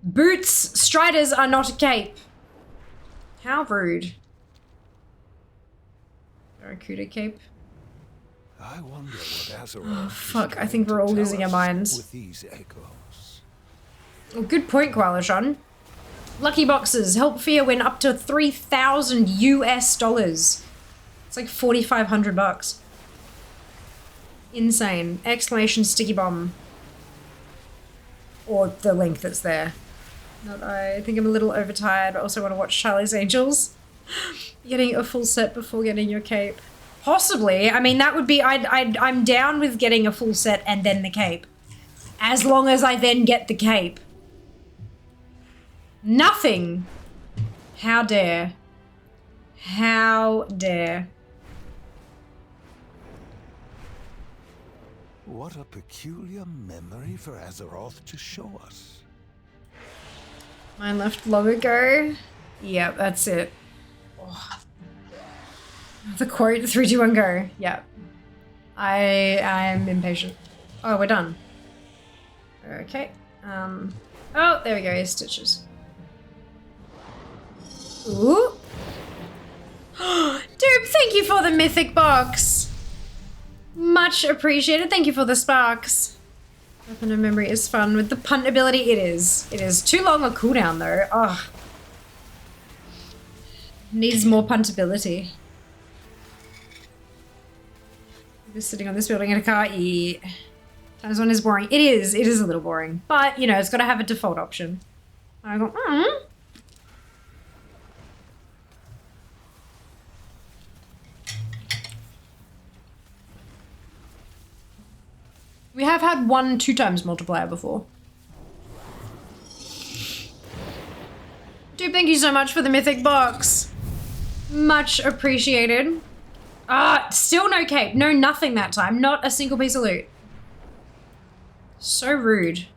S4: boots, striders are not a cape. How rude. Barracuda cape.
S2: I wonder what Azeroth.
S4: Oh, fuck, I think we're all losing our minds.
S2: With these echoes.
S4: Oh, good point, Koala-John. Lucky boxes. Help Fear win up to $3,000 US. It's like 4,500 bucks. Insane. Exclamation sticky bomb. Or the link that's there. Not I think I'm a little overtired, but also want to watch Charlie's Angels. Getting a full set before getting your cape. Possibly. I mean, that would be... I'm down with getting a full set and then the cape. As long as I then get the cape. Nothing. How dare. How dare.
S2: What a peculiar memory for Azeroth to show us.
S4: Mine left long ago. Yep, that's it. Oh. The quote, 3, 2, 1, go. Yep. I am impatient. Oh, we're done. Okay. Oh, there we go, here's stitches. Ooh. Dude, thank you for the mythic box. Much appreciated. Thank you for the sparks. Weapon of memory is fun with the punt ability. It is. It is. Too long a cooldown though. Ugh. Needs more punt ability. Just sitting on this building in a car. Yeah. Times 1 is boring. It is. It is a little boring. But, you know, it's got to have a default option. I go, We have had 1 2x multiplier before. Dude, thank you so much for the mythic box. Much appreciated. Still no cape. No nothing that time. Not a single piece of loot. So rude.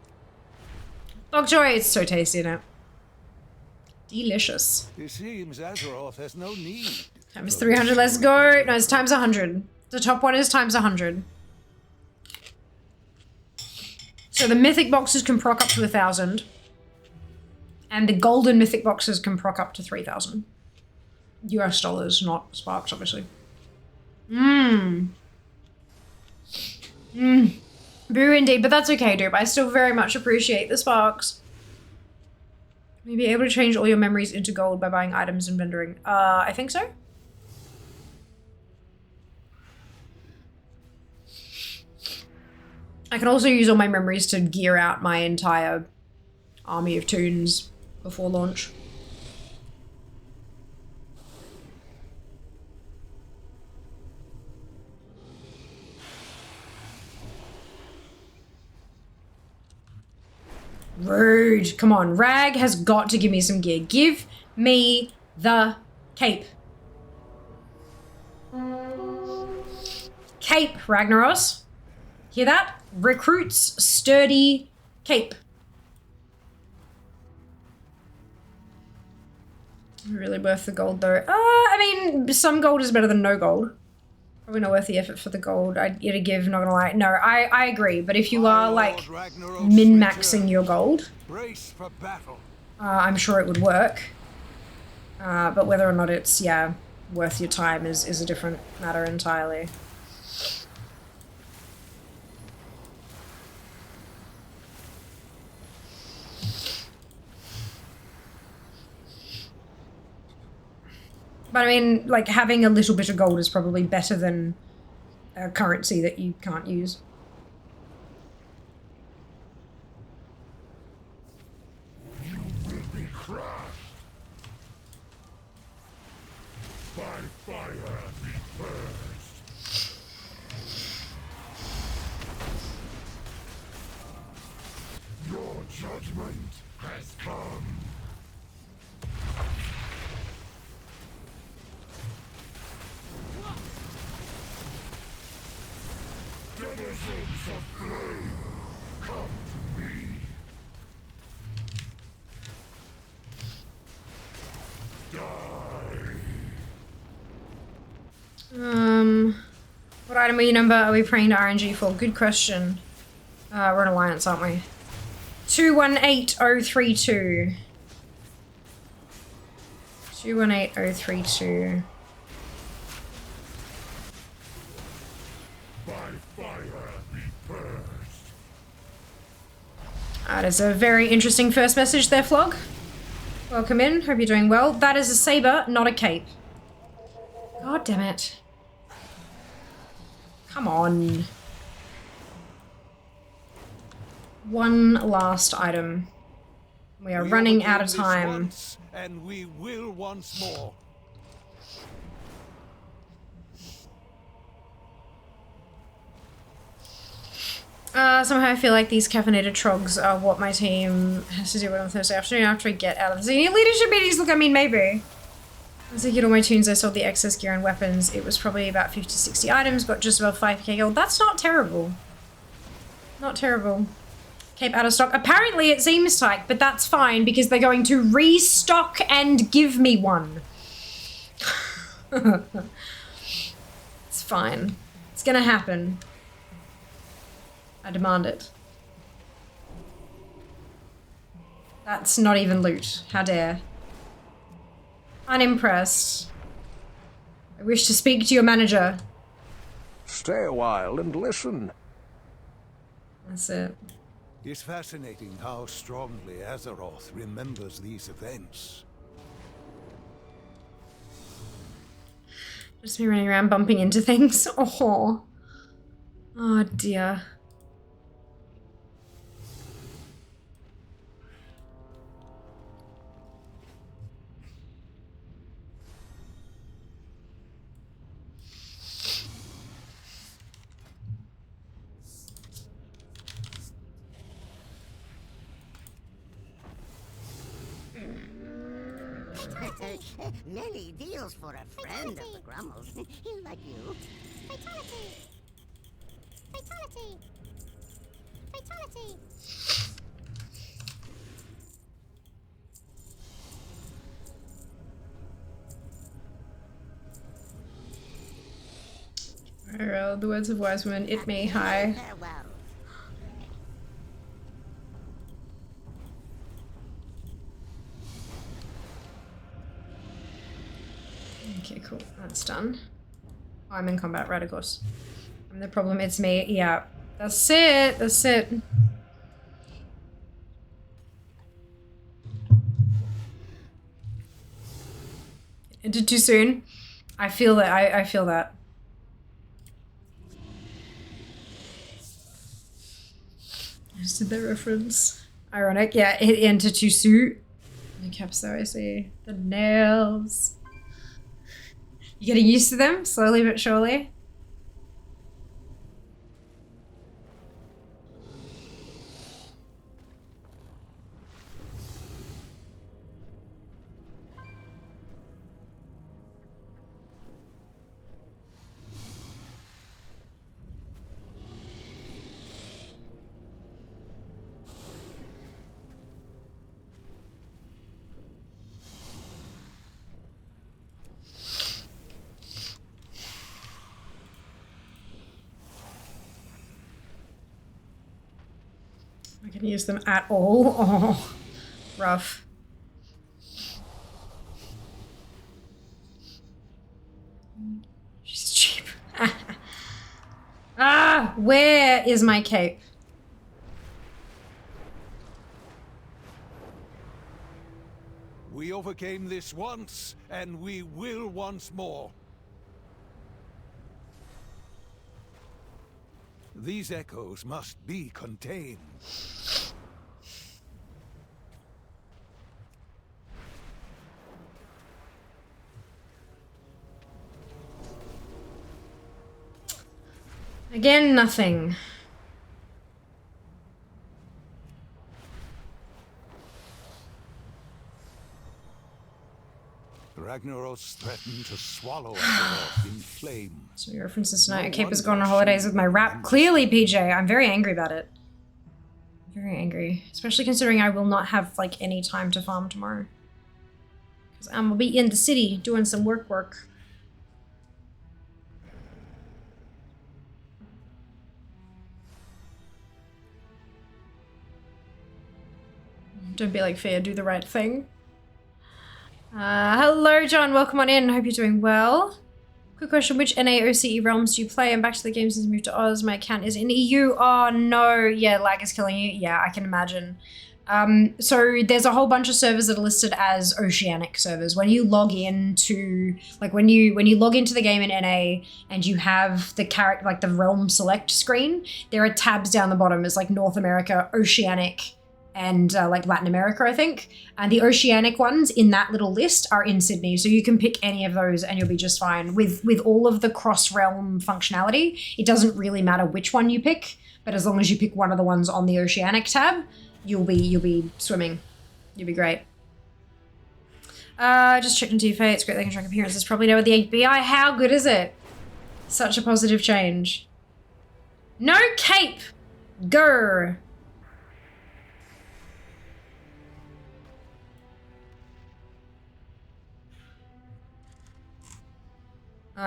S4: Bokjoy, it's so tasty, isn't it? Delicious.
S2: It seems Azeroth has no need.
S4: Times 300, let's go. No, it's times 100. The top one is times 100. So the mythic boxes can proc up to 1,000. And the golden mythic boxes can proc up to 3,000. US dollars, not sparks, obviously. Boo indeed, but that's okay, dude. I still very much appreciate the sparks. Will you be able to change all your memories into gold by buying items and vendoring? I think so. I can also use all my memories to gear out my entire army of toons before launch. Rude. Come on. Rag has got to give me some gear. Give me the cape. Cape, Ragnaros. Hear that? Recruits sturdy cape. Really worth the gold though. I mean, some gold is better than no gold. Probably not worth the effort for the gold. It'd give, not gonna lie. No, I agree. But if you are like min-maxing your gold,
S2: Brace for battle.
S4: I'm sure it would work. But whether or not it's, yeah, worth your time is a different matter entirely. But I mean, like, having a little bit of gold is probably better than a currency that you can't use.
S1: You will be crushed by fire be first. Your judgment has come. Denizens of flame, come to me. Die.
S4: What item are we praying to RNG for? Good question. We're an alliance, aren't we? 218032. 218032. That is a very interesting first message there, Flog. Welcome in. Hope you're doing well. That is a saber, not a cape. God damn it. Come on. One last item. We are running out of time.
S2: Once, and we will once more.
S4: Somehow I feel like these caffeinated trogs are what my team has to do on Thursday afternoon after I get out of the senior leadership meetings. Look, I mean, maybe. As I get all my tunes, I sold the excess gear and weapons. It was probably about 50 to 60 items, got just above 5k gold. That's not terrible. Not terrible. Cape out of stock. Apparently it seems tight, but that's fine because they're going to restock and give me one. It's fine. It's gonna happen. I demand it. That's not even loot. How dare. Unimpressed. I wish to speak to your manager.
S2: Stay a while and listen.
S4: That's it.
S2: It's fascinating how strongly Azeroth remembers these events.
S4: Just me running around bumping into things. Oh. Oh dear.
S8: Many deals for a friend of the Grummels. Like you. Fatality! Fatality! Fatality!
S4: The words of wise women, it me, hi.
S8: Farewell.
S4: Okay, cool. That's done. Oh, I'm in combat, right, of course. I'm the problem, it's me. Yeah. That's it. That's it. Ended too soon. I feel that. I feel that. I just did that reference. Ironic. Yeah, it ended too soon. The caps though, I see. The nails. You getting used to them? Slowly but surely? I can use them at all. Oh, rough. She's cheap. Ah, where is my cape?
S2: We overcame this once, and we will once more. These echoes must be contained.
S4: Again, nothing.
S2: Ragnaros threatened to swallow Azeroth in flame.
S4: So your references tonight. A cape is going on holidays with my rap. Clearly, PJ, I'm very angry about it. Very angry. Especially considering I will not have, like, any time to farm tomorrow. Because I'm gonna be in the city doing some work. Don't be like Fia, do the right thing. Hello, John. Welcome on in. Hope you're doing well. Quick question. Which NAOCE realms do you play? I'm back to the game since I moved to Oz. My account is in EU. Oh, no. Yeah, lag is killing you. Yeah, I can imagine. So there's a whole bunch of servers that are listed as oceanic servers. When you log into, like when you log into the game in NA and you have the character, like the realm select screen, there are tabs down the bottom as like North America, Oceanic, and like Latin America, I think. And the oceanic ones in that little list are in Sydney. So you can pick any of those and you'll be just fine. With all of the cross-realm functionality, it doesn't really matter which one you pick, but as long as you pick one of the ones on the oceanic tab, you'll be swimming. You'll be great. Just checked into Fate. It's great they can track appearances. Probably know with the ABI. How good is it? Such a positive change. No cape! Grr.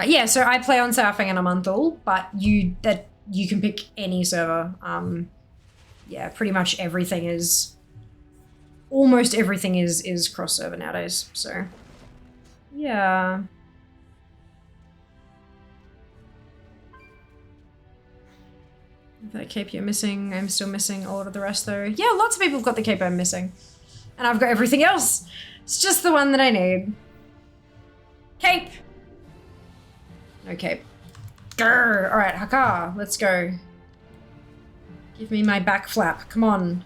S4: Yeah, so I play on Surfing and Amanthal, but you can pick any server. Yeah, pretty much everything is, almost everything is cross server nowadays. So, yeah. That cape you're missing, I'm still missing a lot of the rest though. Yeah, lots of people have got the cape I'm missing, and I've got everything else. It's just the one that I need. Cape. No cape. Grr! Alright, Haka, let's go. Give me my back flap, come on.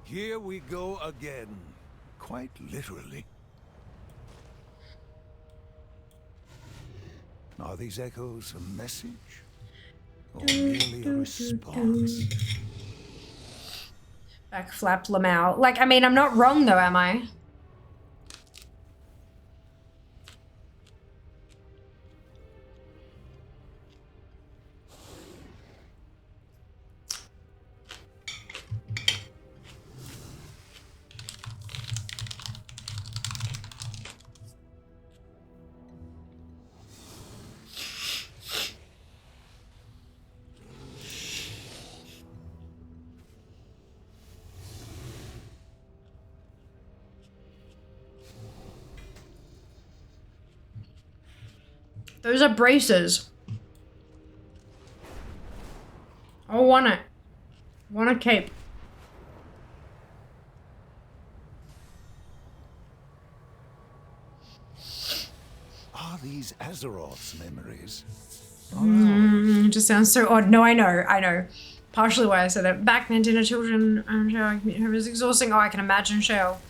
S2: Here we go again. Quite literally. Are these echoes a message? Or merely a response?
S4: Backflap Lamau. Like, I mean, I'm not wrong though, am I? Those are braces. I want it. Want a cape.
S2: Are these Azeroth's memories?
S4: It just sounds so odd. No, I know. Partially why I said it. Back then, dinner, children, it was exhausting. Oh, I can imagine, Shale.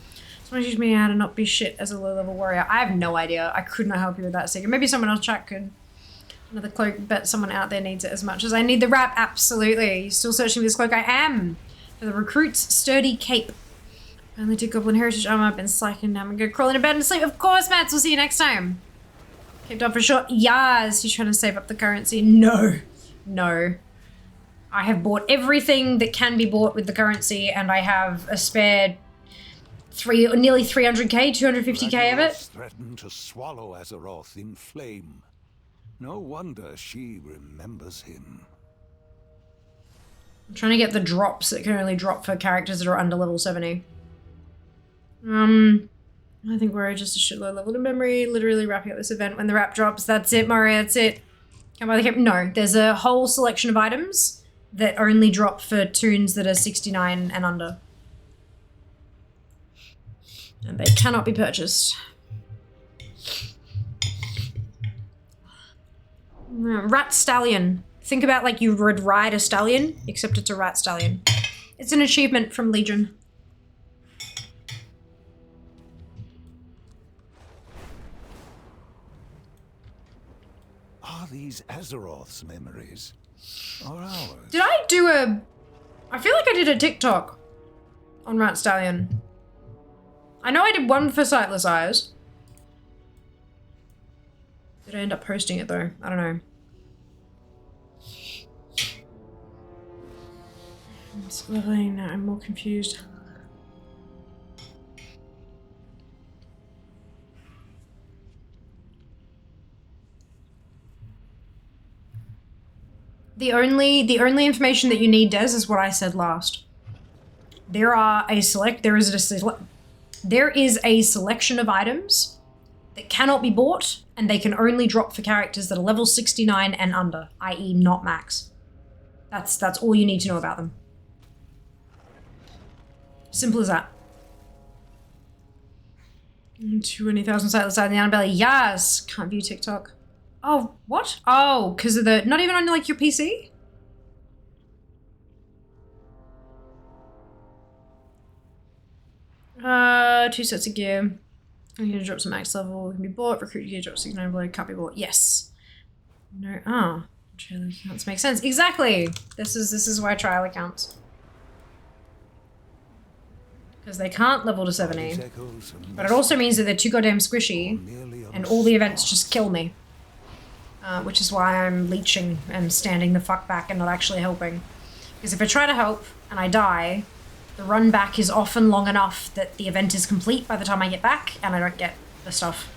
S4: Someone teach me how to not be shit as a low-level warrior. I have no idea. I could not help you with that secret. Maybe someone else chat could. Another cloak, bet someone out there needs it as much as I need the wrap. Absolutely. You still searching for this cloak? I am. For the recruit's sturdy cape. I only did goblin heritage armor. I've been slacking now. I'm gonna crawl into bed and sleep. Of course, Mats. We'll see you next time. Kept up for short. Yas. You trying to save up the currency? No. No. I have bought everything that can be bought with the currency, and I have a spare nearly 300k, 250k of it.
S2: Threatened to swallow Azeroth in flame. No wonder she remembers him.
S4: I'm trying to get the drops that can only drop for characters that are under level 70. I think we're just a shitload level to memory. Literally wrapping up this event when the wrap drops. That's it, Mario. That's it. Come by the cape. No, there's a whole selection of items that only drop for toons that are 69 and under. And they cannot be purchased. Rat Stallion. Think about like you would ride a stallion, except it's a rat stallion. It's an achievement from Legion.
S2: Are these Azeroth's memories? Or ours?
S4: Did I do I feel like I did a TikTok on Rat Stallion. I know I did one for Sightless Eyes. Did I end up posting it though? I don't know. It's lovely. Now I'm more confused. The only information that you need, Des, is what I said last. There is a selection of items that cannot be bought, and they can only drop for characters that are level 69 and under, i.e. not max. That's all you need to know about them. Simple as that. 20,000 sightless eye in the underbelly. Yes! Can't view TikTok. Oh, what? Oh, because of the... Not even on, like, your PC? Two sets of gear. I'm gonna drop some max level. Can be bought. Recruit gear drop 69 below. Can't be bought. Yes. No. Ah. Trial accounts make sense. Exactly! This is why trial accounts. Because they can't level to 70. But it also means that they're too goddamn squishy, and all the events just kill me. Which is why I'm leeching and standing the fuck back and not actually helping. Because if I try to help and I die, the run back is often long enough that the event is complete by the time I get back and I don't get the stuff.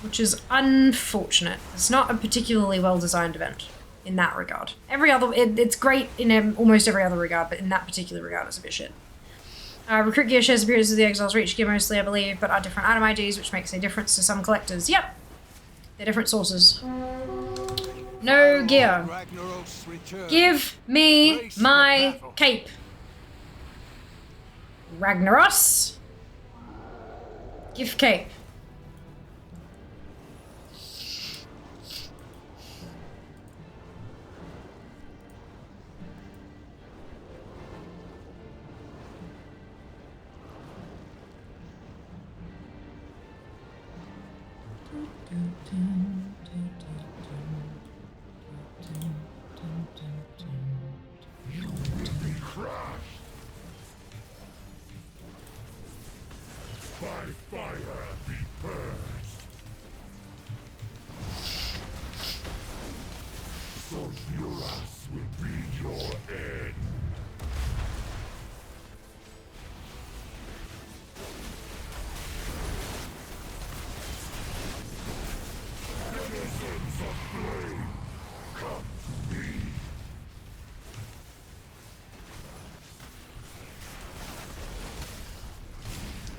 S4: Which is unfortunate. It's not a particularly well-designed event in that regard. It's great in almost every other regard, but in that particular regard it's a bit shit. Recruit gear shares appearances of the Exiles Reach gear mostly, I believe, but are different item IDs, which makes a difference to some collectors. Yep! They're different sources. No gear. Give me my cape. Ragnaros. Give cape.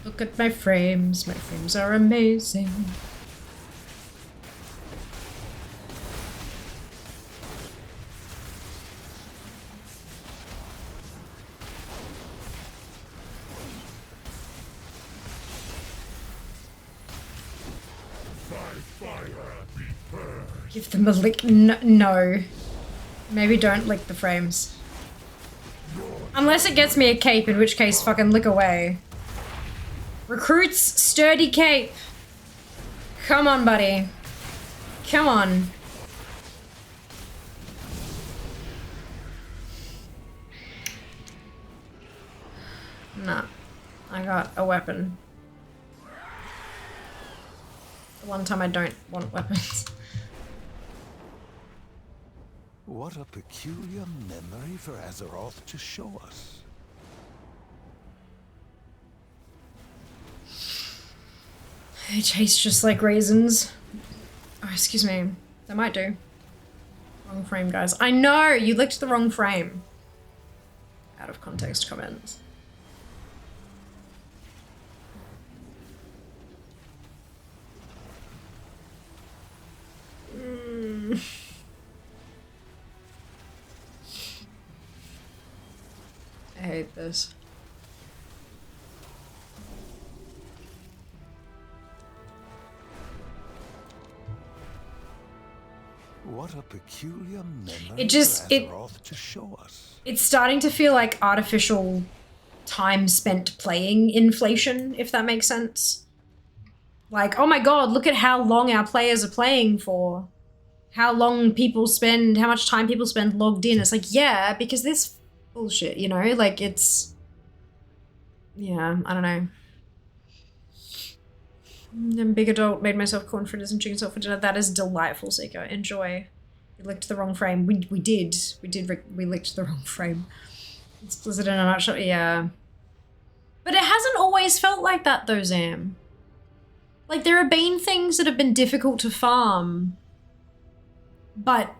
S4: Look at my frames. My frames are amazing. Give them a lick. No. Maybe don't lick the frames. Unless it gets me a cape, in which case fucking lick away. Recruits, sturdy cape. Come on, buddy. Come on. Nah. I got a weapon. The one time I don't want weapons.
S2: What a peculiar memory for Azeroth to show us.
S4: They taste just like raisins. Oh, excuse me. They might do. Wrong frame, guys. I know! You licked the wrong frame. Out of context comments. I hate this.
S2: What a peculiar memory
S4: It just-
S2: for Azeroth to show us.
S4: It's starting to feel like artificial time spent playing inflation, if that makes sense. Like, oh my god, look at how long our players are playing for. How long people spend, how much time people spend logged in. It's like, yeah, because this bullshit, you know? Like, it's... Yeah, I don't know. Then big adult made myself corn fritters and chicken salt for dinner. That is delightful, Seeker. Enjoy. You licked the wrong frame. We licked the wrong frame. It's Blizzard in a nutshell, yeah. But it hasn't always felt like that though, Zam. Like, there have been things that have been difficult to farm, but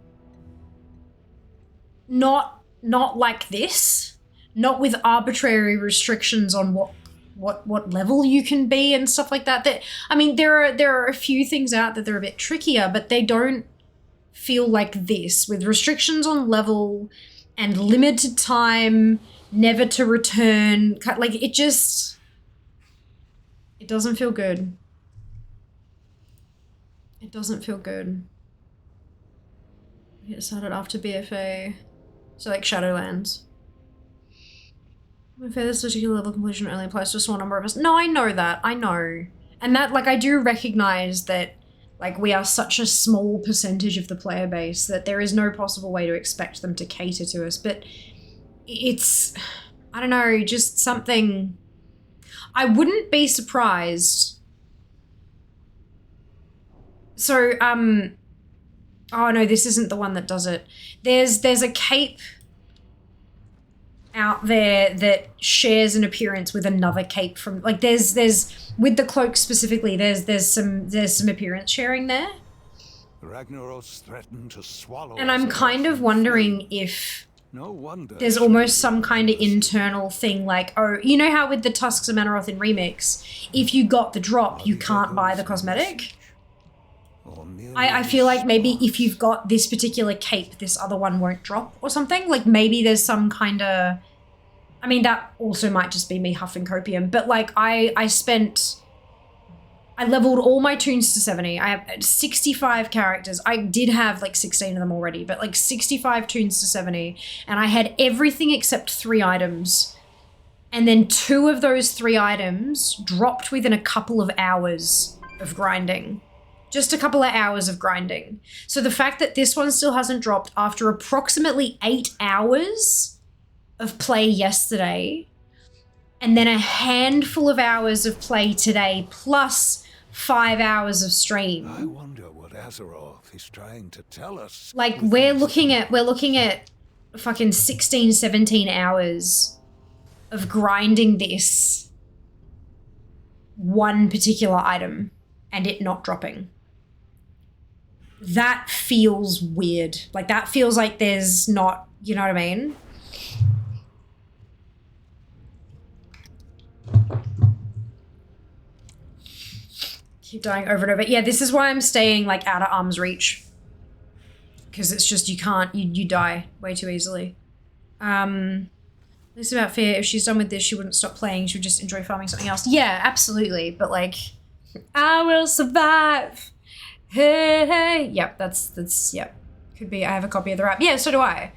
S4: not like this. Not with arbitrary restrictions on what level you can be and stuff like that. That, I mean, there are a few things out that they're a bit trickier, but they don't feel like this, with restrictions on level and limited time, never to return. Like, it doesn't feel good. It doesn't feel good. Get started after BFA. So like Shadowlands. If this particular level completion only applies to a small number of us. No, I know that. I know. And that, like, I do recognize that, like, we are such a small percentage of the player base that there is no possible way to expect them to cater to us. But it's, I don't know, just something. I wouldn't be surprised. So, oh no, this isn't the one that does it. There's a cape out there that shares an appearance with another cape from, like, there's with the cloak specifically, there's some appearance sharing there.
S2: Ragnaros threatened to swallow.
S4: And I'm kind of wondering if
S2: no wonder
S4: there's almost some kind of internal thing, like, oh, you know how with the Tusks of Manaroth in Remix, if you got the drop, you can't buy the cosmetic? I feel like maybe if you've got this particular cape, this other one won't drop or something. Like, maybe there's some kind of... I mean, that also might just be me huffing copium, but like, I leveled all my toons to 70. I have 65 characters. I did have like 16 of them already, but like 65 toons to 70. And I had everything except 3 items. And then 2 of those 3 items dropped within a couple of hours of grinding. Just a couple of hours of grinding. So the fact that this one still hasn't dropped after approximately 8 hours of play yesterday, and then a handful of hours of play today, plus 5 hours of stream.
S2: I wonder what Azeroth is trying to tell us.
S4: Like, we're looking at fucking 16, 17 hours of grinding this one particular item and it not dropping. That feels weird. Like, that feels like there's not, you know what I mean? Keep dying over and over. Yeah, this is why I'm staying like out of arm's reach. Because it's just, you can't, you die way too easily. This is about fear. If she's done with this, she wouldn't stop playing. She would just enjoy farming something else. Yeah, absolutely. But like, I will survive. Hey, hey. Yep, that's, yep. Could be, I have a copy of the rap. Yeah, so do I.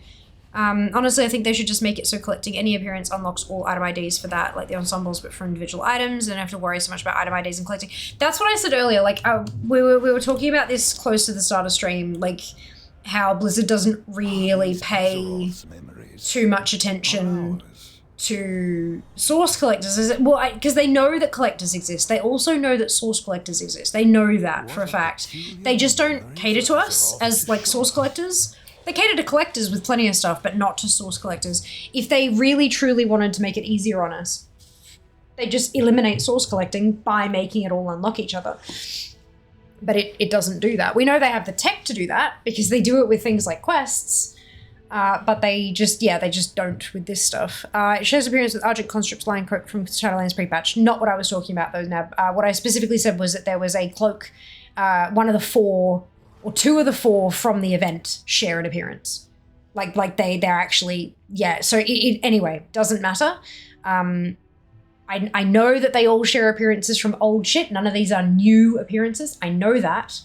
S4: Honestly, I think they should just make it so collecting any appearance unlocks all item IDs for that, like the ensembles, but for individual items. And don't have to worry so much about item IDs and collecting. That's what I said earlier. Like, we were talking about this close to the start of stream, like how Blizzard doesn't really pay too much attention to source collectors. Is it, well, because they know that collectors exist. They also know that source collectors exist. They know that for a fact. They just don't cater to us as like source collectors. They cater to collectors with plenty of stuff, but not to source collectors. If they really truly wanted to make it easier on us, they just eliminate source collecting by making it all unlock each other. But it doesn't do that. We know they have the tech to do that because they do it with things like quests. But they just don't with this stuff. It shares appearance with Argent Constript's line quote from Shadowlands Prepatch. Not what I was talking about though, Nab. What I specifically said was that there was a cloak, one of the 4, or 2 of the 4 from the event share an appearance. Like they're actually, yeah. So anyway, doesn't matter. I know that they all share appearances from old shit. None of these are new appearances. I know that.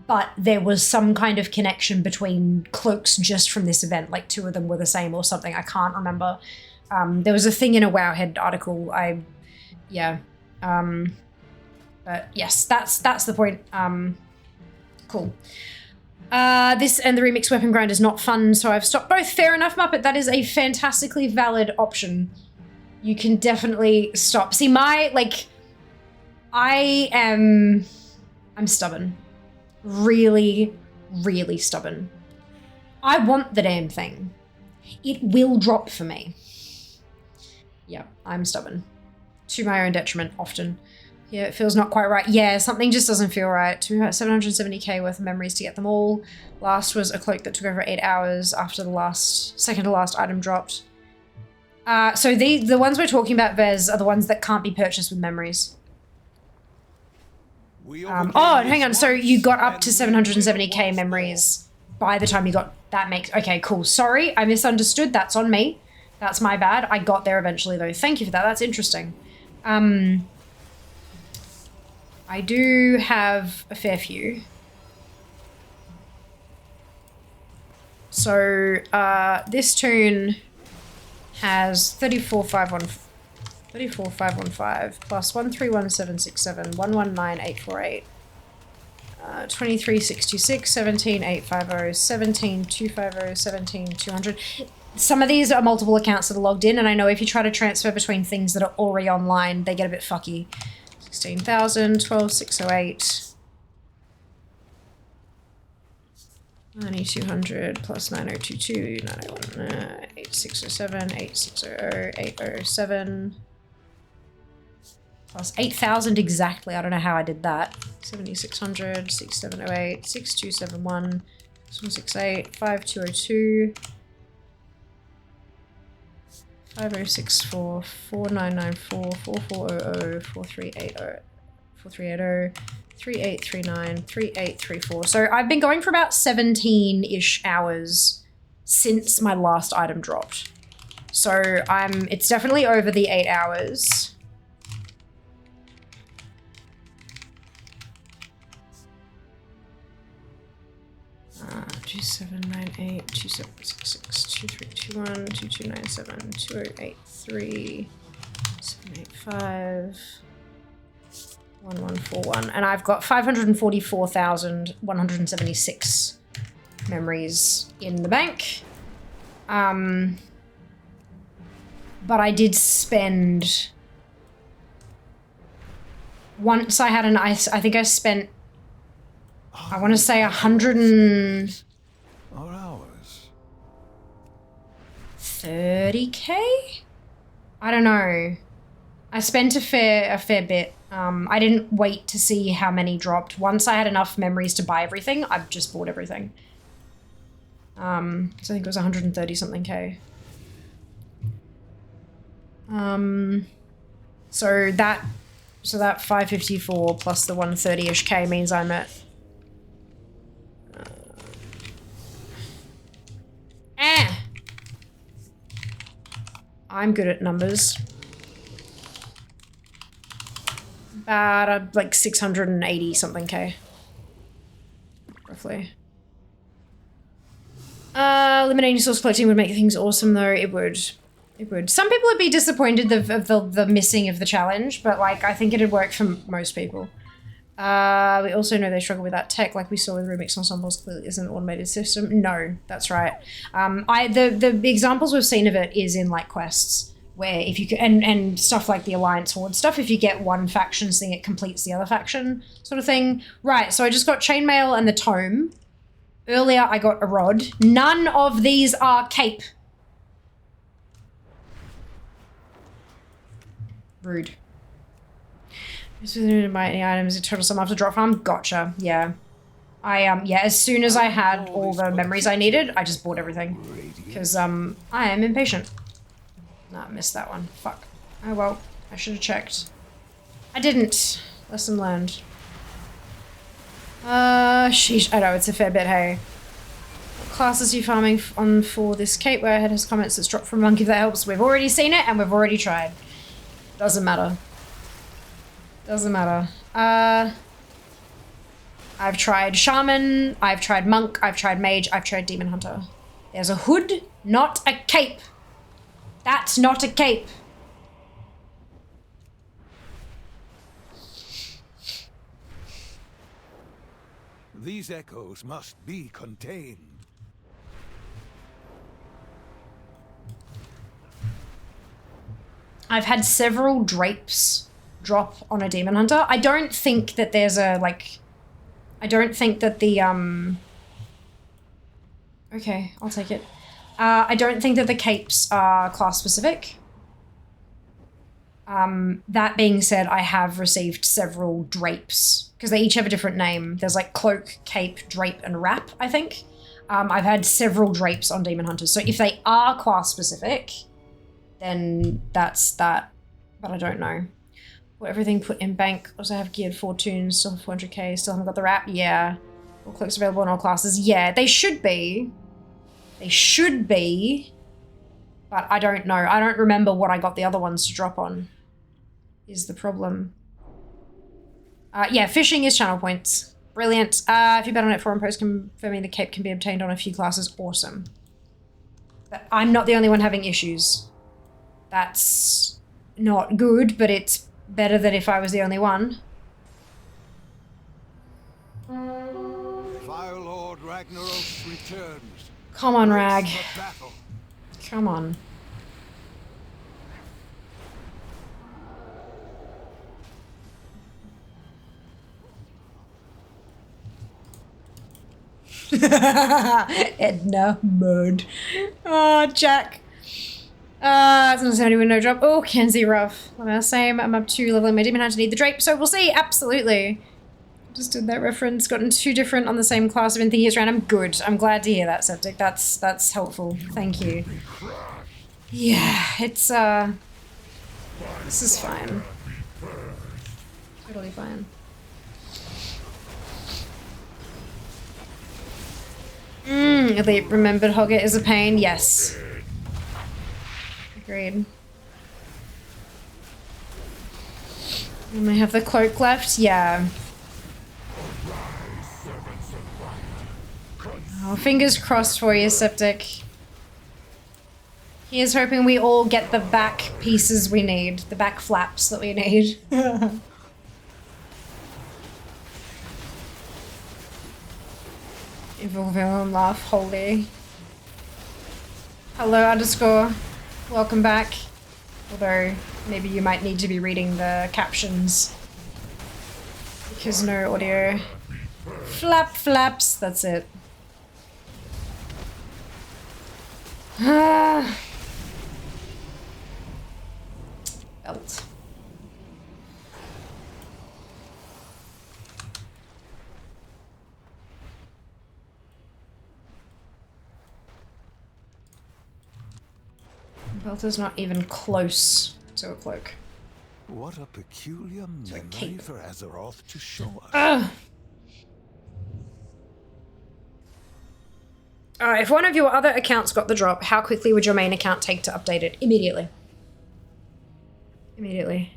S4: But there was some kind of connection between cloaks just from this event. Like 2 of them were the same or something. I can't remember. There was a thing in a Wowhead article. But yes, that's the point. Cool. This and the remix weapon grind is not fun, so I've stopped both. Fair enough, Muppet. That is a fantastically valid option. You can definitely stop. See, I'm stubborn. Really, really stubborn. I want the damn thing. It will drop for me. Yeah, I'm stubborn. To my own detriment, often. Yeah, it feels not quite right. Yeah, something just doesn't feel right. 770k worth of memories to get them all. Last was a cloak that took over 8 hours after the second to last item dropped. So the ones we're talking about, Vez, are the ones that can't be purchased with memories. Oh, hang on. So you got up to 770k memories by the time you got that okay, cool. Sorry, I misunderstood. That's on me. That's my bad. I got there eventually though. Thank you for that. That's interesting. I do have a fair few. So this tune has 34,515 plus 131767 119848 2366 17850 17250 17200. Some of these are multiple accounts that are logged in, and I know if you try to transfer between things that are already online, they get a bit fucky. 16,000 12,608 9,200 plus 9,022 901 8607 8600 807 plus 8,000 exactly. I don't know how I did that. 7,600 6708 6271 6168 5202 5064 4994 4400 4380 4380 3839 3834. So I've been going for about 17-ish hours since my last item dropped. So it's definitely over the 8 hours. 2798 2766 2321 2297 2083 785 1141, and I've got 544,176 memories in the bank. But I did spend, once I had I think I spent, I want to say 130k? I don't know. I spent a fair bit. I didn't wait to see how many dropped. Once I had enough memories to buy everything, I've just bought everything. So I think it was 130 something K. So that So that 554 plus the 130-ish K means I'm at... I'm good at numbers. About like 680 something K. Roughly. Eliminating source collecting would make things awesome though. It would. It would. Some people would be disappointed of the missing of the challenge, but like I think it'd work for most people. We also know they struggle with that tech, like we saw with Rubik's Ensembles. Clearly isn't an automated system. No, that's right. The examples we've seen of it is in like quests, where if you and stuff like the Alliance Horde stuff, if you get one faction's thing, it completes the other faction sort of thing. Right. So I just got chainmail and the tome. Earlier I got a rod. None of these are cape. Rude. Just buy any items, a total sum after drop farm. Gotcha. Yeah. Yeah, as soon as I had all the memories I needed, I just bought everything. Because, I am impatient. Nah, missed that one. Fuck. Oh well, I should have checked. I didn't. Lesson learned. Sheesh. I know, it's a fair bit, hey. What classes are you farming on for this Kate? Where Head has comments that's dropped from Monkey, if that helps. We've already seen it and we've already tried. Doesn't matter. Doesn't matter. I've tried Shaman, I've tried Monk, I've tried Mage, I've tried Demon Hunter. There's a hood, not a cape. That's not a cape.
S2: These echoes must be contained.
S4: I've had several drapes drop on a Demon Hunter. I don't think that there's a, like... I don't think that the, Okay, I'll take it. I don't think that the capes are class-specific. That being said, I have received several drapes, because they each have a different name. There's like cloak, cape, drape, and wrap, I think. I've had several drapes on Demon Hunters, so if they are class-specific, then that's that, but I don't know. Well, everything put in bank. Also have geared fortunes, still have 400k, still haven't got the wrap. Yeah. All cloaks available in all classes. Yeah, they should be. They should be. But I don't know. I don't remember what I got the other ones to drop on. Is the problem. Yeah, fishing is channel points. Brilliant. If you bet on it, forum post confirming the cape can be obtained on a few classes. Awesome. But I'm not the only one having issues. That's not good, but it's better than if I was the only one.
S2: Fire Lord Ragnaros returns.
S4: Come on, Rag.
S2: For battle.
S4: Come on. Edna mode. Oh, Jack. It's not 70 with no drop. Oh, Kenzie rough. I'm same. I'm up to leveling my Demon Hunter to need the drape, so we'll see. Absolutely. Just did that reference. Gotten two different on the same class. I've been thinking it's random. Good. I'm glad to hear that, Septic. That's helpful. Thank you. Yeah, it's this is fine. Totally fine. Elite remembered Hogget is a pain. Yes. Agreed. And I have the cloak left? Yeah. Oh, fingers crossed for you, Septic. He is hoping we all get the back pieces we need. The back flaps that we need. Evil laugh, holy. Hello, underscore. Welcome back. Although, maybe you might need to be reading the captions. Because no audio. Flap flaps, that's it. Belt. Belt is not even close to a cloak.
S2: What a peculiar memory
S4: cape.
S2: for Azeroth to show us.
S4: If one of your other accounts got the drop, how quickly would your main account take to update it? Immediately. Immediately.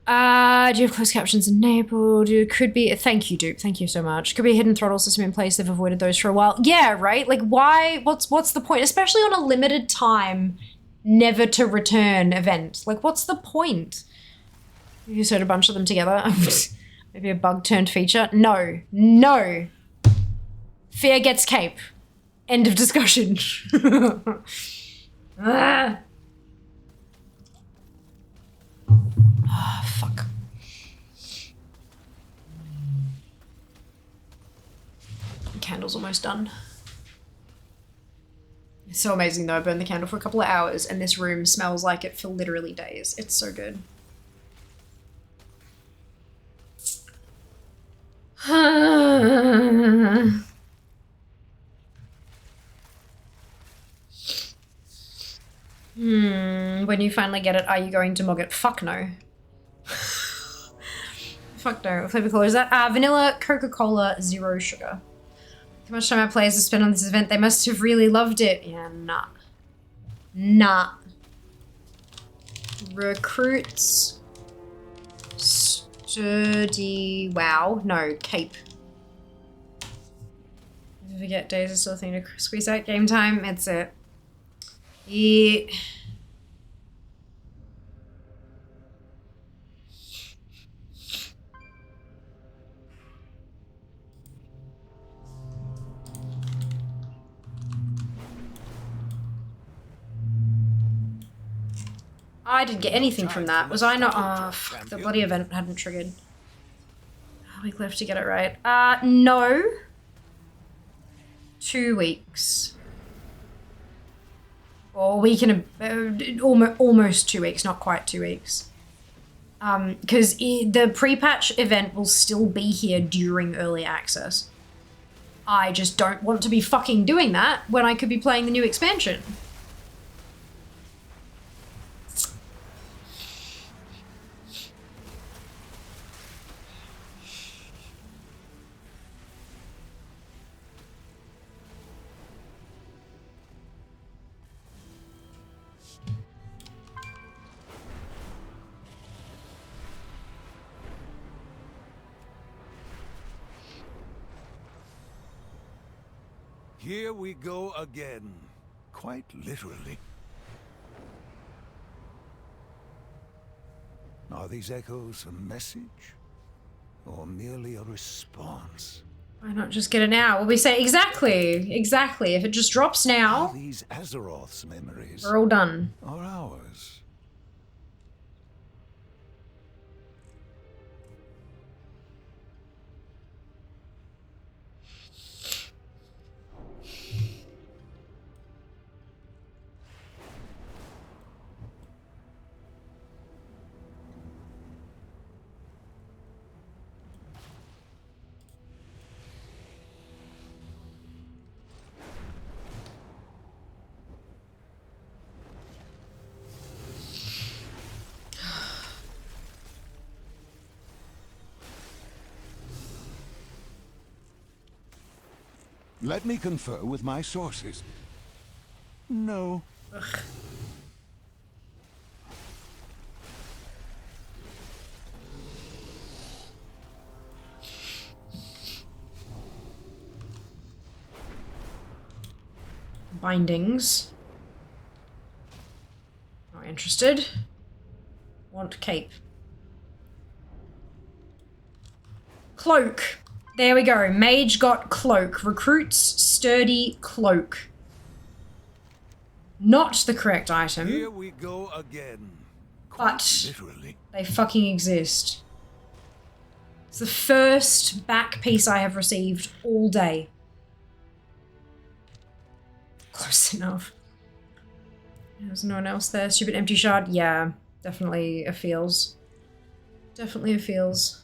S4: Do you have closed captions enabled? Could be. Thank you, Dupe. Thank you so much. Could be a hidden throttle system in place. They've avoided those for a while. Yeah, right? Like, why? What's the point? Especially on a limited time, never to return event. Like, what's the point? You just heard a bunch of them together. Maybe a bug turned feature. No. No. Fear gets cape. End of discussion. Ah. Oh, fuck. The candle's almost done. It's so amazing though. I burned the candle for a couple of hours and this room smells like it for literally days. It's so good. When you finally get it, are you going to mog it? Fuck no. Fuck no. What flavor color is that? Vanilla, Coca-Cola, 0 sugar. How much time our players have spent on this event? They must have really loved it. Yeah, nah. Nah. Recruits. Sturdy. Wow. No, cape. Did I forget days are still a thing to squeeze out game time? It's it. Yeah. I didn't get anything from that. Was I not? Oh, fuck. The bloody event hadn't triggered. A week left to get it right. No. 2 weeks. Or a week and almost 2 weeks, not quite 2 weeks. Because the pre-patch event will still be here during early access. I just don't want to be fucking doing that when I could be playing the new expansion.
S2: Here we go again. Quite literally. Are these echoes a message? Or merely a response?
S4: Why not just get it now? Will we say exactly? Exactly. If it just drops now,
S2: Are these Azeroth's memories?
S4: we're all done.
S2: Or ours? Let me confer with my sources. No.
S4: Ugh. Bindings. Not interested. Want cape. Cloak. There we go. Mage got cloak. Recruits sturdy cloak. Not the correct item.
S2: Here we go again.
S4: But
S2: literally.
S4: they fucking exist. It's the first back piece I have received all day. Close enough. There's no one else there. Stupid empty shard. Yeah, definitely a feels. Definitely a feels.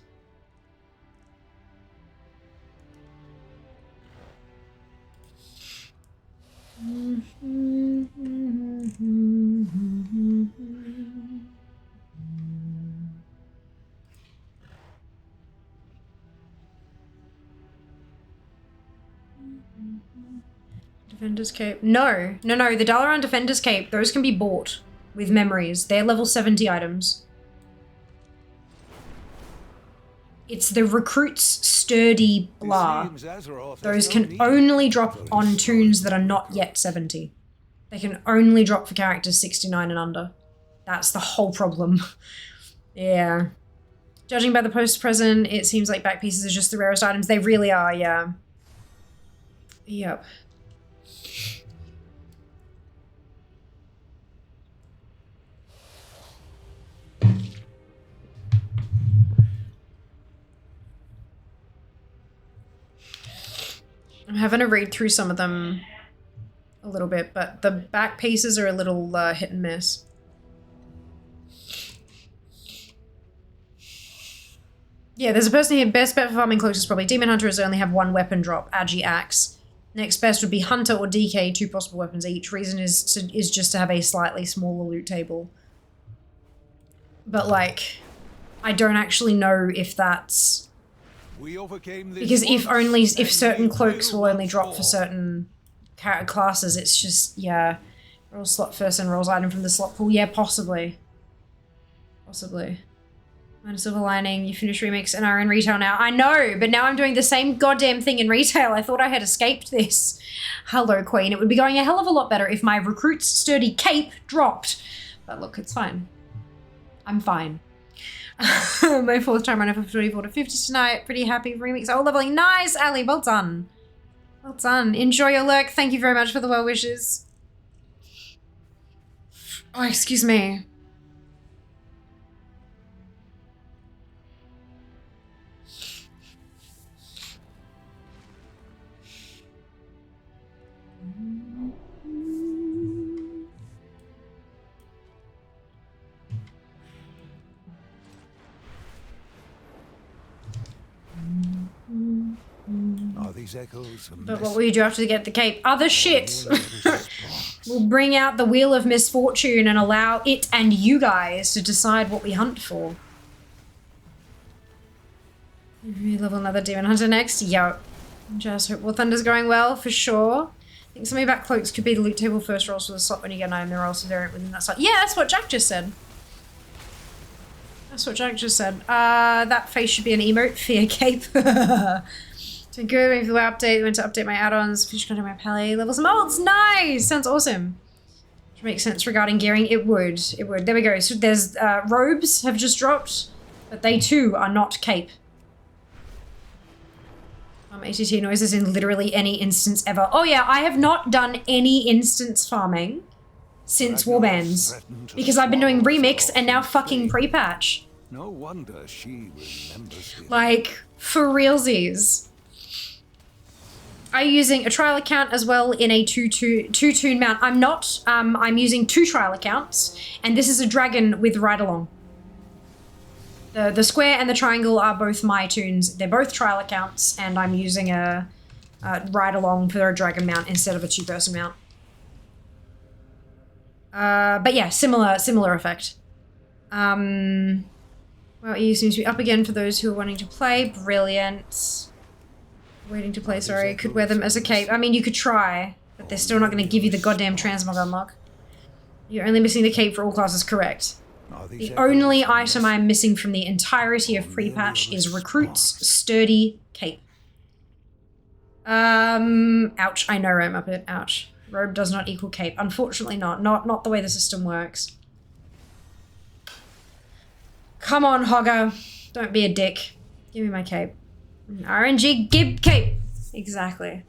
S4: Defender's Cape. No. The Dalaran Defender's Cape, those can be bought with memories. They're level 70 items. It's the Recruit's Sturdy Blah. Those can only drop on tunes that are not yet 70. They can only drop for characters 69 and under. That's the whole problem. Yeah. Judging by the post-present, it seems like back pieces are just the rarest items. They really are, yeah. Yep. I'm having to read through some of them a little bit, but the back pieces are a little hit and miss. Yeah, there's a person here. Best bet for farming cloaks is probably Demon Hunters. They only have one weapon drop, Agi Axe. Next best would be Hunter or DK, 2 possible weapons each. Reason is just to have a slightly smaller loot table. But like, I don't actually know if that's... Because if certain cloaks will only drop for certain classes, it's just, yeah. Roll slot first and rolls item from the slot pool. Yeah, possibly. Possibly. Minus Silver Lining, you finish remix and are in retail now. I know, but now I'm doing the same goddamn thing in retail. I thought I had escaped this. Hello, Queen. It would be going a hell of a lot better if my Recruit's Sturdy Cape dropped. But look, it's fine. I'm fine. My 4th time running from 44 to 50 tonight. Pretty happy with remix. Oh, leveling. Nice, Ali. Well done. Well done. Enjoy your lurk. Thank you very much for the well wishes. Oh, excuse me.
S2: Are these echoes?
S4: But what will you do after you get the cape? Other shit! We'll bring out the Wheel of Misfortune and allow it and you guys to decide what we hunt for. We level another Demon Hunter next? Yo. Just hope War Thunder's going well, for sure. I think something about cloaks could be the loot table first rolls for the slot when you get an item. They're also variant within that slot. Yeah, that's what Jack just said. That's what Jack just said. That face should be an emote. Fear cape. It's been good. Waiting for the update. Went to update my add-ons. Finished cutting my palette. Level some molds. Nice! Sounds awesome. Which makes sense regarding gearing. It would. It would. There we go. So there's robes have just dropped, but they too are not cape. ATT noises in literally any instance ever. Oh yeah, I have not done any instance farming since Warbands because I've been doing remix and now fucking Prepatch.
S2: No wonder she remembers it.
S4: Like, for realsies. Are you using a trial account as well in a two-tune mount? I'm not. I'm using 2 trial accounts, and this is a dragon with ride-along. The square and the triangle are both my tunes. They're both trial accounts, and I'm using a ride-along for a dragon mount instead of a 2-person mount. But yeah, similar effect. Well, EU seems to be up again for those who are wanting to play. Brilliant. Waiting to play, sorry. Could wear them as a cape. I mean, you could try, but they're still not going to give you the goddamn transmog unlock. You're only missing the cape for all classes, correct. The only item I'm missing from the entirety of Prepatch is Recruit's Sturdy Cape. Ouch. I know, right, Muppet. Ouch. Robe does not equal cape. Unfortunately not. Not the way the system works. Come on, Hogger. Don't be a dick. Give me my cape. RNG Gib cape. Exactly.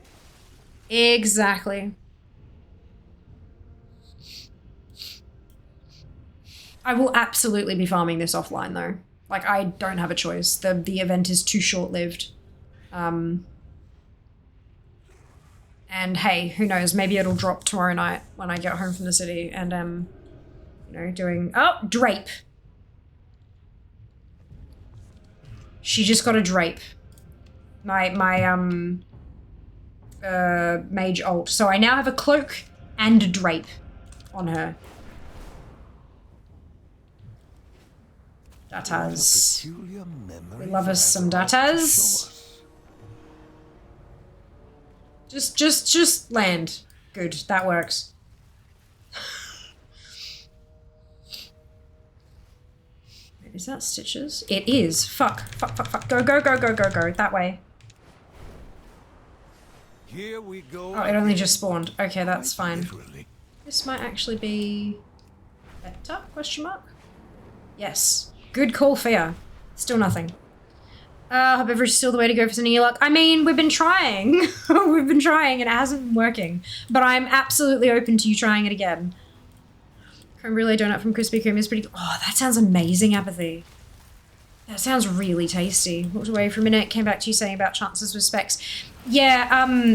S4: Exactly. I will absolutely be farming this offline though. Like, I don't have a choice. The event is too short-lived. And hey, who knows, maybe it'll drop tomorrow night when I get home from the city and you know, doing drape. She just got a drape. My mage ult. So I now have a cloak and a drape on her. Datas. We love us some datas. Just land. Good, that works. Wait, is that stitches? It is. Fuck. Fuck, fuck, fuck. Go, go, go, go, go, go. That way.
S2: Here we go.
S4: Oh, it only just spawned. Okay, that's
S2: Quite
S4: fine.
S2: literally.
S4: This might actually be better? Question mark? Yes. Good call, Fear. Still nothing. Hope beverage is still the way to go for sending you luck. I mean, we've been trying. We've been trying and it hasn't been working. But I'm absolutely open to you trying it again. Creme brulee donut from Krispy Kreme is pretty good. Oh, that sounds amazing, Apathy. That sounds really tasty. Walked away for a minute, came back to you saying about chances with specs. Yeah,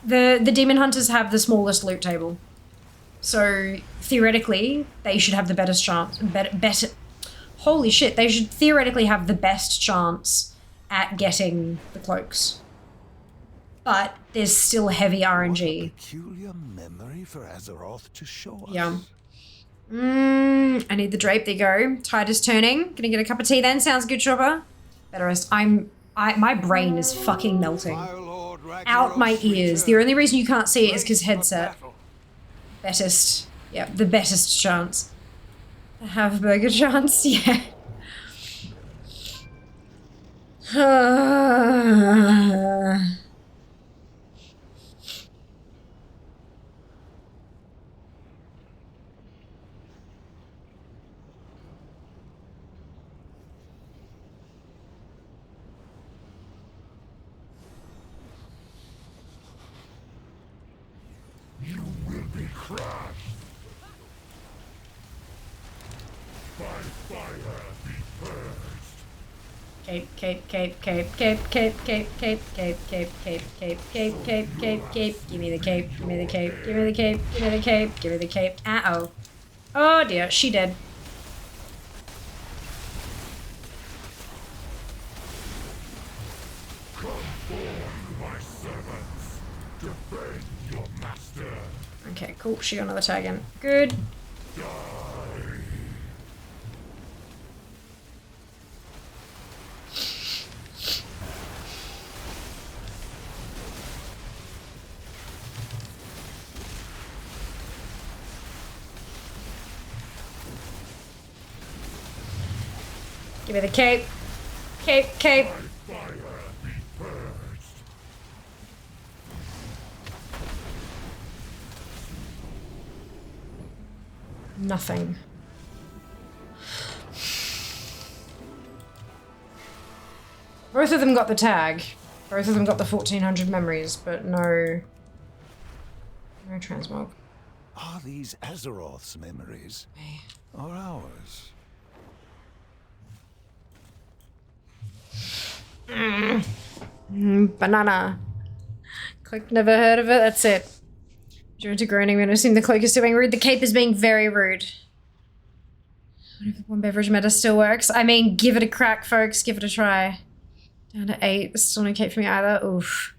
S4: the demon hunters have the smallest loot table. So theoretically, they should have the better chance. Better. Holy shit! They should theoretically have the best chance at getting the cloaks. But there's still heavy RNG.
S2: What a peculiar memory for Azeroth to show us.
S4: Yeah. I need the drape. There you go. Tide is turning. Gonna get a cup of tea then. Sounds good, Chopper. Betterist. My brain is fucking melting. Out my ears. The only reason you can't see it is because headset. Bettest. Yeah, the bettest chance. The have burger chance, yeah.
S1: You will be crushed. By fire be purged.
S4: Cape, cape, cape, cape, cape, cape, cape, cape, cape, cape, cape, cape, cape, cape, cape, cape. Give me the cape, give me the cape, give me the cape, give me the cape, give me the cape. Uh-oh. Oh dear, she dead.
S1: Come forth, my servants. Defend your master.
S4: Okay, cool. She got another tag in. Good. Give me the cape. Cape, cape.
S1: By fire be purged.
S4: Nothing. Both of them got the tag. Both of them got the 1400 memories, but no transmog.
S2: Are these Azeroth's memories? Or ours?
S4: Banana. Cloak, never heard of it. That's it. Joined to groaning when I assume the cloak is still being rude. The cape is being very rude. What if the one beverage meta still works? I mean, give it a crack, folks. Give it a try. Down to 8. Still no cape for me either. Oof.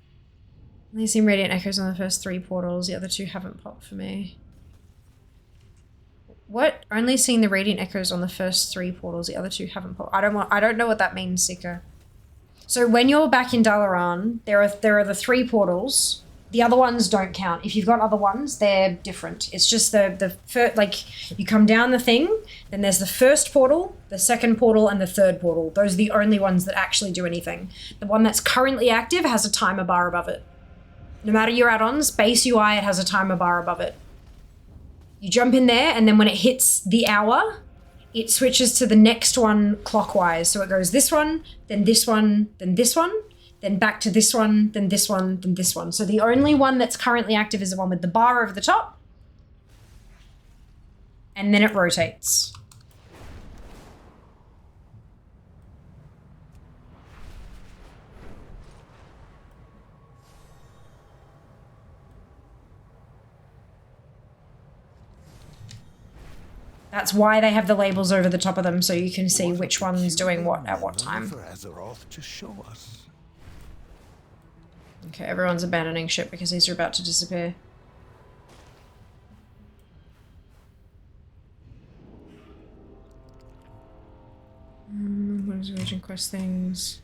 S4: Only seen Radiant Echoes on the first 3 portals. The other 2 haven't popped for me. What? Only seen the Radiant Echoes on the first 3 portals. The other 2 haven't popped. I don't know what that means, Sika. So when you're back in Dalaran, there are the 3 portals. The other ones don't count. If you've got other ones, they're different. It's just the first, like, you come down the thing, then there's the first portal, the second portal, and the third portal. Those are the only ones that actually do anything. The one that's currently active has a timer bar above it. No matter your add-ons, base UI, it has a timer bar above it. You jump in there, and then when it hits the hour, it switches to the next one clockwise. So it goes this one, then this one, then this one, then back to this one, then this one, then this one. So the only one that's currently active is the one with the bar over the top. And then it rotates. That's why they have the labels over the top of them, so you can see which one's doing what at what time.
S2: For Azeroth to show us.
S4: Okay, everyone's abandoning ship because these are about to disappear. What is Legend Quest things?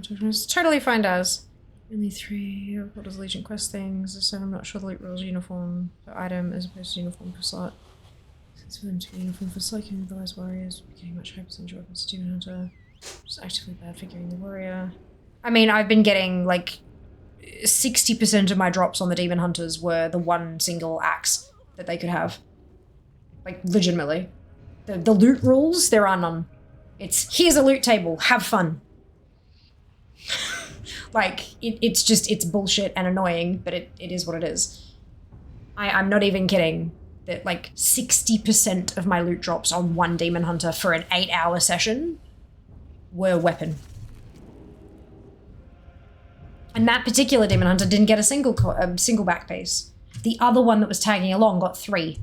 S4: It's totally fine as. Only 3 of what is Legion quest things. So I'm not sure the loot rules uniform per item as opposed to uniform per slot. Since for them to be uniform for slot, can otherwise warriors be getting much higher percentage weapons to Demon Hunter. Just actively bad figuring the warrior. I mean, I've been getting like 60% of my drops on the Demon Hunters were the one single axe that they could have. Like, legitimately. The loot rules, there are none. It's, here's a loot table, have fun. Like, it's bullshit and annoying, but it is what it is. I'm not even kidding that like 60% of my loot drops on one Demon Hunter for an 8-hour session were weapon. And that particular Demon Hunter didn't get a single back piece. The other one that was tagging along got 3.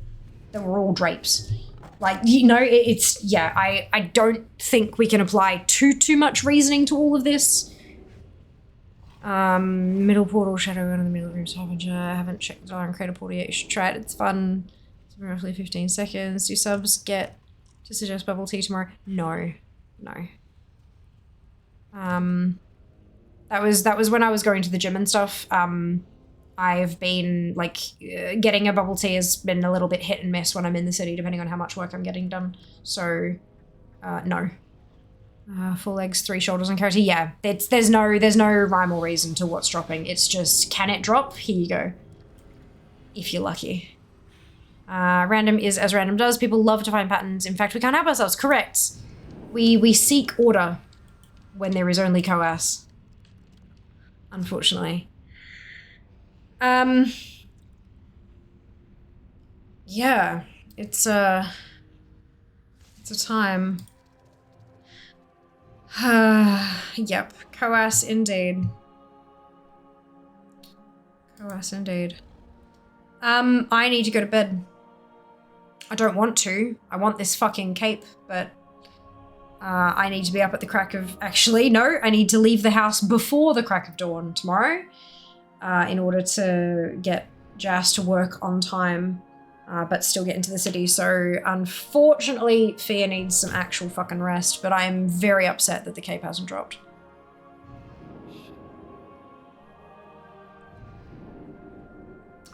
S4: They were all drapes. Like, you know, it's, yeah, I don't think we can apply too much reasoning to all of this. Middle portal, shadow in the middle room, scavenger. I haven't checked the Iron Crater portal yet. You should try it, it's fun. It's roughly 15 seconds. Do subs get to suggest bubble tea tomorrow? No. That was when I was going to the gym and stuff. I've been like getting a bubble tea has been a little bit hit and miss when I'm in the city, depending on how much work I'm getting done. So, no. 4 legs, 3 shoulders, and carrot. Yeah, there's no rhyme or reason to what's dropping. It's just, can it drop? Here you go. If you're lucky. Random is as random does. People love to find patterns. In fact, we can't help ourselves. Correct. We seek order when there is only coas. Unfortunately. Yeah, it's a time. Yep, coas indeed. Coas indeed. I need to go to bed. I don't want to. I want this fucking cape, but I need to be up at the crack of... Actually, no, I need to leave the house before the crack of dawn tomorrow in order to get Jas to work on time, but still get into the city. So, unfortunately, Fia needs some actual fucking rest, but I'm very upset that the cape hasn't dropped.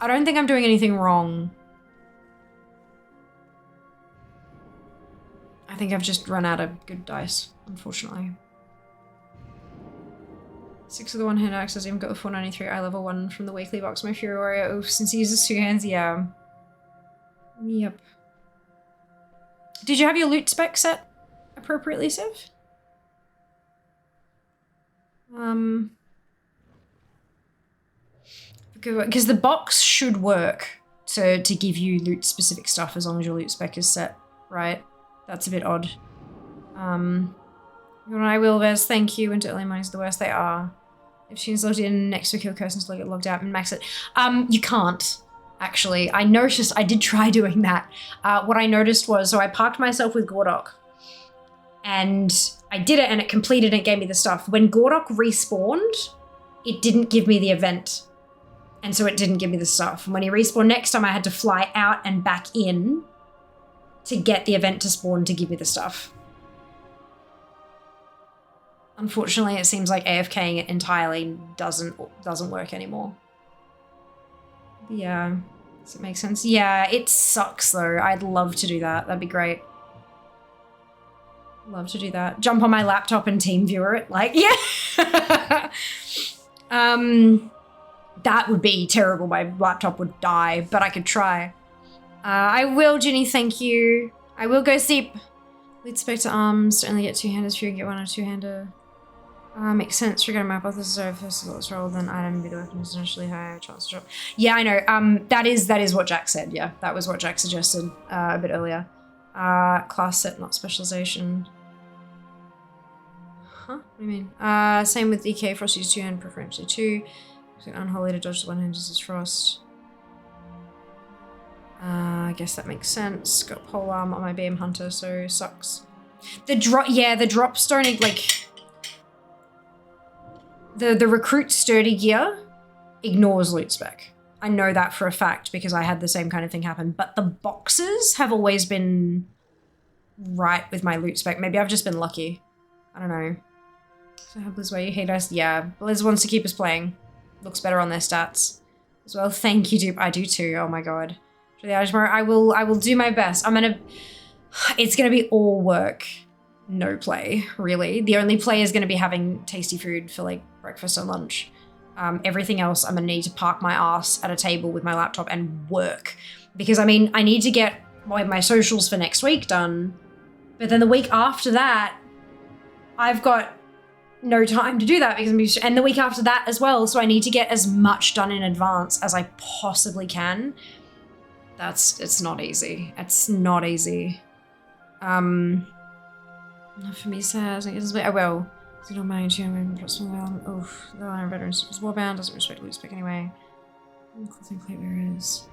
S4: I don't think I'm doing anything wrong. I think I've just run out of good dice, unfortunately. 6 of the one-hand axes, I even got the 493 eye level 1 from the weekly box. My Fury Warrior, oof, since he uses 2 hands, yeah. Yep. Did you have your loot spec set appropriately, Civ? Because the box should work to give you loot specific stuff as long as your loot spec is set, right? That's a bit odd. I will, Vez, thank you. Into early mornings the worst they are. If she's logged in next to kill curse until I get logged out and max it. You can't, actually. I noticed, I did try doing that. What I noticed was, so I parked myself with Gordok. And I did it and it completed and it gave me the stuff. When Gordok respawned, it didn't give me the event. And so it didn't give me the stuff. And when he respawned next time, I had to fly out and back in to get the event to spawn to give me the stuff. Unfortunately, it seems like AFKing it entirely doesn't work anymore. Yeah, does it make sense? Yeah, it sucks though. I'd love to do that. That'd be great. Love to do that. Jump on my laptop and team viewer it. Like, yeah. That would be terrible. My laptop would die, but I could try. I will, Ginny, thank you. I will go sleep. Lead Spectre arms to only get 2-handers if you get 1 or 2-hander. Makes sense. Regarding my hypothesis, so first of all, it's rolled, then item be the weapon is initially higher chance to drop. Yeah, I know. That is what Jack said. Yeah, that was what Jack suggested a bit earlier. Class set, not specialization. Huh? What do you mean? Same with EK. Frost uses 2-hand, preferentially 2. Unholy to dodge the 1-hand uses Frost. I guess that makes sense. Got pole arm on my beam hunter, so sucks. The drops don't like the recruit sturdy gear ignores loot spec. I know that for a fact because I had the same kind of thing happen. But the boxes have always been right with my loot spec. Maybe I've just been lucky. I don't know. So how Blizz, why you hate us? Yeah, Blizz wants to keep us playing. Looks better on their stats as well. Thank you, Dupe. I do too. Oh my god. I will do my best. It's gonna be all work, no play, really. The only play is gonna be having tasty food for like breakfast and lunch. Everything else, I'm gonna need to park my ass at a table with my laptop and work. Because I mean, I need to get my socials for next week done. But then the week after that, I've got no time to do that because and the week after that as well. So I need to get as much done in advance as I possibly can. It's not easy. It's not easy. Not for me, sad. I will. I don't mind you. I'm plus one. Oof. The line of veterans was warbound. Doesn't respect loose pick anyway. Clothing plate, where it is.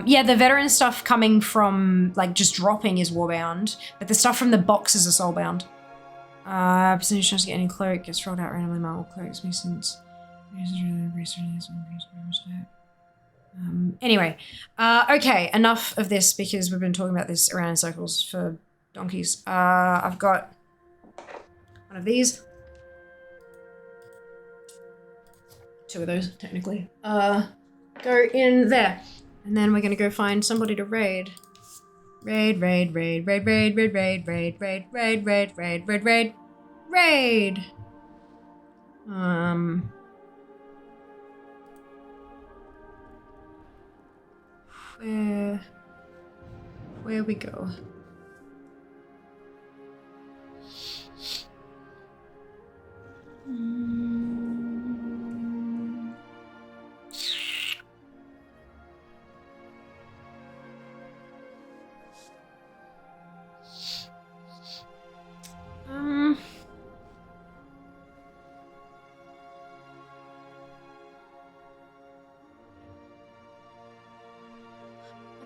S4: Yeah, the veteran stuff coming from like just dropping is warbound, but the stuff from the boxes are soulbound. Percentage chance to get any cloak gets rolled out randomly. Marble cloaks makes sense. Anyway, okay, enough of this because we've been talking about this around in circles for donkeys. I've got one of these. Two of those, technically. Go in there. And then we're gonna go find somebody to raid. Raid. Where we go?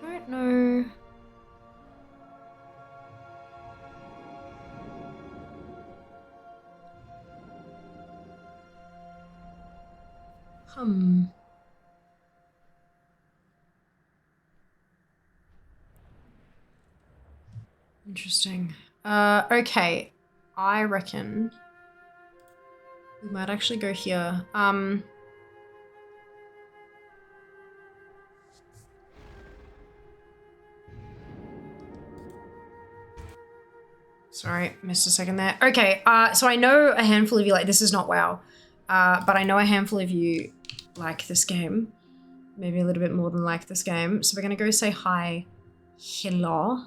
S4: I don't know. Interesting. Okay. I reckon we might actually go here. Sorry, missed a second there. Okay, so I know a handful of you like, this is not WoW, but I know a handful of you like this game. Maybe a little bit more than like this game. So we're gonna go say hi. Hello.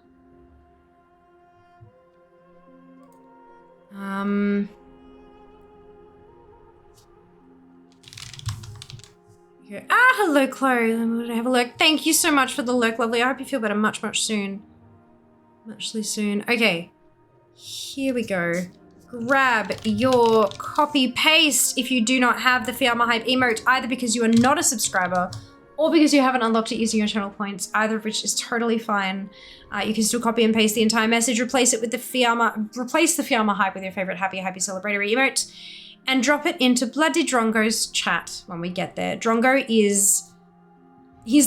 S4: Okay. Hello, Chloe. Let me have a look. Thank you so much for the lurk, lovely. I hope you feel better much soon. Muchly soon. Okay. Here we go. Grab your copy paste if you do not have the Fiamma Hype emote, either because you are not a subscriber or because you haven't unlocked it using your channel points, either of which is totally fine. You can still copy and paste the entire message, replace it with the replace the Fiamma Hype with your favorite happy celebratory emote, and drop it into bloody Drongo's chat when we get there. Drongo he's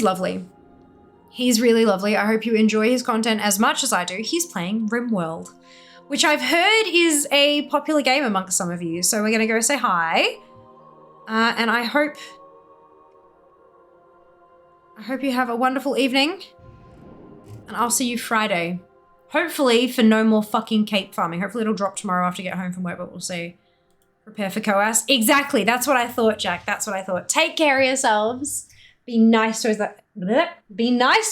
S4: lovely. He's really lovely. I hope you enjoy his content as much as I do. He's playing RimWorld, which I've heard is a popular game amongst some of you. So we're gonna go say hi. And I hope you have a wonderful evening. And I'll see you Friday. Hopefully for no more fucking cape farming. Hopefully it'll drop tomorrow after I get home from work, but we'll see. Prepare for Coas. Exactly, that's what I thought, Jack. That's what I thought. Take care of yourselves. Be nice to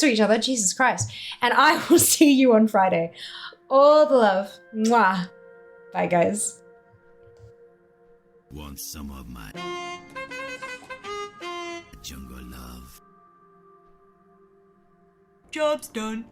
S4: each other. Jesus Christ. And I will see you on Friday. All the love. Mwah. Bye, guys.
S9: Want some of my jungle love? Job's done.